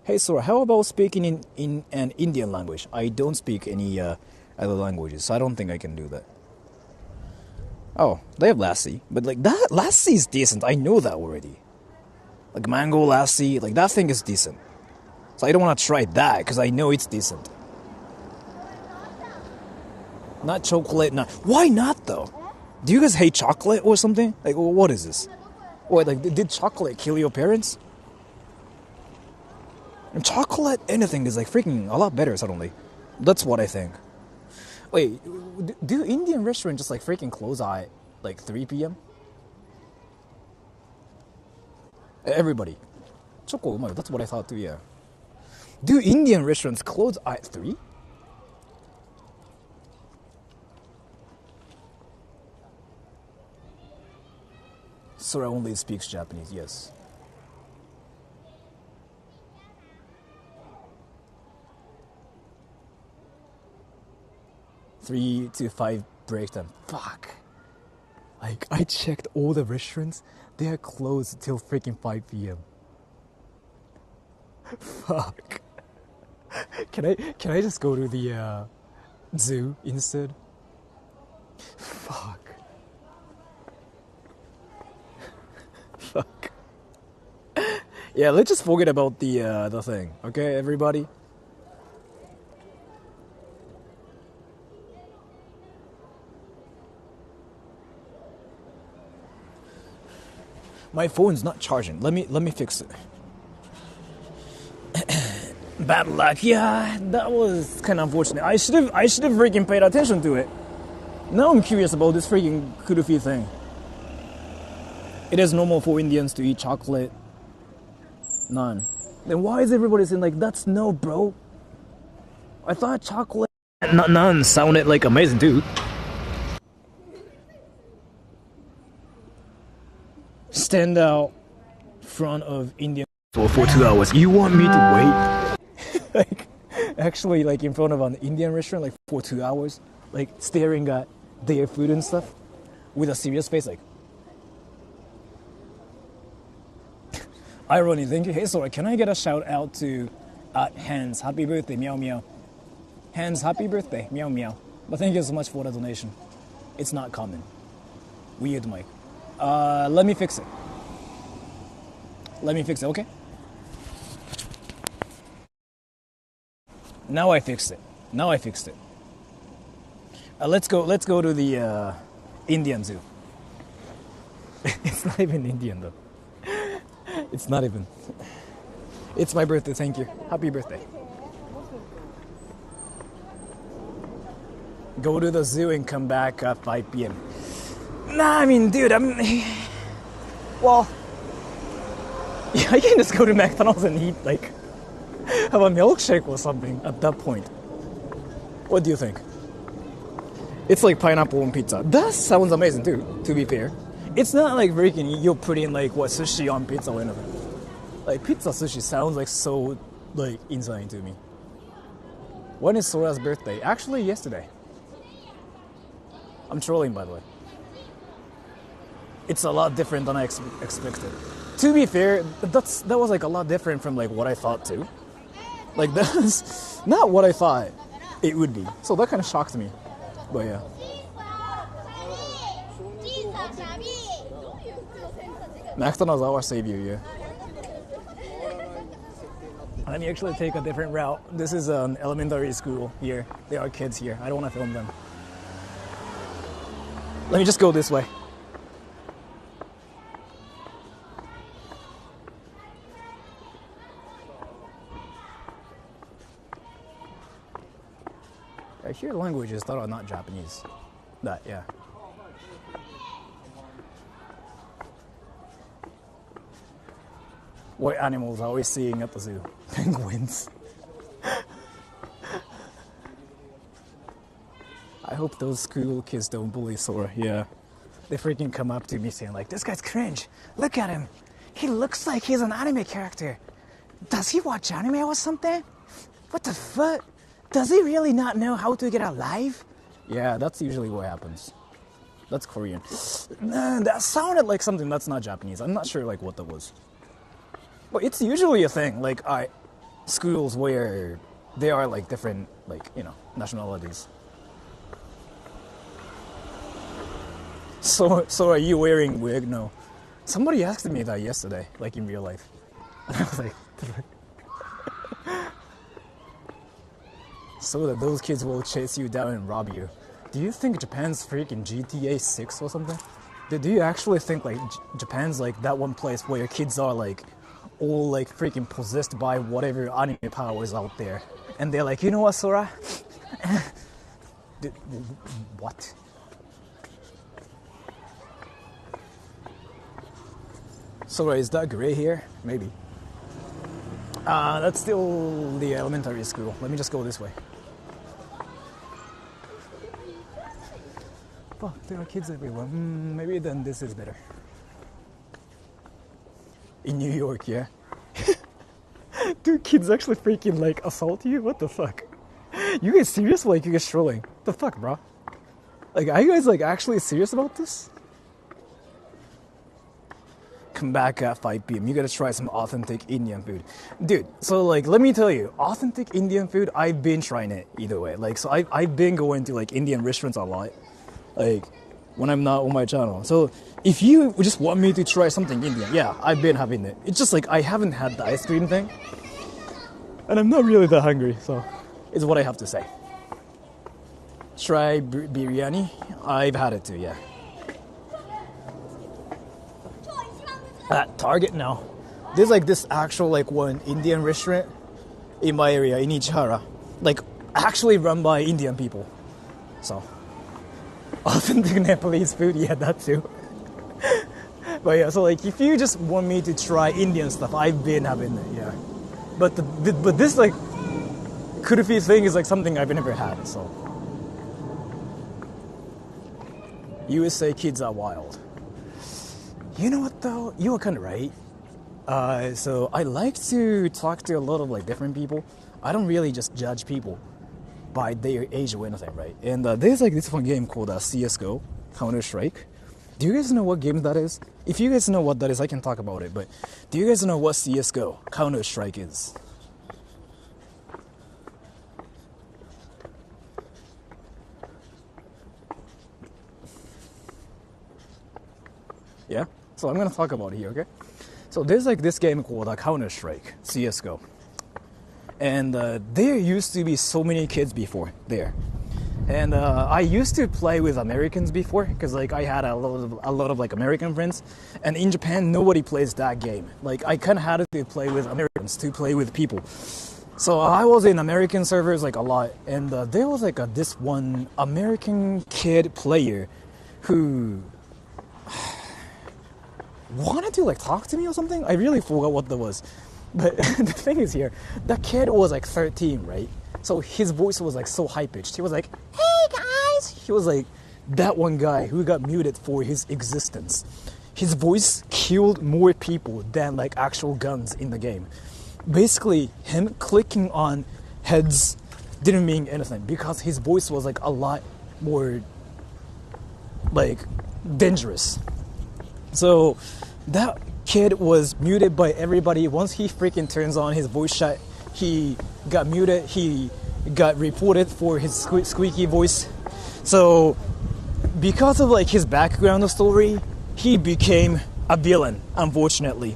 A: Hey Sora, how about speaking in an Indian language? I don't speak any other languages, so I don't think I can do that. Oh, they have lassi, but like that lassi is decent. I know that already. Like mango lassi, like that thing is decent. So I don't want to try that because I know it's decent. Not chocolate, not. Why not though? Do you guys hate chocolate or something? Like, what is this? Wait, like, did chocolate kill your parents? And chocolate, anything is like freaking a lot better suddenly. That's what I think. Wait, do Indian restaurants just like freaking close at like 3 p.m.? Everybody. Choco, that's what I thought too, yeah. Do Indian restaurants close at 3? Sora only speaks Japanese, yes. Three to 5 break time. Fuck. Like, I checked all the restaurants. They are closed till freaking 5 p.m. Fuck. Can I just go to the zoo instead? Fuck. Fuck. Yeah, let's just forget about the thing, okay, everybody? My phone's not charging. Let me fix it. Bad luck. Yeah, that was kind of unfortunate. I should have freaking paid attention to it. Now I'm curious about this freaking kurufi thing. It is normal for Indians to eat chocolate. None. Then why is everybody saying like that's no, bro? I thought chocolate and none sounded like amazing, dude. Stand out front of Indian for 2 hours. You want me to wait? Like, actually, like in front of an Indian restaurant, like for 2 hours, like staring at their food and stuff, with a serious face, like. Irony, thank you. Hey, Sora, can I get a shout out to Hans? Happy birthday, meow meow. Hans, happy birthday, meow meow. But thank you so much for the donation. It's not common. Weird mic. Let me fix it. Okay? Now I fixed it. Let's go to the Indian zoo. It's not even Indian though. It's not even. It's my birthday, thank you. Happy birthday. Go to the zoo and come back at 5 p.m. Nah, I mean, dude, well, yeah, I can just go to McDonald's and eat, like, have a milkshake or something at that point. What do you think? It's like pineapple on pizza. That sounds amazing too, to be fair. It's not like freaking you're putting like what sushi on pizza or anything. Like pizza sushi sounds like so like insane to me. When is Sora's birthday? Actually yesterday. I'm trolling by the way. It's a lot different than I expected. To be fair, that was like a lot different from like what I thought too. Like that's not what I thought it would be. So that kind of shocked me. But yeah. McDonald's our savior, yeah. Let me actually take a different route. This is an elementary school here. There are kids here. I don't want to film them. Let me just go this way. I hear languages that are not Japanese. That, yeah. What animals are we seeing at the zoo? Penguins. I hope those school kids don't bully Sora. Yeah. They freaking come up to me saying like, this guy's cringe. Look at him. He looks like he's an anime character. Does he watch anime or something? What the fuck? Does he really not know how to get alive? Yeah, that's usually what happens. That's Korean. That sounded like something that's not Japanese. I'm not sure like what that was. But it's usually a thing, like schools where there are like different, like, you know, nationalities. So are you wearing wig? No. Somebody asked me that yesterday, like in real life. And I was like, so that those kids will chase you down and rob you. Do you think Japan's freaking GTA 6 or something? Do you actually think like Japan's like that one place where kids are like all like freaking possessed by whatever anime power is out there? And they're like, you know what, Sora? What? Sora, is that gray here? Maybe. That's still the elementary school. Let me just go this way. Fuck, there are kids everywhere. Maybe then this is better. In New York, yeah. Do kids actually freaking like assault you? What the fuck? You guys serious? Like you guys trolling? What the fuck, bro? Like, are you guys like actually serious about this? Come back at 5 p.m. You gotta try some authentic Indian food. Dude, so like, let me tell you, authentic Indian food, I've been trying it either way. Like, so I've been going to like Indian restaurants a lot. Like, when I'm not on my channel. So, if you just want me to try something Indian, yeah, I've been having it. It's just like, I haven't had the ice cream thing. And I'm not really that hungry, so it's what I have to say. Try biryani? I've had it too, yeah. At Target now, there's like this actual like one Indian restaurant in my area in Ichihara, like actually run by Indian people. So authentic Nepalese food, yeah, that too. But yeah, so like if you just want me to try Indian stuff, I've been having it, yeah. But but this like kulfi thing is like something I've never had. So USA kids are wild. You know what though? You are kind of right. So I like to talk to a lot of like different people. I don't really just judge people by their age or anything, right? And there's like this fun game called CSGO, Counter-Strike. Do you guys know what game that is? If you guys know what that is, I can talk about it. But do you guys know what CSGO, Counter-Strike is? Yeah? So I'm going to talk about it here, okay? So there's like this game called Counter-Strike, CSGO. And there used to be so many kids before there. And I used to play with Americans before, because like I had a lot of like American friends. And in Japan, nobody plays that game. Like I kind of had to play with Americans to play with people. So I was in American servers like a lot. And there was like this one American kid player who wanted to like talk to me or something. I really forgot what that was. But the thing is here, that kid was like 13, right? So his voice was like so high-pitched. He was like, hey guys! He was like that one guy who got muted for his existence. His voice killed more people than like actual guns in the game. Basically, him clicking on heads didn't mean anything because his voice was like a lot more like dangerous. So that kid was muted by everybody. Once he freaking turns on his voice chat, he got muted. He got reported for his squeaky voice. So because of like his background story, he became a villain, unfortunately.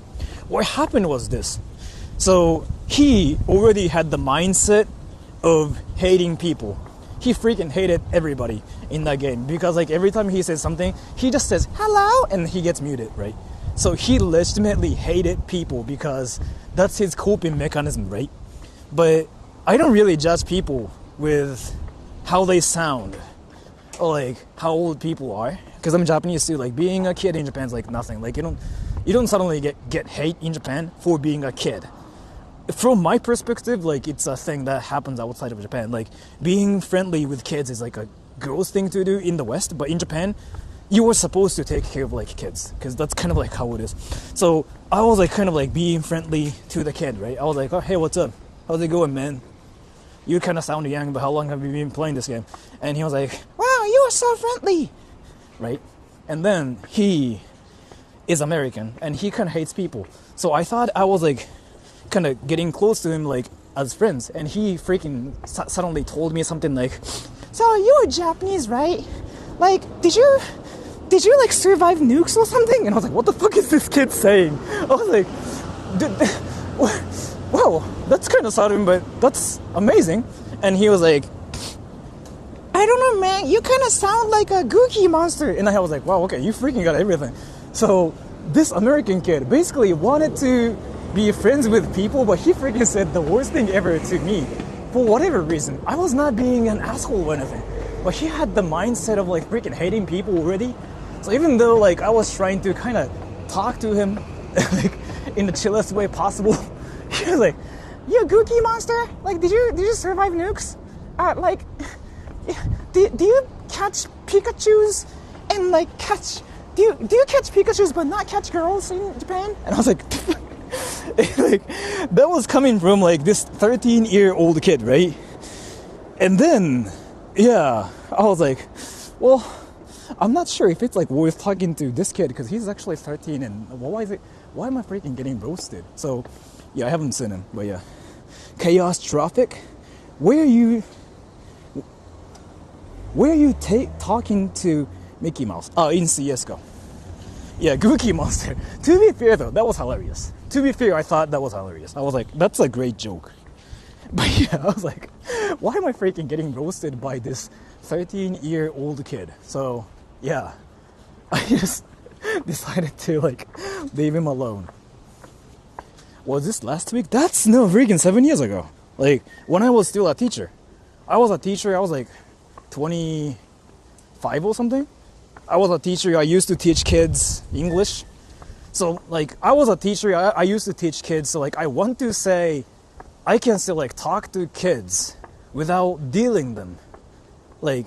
A: What happened was this. So he already had the mindset of hating people. He freaking hated everybody in that game because like every time he says something, he just says hello and he gets muted, right? So he legitimately hated people because that's his coping mechanism, right? But I don't really judge people with how they sound or like how old people are, because I'm Japanese too. Like being a kid in Japan is like nothing. Like you don't suddenly get hate in Japan for being a kid. From my perspective, like it's a thing that happens outside of Japan. Like being friendly with kids is like a girl's thing to do in the West, but in Japan, you were supposed to take care of like kids because that's kind of like how it is. So I was like kind of like being friendly to the kid, right? I was like, oh hey, what's up? How's it going, man? You kind of sound young, but how long have you been playing this game? And he was like, wow, you are so friendly, right? And then he is American and he kind of hates people. So I thought I was like kind of getting close to him like as friends, and he freaking suddenly told me something like, so you are Japanese, right? Like did you like survive nukes or something? And I was like, what the fuck is this kid saying? I was like, wow, that's kind of sudden, but that's amazing. And he was like, I don't know, man, you kind of sound like a Gookie monster. And I was like, wow, okay, you freaking got everything. So this American kid basically wanted to be friends with people, but he freaking said the worst thing ever to me for whatever reason. I was not being an asshole or anything. but he had the mindset of like freaking hating people already. So even though like I was trying to kind of talk to him like in the chillest way possible, he was like, "You gookie monster! Like, did you survive nukes? Like, do you catch Pikachus and like catch? Do you catch Pikachus but not catch girls in Japan?" And I was like, like that was coming from like this 13-year-old kid, right? And then, yeah, I was like, well, I'm not sure if it's like worth talking to this kid because he's actually 13 and why am I freaking getting roasted? So, yeah, I haven't seen him, but yeah. Chaos Traffic, where are you talking to Mickey Mouse? Oh, in CSGO. Yeah, Gookie Monster. To be fair though, that was hilarious. To be fair, I thought that was hilarious. I was like, that's a great joke. But yeah, I was like, why am I freaking getting roasted by this 13-year-old kid? So, yeah, I just decided to like leave him alone. Was this last week? That's no freaking 7 years ago. Like, when I was still a teacher. I was like 25 or something. I was a teacher. I used to teach kids English. So, like, I was a teacher. I used to teach kids. So, like, I want to say I can still, like, talk to kids without dealing them, like,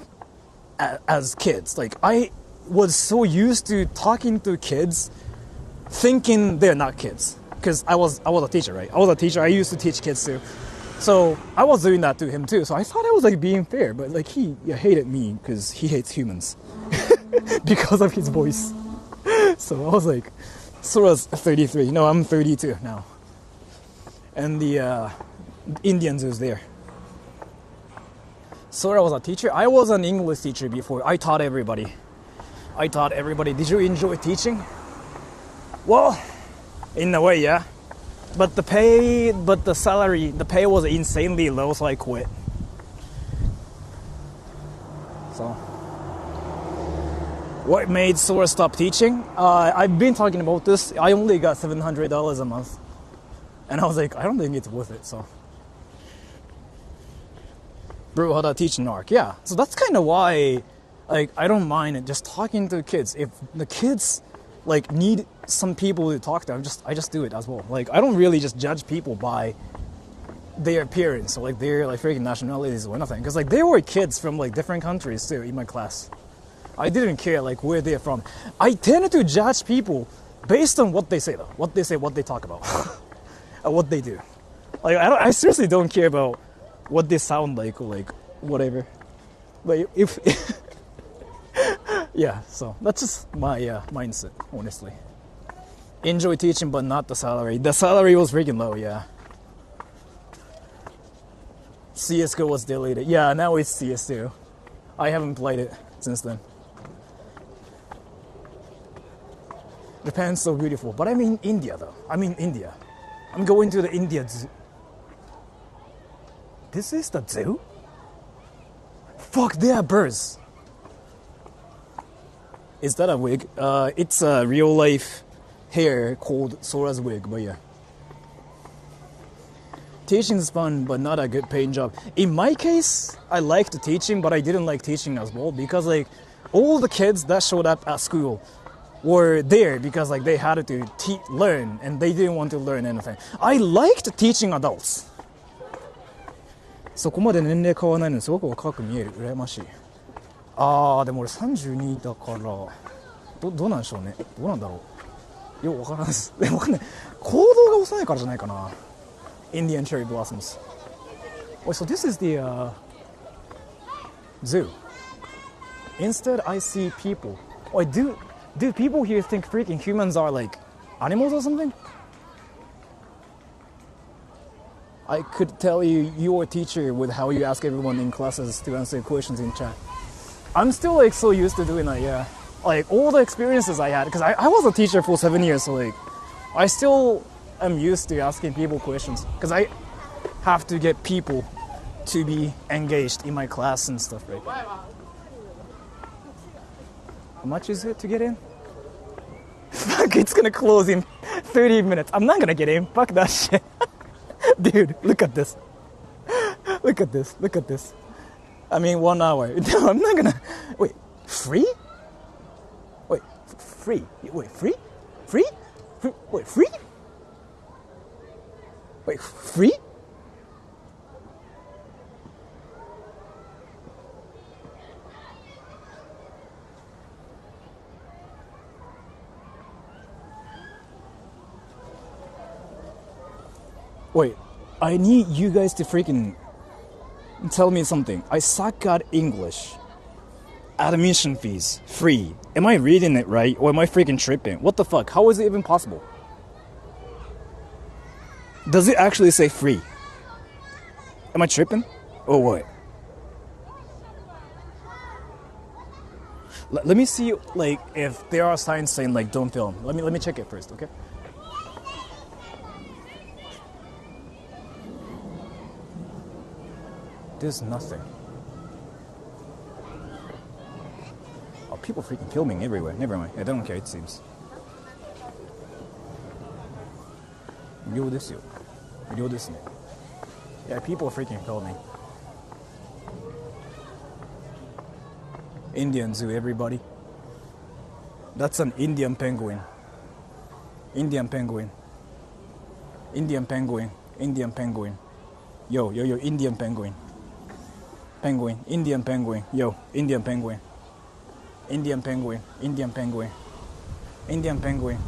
A: as kids. Like, I was so used to talking to kids thinking they're not kids. Because I was a teacher, right? I was a teacher. I used to teach kids, too. So, I was doing that to him, too. So, I thought I was, like, being fair. But, like, he hated me because he hates humans. Because of his voice. So, I was like, Sora's 33. No, I'm 32 now. And the Indians was there. Sora was a teacher. I was an English teacher before. I taught everybody. Did you enjoy teaching? Well, in a way, yeah. But the pay was insanely low, so I quit. So, what made Sora stop teaching? I've been talking about this. I only got $700 a month. And I was like, I don't think it's worth it, so. Bro had a teaching arc, yeah. So that's kind of why, like, I don't mind just talking to kids. If the kids, like, need some people to talk to, I just do it as well. Like, I don't really just judge people by their appearance or, like, their, like, freaking nationalities or anything. Because, like, there were kids from, like, different countries, too, in my class. I didn't care, like, where they're from. I tended to judge people based on what they say, though. What they say, what they talk about. What they do. Like, I seriously don't care about what they sound like or like whatever. But if yeah, so that's just my mindset, honestly. Enjoy teaching, but not the salary. The salary was freaking low, yeah. CSGO was deleted. Yeah, now it's CS2. I haven't played it since then. Japan's so beautiful, but I'm in India though. India. I'm going to the India zoo. This is the zoo? Fuck, they are birds. Is that a wig? It's a real life hair called Sora's wig, but yeah. Teaching is fun, but not a good paying job. In my case, I liked teaching, but I didn't like teaching as well because like all the kids that showed up at school were there because like they had to learn and they didn't want to learn anything. I liked teaching adults. そこまで年齢変わらないのにすごく若く見える。羨ましい。でも俺32だからどうなんでしょうね。どうなんだろう。よくわからないです。でもわかんない。行動が幼いからじゃないかな。Indian cherry blossoms. Wait, so this is the zoo. Instead, I see people. Wait, do people here think freaking humans are like animals or something? I could tell you're a teacher with how you ask everyone in classes to answer questions in chat. I'm still like so used to doing that, yeah. Like all the experiences I had, because I was a teacher for 7 years, so like I still am used to asking people questions because I have to get people to be engaged in my class and stuff, right? How much is it to get in? Fuck, it's gonna close in 30 minutes. I'm not gonna get in. Fuck that shit. Dude, look at this. Look at this. Look at this. I mean, 1 hour. No, I'm not gonna. Wait, free? Wait, free? Wait, free? Free? Wait, free? Wait, free? Wait, I need you guys to freaking tell me something. I suck at English. Admission fees, free. Am I reading it right, or am I freaking tripping? What the fuck? How is it even possible? Does it actually say free? Am I tripping? Or what? Let me see, like, if there are signs saying, like, don't film. Let me check it first, okay? There's nothing. Oh, people freaking filming everywhere. Never mind. I don't care, it seems. 無料ですよ。無料ですね。Yeah, people are freaking filming. Indian zoo, everybody. That's an Indian penguin. Indian penguin. Indian penguin. Indian penguin. Yo, Indian penguin. Penguin, Indian penguin, yo, Indian penguin. Indian penguin, Indian penguin. Indian penguin.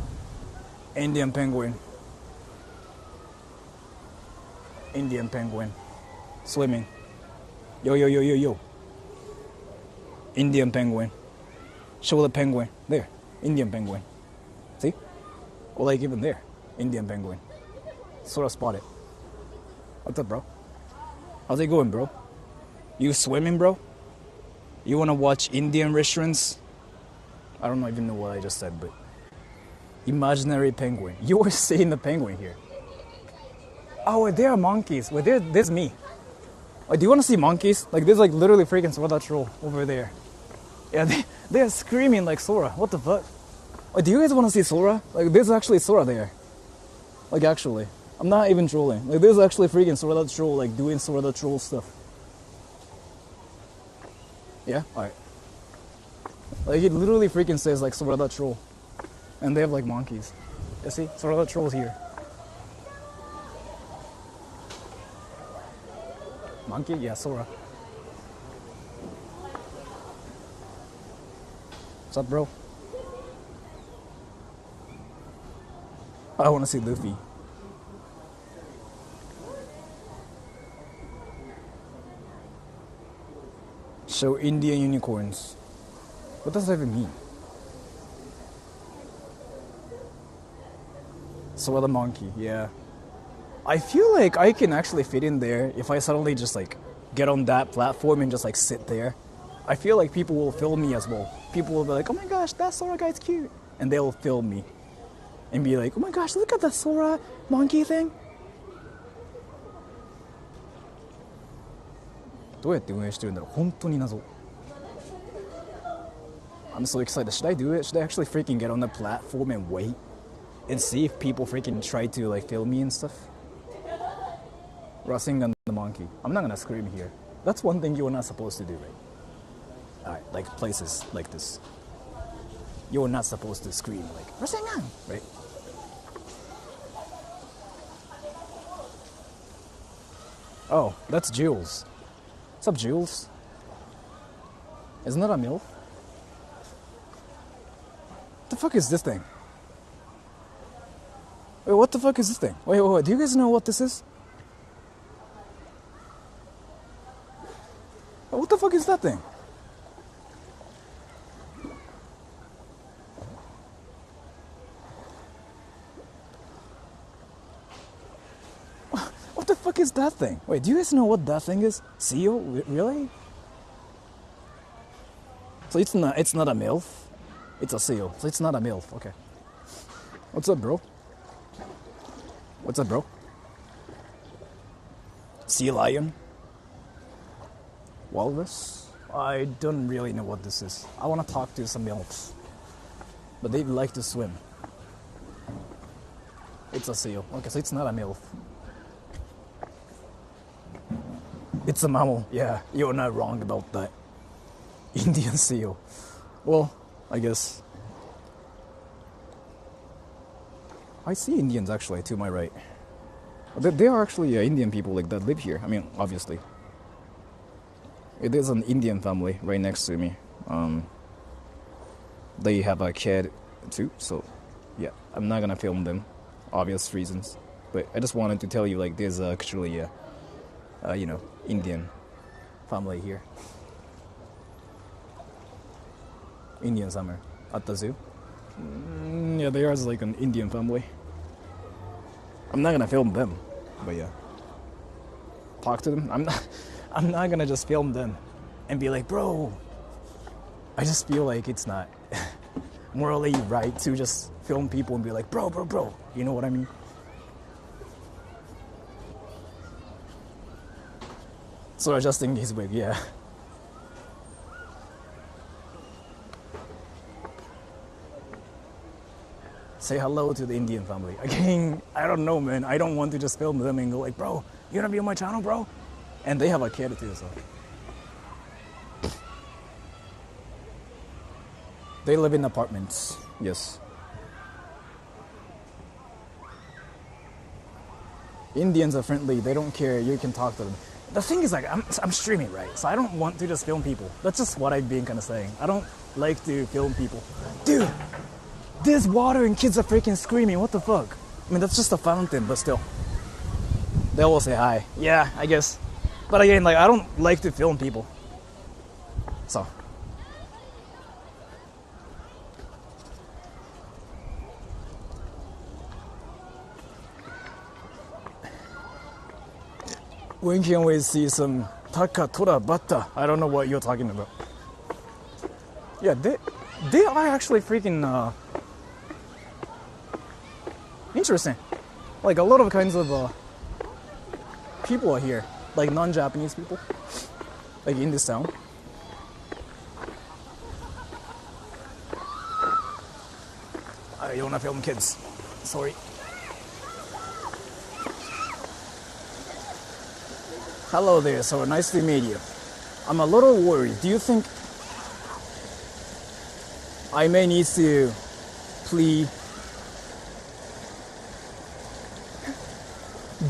A: Indian penguin. Indian penguin. Swimming. Yo. Indian penguin. Show the penguin. There. Indian penguin. See? Or like even there. Indian penguin. Sort of spotted. What's up, bro? How's it going, bro? You swimming, bro? You wanna watch Indian restaurants? I don't even know what I just said, but imaginary penguin. You were seeing the penguin here. Oh, wait, there are monkeys. Wait, there's me. Wait, do you wanna see monkeys? Like, there's like literally freaking Sora troll over there. Yeah, they're screaming like Sora. What the fuck? Wait, do you guys wanna see Sora? Like, there's actually Sora there. Like, actually. I'm not even trolling. Like, there's actually freaking Sora troll, like, doing Sora troll stuff. Yeah? Alright. Like, it literally freaking says, like, Sora troll. And they have, like, monkeys. You see? Sora troll's here. Monkey? Yeah, Sora. What's up, bro? I want to see Luffy. Show Indian unicorns. What does that even mean? Sora the monkey, yeah. I feel like I can actually fit in there if I suddenly just like get on that platform and just like sit there. I feel like people will film me as well. People will be like, oh my gosh, that Sora guy's cute. And they'll film me. And be like, oh my gosh, look at the Sora monkey thing. どうやって運営してるんだろう本当に謎 I'm so excited. Should I do it? Should I actually freaking get on the platform and wait? And see if people freaking try to like film me and stuff? Rustling on the monkey. I'm not gonna scream here. That's one thing you're not supposed to do, right? Alright, like places like this. You're not supposed to scream like, Rasengan! Right? Oh, that's Jules. What's up, Jules? Isn't that a MILF? What the fuck is this thing? Wait, what the fuck is this thing? Wait, do you guys know what this is? What the fuck is that thing? What the fuck is that thing? Wait, do you guys know what that thing is? Seal? Really? So it's not a MILF. It's a seal. So it's not a MILF. Okay. What's up, bro? What's up, bro? Sea lion? Walrus? I don't really know what this is. I want to talk to some MILFs. But they like to swim. It's a seal. Okay, so it's not a MILF. It's a mammal. Yeah, you're not wrong about that. Indian seal. Well, I guess. I see Indians actually to my right. They are actually Indian people like that live here. I mean, obviously. It is an Indian family right next to me. They have a kid too, so yeah, I'm not gonna film them, obvious reasons. But I just wanted to tell you, like, there's actually Indian family here. Indian summer at the zoo. Yeah, they are like an Indian family. I'm not gonna film them, but yeah, talk to them. I'm not gonna just film them and be like, bro. I just feel like it's not morally right to just film people and be like, bro. You know what I mean? So adjusting his wig, yeah. Say hello to the Indian family. Again, I don't know, man. I don't want to just film them and go like, bro, you wanna be on my channel, bro? And they have a kid too, so. They live in apartments, yes. Indians are friendly, they don't care, you can talk to them. The thing is, like, I'm streaming, right? So I don't want to just film people. That's just what I've been kind of saying. I don't like to film people. Dude, there's water and kids are freaking screaming, what the fuck? I mean, that's just a fountain, but still. They will say hi. Yeah, I guess. But again, like, I don't like to film people. So. When can we see some taka, tora, bata? I don't know what you're talking about. Yeah, they are actually freaking interesting. Like, a lot of kinds of people are here. Like, non-Japanese people. Like, in this town. I don't wanna film kids. Sorry. Hello there, so nice to meet you. I'm a little worried. Do you think I may need to plead?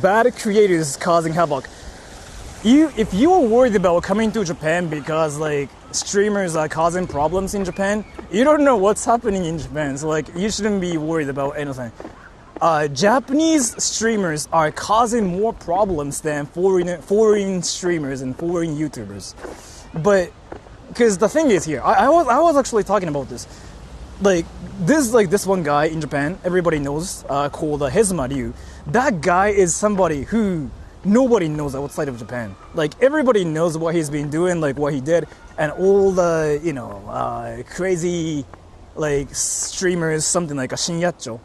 A: Bad creators causing havoc. If you are worried about coming to Japan because, like, streamers are causing problems in Japan, you don't know what's happening in Japan, so, like, you shouldn't be worried about anything. Japanese streamers are causing more problems than foreign streamers and foreign YouTubers. But, because the thing is here, I was actually talking about this. Like this one guy in Japan, everybody knows, called Hezma Ryu. That guy is somebody who nobody knows outside of Japan. Like, everybody knows what he's been doing, like what he did, and all the, crazy, like, streamers, something like a Shinyacho.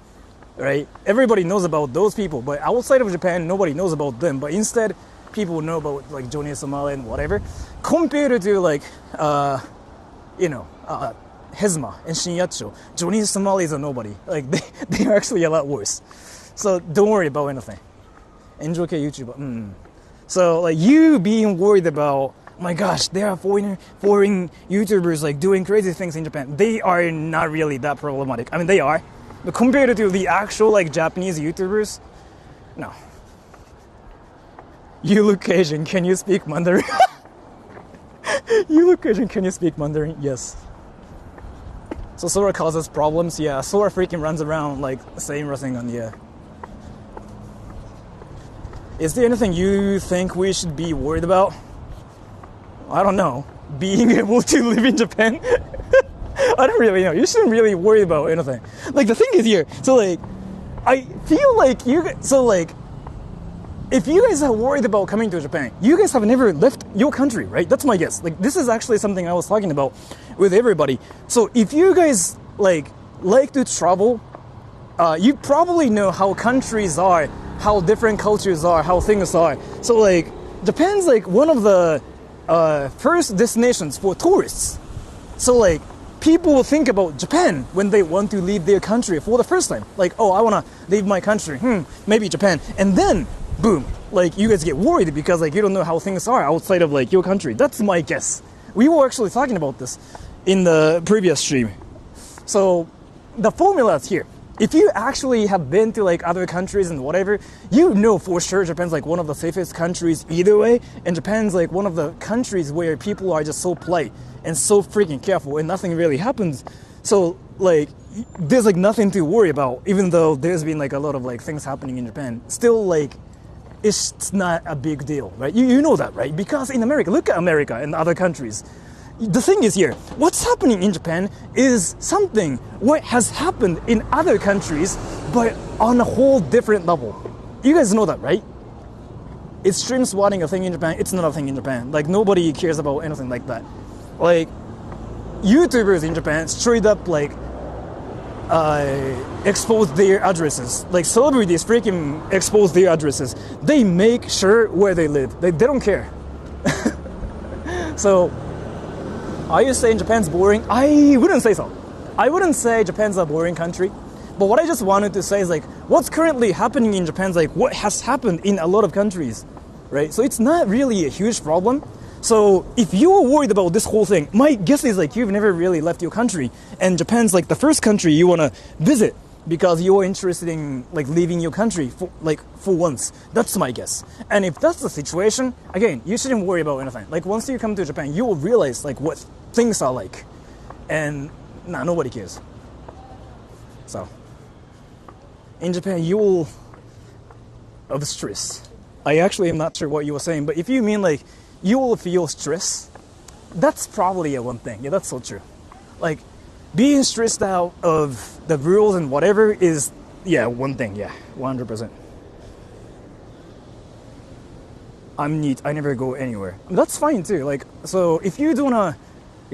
A: Right? Everybody knows about those people, but outside of Japan, nobody knows about them. But instead, people know about, like, Johnny Somali and whatever. Compared to, like, Hezma and Shinyacho, Johnny Somali is a nobody. Like, they are actually a lot worse. So don't worry about anything. Enjoy YouTuber. So, like, you being worried about, oh my gosh, there are foreign YouTubers, like, doing crazy things in Japan. They are not really that problematic. I mean, they are. But compared to the actual, like, Japanese YouTubers, no. You look Asian, can you speak Mandarin? You look Asian, can you speak Mandarin? Yes. So Sora causes problems, yeah. Sora freaking runs around, like, saying Rasengan, yeah. Is there anything you think we should be worried about? I don't know. Being able to live in Japan? I don't really know. You shouldn't really worry about anything. Like, the thing is here, so, like, I feel like if you guys are worried about coming to Japan, you guys have never left your country, right? That's my guess. Like, this is actually something I was talking about with everybody. So if you guys, like to travel, you probably know how countries are, how different cultures are, how things are. So, like, Japan's, like, one of the first destinations for tourists. So, like, people think about Japan when they want to leave their country for the first time. Like, oh, I want to leave my country. Maybe Japan. And then boom, like you guys get worried because like you don't know how things are outside of like your country. That's my guess. We were actually talking about this in the previous stream. So the formula is here. If you actually have been to like other countries and whatever, you know for sure Japan's like one of the safest countries either way, and Japan's like one of the countries where people are just so polite and so freaking careful and nothing really happens. So like there's like nothing to worry about, even though there's been like a lot of like things happening in Japan. Still like it's not a big deal, right? You know that, right? Because in America, look at America and other countries. The thing is here, what's happening in Japan is something what has happened in other countries, but on a whole different level. You guys know that, right? Is stream swatting a thing in Japan? It's not a thing in Japan. Like nobody cares about anything like that. Like YouTubers in Japan straight up like expose their addresses. Like celebrities freaking expose their addresses. They make sure where they live. They don't care. So are you saying Japan's boring? I wouldn't say so. I wouldn't say Japan's a boring country. But what I just wanted to say is like what's currently happening in Japan's like what has happened in a lot of countries, right? So it's not really a huge problem. So if you're worried about this whole thing, my guess is like you've never really left your country, and Japan's like the first country you want to visit because you're interested in like leaving your country for once. That's my guess. And if that's the situation, again, you shouldn't worry about anything. Like once you come to Japan, you will realize like what things are like, and nobody cares. So in Japan, you will have stress. I actually am not sure what you were saying, but if you mean like you will feel stress, that's probably a one thing. Yeah, that's so true. Like being stressed out of the rules and whatever is, yeah, one thing. Yeah, 100%. I'm neat. I never go anywhere. That's fine too. Like, so if you don't wanna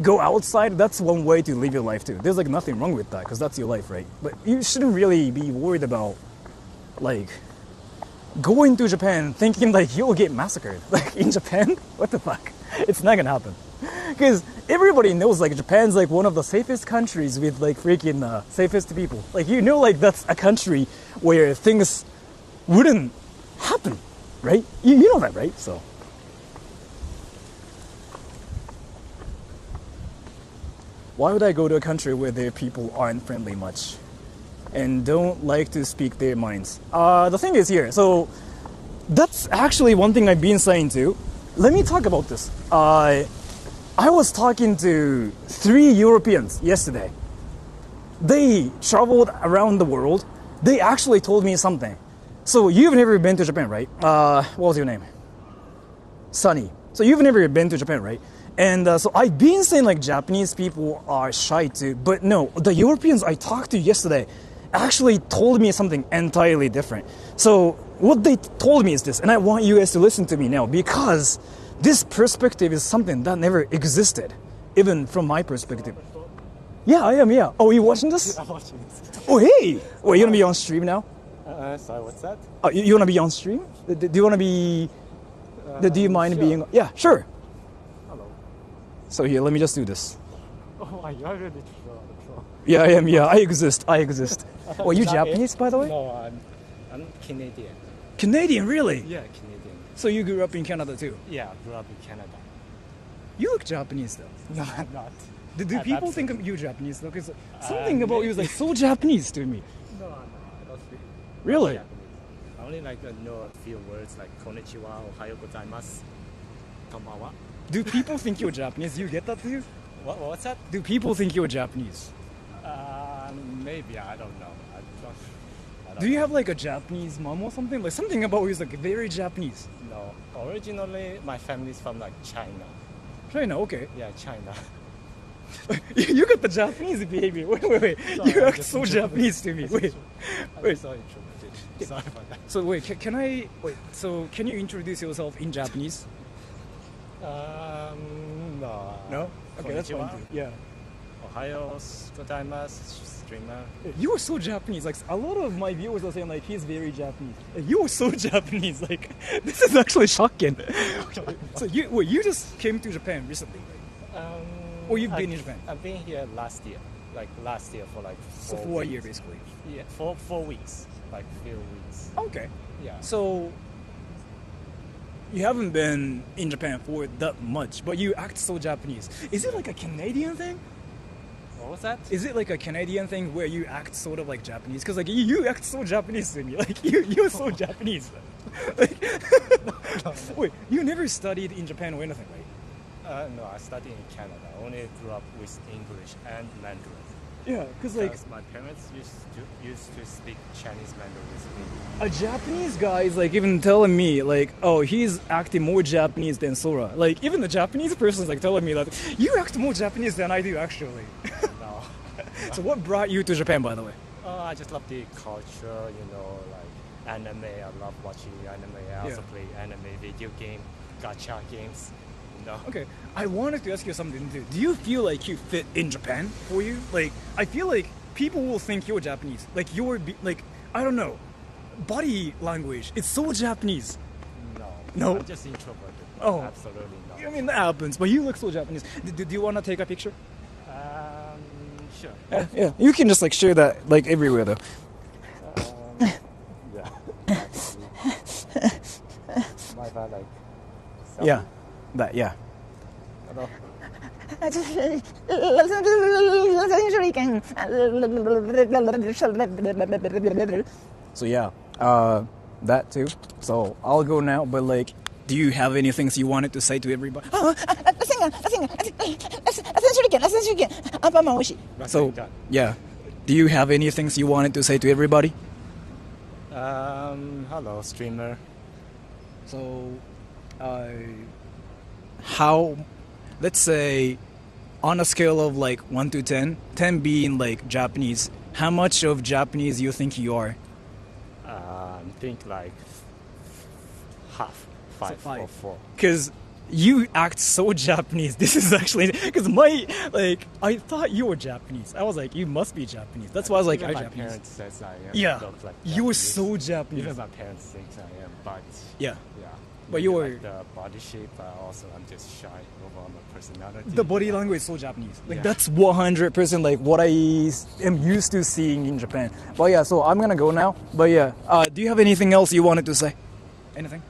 A: go outside, that's one way to live your life too. There's like nothing wrong with that because that's your life, right? But you shouldn't really be worried about like going to Japan thinking like you'll get massacred. Like in Japan, what the fuck? It's not gonna happen. Because everybody knows like Japan's like one of the safest countries with like freaking safest people. Like you know like that's a country where things wouldn't happen, right? You know that, right? So why would I go to a country where their people aren't friendly much and don't like to speak their minds? The thing is here, so that's actually one thing I've been saying too. Let me talk about this. I was talking to 3 Europeans yesterday. They traveled around the world. They actually told me something. So you've never been to Japan, right? What was your name? Sunny. So you've never been to Japan, right? And so I've been saying like Japanese people are shy too, but no, the Europeans I talked to yesterday actually told me something entirely different. So what they told me is this, and I want you guys to listen to me now because this perspective is something that never existed, even from my perspective. Yeah, I am, yeah. Oh, you watching this?
J: I'm watching this.
A: Oh, hey! Wait, you want to be on stream now?
J: Sorry, what's that?
A: Oh, you want to be on stream? Do you want to be... do you mind being... Yeah, sure.
J: Hello.
A: So here, let me just do this.
J: Oh, you are really troll.
A: Yeah, I am, yeah. I exist. Oh, you Japanese, by the way?
J: No, I'm Canadian.
A: Canadian, really?
J: Yeah, Canadian.
A: So you grew up in Canada too?
J: Yeah, I grew up in Canada.
A: You look Japanese though.
J: No, I'm not.
A: Do people think of you Japanese though? Because something about you is like so Japanese to me.
J: No, I'm not. I don't speak.
A: Really?
J: Japanese. I only like know a few words like konnichiwa, ohayo gozaimasu, konbanwa.
A: Do people think you're Japanese? Do you get that too?
J: What's that?
A: Do people think you're Japanese?
J: Maybe, I don't know.
A: Do you have like a Japanese mom or something? Like something about you is like very Japanese.
J: No, originally my family's from like China.
A: China, okay.
J: Yeah, China.
A: You got the Japanese behavior. Wait.
J: Sorry,
A: You act so Japanese to me. Wait.
J: I'm so introverted. Sorry about that.
A: So wait, can I wait? So can you introduce yourself in Japanese?
J: No.
A: No. Okay, that's fine. Too. Yeah.
J: Ohayo gozaimasu, streamer.
A: You are so Japanese. Like a lot of my viewers are saying, like he's very Japanese. You are so Japanese. Like this is actually shocking. So you just came to Japan recently, right? Or you've been in Japan?
J: I've been here last year. Like last year for like 4
A: So for a year basically.
J: Yeah, 4 weeks, like few weeks.
A: Okay.
J: Yeah.
A: So you haven't been in Japan for that much, but you act so Japanese. Is it like a Canadian thing?
J: What was that?
A: Is it like a Canadian thing where you act sort of like Japanese? Because like you act so Japanese to me. Like you're so Japanese. Like, wait, you never studied in Japan or anything, right?
J: No, I studied in Canada. I only grew up with English and Mandarin.
A: Yeah, because like
J: my parents used to speak Chinese Mandarin with me.
A: a Japanese guy is like even telling me like, oh, he's acting more Japanese than Sora. Like even the Japanese person is like telling me that you act more Japanese than I do actually.
J: No.
A: So what brought you to Japan, by the way?
J: I just love the culture, like anime. I love watching anime. I also play anime video game, gacha games.
A: Okay, I wanted to ask you something too. Do you feel like you fit in Japan for you? Like, I feel like people will think you're Japanese. Like, I don't know, body language. It's so Japanese. No?
J: I'm just introverted.
A: Oh.
J: Absolutely not.
A: I mean, that happens, but you look so Japanese. Do you want to take a picture?
J: Sure.
A: Yeah, you can just like share that like everywhere though.
J: Yeah. My bad, like.
A: Yeah. That, yeah.
J: Hello.
A: So yeah, that too. So I'll go now, but like, do you have any things you wanted to say to everybody? So, yeah. Do you have any things you wanted to say to everybody?
J: Hello, streamer.
A: So, how, let's say, on a scale of like 1 to 10, 10 being like Japanese, how much of Japanese you think you are?
J: I think like half, 5 or 4.
A: Because you act so Japanese. This is actually, because I thought you were Japanese. I was like, you must be Japanese. That's why I was like,
J: Even
A: I'm
J: my
A: Japanese.
J: parents says I am.
A: Yeah,
J: look like
A: you were
J: Japanese.
A: so Japanese.
J: Even my parents think I am, but
A: Yeah.
J: yeah.
A: But you were
J: like the body shape. Also, I'm just shy over my personality.
A: the body language is so Japanese. Like
J: Yeah.
A: that's 100% like what I am used to seeing in Japan. But yeah, so I'm gonna go now. But yeah, do you have anything else you wanted to say? Anything?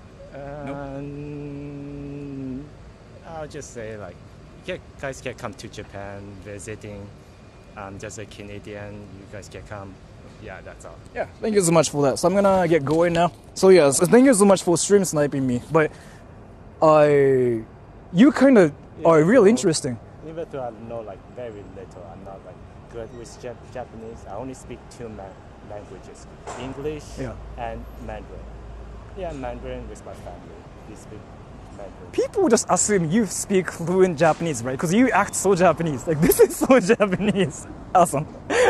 J: I'll just say like, you guys can come to Japan visiting. I'm just a Canadian. You guys can come. Yeah, that's all.
A: Yeah, thank you so much for that. So I'm gonna get going now. So yeah, so thank you so much for stream sniping me. But you kind of are real interesting.
J: Even though I know like very little, I'm not like good with Japanese. I only speak 2 languages: English and Mandarin. Yeah, Mandarin with my family. We speak Mandarin.
A: People just assume you speak fluent Japanese, right? Because you act so Japanese. Like this is so Japanese. Awesome.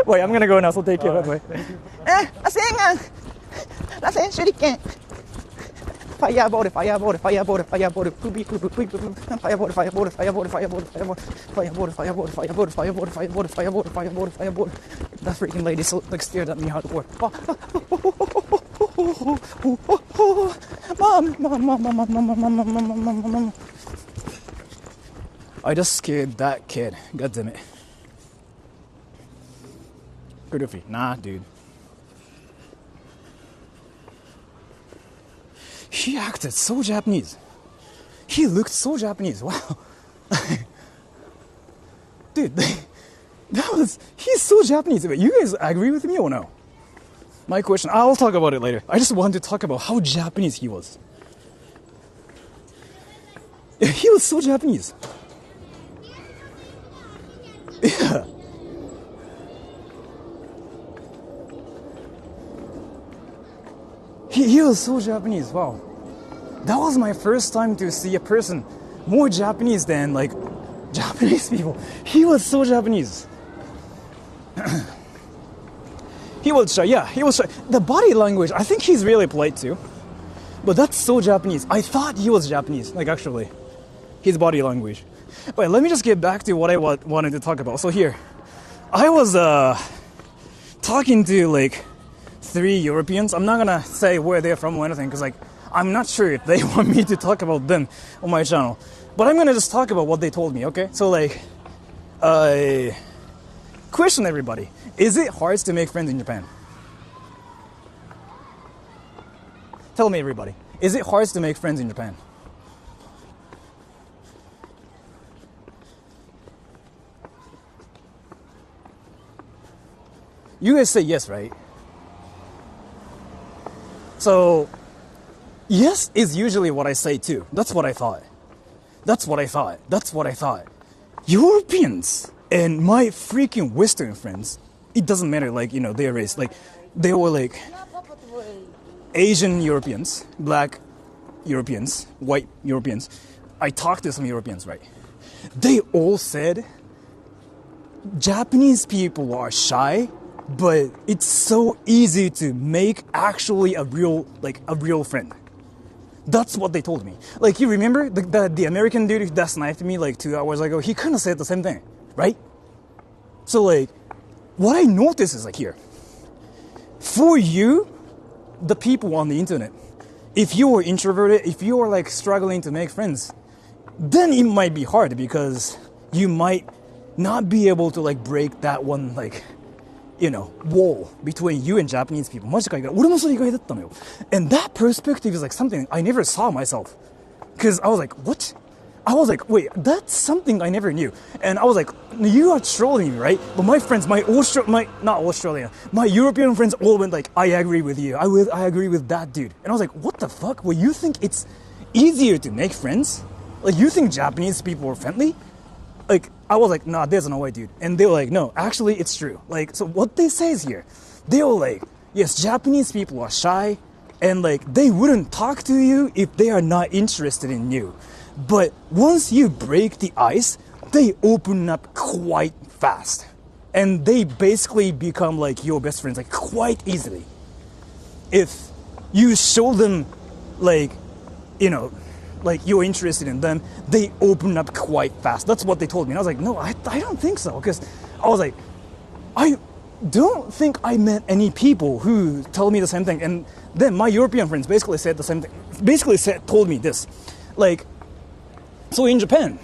A: Wait, I'm gonna go now. So take care. By the way. Fireball, fireball, fireball, fireball, poopy, poopy, poopy, fireball, fireball, fireball, fireball, fireball, fireball, fireball, fireball, fireball, fireball, fireball, fireball, fireball. That freaking lady so like stared at me hardcore. Mom. I just scared that kid. God damn it. Goofy. Nah, dude. He acted so Japanese. He looked so Japanese. Wow. Dude, he's so Japanese. You guys agree with me or no? My question, I'll talk about it later. I just wanted to talk about how Japanese he was. He was so Japanese. Yeah. He was so Japanese, wow. That was my first time to see a person more Japanese than like Japanese people. He was so Japanese. He was shy, yeah, he was shy. The body language, I think he's really polite too. But that's so Japanese. I thought he was Japanese, like actually. His body language. Wait, let me just get back to what I wanted to talk about. So here, I was talking to like 3 Europeans. I'm not gonna say where they're from or anything because like I'm not sure if they want me to talk about them on my channel. But I'm gonna just talk about what they told me, okay? So like, question everybody. Is it hard to make friends in Japan? Tell me everybody. Is it hard to make friends in Japan? You guys say yes, right? So, yes is usually what I say too. That's what I thought. Europeans and my freaking Western friends, it doesn't matter, like, their race. Like, they were like Asian Europeans, black Europeans, white Europeans. I talked to some Europeans, right? They all said Japanese people are shy, but it's so easy to make actually a real friend. That's what they told me. Like, you remember the American dude that sniped me like 2 hours ago? He kind of said the same thing, right? So, like, what I notice is, like, here, for you, the people on the internet, if you are introverted, if you are like struggling to make friends, then it might be hard because you might not be able to like break that one, like, wall between you and Japanese people. マジか意外。俺もそれ意外だったのよ。And that perspective is like something I never saw myself. Because I was like, what? I was like, wait, that's something I never knew. And I was like, you are trolling me, right? But my friends, my European friends all went like, I agree with you. I agree with that dude. And I was like, what the fuck? Well, you think it's easier to make friends? Like, you think Japanese people are friendly? Like, I was like, nah, there's no way, dude. And they were like, no, actually, it's true. Like, so what they say is here, they were like, yes, Japanese people are shy, and like, they wouldn't talk to you if they are not interested in you. But once you break the ice, they open up quite fast. And they basically become like your best friends, like quite easily. If you show them like, like you're interested in them, they open up quite fast. That's what they told me. And I was like, no, I don't think so. Because I was like, I don't think I met any people who tell me the same thing. And then my European friends basically said the same thing. Told me this. Like, so in Japan,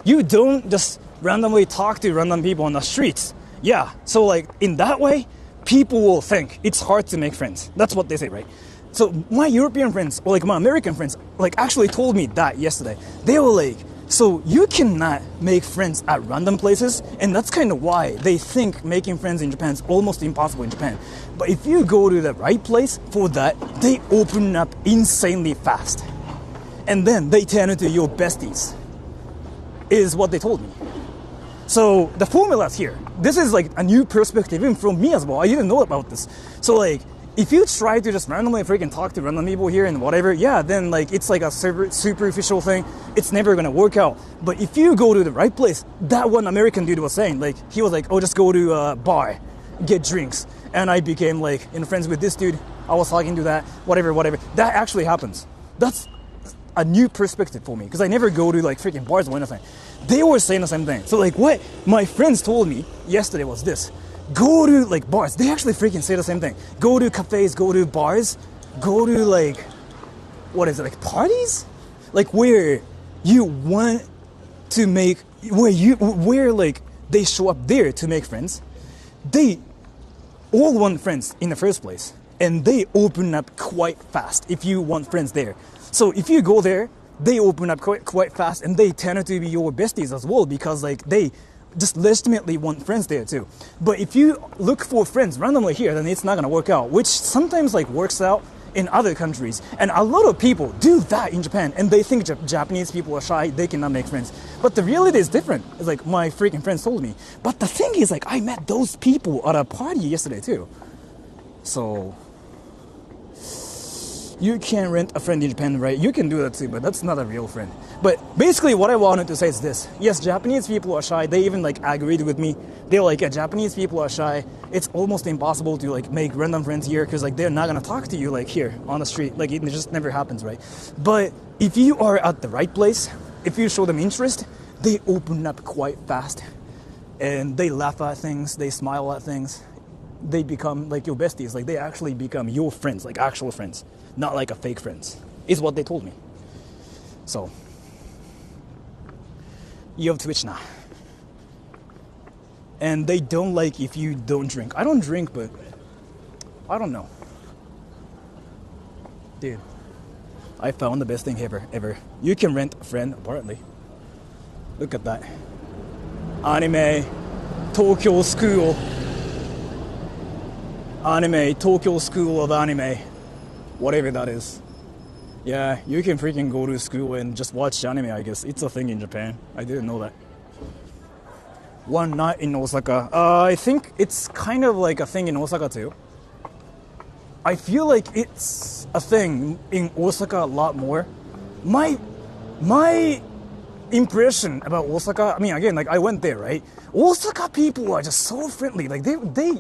A: you don't just randomly talk to random people on the streets. Yeah, so like in that way, people will think it's hard to make friends. That's what they say, right? So my European friends, or like my American friends, like actually told me that yesterday. They were like, so you cannot make friends at random places, and that's kind of why they think making friends in Japan is almost impossible in Japan. But if you go to the right place for that, they open up insanely fast. And then they turn into your besties, is what they told me. So the formula is here. This is like a new perspective, even from me as well. I didn't know about this. So like, if you try to just randomly freaking talk to random people here and whatever, yeah, then like it's like a superficial thing. It's never gonna work out. But if you go to the right place, that one American dude was saying, like, he was like, oh, just go to a bar, get drinks. And I became like friends with this dude. I was talking to that, whatever. That actually happens. That's a new perspective for me, because I never go to like freaking bars or anything. They were saying the same thing. So like what my friends told me yesterday was this: go to like bars. They actually freaking say the same thing. Go to cafes, go to bars, go to like, what is it, like parties? Like where you want to make, where like they show up there to make friends. They all want friends in the first place, and they open up quite fast if you want friends there. So if you go there, they open up quite fast, and they tend to be your besties as well, because like they just legitimately want friends there too. But if you look for friends randomly here, then it's not gonna work out, which sometimes like works out in other countries. And a lot of people do that in Japan, and they think Japanese people are shy, they cannot make friends. But the reality is different. It's like my freaking friends told me. But the thing is, like, I met those people at a party yesterday too. So you can rent a friend in Japan, right? You can do that too, but that's not a real friend. But basically what I wanted to say is this. Yes, Japanese people are shy. They even like agreed with me. They're like, yeah, Japanese people are shy. It's almost impossible to like make random friends here, because like they're not gonna talk to you like here on the street. Like it just never happens, right? But if you are at the right place, if you show them interest, they open up quite fast. And they laugh at things, they smile at things. They become like your besties. Like they actually become your friends, like actual friends. Not like a fake friends, is what they told me. So, you have Twitch now. And they don't like if you don't drink. I don't drink, but I don't know. Dude, I found the best thing ever. You can rent a friend, apparently. Look at that. Anime, Tokyo School. anime, Tokyo School of Anime, whatever that is. Yeah, you can freaking go to school and just watch anime, I guess. It's a thing in Japan. I didn't know that. One night in Osaka. I think it's kind of like a thing in Osaka too. I feel like it's a thing in Osaka a lot more. My impression about Osaka, I mean, again, like I went there, right? Osaka people are just so friendly. Like they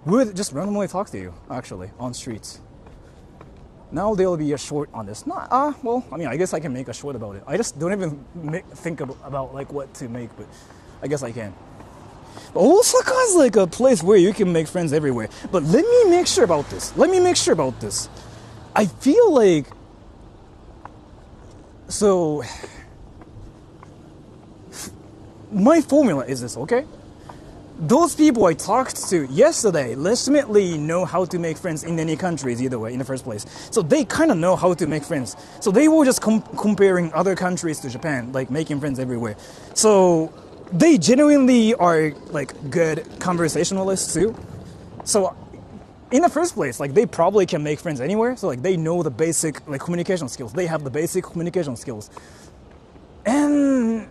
A: would just randomly talk to you, actually, on streets. Now there'll be a short on this. Well, I mean, I guess I can make a short about it. I just don't even think about like what to make, but I guess I can. But Osaka is like a place where you can make friends everywhere. But let me make sure about this. I feel like... So... My formula is this, okay? Those people I talked to yesterday legitimately know how to make friends in any countries either way in the first place. So they kind of know how to make friends. So they were just comparing other countries to Japan, like making friends everywhere. So they genuinely are like good conversationalists too. So in the first place, like they probably can make friends anywhere. So like they know the basic like communication skills. They have the basic communication skills. And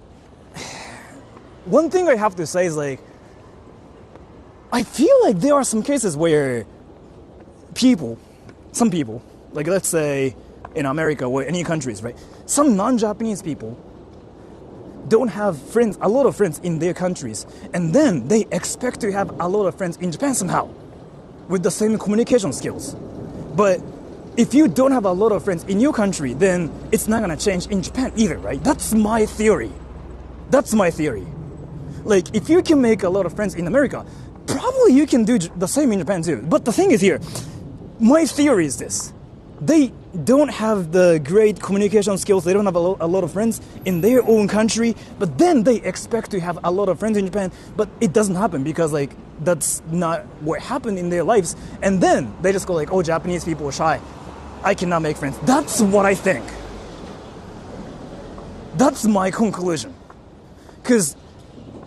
A: one thing I have to say is like, I feel like there are some cases where some people, like let's say in America or any countries, right? Some non-Japanese people don't have friends, a lot of friends in their countries, and then they expect to have a lot of friends in Japan somehow with the same communication skills. But if you don't have a lot of friends in your country, then it's not gonna change in Japan either, right? That's my theory. Like, if you can make a lot of friends in America, probably you can do the same in Japan too. But the thing is here, my theory is this. They don't have the great communication skills, they don't have a lot of friends in their own country, but then they expect to have a lot of friends in Japan, but it doesn't happen because like that's not what happened in their lives. And then they just go like, oh, Japanese people are shy, I cannot make friends. That's what I think. That's my conclusion. Because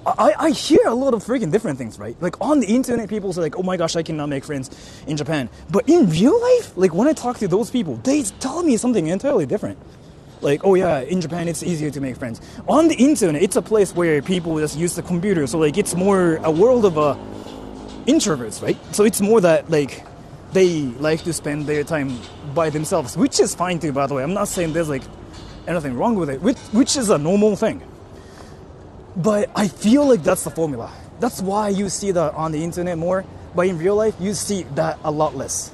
A: I hear a lot of freaking different things, right? Like on the internet, people say like, oh my gosh, I cannot make friends in Japan. But in real life, like when I talk to those people, they tell me something entirely different. Like, oh yeah, in Japan, it's easier to make friends. On the internet, it's a place where people just use the computer. So like, it's more a world of introverts, right? So it's more that like, they like to spend their time by themselves, which is fine too, by the way. I'm not saying there's like anything wrong with it, which is a normal thing. But I feel like that's the formula. That's why you see that on the internet more. But in real life, you see that a lot less.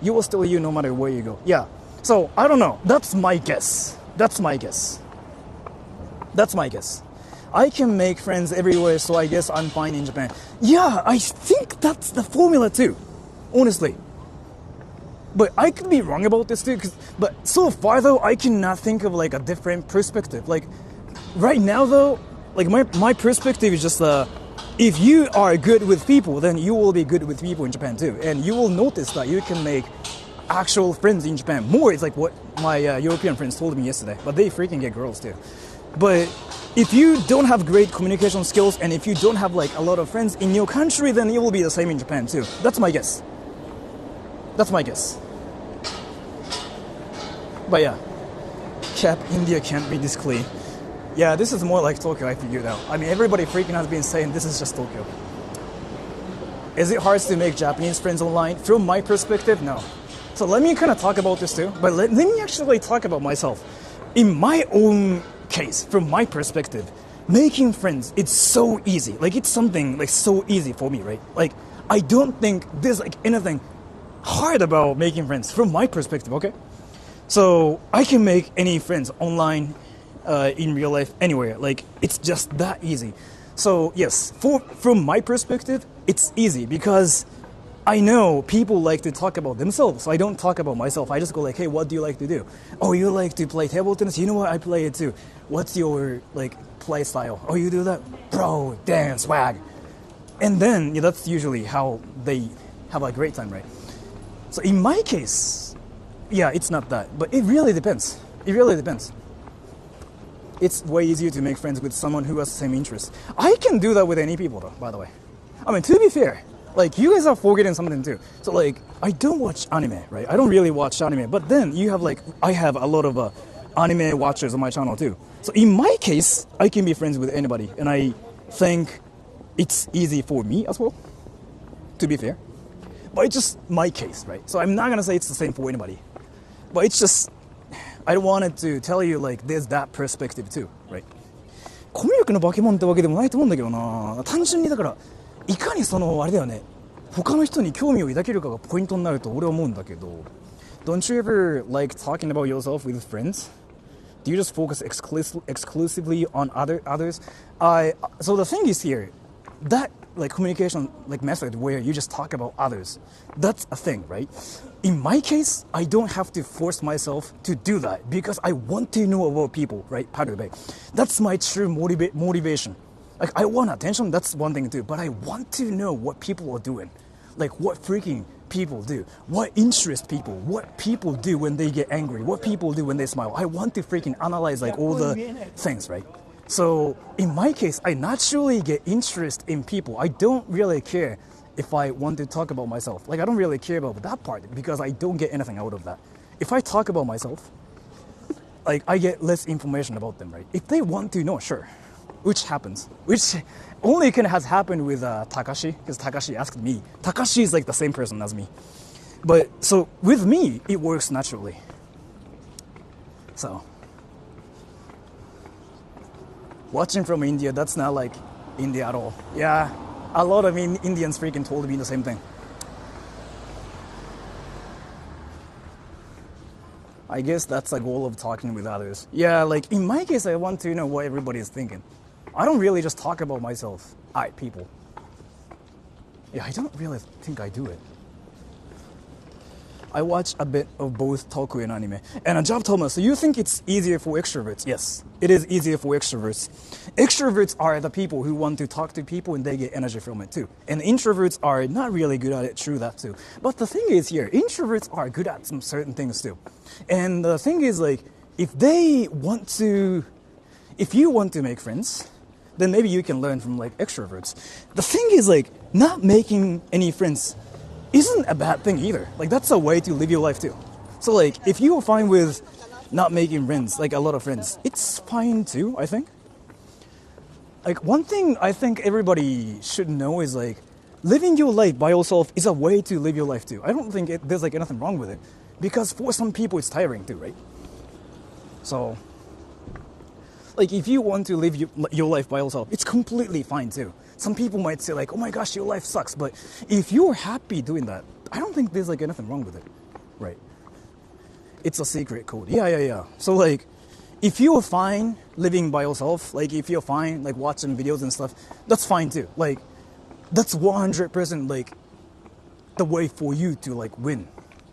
A: You will still you no matter where you go. Yeah. So, I don't know. That's my guess. I can make friends everywhere, so I guess I'm fine in Japan. Yeah, I think that's the formula too. Honestly. But I could be wrong about this too. But so far though, I cannot think of like a different perspective. Like, right now though, like my perspective is just if you are good with people, then you will be good with people in Japan too, and you will notice that you can make actual friends in Japan more. It's like what my European friends told me yesterday, but they freaking get girls too. But if you don't have great communication skills and if you don't have like a lot of friends in your country, then you will be the same in Japan too. That's my guess. But yeah, India can't be this clean. Yeah, this is more like Tokyo, I figured out. I mean, everybody freaking has been saying this is just Tokyo. Is it hard to make Japanese friends online? From my perspective, no. So let me kind of talk about this too, but let me actually talk about myself. In my own case, from my perspective, making friends, it's so easy. Like, it's something like so easy for me, right? Like, I don't think there's like anything hard about making friends from my perspective, okay? So I can make any friends online, in real life, anywhere. Like, it's just that easy. So yes, from my perspective, it's easy because I know people like to talk about themselves. So I don't talk about myself. I just go like, hey, what do you like to do? Oh, you like to play table tennis? You know what? I play it too. What's your like play style? Oh, you do that? Bro, damn, swag. And then that's usually how they have a great time, right? So in my case, yeah, it's not that. But it really depends. It's way easier to make friends with someone who has the same interests. I can do that with any people though, by the way. I mean, to be fair, Like, you guys are forgetting something too. So, like, I don't watch anime, right? I don't really watch anime. But then you have, like, I have a lot of anime watchers on my channel too. So, in my case, I can be friends with anybody. And I think it's easy for me as well, to be fair. But it's just my case, right? So, I'm not going to say it's the same for anybody. But it's just, I wanted to tell you, like, there's that perspective too, right? コミュ力の化け物ってわけでもないと思うんだけどな。単純にだから、いかにそのあれだよね、他の人に興味を抱けるかがポイントになると俺は思うんだけど。Don't you ever like talking about yourself with friends? Do you just focus exclusively on others? So the thing is here, that like communication like method where you just talk about others, that's a thing, right? In my case, I don't have to force myself to do that because I want to know about people, right? That's my true motivation. Like, I want attention, that's one thing too, but I want to know what people are doing. Like, what freaking people do, what interests people, what people do when they get angry, what people do when they smile. I want to freaking analyze like all the things, right? So in my case, I naturally get interest in people. I don't really care if I want to talk about myself. Like, I don't really care about that part because I don't get anything out of that. If I talk about myself, like, I get less information about them, right? If they want to know, sure. Which happens. Which only has happened with Takashi, because Takashi asked me. Takashi is like the same person as me. But, so, with me, it works naturally. So. Watching from India, that's not like India at all. Yeah, a lot of Indians freaking told me the same thing. I guess that's the goal of talking with others. Yeah, like in my case, I want to know what everybody is thinking. I don't really just talk about myself. People. Yeah, I don't really think I do it. I watch a bit of both toku and anime. And Job told me, so you think it's easier for extroverts? Yes, it is easier for extroverts. Extroverts are the people who want to talk to people and they get energy from it too. And introverts are not really good at it, true that too. But the thing is here, introverts are good at some certain things too. And the thing is like, if you want to make friends, then maybe you can learn from like extroverts. The thing is like, not making any friends isn't a bad thing either. Like, that's a way to live your life too. So like, if you are fine with not making friends, like a lot of friends, it's fine too, I think. Like, one thing I think everybody should know is like, living your life by yourself is a way to live your life too. I don't think there's like anything wrong with it. Because for some people it's tiring too, right? So, like, if you want to live your life by yourself, it's completely fine too. Some people might say like, oh my gosh, your life sucks. But if you're happy doing that, I don't think there's like anything wrong with it, right? It's a secret code. Yeah. So like, if you're fine living by yourself, like if you're fine like watching videos and stuff, that's fine too. Like, that's 100% like the way for you to like win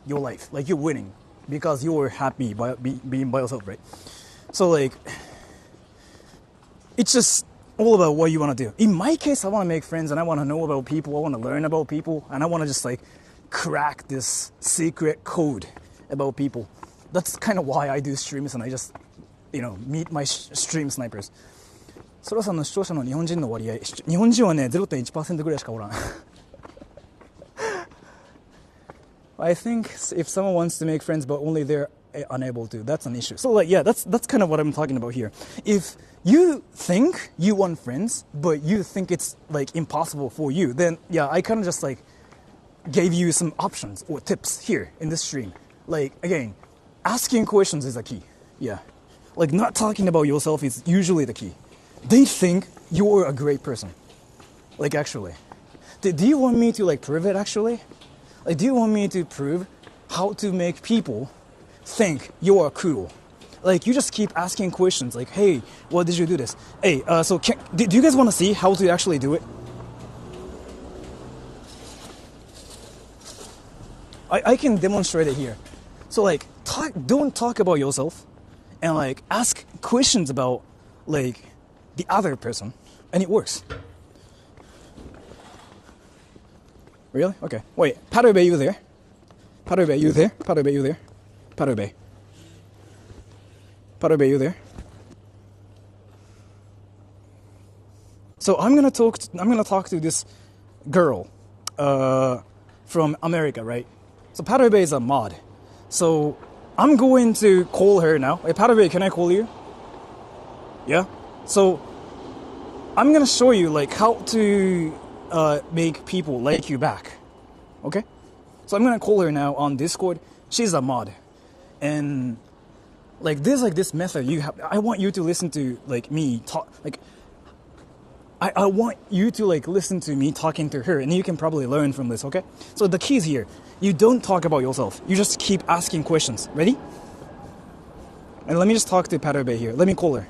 A: your life. Like, you're winning because you're happy by being by yourself, right? So like, it's just all about what you want to do. In my case, I want to make friends and I want to know about people. I want to learn about people and I want to just like crack this secret code about people. That's kind of why I do streams and I just, meet my stream snipers. ソラさんの視聴者の日本人の割合、日本人はね 0.1% ぐらいしかおらん。I think if someone wants to make friends but only they're unable to, that's an issue. So like, yeah, that's kind of what I'm talking about here. If you think you want friends but you think it's like impossible for you, then yeah, I kind of just like gave you some options or tips here in this stream. Like, again, asking questions is a key. Yeah, like not talking about yourself is usually the key. They think you're a great person. Like, actually, do you want me to like prove it actually? Like, do you want me to prove how to make people think you are cool? Like, you just keep asking questions like, hey, why did you do this? Hey, so do you guys want to see how to actually do it? I can demonstrate it here. So like, don't talk about yourself and like ask questions about like the other person, and it works. Really? Okay. Wait, Parube, you there? Parube, you there? Parube, you there? Parube. Parube, you there? So I'm gonna talk to this girl. from America, right? So Paterbe is a mod. So I'm going to call her now. Hey, Paterbe, can I call you? Yeah? So I'm going to show you like how to make people like you back. Okay? So I'm going to call her now on Discord. She's a mod. And like this method you have, I want you to listen to like me talk, like I want you to like listen to me talking to her, and you can probably learn from this, okay? So the key is here. You don't talk about yourself. You just keep asking questions. Ready? And let me just talk to Paterbe here. Let me call her.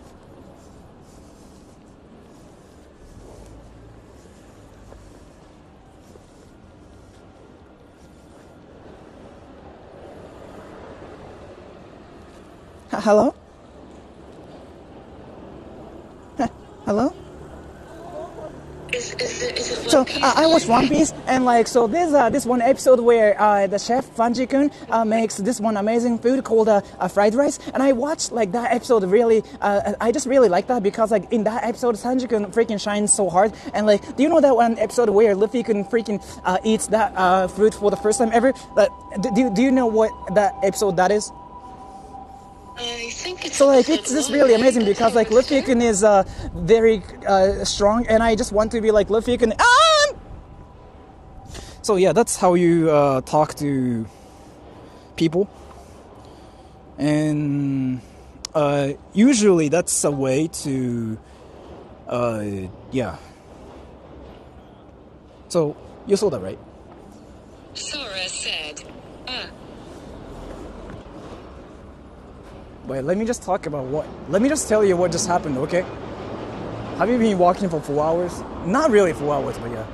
A: Hello? Hello?
D: Is it
A: So
D: One Piece?
A: I watched One Piece, and like so there's this one episode where the chef Fanji-kun makes this one amazing food called fried rice, and I watched like that episode really. I just really like that because like in that episode Sanji-kun freaking shines so hard, and like do you know that one episode where Luffy-kun freaking eats that fruit for the first time ever? Do you know what that episode that is?
D: I think it's
A: So like
D: episode
A: it's just
D: one,
A: really
D: right?
A: amazing
D: That's
A: because like
D: how it starts.
A: Luffy-kun is very strong, and I just want to be like Luffy-kun. So yeah, that's how you talk to people, and usually that's a way to yeah. So you saw that, right?
D: Sora said,
A: Wait, let me just talk about let me just tell you what just happened, okay? Have you been walking for 4 hours? Not really 4 hours, but yeah.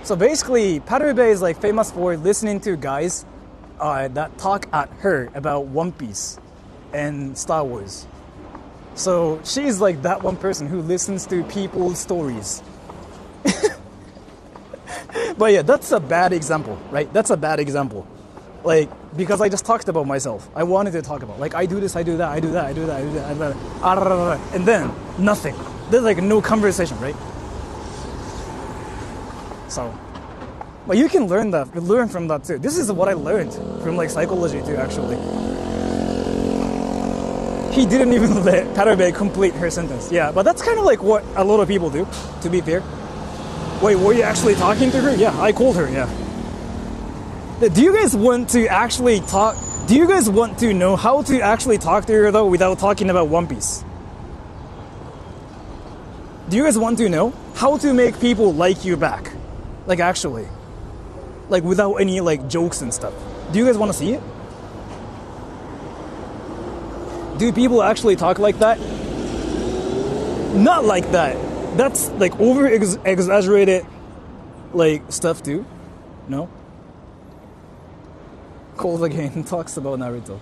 A: So basically, Paterbe is like famous for listening to guys that talk at her about One Piece and Star Wars. So she's like that one person who listens to people's stories. But yeah, that's a bad example, right? That's a bad example. Like, because I just talked about myself. I wanted to talk about, like, I do this, I do that, I do that, I do that, I do that, I do that, and then nothing. There's like no conversation, right? So, but you can learn from that too. This is what I learned from like psychology too, actually. He didn't even let Paterbe complete her sentence. Yeah, but that's kind of like what a lot of people do, to be fair. Wait, were you actually talking to her? Yeah, I called her, yeah. Do you guys want to actually talk? Do you guys want to know how to actually talk to her though without talking about One Piece? Do you guys want to know how to make people like you back? Like actually. Like without any like jokes and stuff. Do you guys want to see it? Do people actually talk like that? Not like that. That's like over exaggerated like stuff too. No? Calls again, talks about Naruto.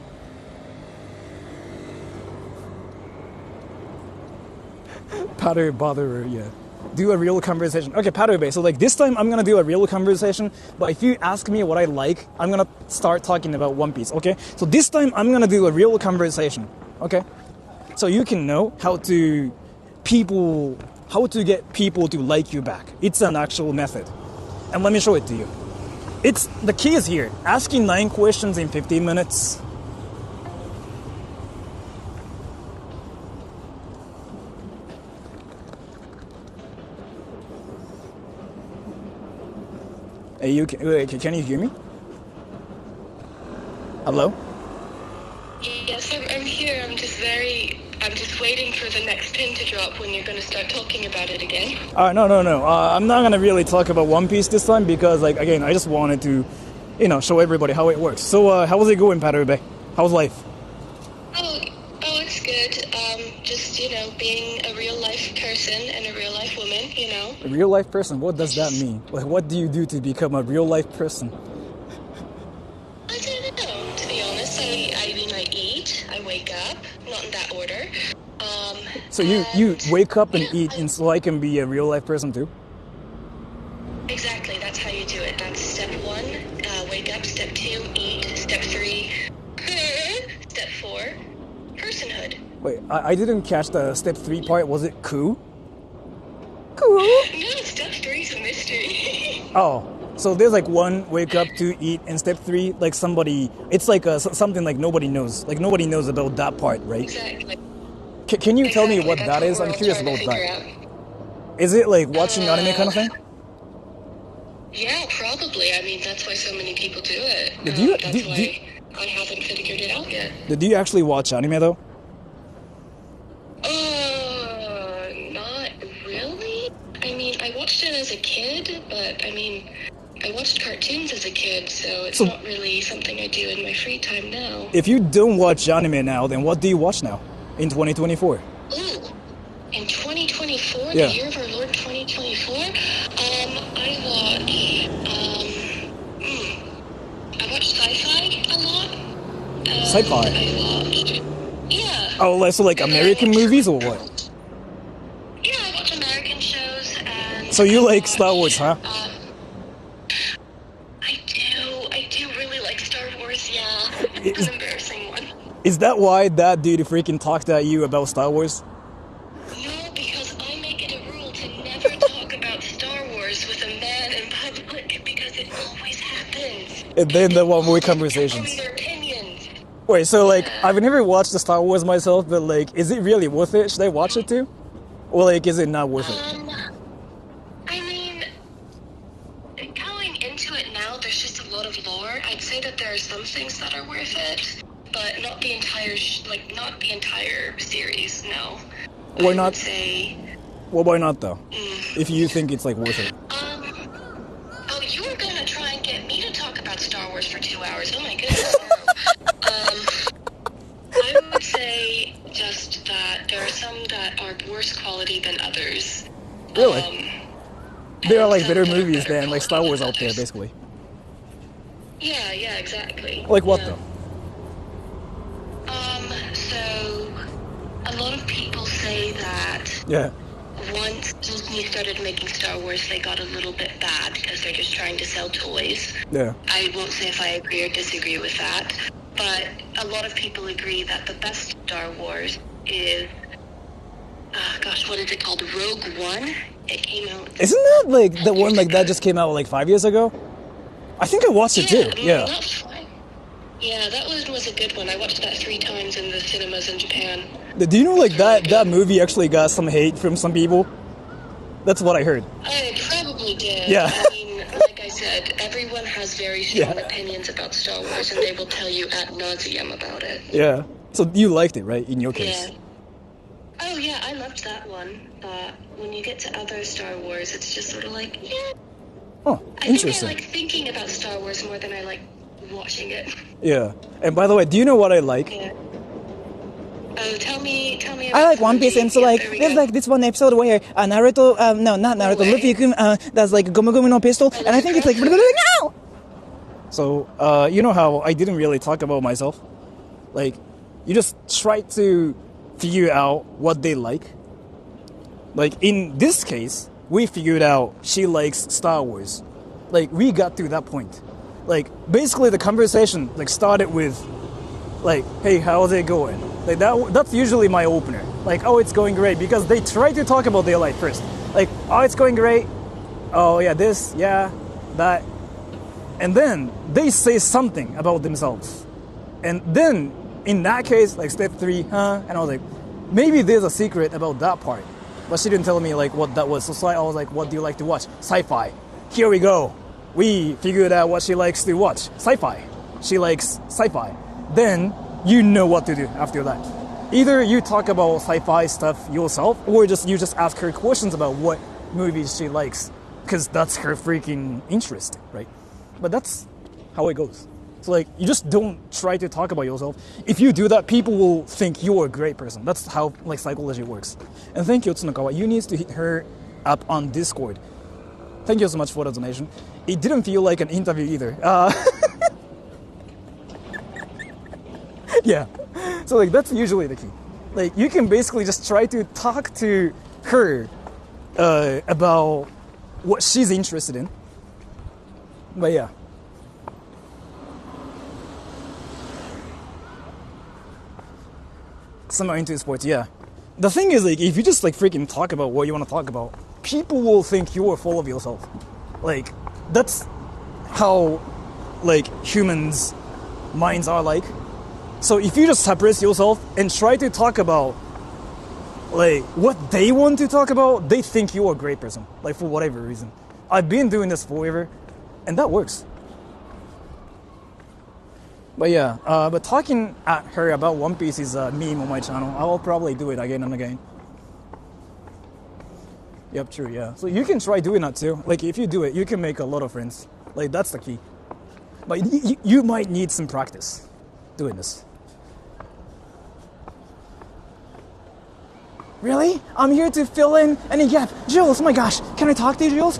A: Pater botherer, yeah. Do a real conversation. Okay, Paterbe, so like this time I'm gonna do a real conversation, but if you ask me what I like, I'm gonna start talking about One Piece, okay? So this time I'm gonna do a real conversation, okay? So you can know how to get people to like you back. It's an actual method. And let me show it to you. The key is here. Asking 9 questions in 15 minutes. Hey, can you hear me? Hello?
D: yes, I'm here. I'm just waiting for the next pin to drop when you're going to start talking about it again.
A: No. I'm not gonna really talk about One Piece this time because, like, again, I just wanted to, show everybody how it works. So, how's it going, Paterbe? How's life?
D: Oh, it's good. Just, being a real life person and a real life woman,
A: A real life person? What does that mean? Like, what do you do to become a real life person?
D: I don't know, to be honest. I eat, I wake up, not in that order.
A: So you wake up and eat, and so I can be a real life person too?
D: Exactly, that's how you do it. That's step 1, wake up. Step 2, eat. Step 3, step 4, personhood.
A: Wait, I didn't catch the step 3 part. Was it cool? Cool?
D: No, step 3 is a mystery.
A: Oh, So there's like 1, wake up, 2, eat, and step 3, like somebody, it's like something like nobody knows. Like nobody knows about that part, right?
D: Exactly.
A: Can you tell me what
D: That's
A: that is?
D: we're
A: I'm
D: all
A: curious
D: trying
A: about
D: to figure
A: that.
D: out.
A: Is it like watching anime kind of thing?
D: Yeah, probably. I mean, that's why so many people do it.
A: Do you-
D: That's
A: do-
D: why
A: do-
D: I haven't figured it out yet.
A: Do you actually watch anime though?
D: Not really. I mean, I watched it as a kid, but I mean, I watched cartoons as a kid, so it's not really something I do in my free time now.
A: If you don't watch anime now, then what do you watch now in 2024?
D: Ooh, in 2024,
A: Yeah.
D: the year of our Lord 2024, I watch sci-fi a lot.
A: Sci-fi?
D: I watched, yeah.
A: Oh, so like American movies or what?
D: Yeah, I watch American shows and...
A: So you like Star Wars, huh?
D: I do really like Star Wars, yeah. It's an embarrassing one.
A: Is that why that dude freaking talked at you about Star Wars?
D: No, because I make it a rule to never talk about Star Wars with a man in public because it always happens.
A: And then the one-way conversations.
D: Their opinions.
A: Wait, so like, I've never watched the Star Wars myself, but like, is it really worth it? Should I watch it too? Or like, is it not worth it?
D: I mean, going into it now, there's just a lot of lore. I'd say that there are some things that are worth it, but not the entire, not the entire series, no.
A: Why
D: I
A: not?
D: would say...
A: Well, why not though? If you think it's like worth it.
D: Oh, you were gonna try and get me to talk about Star Wars for 2 hours. Oh my goodness. I would say just that there are some that are worse quality than others.
A: Really? There are like better movies than like Star Wars out there, basically.
D: Yeah, exactly.
A: Like what though?
D: So a lot of people say that
A: Yeah.
D: once Disney started making Star Wars, they got a little bit bad because they're just trying to sell toys.
A: Yeah.
D: I won't say if I agree or disagree with that, but a lot of people agree that the best Star Wars is, what is it called? Rogue One? It came out...
A: Isn't that like the one like that just came out like 5 years ago? I think I watched it too. Yeah.
D: That's fine. Yeah, that was a good one. I watched that 3 times in the cinemas in Japan.
A: Do you know like that movie actually got some hate from some people? That's what I heard.
D: I probably did.
A: Yeah.
D: I mean, like I said, everyone has very strong opinions about Star Wars, and they will tell you ad nauseum about it.
A: Yeah. So you liked it, right? In your case.
D: Yeah. Oh yeah, I loved that one. But when you get to other Star Wars, it's just sort of like, yeah.
A: Oh, interesting.
D: I think I like thinking about Star Wars more than I like watching it.
A: Yeah. And by the way, do you know what I like?
D: Yeah. Oh, tell me about
A: I like One Piece, and so like
D: there we
A: there's
D: go.
A: like this one episode where Naruto, no, not Naruto, Luffy-kun does like Gomu Gomu no pistol, and I think it's like no. So you know how I didn't really talk about myself, like you just try to figure out what they like. Like in this case, we figured out she likes Star Wars. Like we got to that point. Like basically the conversation like started with like, hey, how's it going? Like that's usually my opener. Like, oh, it's going great, because they try to talk about their life first. Like, oh, it's going great. Oh yeah, this, yeah, that. And then they say something about themselves. And then in that case, like step 3, and I was like, maybe there's a secret about that part. But she didn't tell me like what that was. So I was like, what do you like to watch? Sci-fi. Here we go. We figured out what she likes to watch. Sci-fi. She likes sci-fi. Then you know what to do after that. Either you talk about sci-fi stuff yourself, or you just ask her questions about what movies she likes, because that's her freaking interest, right? But that's how it goes. So like, you just don't try to talk about yourself. If you do that, people will think you're a great person. That's how like psychology works. And thank you, Tsunokawa. You need to hit her up on Discord. Thank you so much for the donation. It didn't feel like an interview either. Yeah. So like that's usually the key. Like you can basically just try to talk to her about what she's interested in. But yeah. Some are into sports, yeah. The thing is, like, if you just like freaking talk about what you want to talk about, people will think you are full of yourself. Like, that's how like humans' minds are like. So if you just suppress yourself and try to talk about like what they want to talk about, they think you're a great person, like for whatever reason. I've been doing this forever, and that works. But yeah, but talking at her about One Piece is a meme on my channel. I will probably do it again and again. Yep, true, yeah. So you can try doing that too. Like if you do it, you can make a lot of friends. Like that's the key. But you might need some practice doing this. Really? I'm here to fill in any gap. Jules, oh my gosh, can I talk to you, Jules?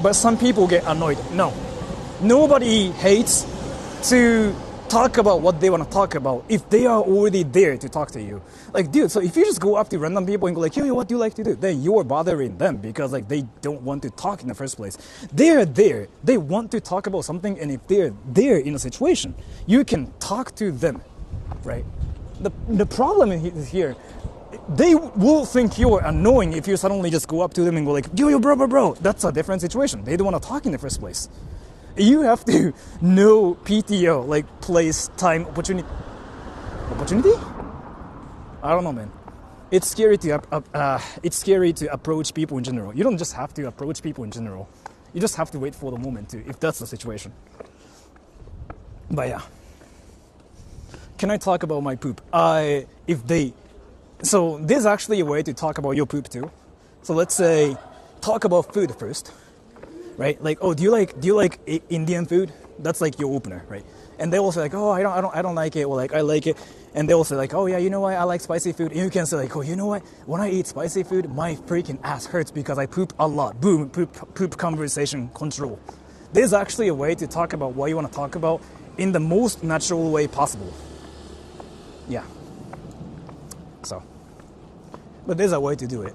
A: But some people get annoyed. No. Nobody hates to talk about what they want to talk about if they are already there to talk to you. Like, dude, so if you just go up to random people and go like, yo, what do you like to do? Then you're bothering them because like they don't want to talk in the first place. They're there. They want to talk about something, and if they're there in a situation, you can talk to them, right? The problem is here. They will think you're annoying if you suddenly just go up to them and go like, yo, bro. That's a different situation. They don't want to talk in the first place. You have to know PTO, like place, time, opportunity? I don't know, man. It's scary to approach people in general. You don't just have to approach people in general. You just have to wait for the moment to, if that's the situation. But yeah. Can I talk about my poop? So there's actually a way to talk about your poop too. So let's say, talk about food first. Right? Like, oh, do you like Indian food? That's like your opener, right? And they will say like, oh, I don't like it, or like I like it. And they will say like, oh yeah, you know what? I like spicy food. And you can say like, oh, you know what? When I eat spicy food, my freaking ass hurts because I poop a lot. Boom, poop conversation control. There's actually a way to talk about what you want to talk about in the most natural way possible. Yeah. So, but there's a way to do it.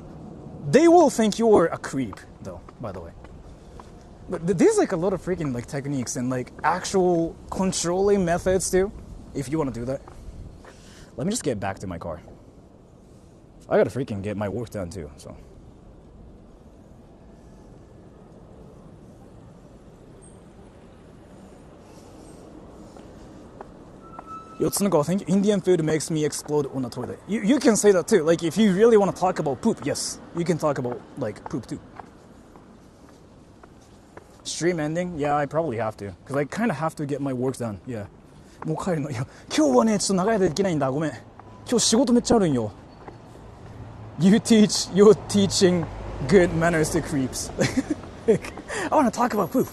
A: They will think you're a creep, though, by the way. But there's like a lot of freaking like techniques and like actual controlling methods too, if you want to do that. Let me just get back to my car. I gotta freaking get my work done too, so. Yotsunuko, I think Indian food makes me explode on the toilet. You can say that too. Like if you really want to talk about poop, yes, you can talk about like poop too. Stream ending? Yeah, I probably have to. Because I kind of have to get my work done. Yeah. もう帰るの。いや、今日はね、ちょっと長い間できないんだ。ごめん。今日仕事めっちゃあるんよ。You're teaching good manners to creeps. I want to talk about poop.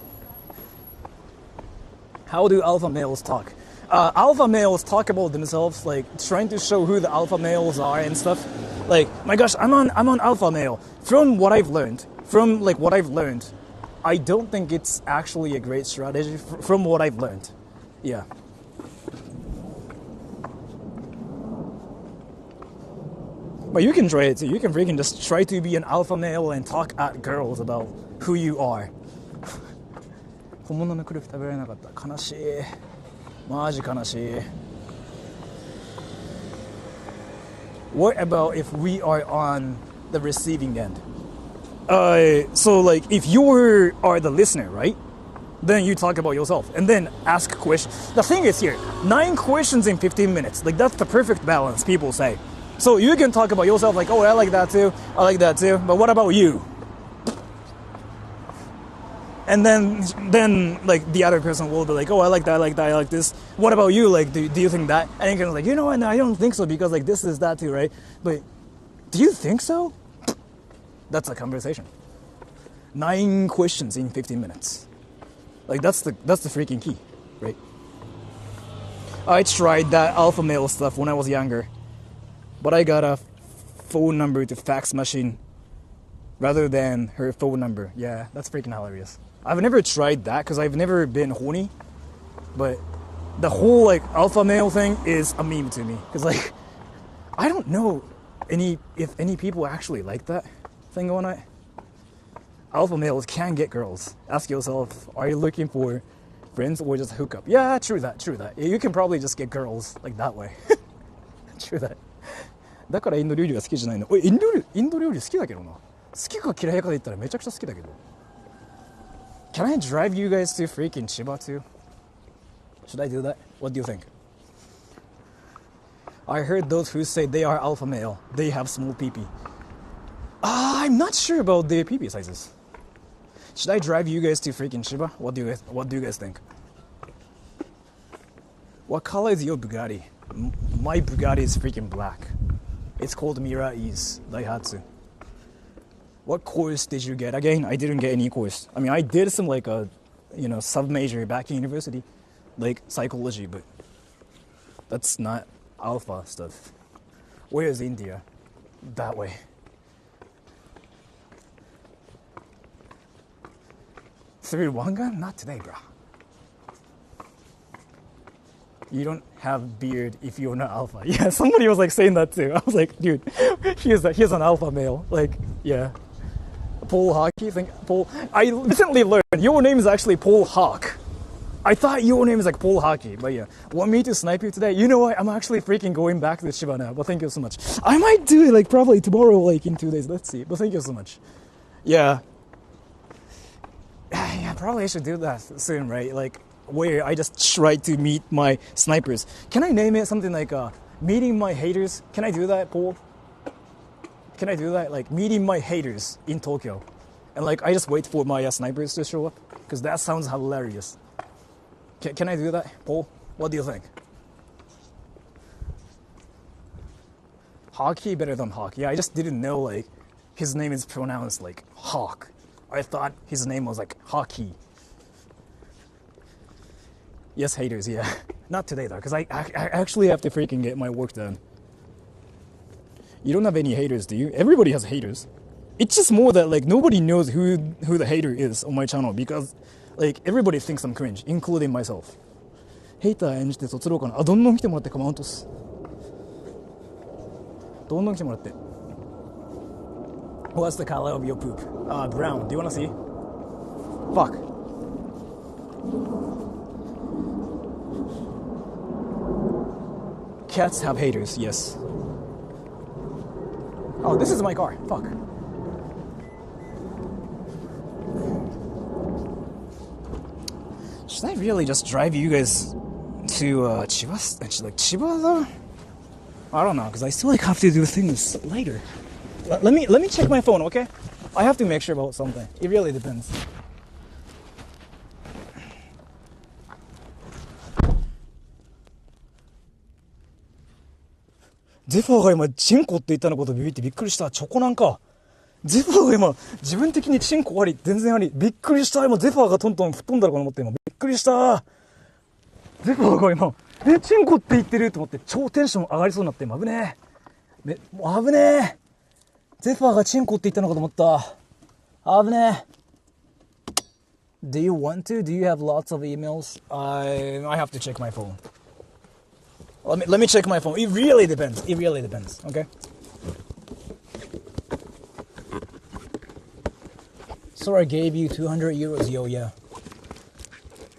A: How do alpha males talk? Alpha males talk about themselves, like trying to show who the alpha males are and stuff. Like, my gosh, I'm on alpha male. From what I've learned, I don't think it's actually a great strategy from what I've learned. Yeah. But you can try it too. You can freaking just try to be an alpha male and talk at girls about who you are. 本物のクループ食べられなかった。悲しい。マジ悲しい。What about if we are on the receiving end? So like if you are the listener, right? Then you talk about yourself and then ask questions. The thing is here, 9 questions in 15 minutes. Like that's the perfect balance, people say. So you can talk about yourself like, oh, I like that too. But what about you? And then like the other person will be like, oh, I like that, I like this. What about you? Like, do you think that? And you can be like, you know what? No, I don't think so because like this is that too, right? But do you think so? That's a conversation. 9 questions in 15 minutes. Like that's the freaking key, right? I tried that alpha male stuff when I was younger, but I got a phone number to fax machine rather than her phone number. Yeah, that's freaking hilarious. I've never tried that because I've never been horny, but the whole like alpha male thing is a meme to me because like I don't know if any people actually like that thing going on. Alpha males can get girls. Ask yourself, are you looking for friends or just hook up? Yeah, true that. You can probably just get girls like that way. True that. だからインド料理が好きじゃないの。インド料理好きだけどな。好きか嫌いかで言ったらめちゃくちゃ好きだけど。Can I drive you guys to freaking Chiba too? Should I do that? What do you think? I heard those who say they are alpha male, they have small pee-pee. I'm not sure about the pee-pee sizes. Should I drive you guys to freaking Chiba? What do you guys think? What color is your Bugatti? My Bugatti is freaking black. It's called Mirai Daihatsu. What course did you get? Again, I didn't get any course. I mean, I did some like a, sub-major back in university, like psychology, but that's not alpha stuff. Where is India? That way. Through one gun? Not today, bro. You don't have beard if you're not alpha. Yeah, somebody was like saying that too. I was like, dude, he's an alpha male. Like, yeah. Paul Hockey. Paul. I recently learned your name is actually Paul Hawk. I thought your name is like Paul Hockey, but yeah. Want me to snipe you today? You know what? I'm actually freaking going back to Chiba now. But thank you so much. I might do it like probably tomorrow, like in 2 days. Let's see. But thank you so much. Yeah. Yeah, probably I should do that soon, right? Like, where I just try to meet my snipers. Can I name it something like meeting my haters? Can I do that, Paul? Can I do that? Like, meeting my haters in Tokyo. And like, I just wait for my snipers to show up? Because that sounds hilarious. Can I do that, Paul? What do you think? Hockey better than Hawk. Yeah, I just didn't know, like, his name is pronounced like Hawk. I thought his name was like Hockey. Yes, haters, yeah. Not today though, because I actually have to freaking get my work done. You don't have any haters, do you? Everybody has haters. It's just more that like nobody knows who the hater is on my channel because like everybody thinks I'm cringe, including myself. ヘイター演じてそつろうかな。あ、どんどん来てもらって構わんとす。どんどん来てもらって。What's the color of your poop? Brown. Do you want to see? Fuck. Cats have haters, yes. Oh, this is my car. Fuck. Should I really just drive you guys to Chiba? Like Chiba though? I don't know, because I still like have to do things later. Let me check my phone, okay? I have to make sure about something. It really depends.ゼファーが今チンコって言ったのことビビってびっくりした。チョコなんか。ゼファーが今自分的にチンコあり、全然あり。びっくりした。今ゼファーがトントン吹っ飛んだのかと思って今びっくりした。ゼファーが今チンコって言ってると思って超テンション上がりそうになって今危ねえ。もう危ねえ。ゼファーがチンコって言ったのかと思った。危ねえ。Do you want to? Do you have lots of emails? I have to check my phone. Let me check my phone. It really depends. It really depends. Okay. Sora gave you 200 euros. Yo, yeah.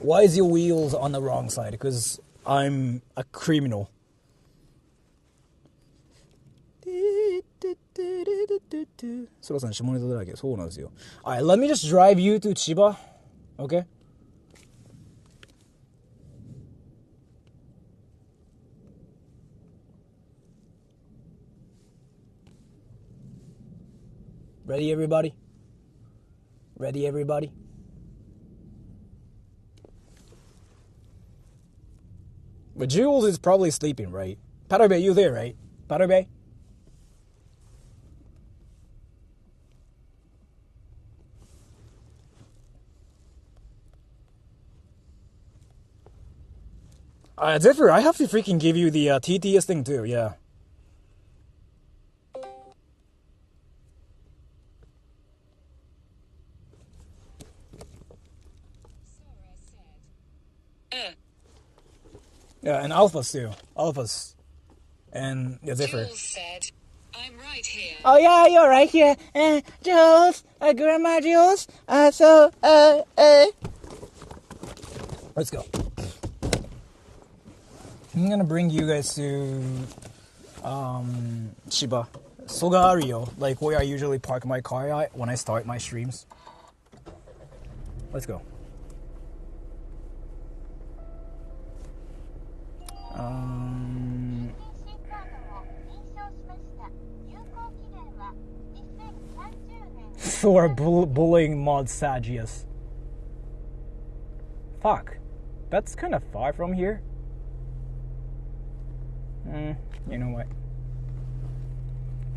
A: Why is your wheels on the wrong side? Because I'm a criminal. Sora-san, 下ネタだらけ。そうなんですよ。Alright, let me just drive you to Chiba. Okay? Ready, everybody? Ready, everybody? But Jules is probably sleeping, right? Patabe, you there, right? Patabe? Zephyr, I have to freaking give you the TTS thing too, yeah. Yeah, and alphas too. Alphas. And yeah, Zephyr.
D: Jules said, I'm right here.
A: Oh yeah, you're right here. Jules, Grandma Jules. Let's go. I'm gonna bring you guys to Chiba. Sogario, like where I usually park my car at when I start my streams. Let's go. Sora bullying mod Sagius. Fuck. That's kind of far from here. You know what?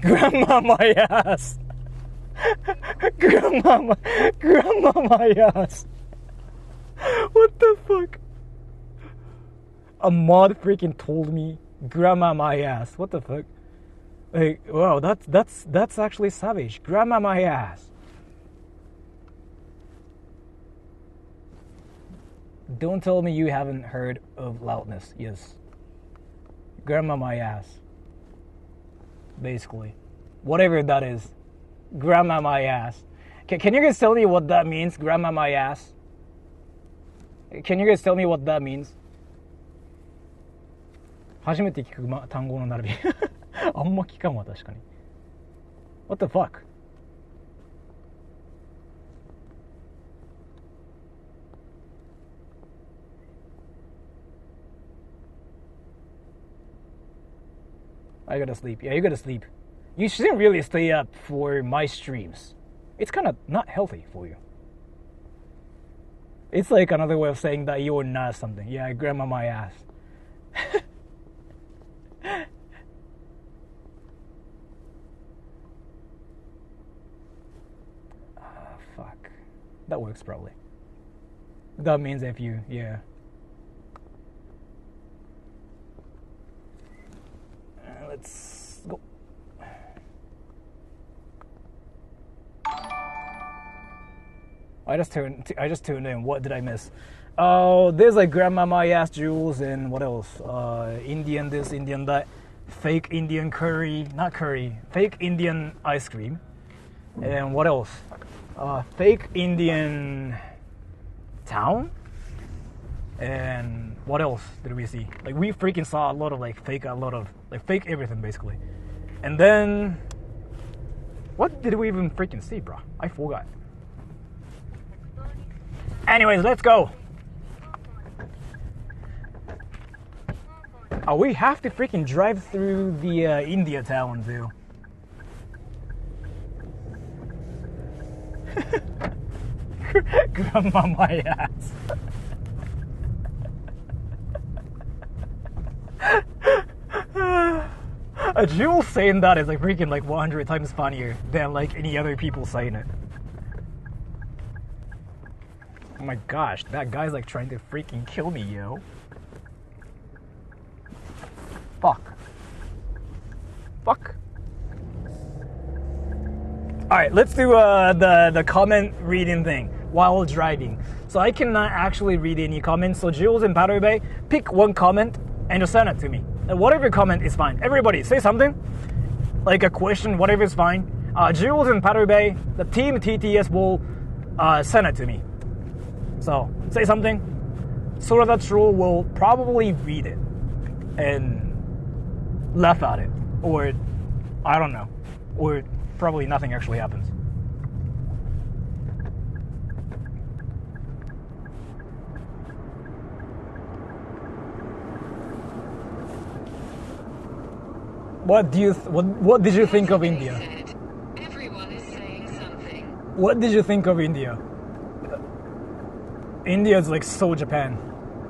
A: Grandma my ass. Grandma my ass. What the fuck? A mod freaking told me grandma my ass. What the fuck? Like, wow, that's actually savage. Grandma my ass. Don't tell me you haven't heard of loudness. Yes. Grandma my ass. Basically. Whatever that is. Grandma my ass. Can you guys tell me what that means? Grandma my ass. Can you guys tell me what that means? 初めて聞く単語の並び。あんま聞かんわ、確かに。What the fuck? I gotta sleep. Yeah, you gotta sleep. You shouldn't really stay up for my streams. It's kind of not healthy for you. It's like another way of saying that you're not something. Yeah, grandma my ass. Fuck. That works probably. That means if you, yeah. Let's go. I just tuned in. What did I miss? Oh, there's like grandma my ass jewels and what else? Indian this, Indian that. Fake Indian curry, not curry. Fake Indian ice cream. And what else? Fake Indian town. And what else did we see? Like we freaking saw a lot of fake everything basically. And then what did we even freaking see, bro? I forgot. Anyways, let's go. Oh, we have to freaking drive through the India town too. Grandma my ass. A Jewel saying that is freaking 100 times funnier than any other people saying it. Oh my gosh, that guy's trying to freaking kill me, yo. Fuck. Alright, let's do the comment reading thing while driving. So I cannot actually read any comments, so Jules and Powder Bay, pick one comment and just send it to me. Whatever comment is fine. Everybody, say something. Like a question, whatever is fine. Jules and Powder Bay, the team TTS will send it to me. So, say something. Sora the Troll will probably read it and laugh at it. Or, I don't know. Or probably nothing actually happens. What did you think of India?
D: Everyone is saying something.
A: What did you think of India? India is so Japan.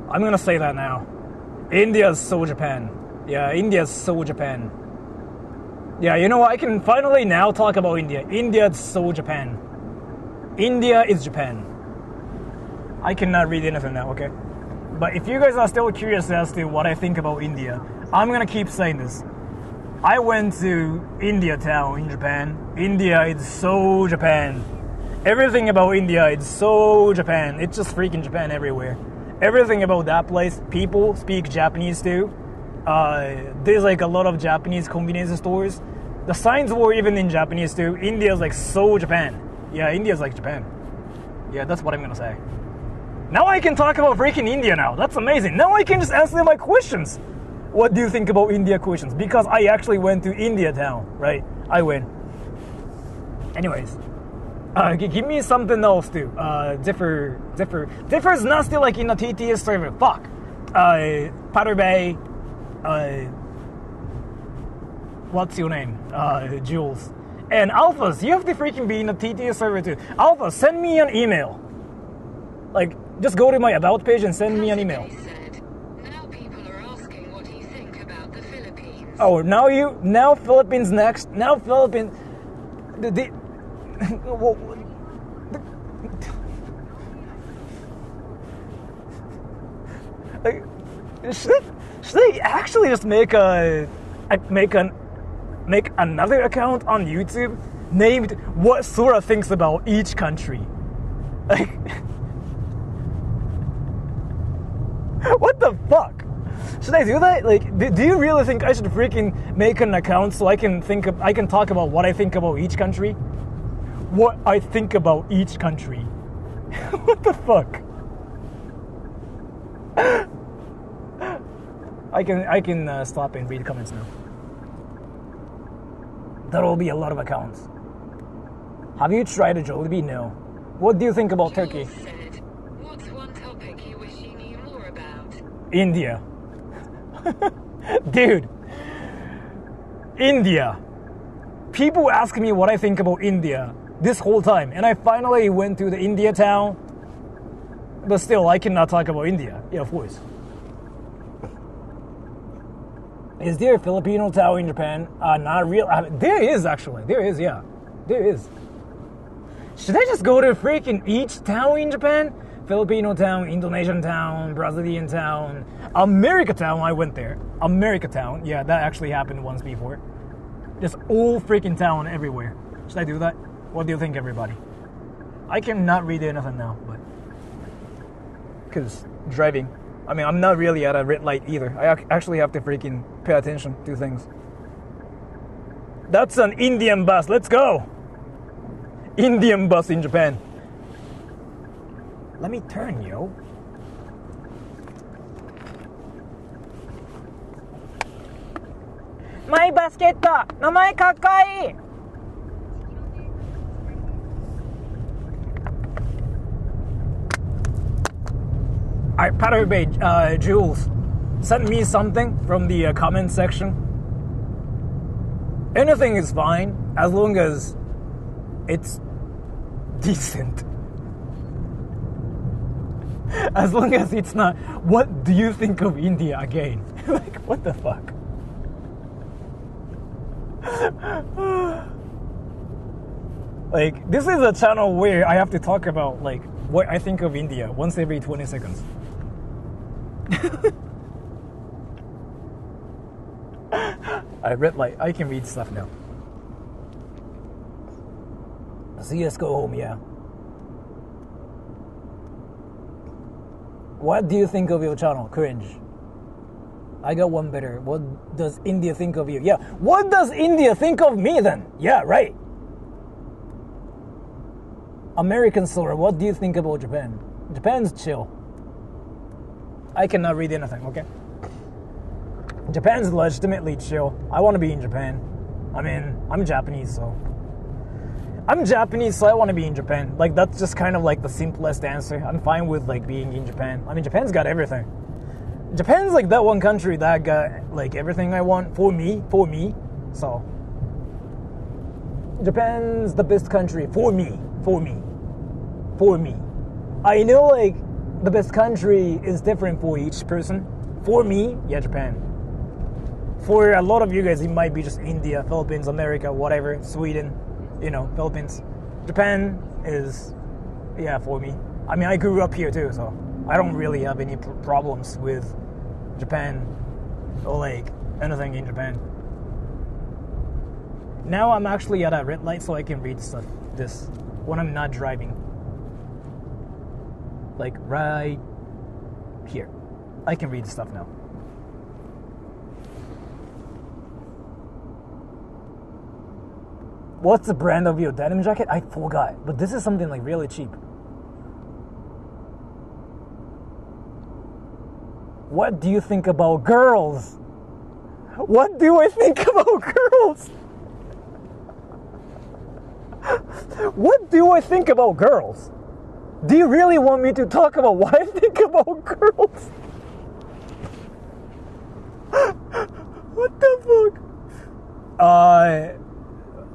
A: I'm gonna say that now. India is so Japan. Yeah, India is so Japan. Yeah, you know what? I can finally now talk about India. India is so Japan. India is Japan. I cannot read anything now, okay? But if you guys are still curious as to what I think about India, I'm gonna keep saying this. I went to India town in Japan. India is so Japan. Everything about India is so Japan. It's just freaking Japan everywhere. Everything about that place, people speak Japanese too. There's a lot of Japanese convenience stores. The signs were even in Japanese too. India's so Japan. Yeah, India's Japan. Yeah, that's what I'm gonna say. Now I can talk about freaking India now. That's amazing. Now I can just answer my questions. What do you think about India questions? Because I actually went to India town, right? I went. Anyways, Give me something else too. Differ is not still like in the TTS server. Fuck. Powder Bay. What's your name? Jules. And Alphas, you have to freaking be in the TTS server too. Alpha, send me an email. Like, just go to my about page and send me an email.
D: Now people are asking what you think about the Philippines.
A: Oh, now Philippines next. Now Philippines. Like, should I actually just make another account on YouTube named "What Sora Thinks About Each Country"? Like, what the fuck? Should I do that? Like, do you really think I should freaking make an account so I can talk about what I think about each country? What I think about each country. What the fuck? I can stop and read comments now. That will be a lot of accounts. Have you tried a Jollibee? No. What do you think about Turkey?
D: Said, what's one topic you wish you knew more about?
A: India. Dude. India. People ask me what I think about India this whole time, and I finally went to the India town. But still, I cannot talk about India. Yeah, of course. Is there a Filipino town in Japan? Not real. There is, actually. There is, yeah. There is. Should I just go to freaking each town in Japan? Filipino town, Indonesian town, Brazilian town, America town. I went there. America town. Yeah, that actually happened once before. Just all freaking town everywhere. Should I do that? What do you think, everybody? I cannot read anything now, but because driving. I mean, I'm not really at a red light either. I actually have to freaking pay attention to things. That's an Indian bus. Let's go. Indian bus in Japan. Let me turn, yo. My basket da. Namae kakai. Alright, Powder Bay, Jules, send me something from the comment section. Anything is fine, as long as it's decent. As long as it's not, what do you think of India again? Like, what the fuck? Like, this is a channel where I have to talk about, like, what I think of India once every 20 seconds. I read, like, I can read stuff now. See us go home, yeah. What do you think of your channel? Cringe. I got one better. What does India think of you? Yeah. What does India think of me then? Yeah, right. American Sora, what do you think about Japan? Japan's chill. I cannot read anything, okay? Japan's legitimately chill. I want to be in Japan. I mean, I'm Japanese, so I want to be in Japan. Like, that's just kind of like the simplest answer. I'm fine with, like, being in Japan. I mean, Japan's got everything. Japan's like that one country that got, like, everything I want for me. So Japan's the best country for me. I know, like, the best country is different for each person. For me, yeah, Japan. For a lot of you guys, it might be just India, Philippines, America, whatever, Sweden, you know, Philippines. Japan is, yeah, for me. I mean, I grew up here too, so I don't really have any problems with Japan or, like, anything in Japan. Now I'm actually at a red light so I can read stuff, this, when I'm not driving. Like, right here. I can read stuff now. What's the brand of your denim jacket? I forgot, but this is something, like, really cheap. What do you think about girls? What do I think about girls? What do I think about girls? Do you really want me to talk about what I think about girls? What the fuck?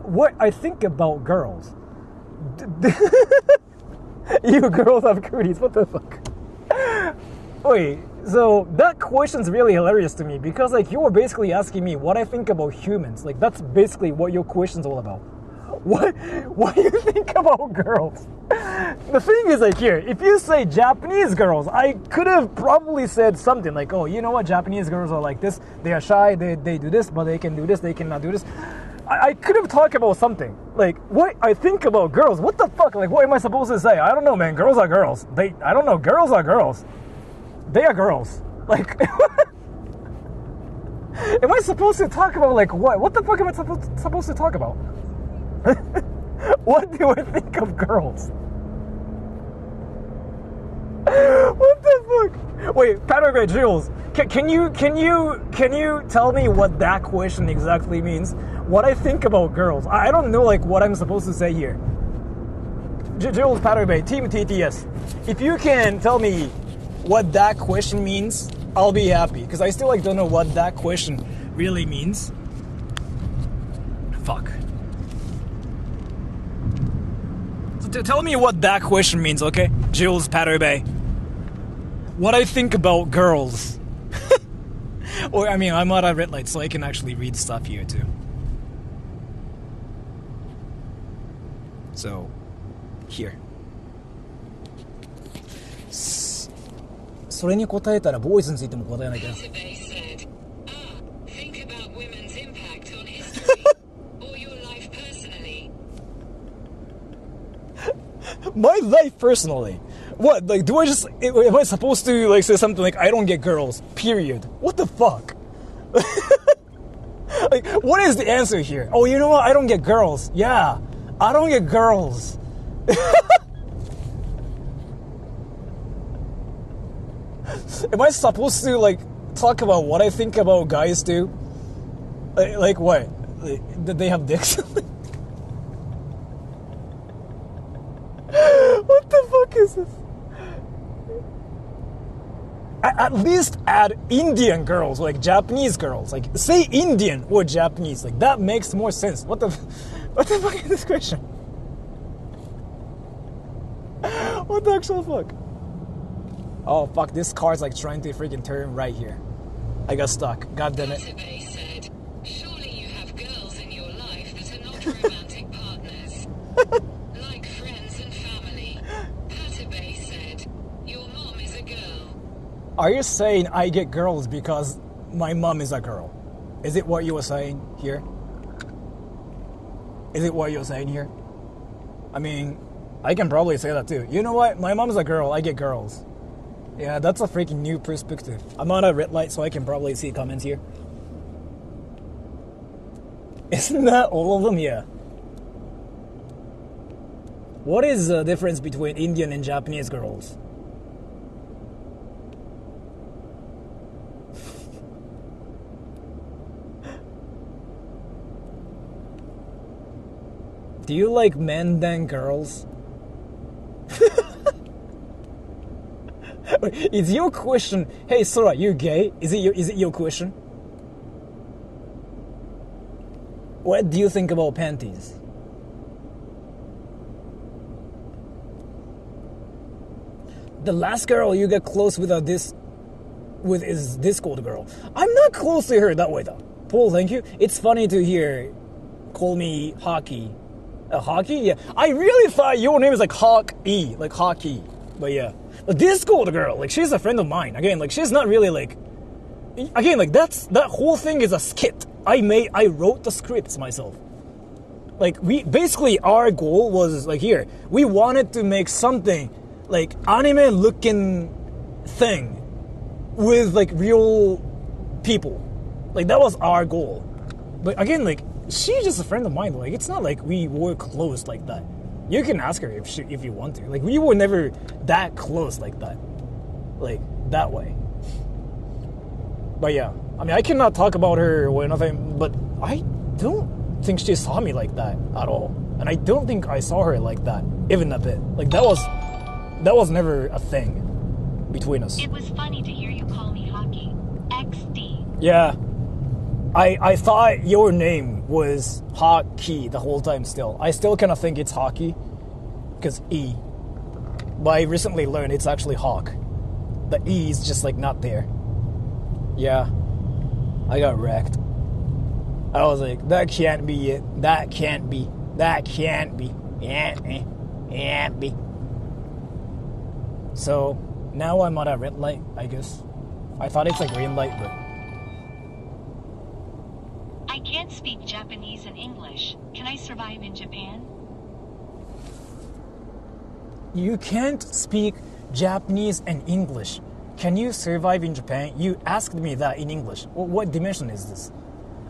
A: What I think about girls. You girls have cooties, what the fuck? Wait, so that question's really hilarious to me because like you're basically asking me what I think about humans. Like that's basically what your question's all about. What do you think about girls? The thing is like here, if you say Japanese girls, I could have probably said something like, oh, you know what, Japanese girls are like this, they are shy, they do this, but they can do this, they cannot do this. I could have talked about something. Like, what I think about girls, what the fuck? Like, what am I supposed to say? I don't know, man, girls are girls. I don't know, girls are girls. They are girls. Like, am I supposed to talk about like what? What the fuck am I supposed to talk about? What do I think of girls? What the fuck? Wait, Paraguay Jules, can you tell me what that question exactly means? What I think about girls? I don't know like what I'm supposed to say here. Jules Paraguay, Team TTS. If you can tell me what that question means, I'll be happy because I still like don't know what that question really means. Fuck. So tell me what that question means, okay? Jules Paraguay. What I think about girls. Or I mean, I'm not at red light, so I can actually read stuff here too. So, here. それに答えたらボーイズについても答えなきゃ。My life personally? What? Like, do I just... Am I supposed to, like, say something like, I don't get girls, period? What the fuck? Like, what is the answer here? Oh, you know what? I don't get girls. Yeah, I don't get girls. Am I supposed to, like, talk about what I think about guys, too? Like what? That they have dicks? What the fuck is this? At least add Indian girls, like Japanese girls. Like, say Indian or Japanese. Like, that makes more sense. What the fuck is this question? What the actual fuck? Oh, fuck, this car's like trying to freaking turn right here. I got stuck. God damn it.
D: Said, surely you have girls in your life that are not romantic partners. Like friends and family. Patabay said, your mom is a girl.
A: Are you saying I get girls because my mom is a girl? Is it what you were saying here? Is it what you're saying here? I mean, I can probably say that too. You know what? My mom's a girl. I get girls. Yeah, that's a freaking new perspective. I'm on a red light, so I can probably see comments here. Isn't that all of them? Yeah. What is the difference between Indian and Japanese girls? Do you like men than girls? Is your question, hey Sora, you gay? Is it your question? What do you think about panties? The last girl you get close with is Discord girl. I'm not close to her that way though. Paul, thank you. It's funny to hear call me Hockey. Hockey? Yeah. I really thought your name is like Hawk-E, like hockey. But yeah. But Discord girl, like she's a friend of mine. Again, like she's not really like... Again, like that whole thing is a skit. I wrote the scripts myself. Like basically our goal was like here. We wanted to make something like anime looking thing with like real people. Like that was our goal. But again, like she's just a friend of mine. Like it's not like we were close like that. You can ask her if you want to. Like we were never that close like that. Like that way. But yeah, I mean I cannot talk about her or nothing, but I don't think she saw me like that at all. And I don't think I saw her like that, even a bit. Like, that was never a thing between us.
B: It was funny to hear you call me Hockey. XD.
A: Yeah. I thought your name was Hockey the whole time still. I still kind of think it's Hockey, because E. But I recently learned it's actually Hawk. The E is just like not there. Yeah. I got wrecked. I was like, that can't be it. That can't be. That can't be. Can't be. So, now I'm at a red light, I guess. I thought it's a green light, but...
B: I can't speak Japanese and English. Can I survive in Japan?
A: You can't speak Japanese and English. Can you survive in Japan? You asked me that in English. What dimension is this?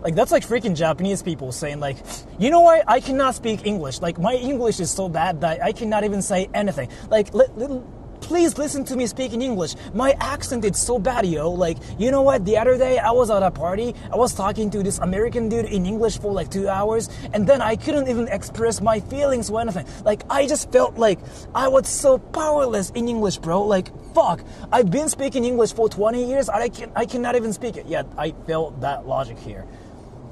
A: Like, that's like freaking Japanese people saying, like, you know what? I cannot speak English. Like, my English is so bad that I cannot even say anything. Like, please listen to me speak in English. My accent is so bad, yo. Like, you know what? The other day, I was at a party. I was talking to this American dude in English for like 2 hours. And then I couldn't even express my feelings or anything. Like, I just felt like I was so powerless in English, bro. Like, fuck. I've been speaking English for 20 years. I cannot even speak it. Yet, I felt that logic here.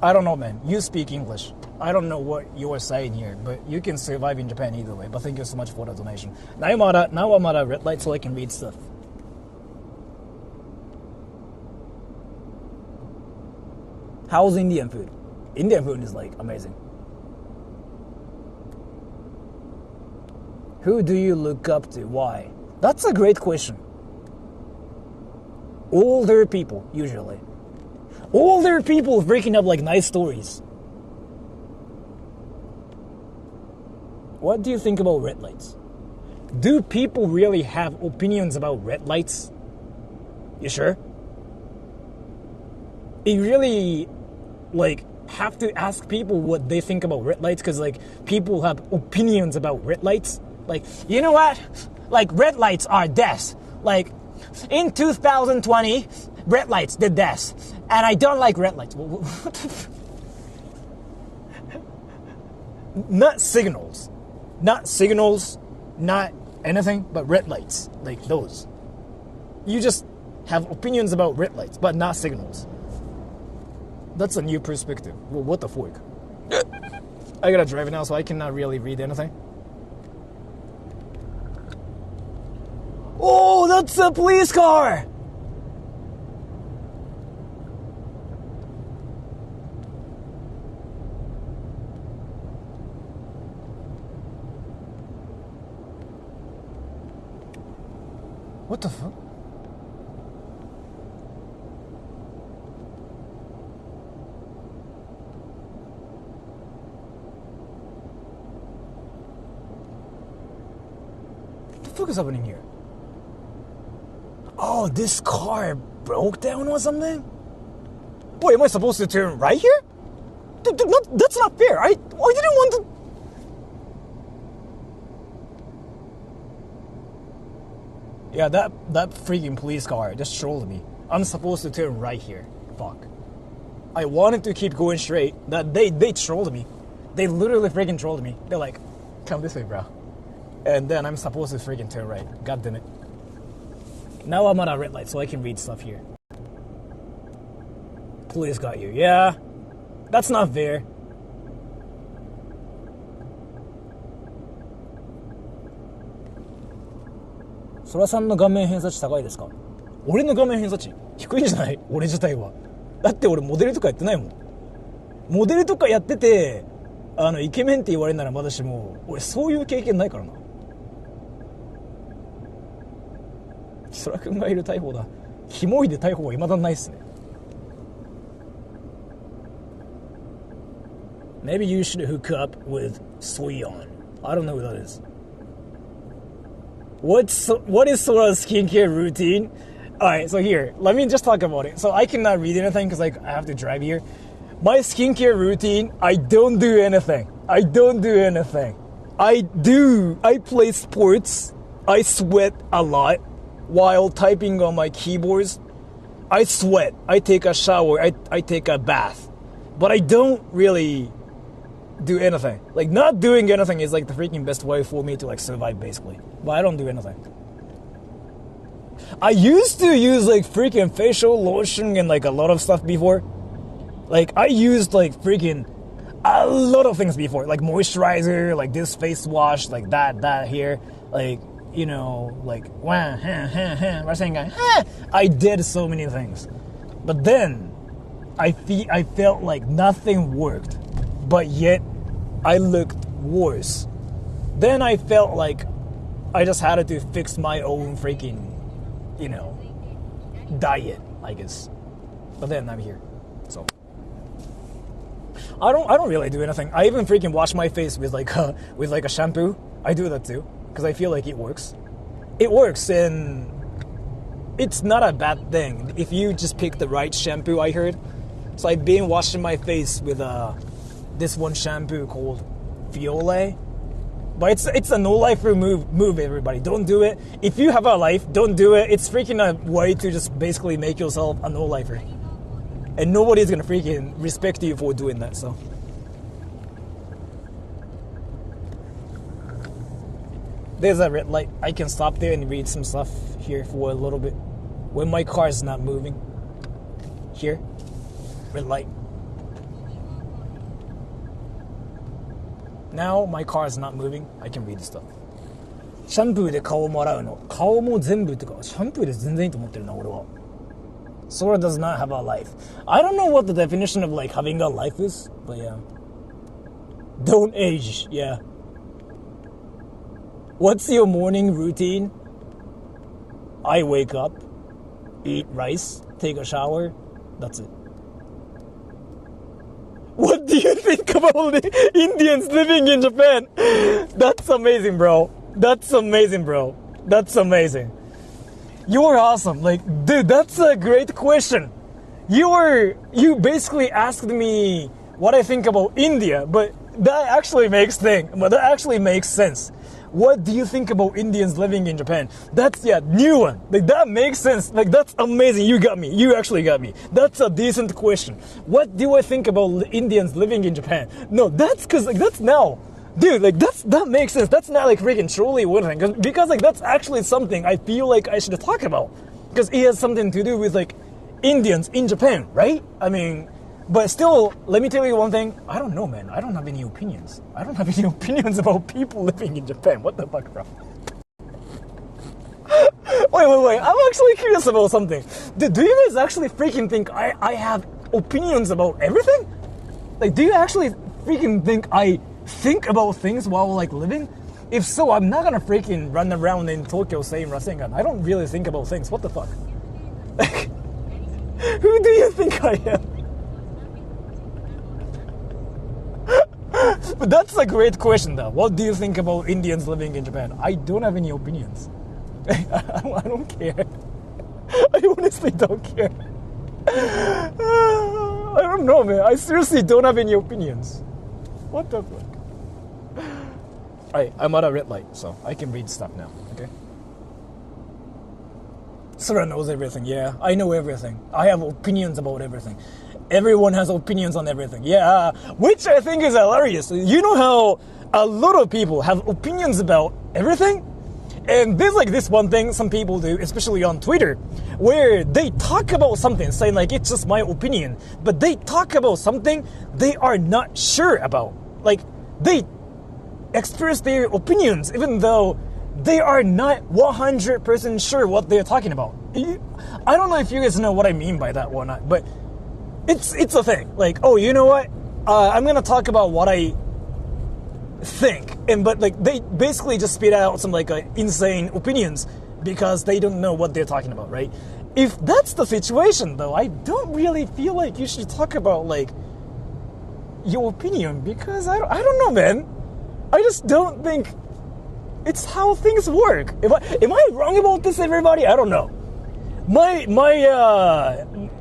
A: I don't know, man. You speak English. I don't know what you are saying here, but you can survive in Japan either way. But thank you so much for the donation. Now I'm at a red light so I can read stuff. How's Indian food? Indian food is like amazing. Who do you look up to? Why? That's a great question. Older people, usually. Older people breaking up like nice stories. What do you think about red lights? Do people really have opinions about red lights? You sure? You really, like, have to ask people what they think about red lights, because, like, people have opinions about red lights. Like, you know what? Like, red lights are death. Like, in 2020, red lights did death. And I don't like red lights. What the Not signals. Not signals, not anything, but red lights. Like those. You just have opinions about red lights, but not signals. That's a new perspective. Well, what the fork? I gotta drive now, so I cannot really read anything. Oh, that's a police car! What the fuck? What the fuck is happening here? Oh, this car broke down or something? Wait, am I supposed to turn right here? That's not fair. I didn't want to... Yeah, that freaking police car just trolled me. I'm supposed to turn right here. Fuck. I wanted to keep going straight. They trolled me. They literally freaking trolled me. They're like, come this way, bro. And then I'm supposed to freaking turn right. God damn it. Now I'm at a red light, so I can read stuff here. Police got you. Yeah. That's not fair. Sora さんの画面偏差値高いですか？俺の画面偏差値低いんじゃない？俺自体は。だって俺モデルとかやってないもん。モデルとかやってて、イケメンって言われるならまだしも、俺そういう経験ないからな。ソラ君がいる逮捕だ。キモいで逮捕は未だないっすね。Maybe you should hook up with Soyeon. I don't know who that is. What is Sora's skincare routine? Alright, so here, let me just talk about it. So I cannot read anything because I have to drive here. My skincare routine, I don't do anything. I play sports. I sweat a lot while typing on my keyboards. I sweat. I take a shower. I take a bath. But I don't really do anything. Like, not doing anything is like the freaking best way for me to like survive, basically. But I don't do anything. I used to use like freaking facial lotion and like a lot of stuff before. Like, I used like freaking a lot of things before. Like moisturizer, like this face wash, like that here. Like, you know, like, I did so many things. But then, I felt like nothing worked. But yet, I looked worse. Then I felt like I just had to fix my own freaking, you know, diet, I guess. But then I'm here, so I don't really do anything. I even freaking wash my face with like a shampoo. I do that too because I feel like it works. It works, and it's not a bad thing if you just pick the right shampoo. I heard. So I've been washing my face with this one shampoo called Fiole. But it's a no-lifer move, everybody. Don't do it. If you have a life, don't do it. It's freaking a way to just basically make yourself a no-lifer. And nobody's gonna freaking respect you for doing that, so. There's a red light. I can stop there and read some stuff here for a little bit. When my car is not moving. Here. Red light. Now my car is not moving. I can read the stuff. シャンプーで顔も洗うの。顔も全部ってか、シャンプーで全然いいと思ってるな、俺は。Sora does not have a life. I don't know what the definition of like having a life is, but yeah. Don't age, yeah. What's your morning routine? I wake up, eat rice, take a shower, that's it. What do you think about the Indians living in Japan? That's amazing, bro. That's amazing, bro. That's amazing. You're awesome. Like, dude, that's a great question. You basically asked me what I think about India, but that actually makes sense. What do you think about Indians living in Japan? That's, new one. Like, that makes sense. Like, that's amazing. You got me. You actually got me. That's a decent question. What do I think about Indians living in Japan? No, that's because, like, that's now. Dude, like, that makes sense. That's not, like, freaking truly one thing. Because, like, that's actually something I feel like I should talk about. Because it has something to do with, like, Indians in Japan, right? I mean... But still, let me tell you one thing. I don't know, man. I don't have any opinions. I don't have any opinions about people living in Japan. What the fuck, bro? Wait. I'm actually curious about something. Do you guys actually freaking think I have opinions about everything? Like, do you actually freaking think I think about things while, like, living? If so, I'm not gonna freaking run around in Tokyo saying Rasengan. I don't really think about things. What the fuck? Like, who do you think I am? But that's a great question, though. What do you think about Indians living in Japan? I don't have any opinions. I don't care. I honestly don't care. I don't know, man. I seriously don't have any opinions. What the fuck? I'm at a red light, so I can read stuff now, okay? Sora knows everything, yeah. I know everything. I have opinions about everything. Everyone has opinions on everything. Yeah, which I think is hilarious. You know how a lot of people have opinions about everything? And there's like this one thing some people do, especially on Twitter, where they talk about something, saying like, it's just my opinion. But they talk about something they are not sure about. Like, they express their opinions, even though they are not 100% sure what they're talking about. I don't know if you guys know what I mean by that or not, but it's a thing. Like, oh, you know what? I'm gonna talk about what I think, but like they basically just spit out some like insane opinions because they don't know what they're talking about, right? If that's the situation, though, I don't really feel like you should talk about like your opinion because I don't know, man. I just don't think it's how things work. Am I wrong about this, everybody? I don't know. My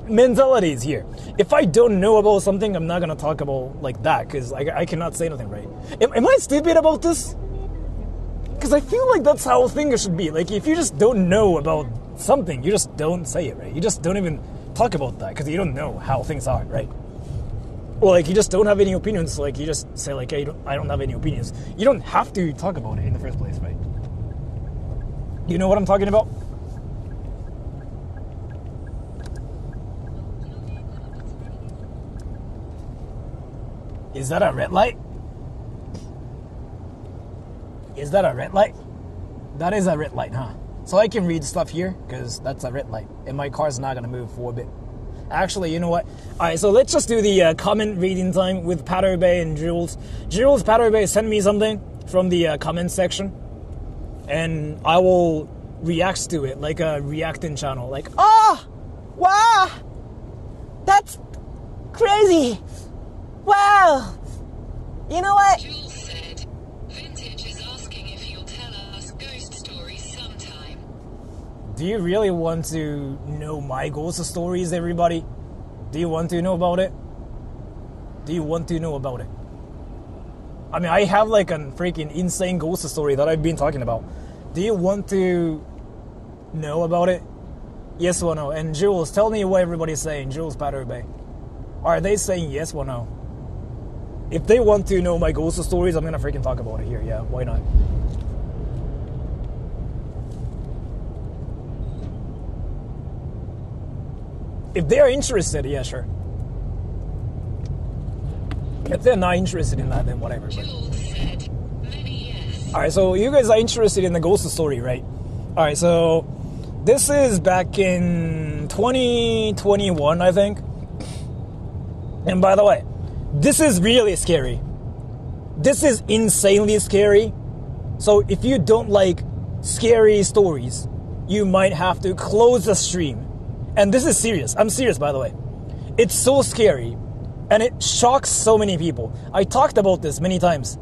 A: mentality is here. If I don't know about something, I'm not gonna talk about like that because I cannot say nothing, right? Am I stupid about this? Because I feel like that's how things should be. Like, if you just don't know about something, you just don't say it, right? You just don't even talk about that because you don't know how things are, right? Or like you just don't have any opinions, like you just say like, hey, I don't have any opinions. You don't have to talk about it in the first place, right? You know what I'm talking about? Is that a red light? Is that a red light? That is a red light, huh? So I can read stuff here, because that's a red light. And my car's not going to move for a bit. Actually, you know what? Alright, so let's just do the comment reading time with Patterbay and Jules. Jules, Patterbay sent me something from the comment section. And I will react to it, like a reacting channel. Like, oh! Wow! That's crazy! Wow! You know what?
D: Jules said, Vintage is asking if you'll tell us ghost stories sometime.
A: Do you really want to know my ghost stories, everybody? Do you want to know about it? Do you want to know about it? I mean, I have like a freaking insane ghost story that I've been talking about. Do you want to know about it? Yes or no? And Jules, tell me what everybody's saying. Jules Patterbay. Are they saying yes or no? If they want to know my ghost stories, I'm gonna freaking talk about it here. Yeah, why not? If they are interested, yeah, sure. If they're not interested in that, then whatever.
D: Jules said, maybe yes.
A: Alright, so you guys are interested in the ghost story, right? Alright, so this is back in 2021, I think. And by the way, this is really scary. This is insanely scary. So if you don't like scary stories, you might have to close the stream. And this is serious. I'm serious, by the way. It's so scary. And it shocks so many people. I talked about this many times.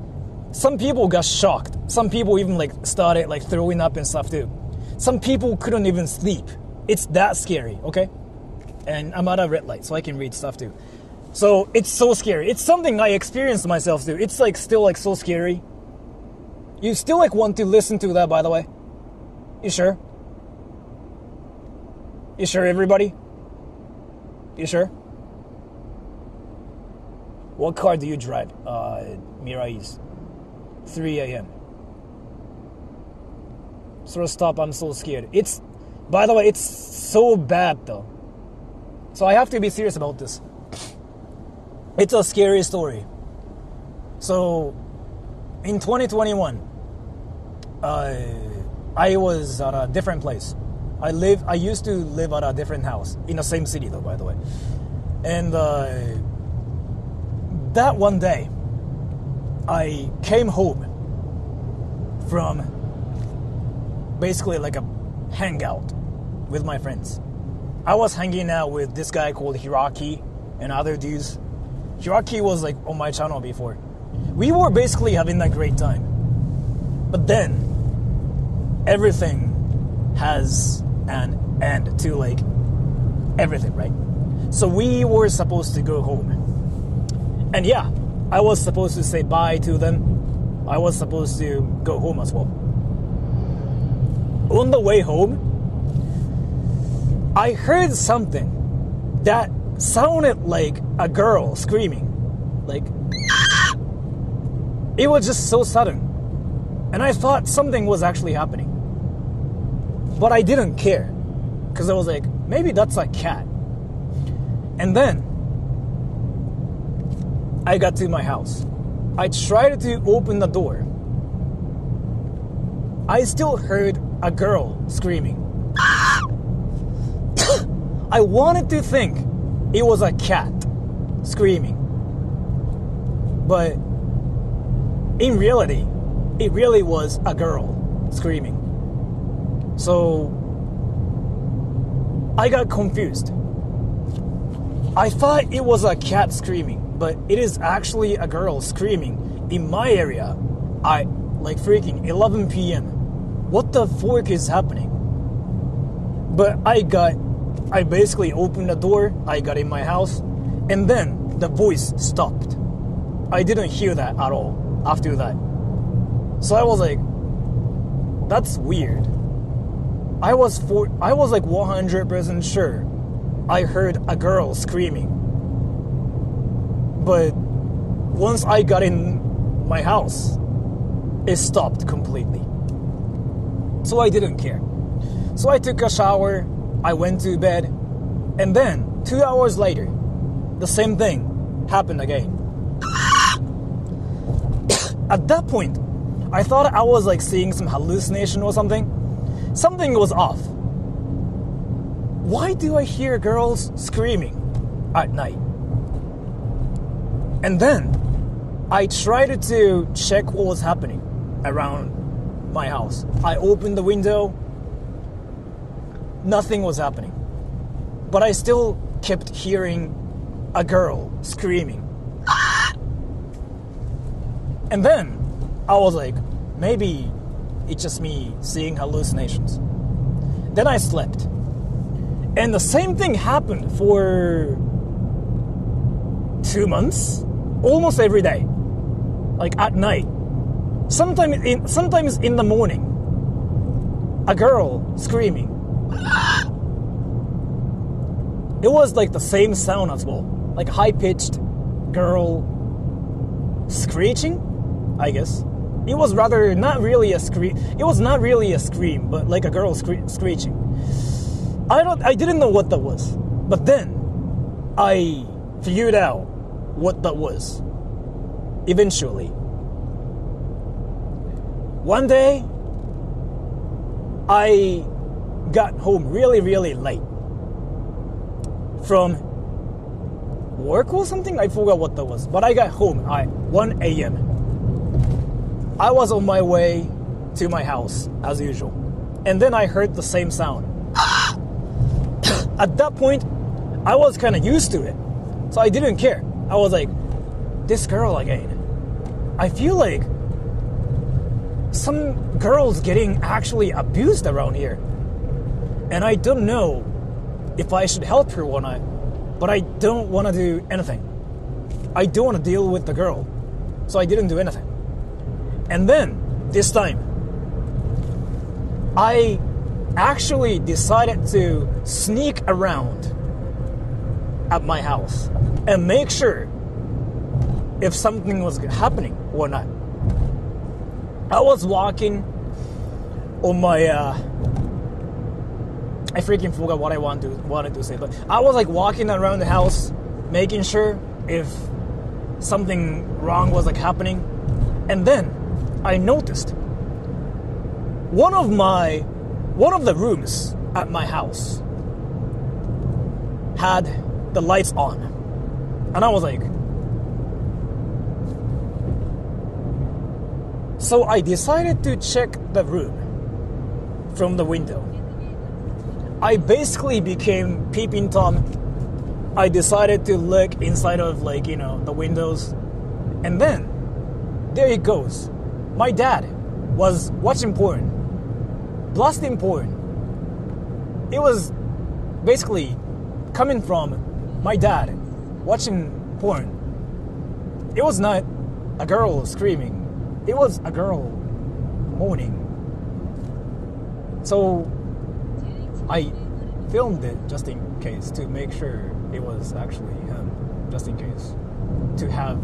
A: Some people got shocked. Some people even like started like throwing up and stuff too. Some people couldn't even sleep. It's that scary, okay? And I'm at a red light, so I can read stuff too. So it's so scary. It's something I experienced myself too. It's like still like so scary. You still like want to listen to that, by the way? You sure? You sure, everybody? You sure? What car do you drive? Mirais. 3 a.m. Sort of stop, I'm so scared. It's, by the way, it's so bad though. So I have to be serious about this. It's a scary story. So, in 2021, I was at a different place. I used to live at a different house in the same city though, by the way. And that one day, I came home from basically like a hangout with my friends. I was hanging out with this guy called Hiraki and other dudes. Hiraki was like on my channel before. We were basically having a great time. But then, everything has an end to like everything, right? So we were supposed to go home. And yeah, I was supposed to say bye to them. I was supposed to go home as well. On the way home, I heard something that sounded like a girl screaming. Like, it was just so sudden. And I thought something was actually happening. But I didn't care. Because I was like, maybe that's a cat. And then, I got to my house. I tried to open the door. I still heard a girl screaming. I wanted to think it was a cat screaming. But in reality, it really was a girl screaming. So I got confused. I thought it was a cat screaming, but it is actually a girl screaming in my area at like freaking 11 p.m. What the fork is happening? But I basically opened the door, I got in my house, and then the voice stopped. I didn't hear that at all after that. So I was like, that's weird. I was like 100% sure I heard a girl screaming. But once I got in my house, it stopped completely. So I didn't care. So I took a shower, I went to bed, and then 2 hours later, the same thing happened again. At that point, I thought I was like seeing some hallucination or something. Something was off. Why do I hear girls screaming at night? And then I tried to check what was happening around my house. I opened the window. Nothing was happening. But I still kept hearing a girl screaming. And then I was like, maybe it's just me seeing hallucinations. Then I slept. And the same thing happened for 2 months, almost every day, like at night. Sometimes in the morning, a girl screaming. It was like the same sound as well, like high-pitched girl screeching, I guess. It was rather not really a scream. It was not really a scream, but like a girl screeching. I didn't know what that was, but then I figured out what that was. Eventually, one day I got home really, really late from work or something. I forgot what that was, but I got home at 1 a.m. I was on my way to my house as usual, and then I heard the same sound. At that point, I was kind of used to it, so I didn't care. I was like, this girl again. I feel like some girl's getting actually abused around here, and I don't know if I should help her or not, but I don't want to do anything. I don't want to deal with the girl, so I didn't do anything. And then, this time, I actually decided to sneak around at my house and make sure if something was happening or not. I was walking on my I freaking forgot what I wanted to say, but I was like walking around the house making sure if something wrong was like happening, and then I noticed one of the rooms at my house had the lights on, and I was like, so I decided to check the room from the window. I basically became peeping Tom. I decided to look inside of the windows, and then there it goes. My dad was watching porn, blasting porn. It was basically coming from my dad watching porn. It was not a girl screaming. It was a girl moaning. So I filmed it just in case, to make sure it was actually him, just in case, to have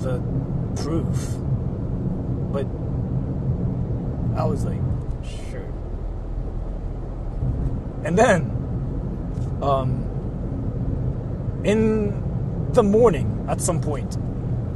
A: the proof. But I was like, sure. And then, in the morning, at some point,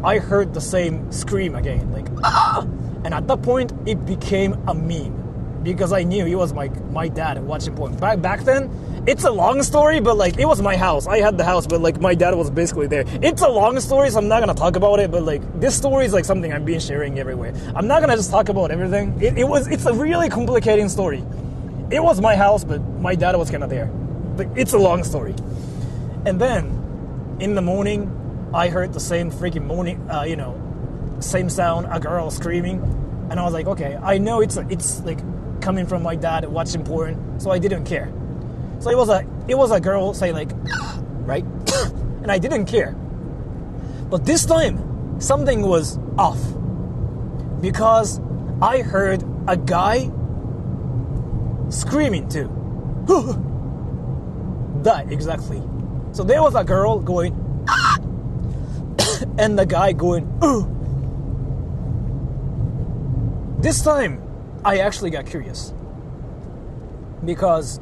A: I heard the same scream again, like, ah! And at that point, it became a meme, because I knew it was my dad watching porn. Back then, it's a long story, but it was my house. I had the house, but my dad was basically there. It's a long story, so I'm not gonna talk about it, but this story is something I've been sharing everywhere. I'm not gonna just talk about everything. It's a really complicating story. It was my house, but my dad was kind of there. But it's a long story. And then, in the morning, I heard the same freaking same sound, a girl screaming, and I was like, okay, I know it's coming from my dad watching porn, so I didn't care. So it was a girl saying right? And I didn't care. But this time, something was off, because I heard a guy screaming too. That exactly. So there was a girl going, and the guy going, "Ugh." This time, I actually got curious. Because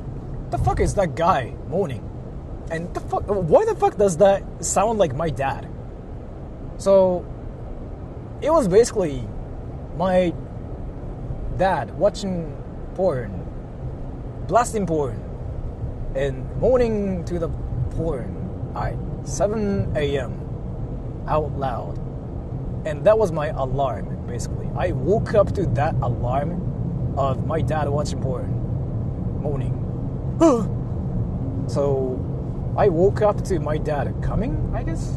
A: the fuck is that guy moaning? And why the fuck does that sound like my dad? So, it was basically my dad watching porn, blasting porn, and moaning to the porn at 7 a.m. out loud. And that was my alarm, basically. I woke up to that alarm of my dad watching porn, moaning. So, I woke up to my dad coming, I guess?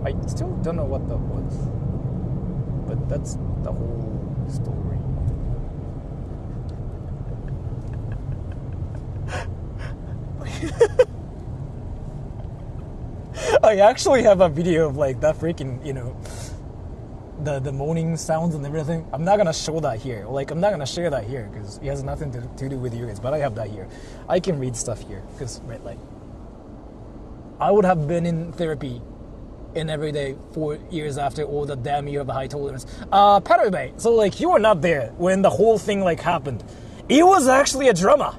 A: I still don't know what that was. But that's the whole story. I actually have a video of like that freaking, the moaning sounds and everything. I'm not gonna show that here. Like, I'm not gonna share that here because it has nothing to do with you guys. But I have that here. I can read stuff here because, right, like, I would have been in therapy in every day 4 years after all the damn year of high tolerance. Parabe, so like you were not there when the whole thing like happened. It was actually a drama.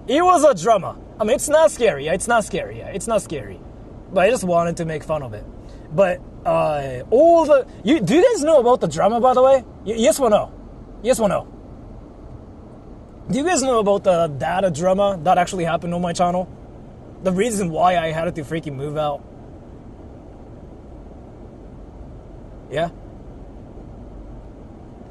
A: It was a drama. I mean, it's not scary. It's not scary. It's not scary. But I just wanted to make fun of it. But do you guys know about the drama, by the way? Yes or no? Yes or no? Do you guys know about the data drama that actually happened on my channel? The reason why I had to freaking move out. Yeah?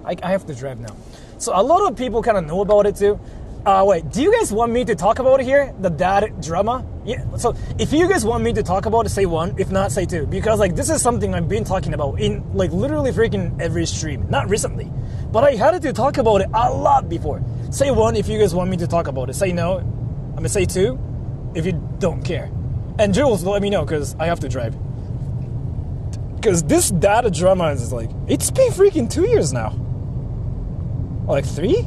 A: I have to drive now. So a lot of people kind of know about it too. Wait, do you guys want me to talk about it here? The dad drama? Yeah, so if you guys want me to talk about it, say one. If not, say two. Because like this is something I've been talking about in like literally freaking every stream. Not recently. But I had to talk about it a lot before. Say one if you guys want me to talk about it. Say no. I'm gonna say two if you don't care. And Jules, let me know because I have to drive. Because this data drama is like, it's been freaking 2 years now. Or like 3?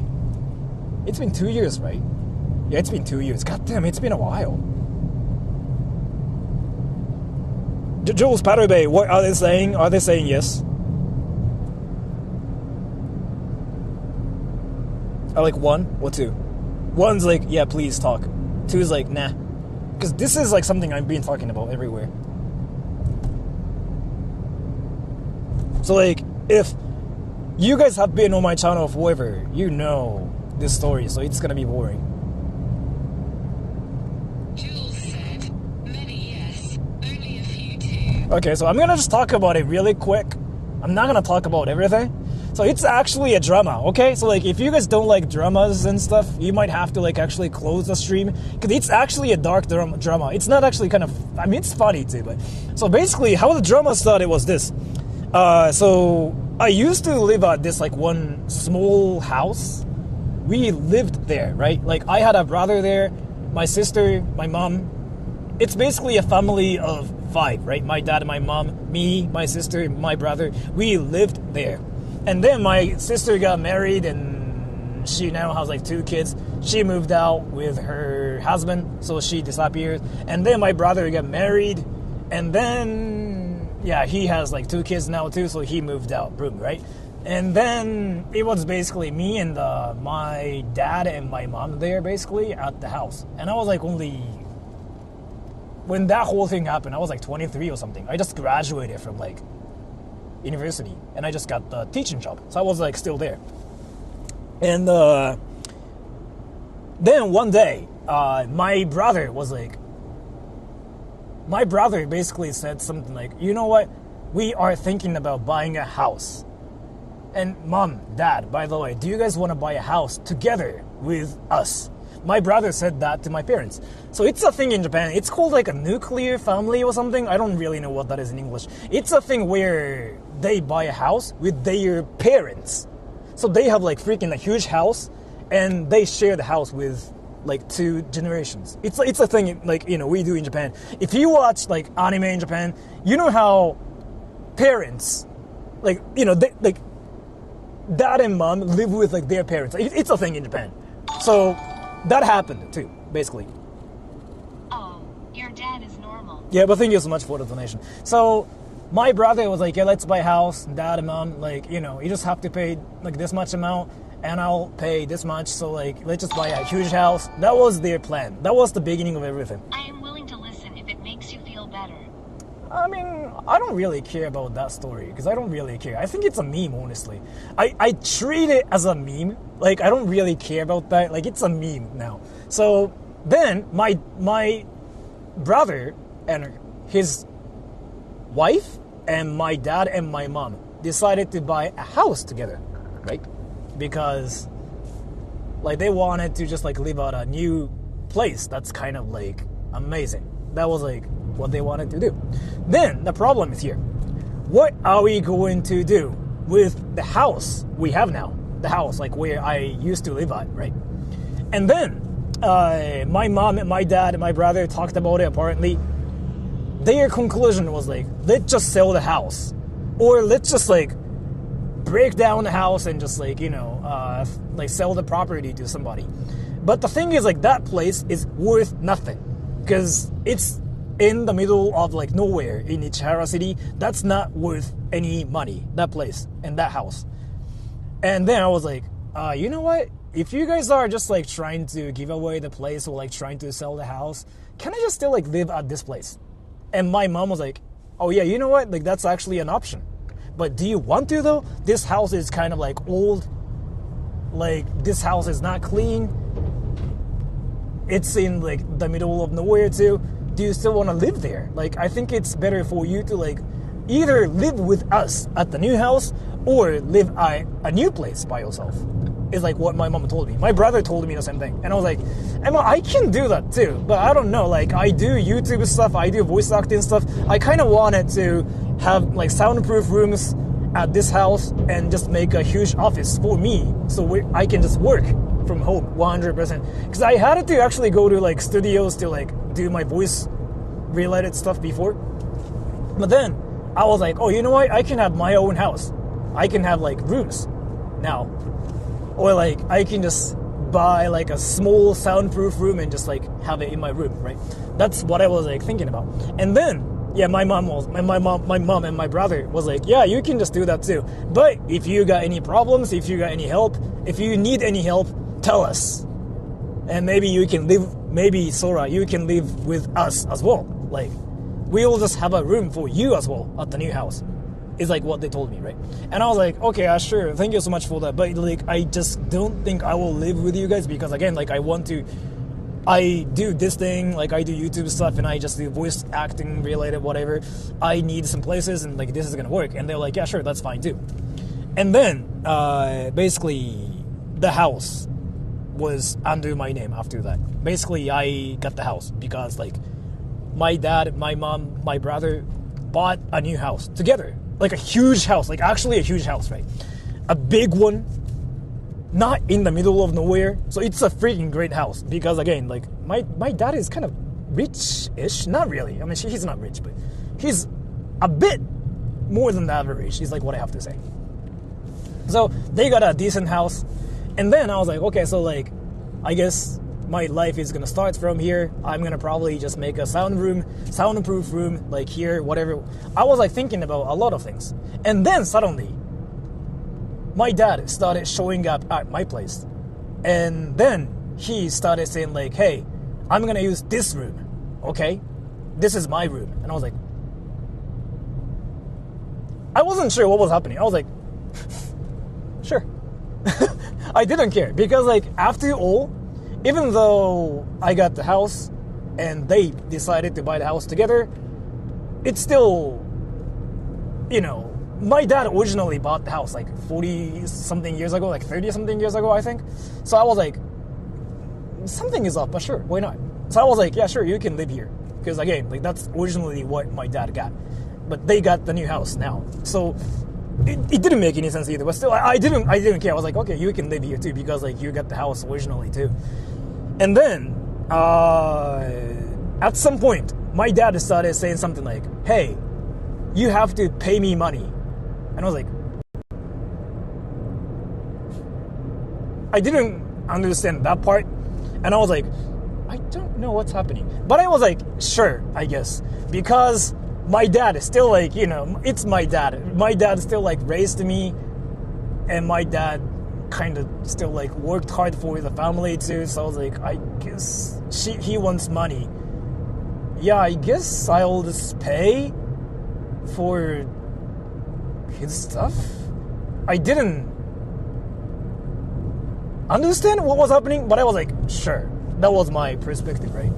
A: It's been 2 years, right? Yeah, it's been 2 years. God damn, it's been a while. Jules Patterby, what are they saying? Are they saying yes? I like one or two. One's like, yeah, please talk. Two is like, nah. Because this is like something I've been talking about everywhere. So like, if you guys have been on my channel forever, you know this story, so it's gonna be boring.
D: Jules said, many yes, only a few too.
A: Okay, so I'm gonna just talk about it really quick. I'm not gonna talk about everything. So it's actually a drama, okay? So like, if you guys don't like dramas and stuff, you might have to like actually close the stream, because it's actually a dark drama. It's not actually kind of, I mean, it's funny too, but... So basically, how the drama started was this. So I used to live at this like one small house. We lived there, right? Like I had a brother there, my sister, my mom. It's basically a family of 5, right? My dad, my mom, me, my sister, my brother. We lived there. And then my sister got married and she now has like 2 kids. She moved out with her husband, so she disappeared. And then my brother got married and then... Yeah, he has like 2 kids now too, so he moved out, boom, right? And then it was basically me and my dad and my mom there basically at the house. And I was like only, when that whole thing happened, I was like 23 or something. I just graduated from like university and I just got the teaching job. So I was like still there. And then one day, my brother was like, my brother basically said something like, you know what? We are thinking about buying a house. And mom, dad, by the way, do you guys want to buy a house together with us? My brother said that to my parents. So it's a thing in Japan. It's called like a nuclear family or something. I don't really know what that is in English. It's a thing where they buy a house with their parents. So they have like freaking a huge house and they share the house with like 2 generations. It's a thing like, we do in Japan. If you watch like anime in Japan, you know how parents, like, they, like dad and mom live with like their parents. It's a thing in Japan. So that happened too, basically.
B: Oh, your dad is normal.
A: Yeah, but thank you so much for the donation. So my brother was like, yeah, let's buy a house. Dad and mom, like, you know, you just have to pay like this much amount and I'll pay this much. So like, let's just buy a huge house. That was their plan. That was the beginning of everything.
B: I am willing to listen if it makes you feel better.
A: I mean, I don't really care about that story because I don't really care. I think it's a meme, honestly. I treat it as a meme. Like, I don't really care about that. Like, it's a meme now. So then my brother and his wife and my dad and my mom decided to buy a house together, right? Because like they wanted to just like live at a new place that's kind of like amazing. That was like what they wanted to do. Then the problem is here. What are we going to do with the house we have now? The house like where I used to live at, right? And then my mom and my dad and my brother talked about it apparently. Their conclusion was like, let's just sell the house. Or let's just like break down the house and just like, you know, like sell the property to somebody. But the thing is like that place is worth nothing. Because it's in the middle of like nowhere in Ichihara City. That's not worth any money, that place and that house. And then I was like, you know what? If you guys are just like trying to give away the place or like trying to sell the house, can I just still like live at this place? And my mom was like, oh yeah, you know what? Like that's actually an option. But do you want to though? This house is kind of like old. Like this house is not clean. It's in like the middle of nowhere too. Do you still want to live there? Like I think it's better for you to like either live with us at the new house or live at a new place by yourself. Is like what my mom told me. My brother told me the same thing. And I was like, Emma, I can do that too. But I don't know, like I do YouTube stuff, I do voice acting stuff. I kind of wanted to have like soundproof rooms at this house and just make a huge office for me so I can just work from home 100%. Because I had to actually go to like studios to like do my voice related stuff before. But then I was like, oh, you know what? I can have my own house. I can have like rooms now. Or like I can just buy like a small soundproof room and just like have it in my room, right? That's what I was like thinking about. And then yeah, my mom and my brother was like, yeah, you can just do that too. But if you got any problems, if you got any help, if you need any help, tell us. And maybe you can live, maybe Sora, you can live with us as well. Like we will just have a room for you as well at the new house. Is like what they told me, right? And I was like, okay, sure, thank you so much for that. But like, I just don't think I will live with you guys because again, like I do this thing, like I do YouTube stuff and I just do voice acting related, whatever. I need some places and like this is gonna work. And they're like, yeah, sure, that's fine too. And then basically the house was under my name after that. Basically I got the house because like my dad, my mom, my brother bought a new house together. Like a huge house, like actually a huge house, right? A big one, not in the middle of nowhere. So it's a freaking great house because again, like my dad is kind of rich-ish. Not really. I mean, he's not rich, but he's a bit more than the average. He's like what I have to say. So they got a decent house. And then I was like, okay, so like, I guess my life is gonna start from here. I'm gonna probably just make a soundproof room, like here, whatever. I was like thinking about a lot of things. And then suddenly, my dad started showing up at my place. And then he started saying like, hey, I'm gonna use this room, okay? This is my room. And I was like, I wasn't sure what was happening. I was like, sure. I didn't care because like after all, even though I got the house and they decided to buy the house together, it's still, you know, my dad originally bought the house like 40-something years ago, like 30-something years ago, I think. So I was like, something is up, but sure, why not? So I was like, yeah, sure, you can live here. Because again, like that's originally what my dad got. But they got the new house now. So it didn't make any sense either. But still, I didn't care. I was like, okay, you can live here too because like you got the house originally too. And then, at some point, my dad started saying something like, hey, you have to pay me money. And I was like, I didn't understand that part. And I was like, I don't know what's happening. But I was like, sure, I guess. Because my dad is still like, it's my dad. My dad still like raised me, and my dad kind of still like worked hard for the family too. So I was like, I guess he wants money. Yeah, I guess I'll just pay for his stuff. I didn't understand what was happening, but I was like, sure. That was my perspective, right?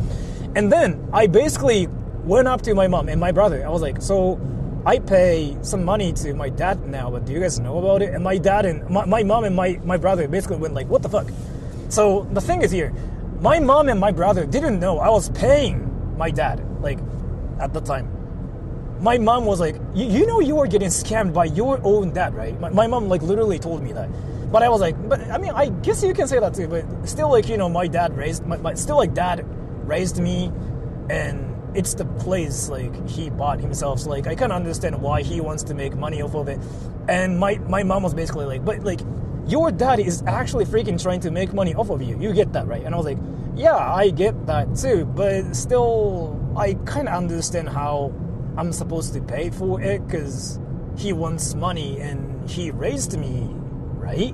A: And then I basically went up to my mom and my brother. I was like, so I pay some money to my dad now, but do you guys know about it? And my dad and my mom and my brother basically went like, what the fuck? So the thing is here, my mom and my brother didn't know I was paying my dad, like, at the time. My mom was like, you know you were getting scammed by your own dad, right? My mom like literally told me that. But I was like, but I mean, I guess you can say that too, but still like, my dad raised, dad raised me, and it's the place like he bought himself, so like I kind of understand why he wants to make money off of it. And my mom was basically like, but like your dad is actually freaking trying to make money off of you. You get that, right? And I was like, yeah, I get that too, but still I kind of understand how I'm supposed to pay for it because he wants money and he raised me, right?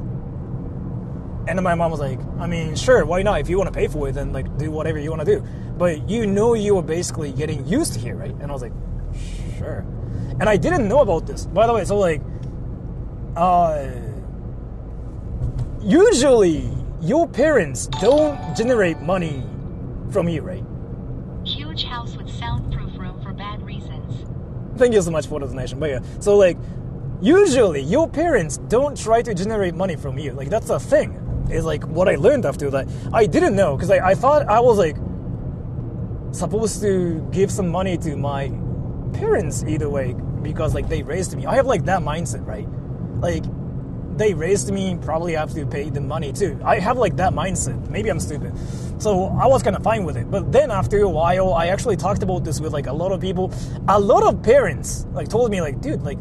A: And then my mom was like, I mean, sure, why not? If you want to pay for it, then like do whatever you want to do. But you were basically getting used here, right? And I was like, sure. And I didn't know about this. By the way, so like, usually your parents don't generate money from you, right?
B: Huge house with soundproof room for bad reasons.
A: Thank you so much for the donation. But yeah, so like, usually your parents don't try to generate money from you. Like that's a thing. It's like what I learned after that. I didn't know because I thought I was like supposed to give some money to my parents either way because like they raised me. I have like that mindset, right? Like they raised me, probably have to pay them money too. I have like that mindset. Maybe I'm stupid. So I was kind of fine with it. But then after a while, I actually talked about this with like a lot of people. A lot of parents like told me like, dude, like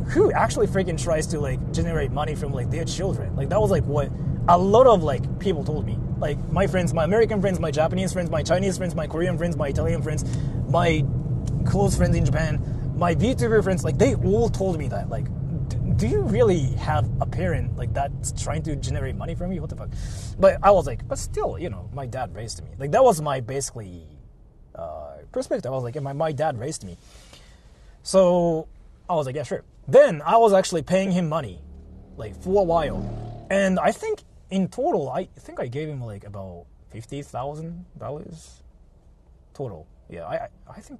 A: who actually freaking tries to like generate money from like their children? Like that was like what a lot of like people told me. Like my friends, my American friends, my Japanese friends, my Chinese friends, my Korean friends, my Italian friends, my close friends in Japan, my VTuber friends, like they all told me that. Like, do you really have a parent like that's trying to generate money from you? What the fuck? But I was like, but still, my dad raised me. Like that was my basically perspective. I was like, my dad raised me. So I was like, yeah, sure. Then I was actually paying him money, like for a while. And I think in total, I gave him like about $50,000 total. Yeah, I think,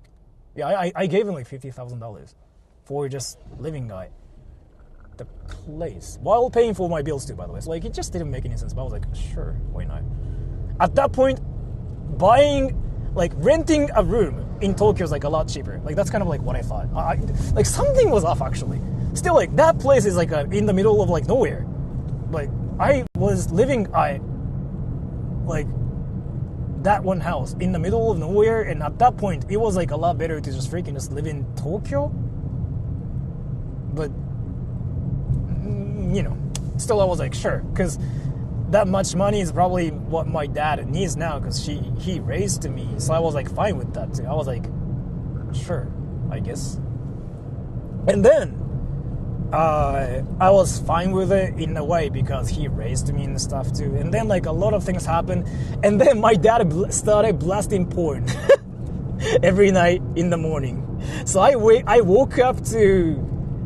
A: I gave him like $50,000 for just living the place while paying for my bills too, by the way. So like it just didn't make any sense, but I was like, sure, why not? At that point, renting a room in Tokyo is like a lot cheaper. Like that's kind of like what I thought. Like something was off actually. Still like that place is like in the middle of like nowhere. Like I was living like that one house in the middle of nowhere, and at that point it was like a lot better to just freaking just live in Tokyo. But still I was like, sure, because that much money is probably what my dad needs now because he raised me. So I was like fine with that too. I was like, sure, I guess. And then I was fine with it in a way because he raised me and stuff too. And then like a lot of things happened, and then my dad started blasting porn every night in the morning. So I woke up to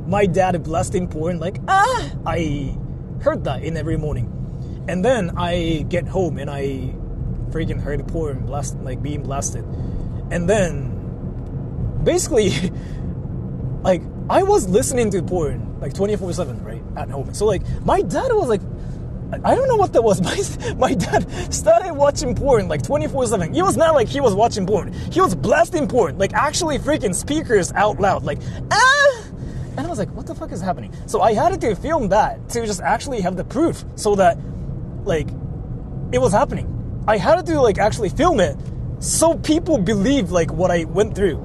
A: my dad blasting porn, like I heard that in every morning. And then I get home and I freaking heard porn being blasted. And then basically like I was listening to porn like 24/7, right, at home. So like my dad was like, I don't know what that was. My dad started watching porn like 24/7. It was not like he was watching porn. He was blasting porn, like actually freaking speakers out loud, like And I was like, what the fuck is happening? So I had to film that to just actually have the proof so that like it was happening. I had to like actually film it so people believe like what I went through.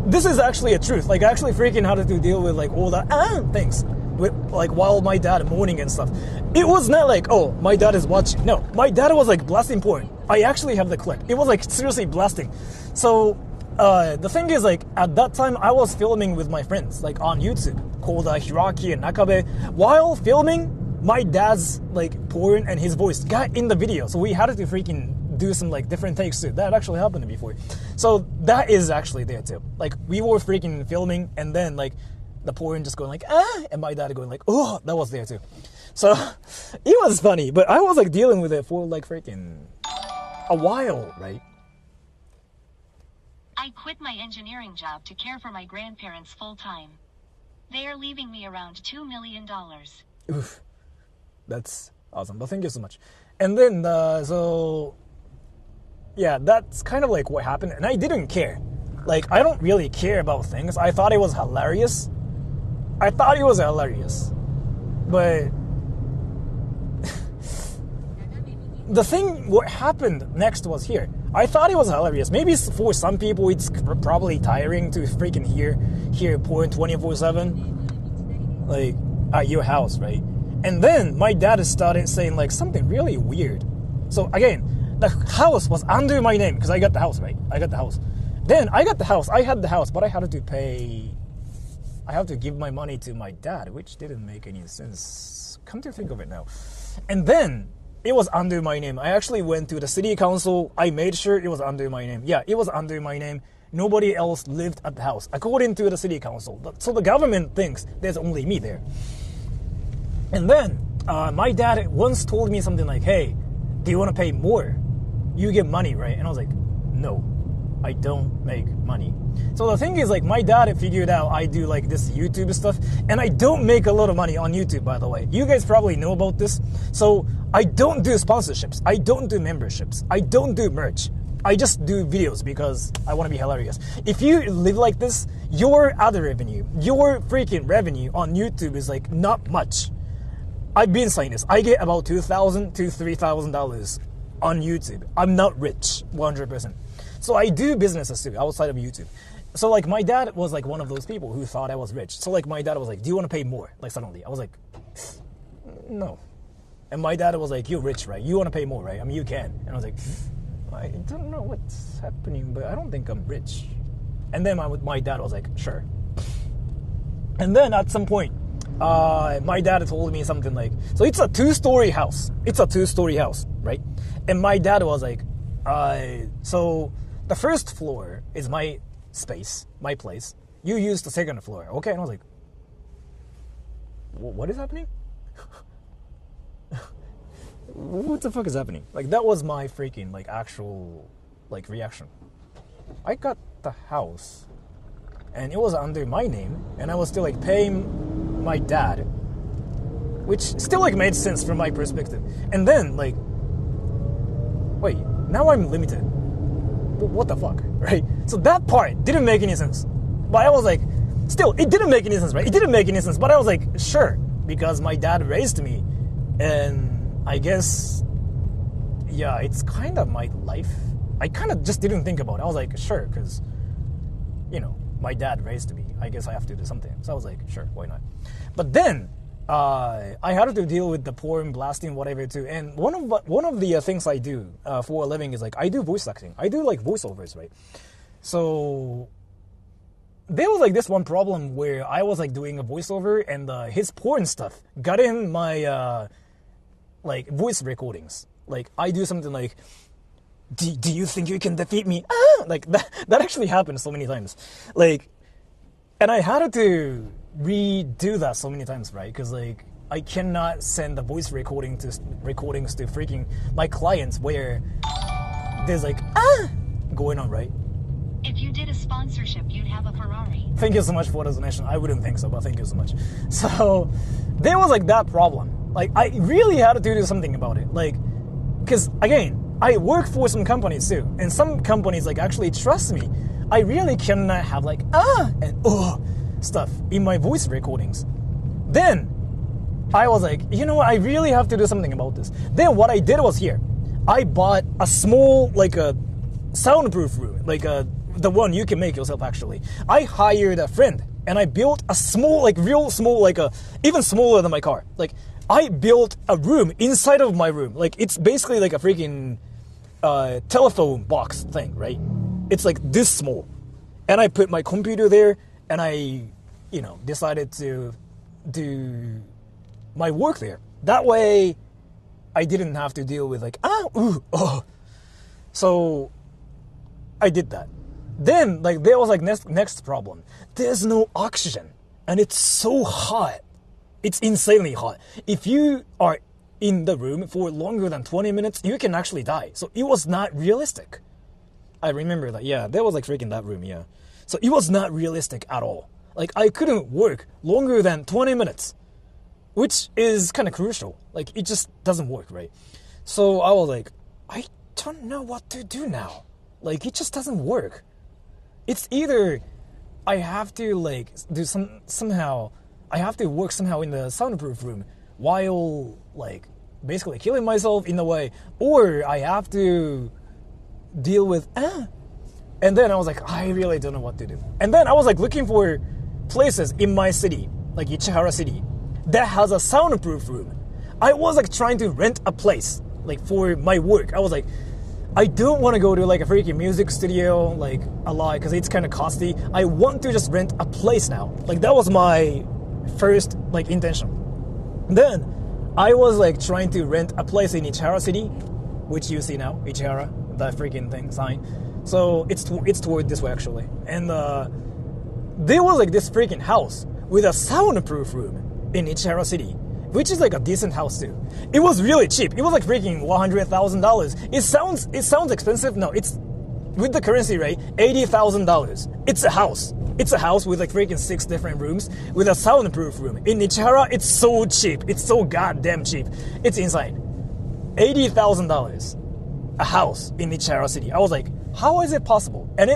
A: This is actually a truth. Like I actually freaking had to deal with like all that things with like while my dad mourning and stuff. It was not like, oh, my dad is watching. No, my dad was like blasting porn. I actually have the clip. It was like seriously blasting. So the thing is, like, at that time, I was filming with my friends, like, on YouTube, called Hiraki and Nakabe. While filming, my dad's, like, porn and his voice got in the video, so we had to freaking do some, like, different takes too. That actually happened before. So that is actually there too. Like, we were freaking filming, and then, like, the porn just going like, and my dad going like, oh, that was there too. So it was funny, but I was, like, dealing with it for, like, freaking a while, right?
B: I quit my engineering job to care for my grandparents full time. They are leaving me around $2 million.
A: Oof. That's awesome. But thank you so much. And then, so, yeah, that's kind of like what happened. And I didn't care. Like, I don't really care about things. I thought it was hilarious. But the thing, what happened next was here. I thought it was hilarious. Maybe for some people it's probably tiring to freaking hear porn 24/7, like, at your house, right? And then my dad started saying, like, something really weird. So again, the house was under my name because I got the house, right? I got the house. Then I had the house, but I had to give my money to my dad, which didn't make any sense. Come to think of it now. And then it was under my name. I actually went to the city council. I made sure it was under my name. Yeah, it was under my name. Nobody else lived at the house, according to the city council. So the government thinks there's only me there. And then my dad once told me something like, hey, do you want to pay more? You get money, right? And I was like, no, I don't make money. So the thing is, like, my dad figured out I do, like, this YouTube stuff, and I don't make a lot of money on YouTube, by the way. You guys probably know about this. So I don't do sponsorships. I don't do memberships. I don't do merch. I just do videos because I want to be hilarious. If you live like this, your other revenue, your freaking revenue on YouTube is, like, not much. I've been saying this. I get about $2,000 to $3,000 on YouTube. I'm not rich, 100%. So I do businesses too, outside of YouTube. So, like, my dad was, like, one of those people who thought I was rich. So, like, my dad was like, do you want to pay more? Like, suddenly. I was like, no. And my dad was like, you're rich, right? You want to pay more, right? I mean, you can. And I was like, I don't know what's happening, but I don't think I'm rich. And then my dad was like, sure. And then at some point, my dad told me something like, so it's a two-story house. Right? And my dad was like, so the first floor is my space, my place. You use the second floor, okay? And I was like, what is happening? What the fuck is happening? Like, that was my freaking, like, actual, like, reaction. I got the house, and it was under my name, and I was still, like, paying my dad, which still, like, made sense from my perspective. And then, like, wait, now I'm limited. What the fuck, right? So that part didn't make any sense. But I was like, still, it didn't make any sense, right? It didn't make any sense, but I was like, sure, because my dad raised me, and I guess, yeah, it's kind of my life. I kind of just didn't think about it. I was like, sure, because, you know, my dad raised me. I guess I have to do something. So I was like, sure, why not? But then I had to deal with the porn blasting, whatever, too. And one of the things I do for a living is, like, I do voice acting. I do, like, voiceovers, right? So there was, like, this one problem where I was, like, doing a voiceover, and his porn stuff got in my like, voice recordings. Like, I do something like, do you think you can defeat me? Like, that actually happened so many times. Like, and I had to redo that so many times, right? Because, like, I cannot send the voice recordings to freaking my clients where there's, like, going on, right?
B: If you did a sponsorship, you'd have a Ferrari.
A: Thank you so much for the donation. I wouldn't think so, but thank you so much. So there was, like, that problem. Like, I really had to do something about it. Like, because, again, I work for some companies too. And some companies, like, actually trust me. I really cannot have, like, and stuff in my voice recordings. Then I was like, you know what? I really have to do something about this. Then what I did was here. I bought a small, like, a soundproof room. Like, the one you can make yourself, actually. I hired a friend. And I built a small, like, real small, like, even smaller than my car. Like, I built a room inside of my room. Like, it's basically like a freaking telephone box thing, right? It's like this small. And I put my computer there, and I, decided to do my work there. That way, I didn't have to deal with So I did that. Then, there was next problem. There's no oxygen, and it's so hot. It's insanely hot. If you are in the room for longer than 20 minutes, you can actually die. So it was not realistic. I remember that. Yeah, there was freaking that room. Yeah. So it was not realistic at all. I couldn't work longer than 20 minutes, which is kind of crucial. It just doesn't work, right? So I was I don't know what to do now. It just doesn't work. It's either I have to do somehow I have to work somehow in the soundproof room while basically killing myself in a way, or I have to deal with and then I was I really don't know what to do. And then I was looking for places in my city, Ichihara City, that has a soundproof room. I was trying to rent a place for my work. I was I don't want to go to a freaking music studio a lot because it's kind of costly. I want to just rent a place now. That was my first intention. Then I was trying to rent a place in Ichihara City, which you see now, Ichihara, the freaking thing sign. So it's toward this way actually. And there was this freaking house with a soundproof room in Ichihara City, which is a decent house too. It was really cheap. It was freaking $100,000. It sounds expensive. No, it's with the currency rate $80,000. It's a house. It's a house with freaking 6 different rooms with a soundproof room. In Ichihara, it's so cheap. It's so goddamn cheap. It's insane. $80,000. A house in Nishi-Kasai City. I was how is it possible? And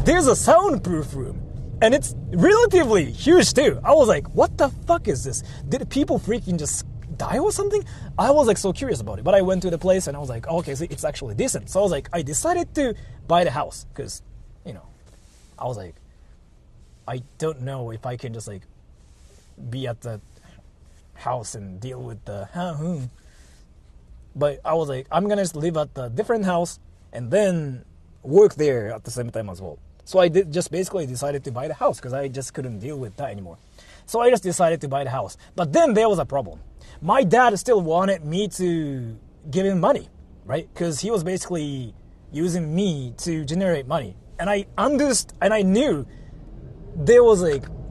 A: there's a soundproof room. And it's relatively huge too. I was what the fuck is this? Did people freaking just die or something? I was so curious about it. But I went to the place and I was okay, so it's actually decent. So I was I decided to buy the house because, I was I don't know if I can just be at the house and deal with the But I was I'm gonna just live at the different house and then work there at the same time as well. So I just basically decided to buy the house because I just couldn't deal with that anymore. So I just decided to buy the house. But then there was a problem. My dad still wanted me to give him money, right? Because he was basically using me to generate money. And I understood, and I knew there was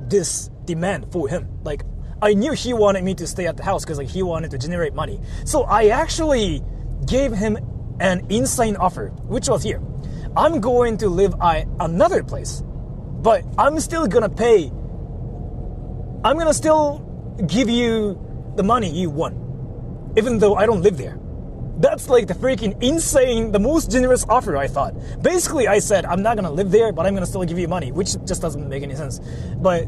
A: this demand for him. I knew he wanted me to stay at the house because he wanted to generate money. So I actually gave him an insane offer, which was here. I'm going to live at another place, but I'm still gonna pay. I'm gonna still give you the money you want, even though I don't live there. That's the freaking insane, the most generous offer, I thought. Basically, I said, I'm not gonna live there, but I'm gonna still give you money, which just doesn't make any sense. But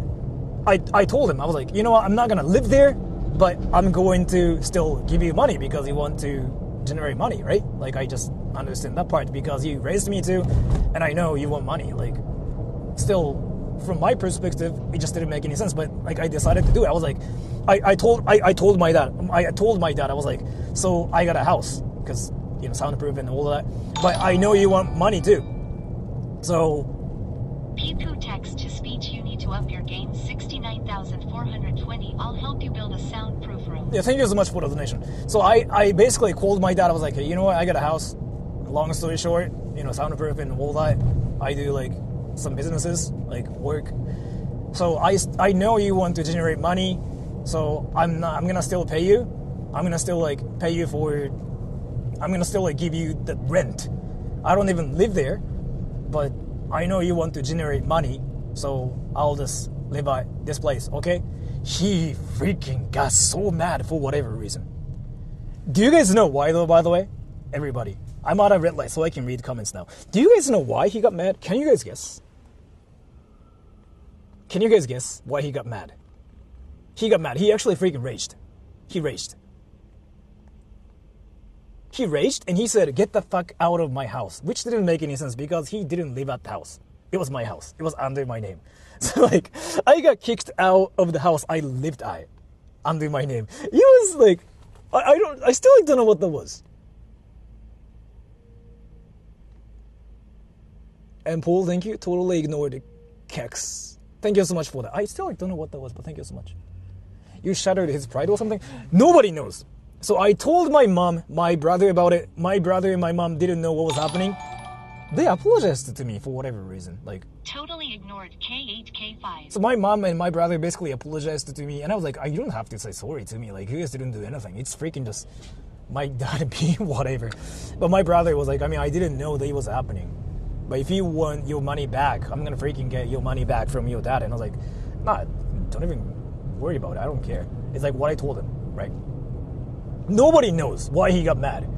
A: I told him, I was you know what, I'm not gonna live there, but I'm going to still give you money because you want to generate money, right? I just understand that part because you raised me to, and I know you want money. Still, from my perspective, it just didn't make any sense. But I decided to do it. I was I told my dad. I was so I got a house because soundproof and all of that. But I know you want money too. So.
B: Pipu text to speech. You need to up your game. 69,420. I'll help you build a soundproof room.
A: Yeah, thank you so much for the donation. So I basically called my dad. I was hey, you know what? I got a house. Long story short, soundproof and all that. I do some businesses, work. So I know you want to generate money. So I'm gonna still pay you. I'm gonna still pay you for. I'm gonna still give you the rent. I don't even live there, but I know you want to generate money. So I'll just live at this place, okay? He freaking got so mad for whatever reason. Do you guys know why though, by the way? Everybody. I'm out of red light so I can read comments now. Do you guys know why he got mad? Can you guys guess? Can you guys guess why he got mad? He got mad. He actually freaking raged. He raged. He raged and he said, get the fuck out of my house. Which didn't make any sense because he didn't live at the house. It was my house. It was under my name. So I got kicked out of the house I lived at under my name. It was I still don't know what that was. And Paul, thank you. Totally ignored Kex. Thank you so much for that. I still don't know what that was, but thank you so much. You shattered his pride or something? Nobody knows. So I told my mom, my brother about it. My brother and my mom didn't know what was happening. They apologized to me for whatever reason. Like,
B: Totally ignored K8K5.
A: so my mom and my brother basically apologized to me, and I was like, you don't have to say sorry to me. Like, you guys didn't do anything. It's freaking just my dad being whatever. But my brother was like, I didn't know that it was happening. But if you want your money back, I'm gonna freaking get your money back from your dad. And I was like, nah, don't even worry about it. I don't care. It's like what I told him, right? Nobody knows why he got mad.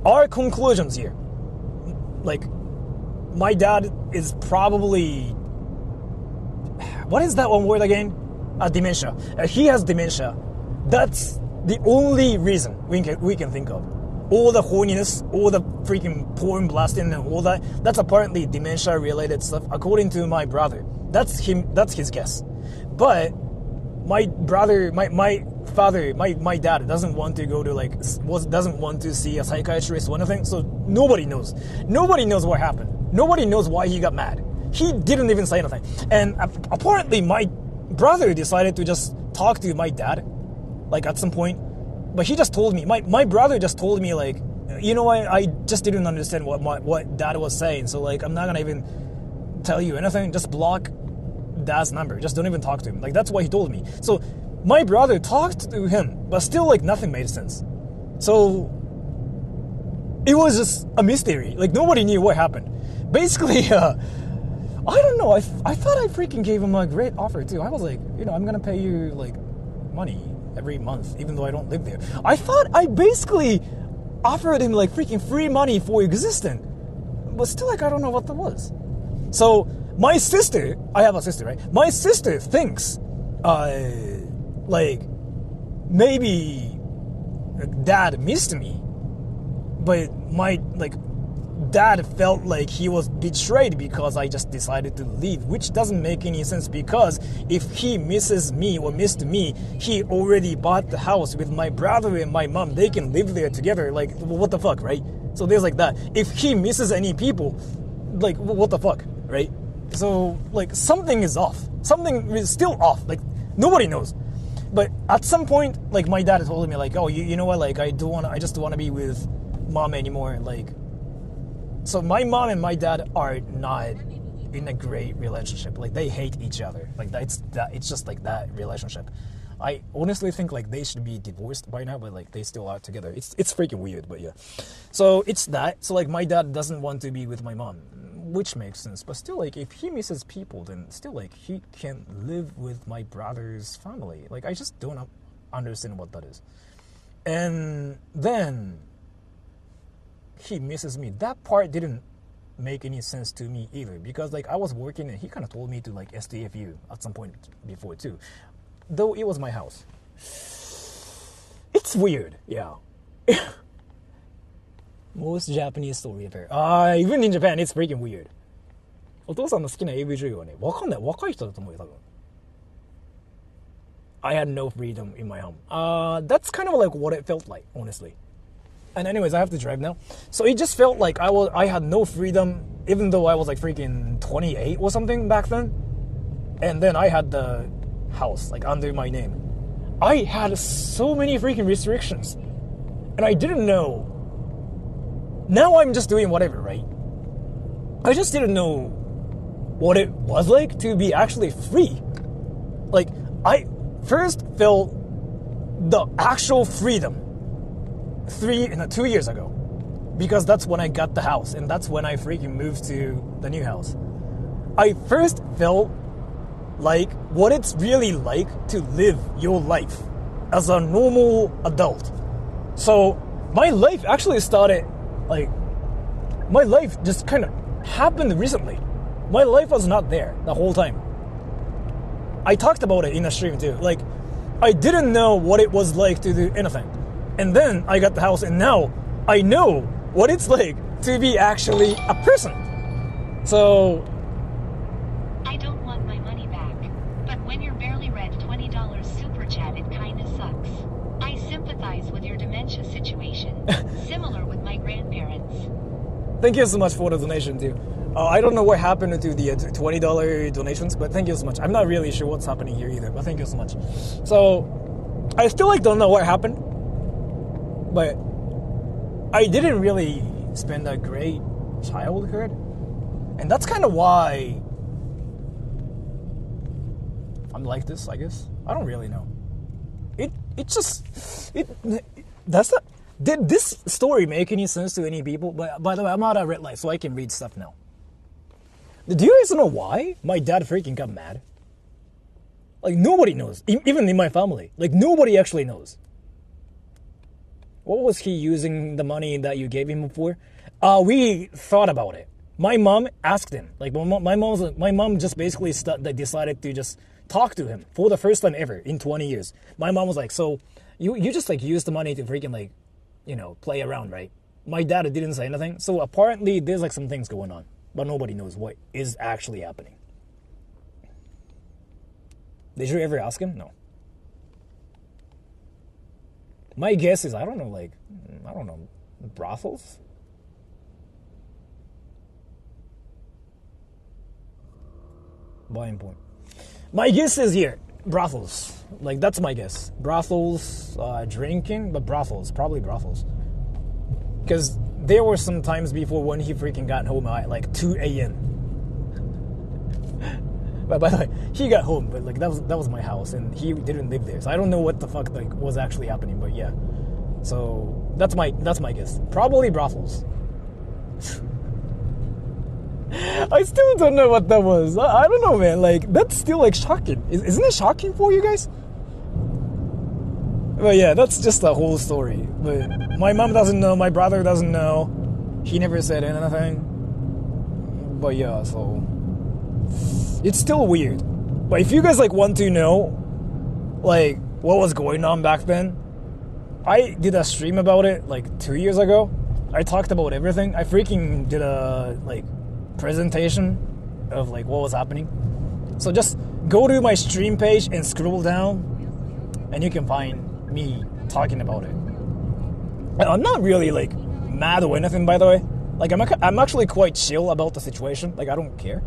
A: Our conclusions here, like, my dad is probably, what is that one word again? Dementia. He has dementia. That's the only reason we can think of. All the horniness, all the freaking porn blasting and all that, that's apparently dementia related stuff according to my brother. That's his guess. But my brother, my father, my dad doesn't want to go to doesn't want to see a psychiatrist or anything, so nobody knows. Nobody knows what happened. Nobody knows why he got mad. He didn't even say anything. And apparently my brother decided to just talk to my dad, like at some point. But he just told me, my brother just told me, like, I just didn't understand what dad was saying. So, like, I'm not going to even tell you anything. Just block dad's number. Just don't even talk to him. Like, that's what he told me. So my brother talked to him, but still, like, nothing made sense. So it was just a mystery. Like, nobody knew what happened. Basically, I don't know. I thought I freaking gave him a great offer, too. I was like, I'm going to pay you, like, money every month, even though I don't live there. I thought I basically offered him, like, freaking free money for existing. But still, like, I don't know what that was. So my sister, I have a sister, right? My sister thinks, like, maybe dad missed me. But dad felt like he was betrayed because I just decided to leave, which doesn't make any sense because if he misses me or missed me, he already bought the house with my brother and my mom. They can live there together. Like, what the fuck, right? So there's like that. If he misses any people, like, what the fuck, right? So, like, something is off. Something is still off. Like, nobody knows. But at some point, like, my dad told me, like, oh, you know what? Like, I just don't want to be with mom anymore. Like, so my mom and my dad are not in a great relationship. Like, they hate each other. Like, it's just like that relationship. I honestly think, like, they should be divorced by now, but, like, they still are together. It's freaking weird, but yeah. So it's that. So, like, my dad doesn't want to be with my mom, which makes sense. But still, like, if he misses people, then still, like, he can live with my brother's family. Like, I just don't understand what that is. And then he misses me. That part didn't make any sense to me either, because, like, I was working and he kind of told me to, like, STFU at some point before too, though it was my house. It's weird, yeah. Most Japanese story ever. Even in Japan, it's freaking weird. お父さんの好きな AV 女優はね、わかんない。若い人だと思うよ、多分。I had no freedom in my home. That's kind of like what it felt like, honestly. And anyways, I have to drive now. So it just felt like I had no freedom, even though I was like freaking 28 or something back then. And then I had the house, like, under my name. I had so many freaking restrictions. And I didn't know. Now I'm just doing whatever, right? I just didn't know what it was like to be actually free. Like, I first felt the actual freedom 2 years ago, because that's when I got the house, and that's when I freaking moved to the new house. I first felt like what it's really like to live your life as a normal adult. So my life actually started, like, my life just kind of happened recently. My life was not there the whole time. I talked about it in a stream too. Like, I didn't know what it was like to do anything. And then I got the house, and now I know what it's like to be actually a person. So
B: I don't want my money back, but when you're barely read $20 super chat, it kinda sucks. I sympathize with your dementia situation. Similar with my grandparents.
A: Thank you so much for the donation too. I don't know what happened to the $20 donations, but thank you so much. I'm not really sure what's happening here either, but thank you so much. So, I still like don't know what happened, but I didn't really spend a great childhood, and that's kind of why I'm like this, I guess. I don't really know. Did this story make any sense to any people? By the way, I'm out at red light, so I can read stuff now. Do you guys know why my dad freaking got mad? Like, nobody knows. Even in my family. Like, nobody actually knows. What was he using the money that you gave him for? We thought about it. My mom asked him. Like, my mom just basically decided to just talk to him for the first time ever in 20 years. My mom was like, so you just like use the money to freaking like, you know, play around, right? My dad didn't say anything. So apparently there's like some things going on, but nobody knows what is actually happening. Did you ever ask him? No. My guess is, I don't know, brothels? Buying point. My guess is here, brothels. Like, that's my guess. Brothels, drinking, but brothels, probably brothels. Because there were some times before when he freaking got home at like 2 a.m. But by the way, he got home, but like that was my house, and he didn't live there, so I don't know what the fuck like was actually happening. But yeah, so that's my guess. Probably brothels. I still don't know what that was. I don't know, man. Like, that's still like shocking. Isn't it shocking for you guys? But yeah, that's just the whole story. But my mom doesn't know. My brother doesn't know. He never said anything. But yeah, so it's still weird. But if you guys like want to know like what was going on back then, I did a stream about it like 2 years ago. I talked about everything. I freaking did a like presentation of like what was happening. So just go to my stream page and scroll down, and you can find me talking about it. And I'm not really like mad or anything, by the way. Like I'm actually quite chill about the situation. Like, I don't care,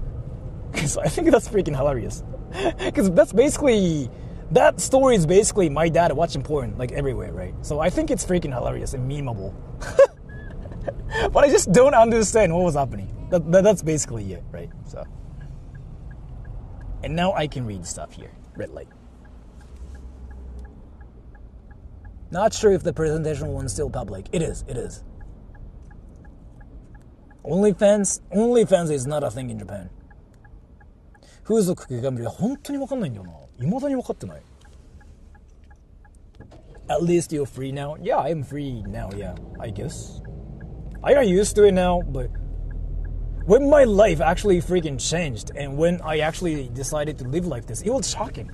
A: because I think that's freaking hilarious. Because that story is basically my dad watching porn like everywhere, right? So I think it's freaking hilarious and memeable. But I just don't understand what was happening. That's basically it, right? So, and now I can read stuff here. Red light. Not sure if the presentation one's still public. It is. OnlyFans is not a thing in Japan. 風俗系が無理。本当に分かんないんだよな。未だに分かってない。At least you're free now. Yeah, I'm free now, yeah, I guess. I got used to it now, but when my life actually freaking changed and when I actually decided to live like this, it was shocking.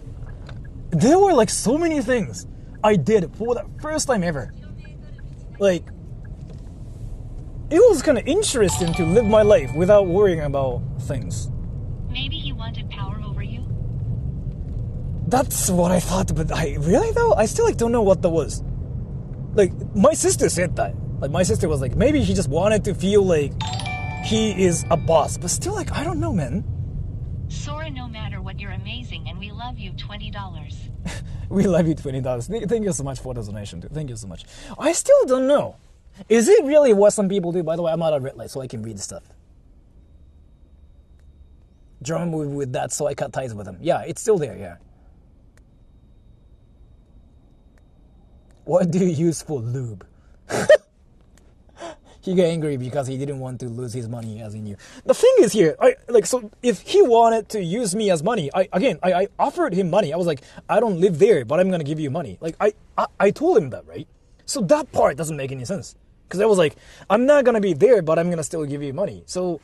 A: There were like so many things I did for the first time ever. Like, it was kind of interesting to live my life without worrying about things.
B: Maybe he wanted power over you?
A: That's what I thought, but I still like don't know what that was. Like, my sister said that. Like, my sister was like, maybe he just wanted to feel like he is a boss, but still, like, I don't know, man.
B: Sora, no matter what, you're amazing, and we love you, $20.
A: We love you, $20. Thank you so much for the donation, dude. Thank you so much. I still don't know. Is it really what some people do? By the way, I'm out of red light, so I can read the stuff. Drama movie with that, so I cut ties with him. Yeah, it's still there, yeah. What do you use for lube? He got angry because he didn't want to lose his money as in you. The thing is here, so if he wanted to use me as money, I offered him money. I was like, I don't live there, but I'm going to give you money. Like, I told him that, right? So that part doesn't make any sense. Because I was like, I'm not going to be there, but I'm going to still give you money. So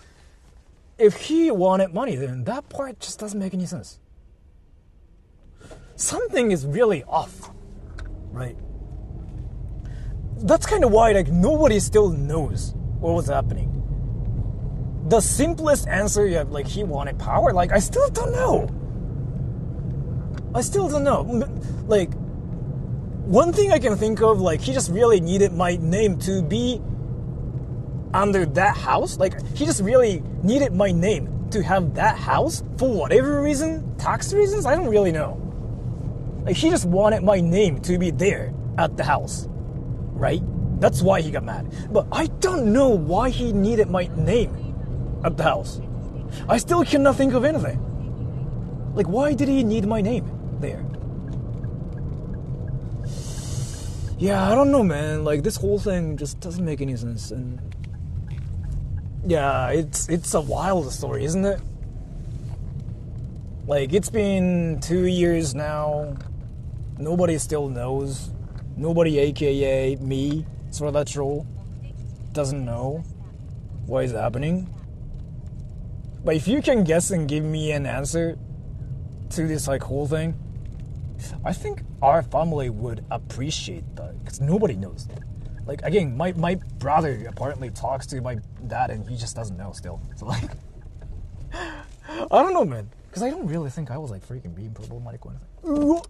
A: if he wanted money, then that part just doesn't make any sense. Something is really off, right? That's kind of why, like, nobody still knows what was happening. The simplest answer, you have, like, he wanted power. Like, I still don't know. Like, one thing I can think of, like, he just really needed my name to be under that house? Like, he just really needed my name to have that house for whatever reason? Tax reasons? I don't really know. Like, he just wanted my name to be there at the house, right? That's why he got mad. But I don't know why he needed my name at the house. I still cannot think of anything. Like, why did he need my name there? Yeah, I don't know, man. Like, this whole thing just doesn't make any sense. And yeah, it's a wild story, isn't it? Like, it's been 2 years now. Nobody still knows. Nobody, aka me, Sora troll, doesn't know what is happening. But if you can guess and give me an answer to this like whole thing, I think our family would appreciate that, because nobody knows. Like, again, my brother apparently talks to my dad and he just doesn't know still. So like, I don't know, man, because I don't really think I was like freaking being problematic or anything.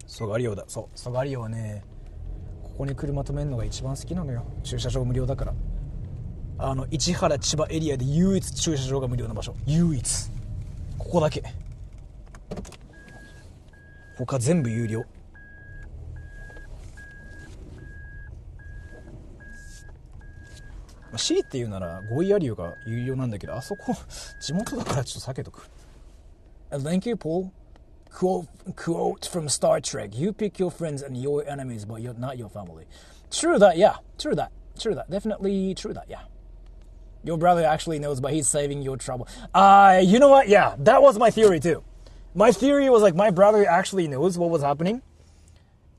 A: ソガリオだ。そう、ソガリオはね、ここに車止めるのが一番好きなのよ。駐車場無料だから。市原千葉エリアで唯一駐車場が無料な場所。唯一。ここだけ。他全部有料。C っていうならゴイアリオが有料なんだけど、あそこ地元だからちょっと避けとく。Thank you, Paul. Quote from Star Trek: "You pick your friends and your enemies, but you're not your family." True that, yeah. True that. Definitely true that, yeah. Your brother actually knows, but he's saving your trouble. You know what? Yeah, that was my theory too. My theory was like my brother actually knows what was happening,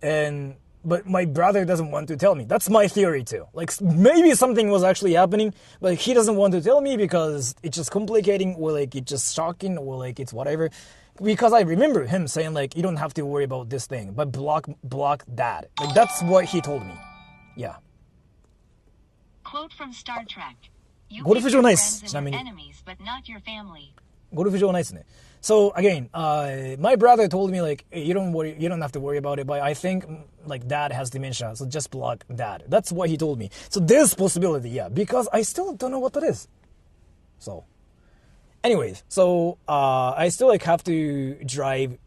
A: but my brother doesn't want to tell me. That's my theory too. Like, maybe something was actually happening, but he doesn't want to tell me because it's just complicating, or like it's just shocking, or like it's whatever. Because I remember him saying like, you don't have to worry about this thing, but block dad. Like, that's what he told me. Yeah.
B: Quote from Star Trek. You
A: ゴルフ場ないっ
B: pick
A: す。
B: your
A: ちなみ
B: friends
A: に。
B: and your enemies, but not your family.
A: ゴルフ場ないっすね。So again, my brother told me like, hey, you don't have to worry about it, but I think like dad has dementia, so just block dad. That's what he told me. So there's possibility, yeah, because I still don't know what that is. So anyways, so I still like have to drive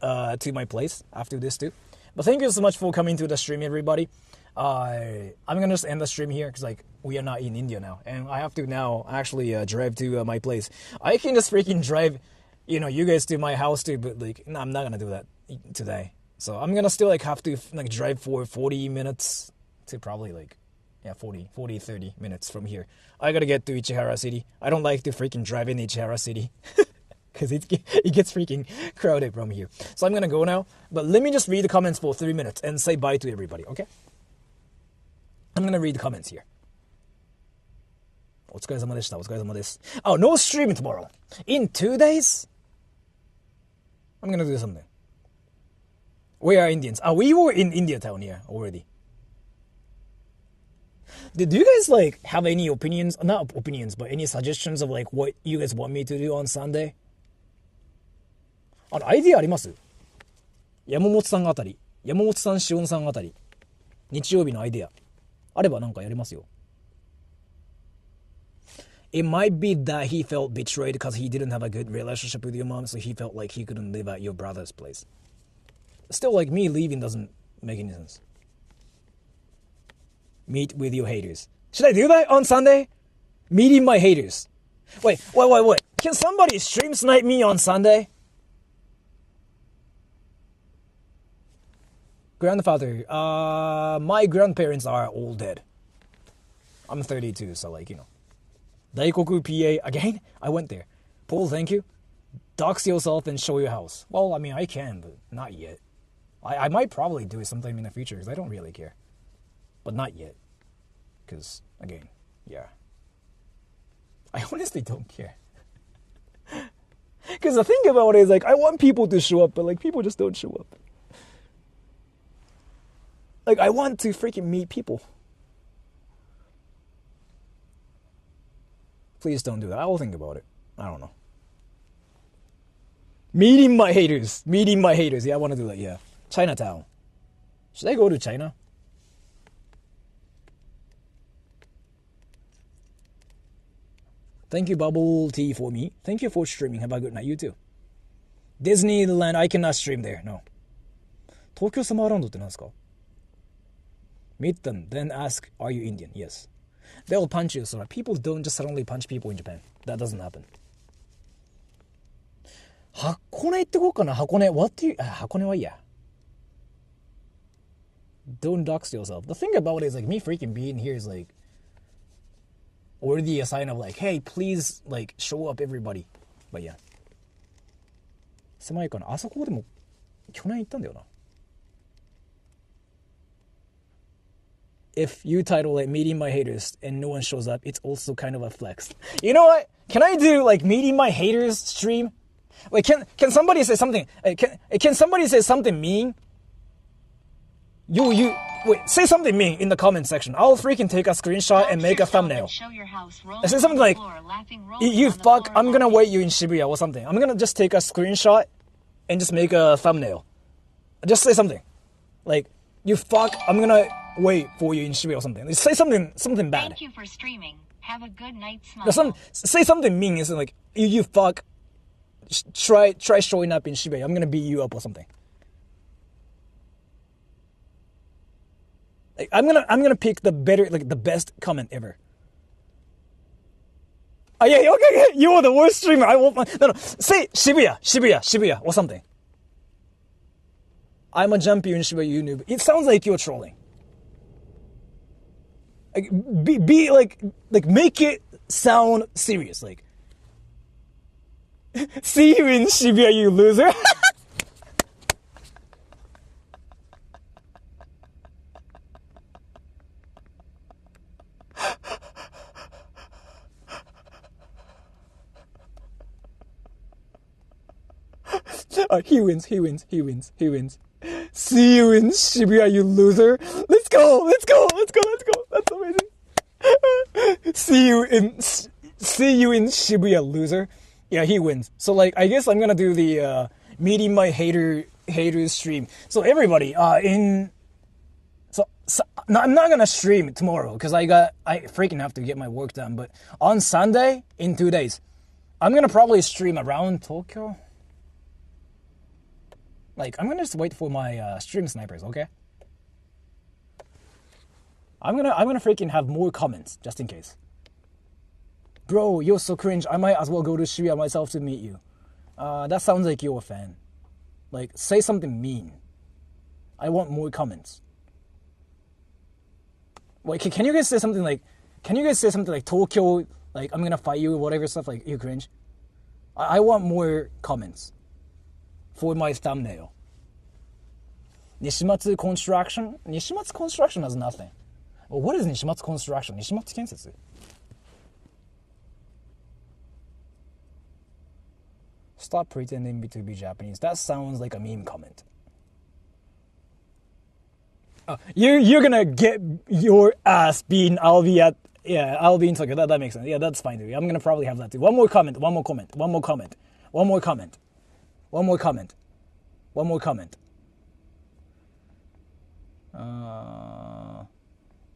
A: to my place after this too. But thank you so much for coming to the stream, everybody. I'm gonna just end the stream here because like we are not in India now, and I have to now actually drive to my place. I can just freaking drive, you guys to my house too, but like no, I'm not gonna do that today. So I'm gonna still like have to like drive for 40 minutes to probably like 30 minutes from here. I gotta get to Ichihara City. I don't like to freaking drive in Ichihara City because it gets freaking crowded from here. So I'm gonna go now, but let me just read the comments for 3 minutes and say bye to everybody, okay? I'm gonna read the comments here. お疲れ様でした。お疲れ様です。Oh, no stream tomorrow. In 2 days? I'm gonna do something. We are Indians. We were in India town here already. Do you guys like have any opinions? Not opinions, but any suggestions of like what you guys want me to do on Sunday? アイディアあります？山本さんあたり、山本さん、しおんさんあたり、日曜日のアイディアあればなんかやりますよ。It might be that he felt betrayed because he didn't have a good relationship with your mom, so he felt like he couldn't live at your brother's place. Still, like, me leaving doesn't make any sense. Meet with your haters. Should I do that on Sunday? Meeting my haters. Wait. Can somebody stream snipe me on Sunday? Grandfather. My grandparents are all dead. I'm 32, so like, Daikoku PA, again? I went there. Paul, thank you. Dox yourself and show your house. Well, I mean, I can, but not yet. I might probably do it sometime in the future, because I don't really care. But not yet. Because, again, yeah. I honestly don't care. Because the thing about it is, like, I want people to show up, but, like, people just don't show up. Like, I want to freaking meet people. Please don't do that. I will think about it. I don't know. Meeting my haters. Yeah, I want to do that, yeah. Chinatown. Should I go to China? Thank you, Bubble Tea, for me. Thank you for streaming. Have a good night. You too. Disneyland, I cannot stream there. No. Tokyo Summer Round って何ですか? Meet them, then ask, are you Indian? Yes. They'll punch you, so people don't just suddenly punch people in Japan. That doesn't happen. 箱根行ってこうかな。箱根。What do you... 箱根はいいや。Don't dox yourself. The thing about it is, like, me freaking being here is, like, already a sign of, like, hey, please, like, show up everybody. But yeah. 狭いかな。あそこでも去年行ったんだよな。If you title it Meeting My Haters and no one shows up, it's also kind of a flex. You know what? Can I do, like, Meeting My Haters stream? Like, can somebody say something? Can somebody say something mean? Wait, say something mean in the comment section. I'll freaking take a screenshot and make a thumbnail. I say something like, you fuck, I'm gonna wait you in Shibuya or something. I'm gonna just take a screenshot and just make a thumbnail. Just say something. Like, you fuck, I'm gonna wait for you in Shibuya or something. Say something bad.
B: Thank you for streaming. Have a good night, smile.
A: Say something mean. It's like, you fuck, try showing up in Shibuya. I'm gonna beat you up or something. Like, I'm gonna pick the better, like, the best comment ever. Oh yeah, okay, you are the worst streamer. I won't. No. Say Shibuya or something. I'm a jumpy in Shibuya, you noob. It sounds like you're trolling. Like, be like make it sound serious. Like, see you in Shibuya, you loser. He wins. See you in Shibuya, you loser. Let's go. That's amazing. See you in Shibuya, loser. Yeah, he wins. So, like, I guess I'm gonna do the Meeting My Haters stream. So everybody, I'm not gonna stream tomorrow because I freaking have to get my work done. But on Sunday, in 2 days, I'm gonna probably stream around Tokyo. Like, I'm gonna just wait for my stream snipers, okay? I'm gonna freaking have more comments just in case. Bro, you're so cringe. I might as well go to Shibuya myself to meet you. That sounds like you're a fan. Like, say something mean. I want more comments. Wait, can you guys say something like? Can you guys say something like Tokyo? Like, I'm gonna fight you or whatever stuff. Like, you cringe. I want more comments for my thumbnail. Nishimatsu Construction? Nishimatsu Construction has nothing. Well, what is Nishimatsu Construction? Nishimatsu Kensetsu. Stop pretending to be Japanese. That sounds like a meme comment. You're gonna get your ass beaten. I'll be in Tokyo. That makes sense. Yeah, that's fine, dude. I'm gonna probably have that too. One more comment.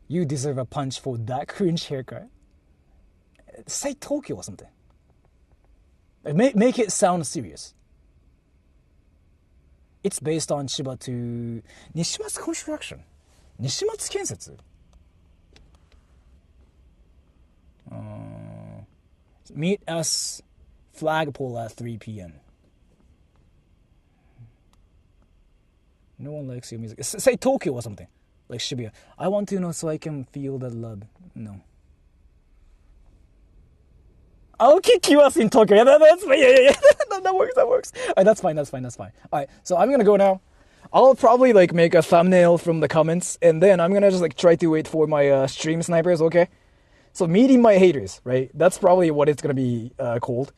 A: You deserve a punch for that cringe haircut. Say Tokyo or something. Make it sound serious. It's based on Shiba to Nishimatsu Construction. Nishimatsu Kensetsu. Meet us flagpole at 3 p.m. No one likes your music. Say Tokyo or something. Like Shibuya. I want to know so I can feel the love. No. I'll kick you ass in Tokyo. Yeah, that's fine. Yeah. that works. Alright, that's fine. Alright, so I'm gonna go now. I'll probably, like, make a thumbnail from the comments, and then I'm gonna just, like, try to wait for my stream snipers, okay? So, Meeting My Haters, right? That's probably what it's gonna be called.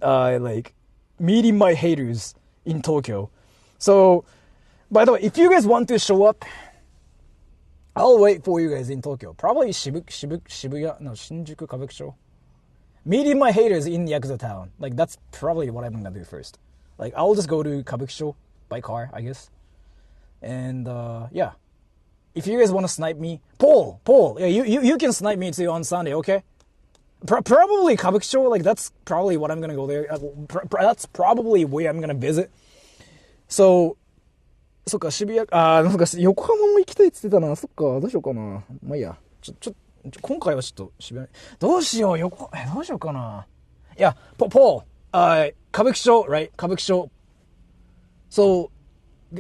A: Like, Meeting My Haters in Tokyo. So, by the way, if you guys want to show up, I'll wait for you guys in Tokyo. Probably Shinjuku Kabukicho. Meeting My Haters in Yakuza Town. Like, that's probably what I'm gonna do first. Like, I'll just go to Kabukicho by car, I guess. And yeah, if you guys want to snipe me, Paul, yeah, you can snipe me too on Sunday, okay? Probably Kabukicho, like that's probably what I'm gonna go there. That's probably where I'm gonna visit. So, そっか、渋谷、なんか横浜も行きたいって言ってたな。そっか、どうしようかな。まあいいや。今回はちょっと渋谷、どうしよう、どうしようかな。いや、Paul, 歌舞伎町, right? 歌舞伎町. So,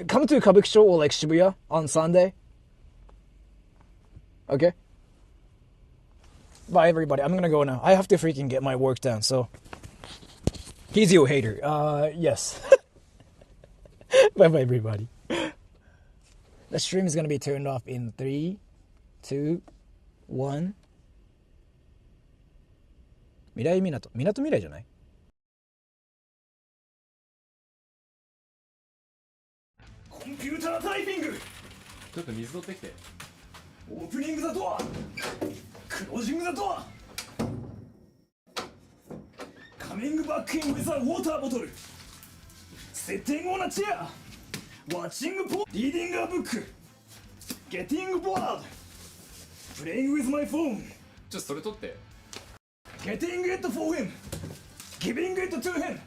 A: come to 歌舞伎町 or like Shibuya on Sunday. Okay? Bye everybody, I'm gonna go now. I have to freaking get my work done, so. He's your hater. Yes. Bye bye everybody. The stream is gonna be turned off in 3, 2, 1. 未来港未来じゃない？コンピュータータイピング。
K: ちょっと水取ってきて。
A: オープニングザドア、クロージングザドア、カミングバックインウィザーウォーターボトル、セッティングオンアチェア、ワッチングポー、リーディングアブック、ゲッティングボード、プレイングウィズマイフォン。
K: ちょっとそれ取って。
A: Getting it for him, giving it to him.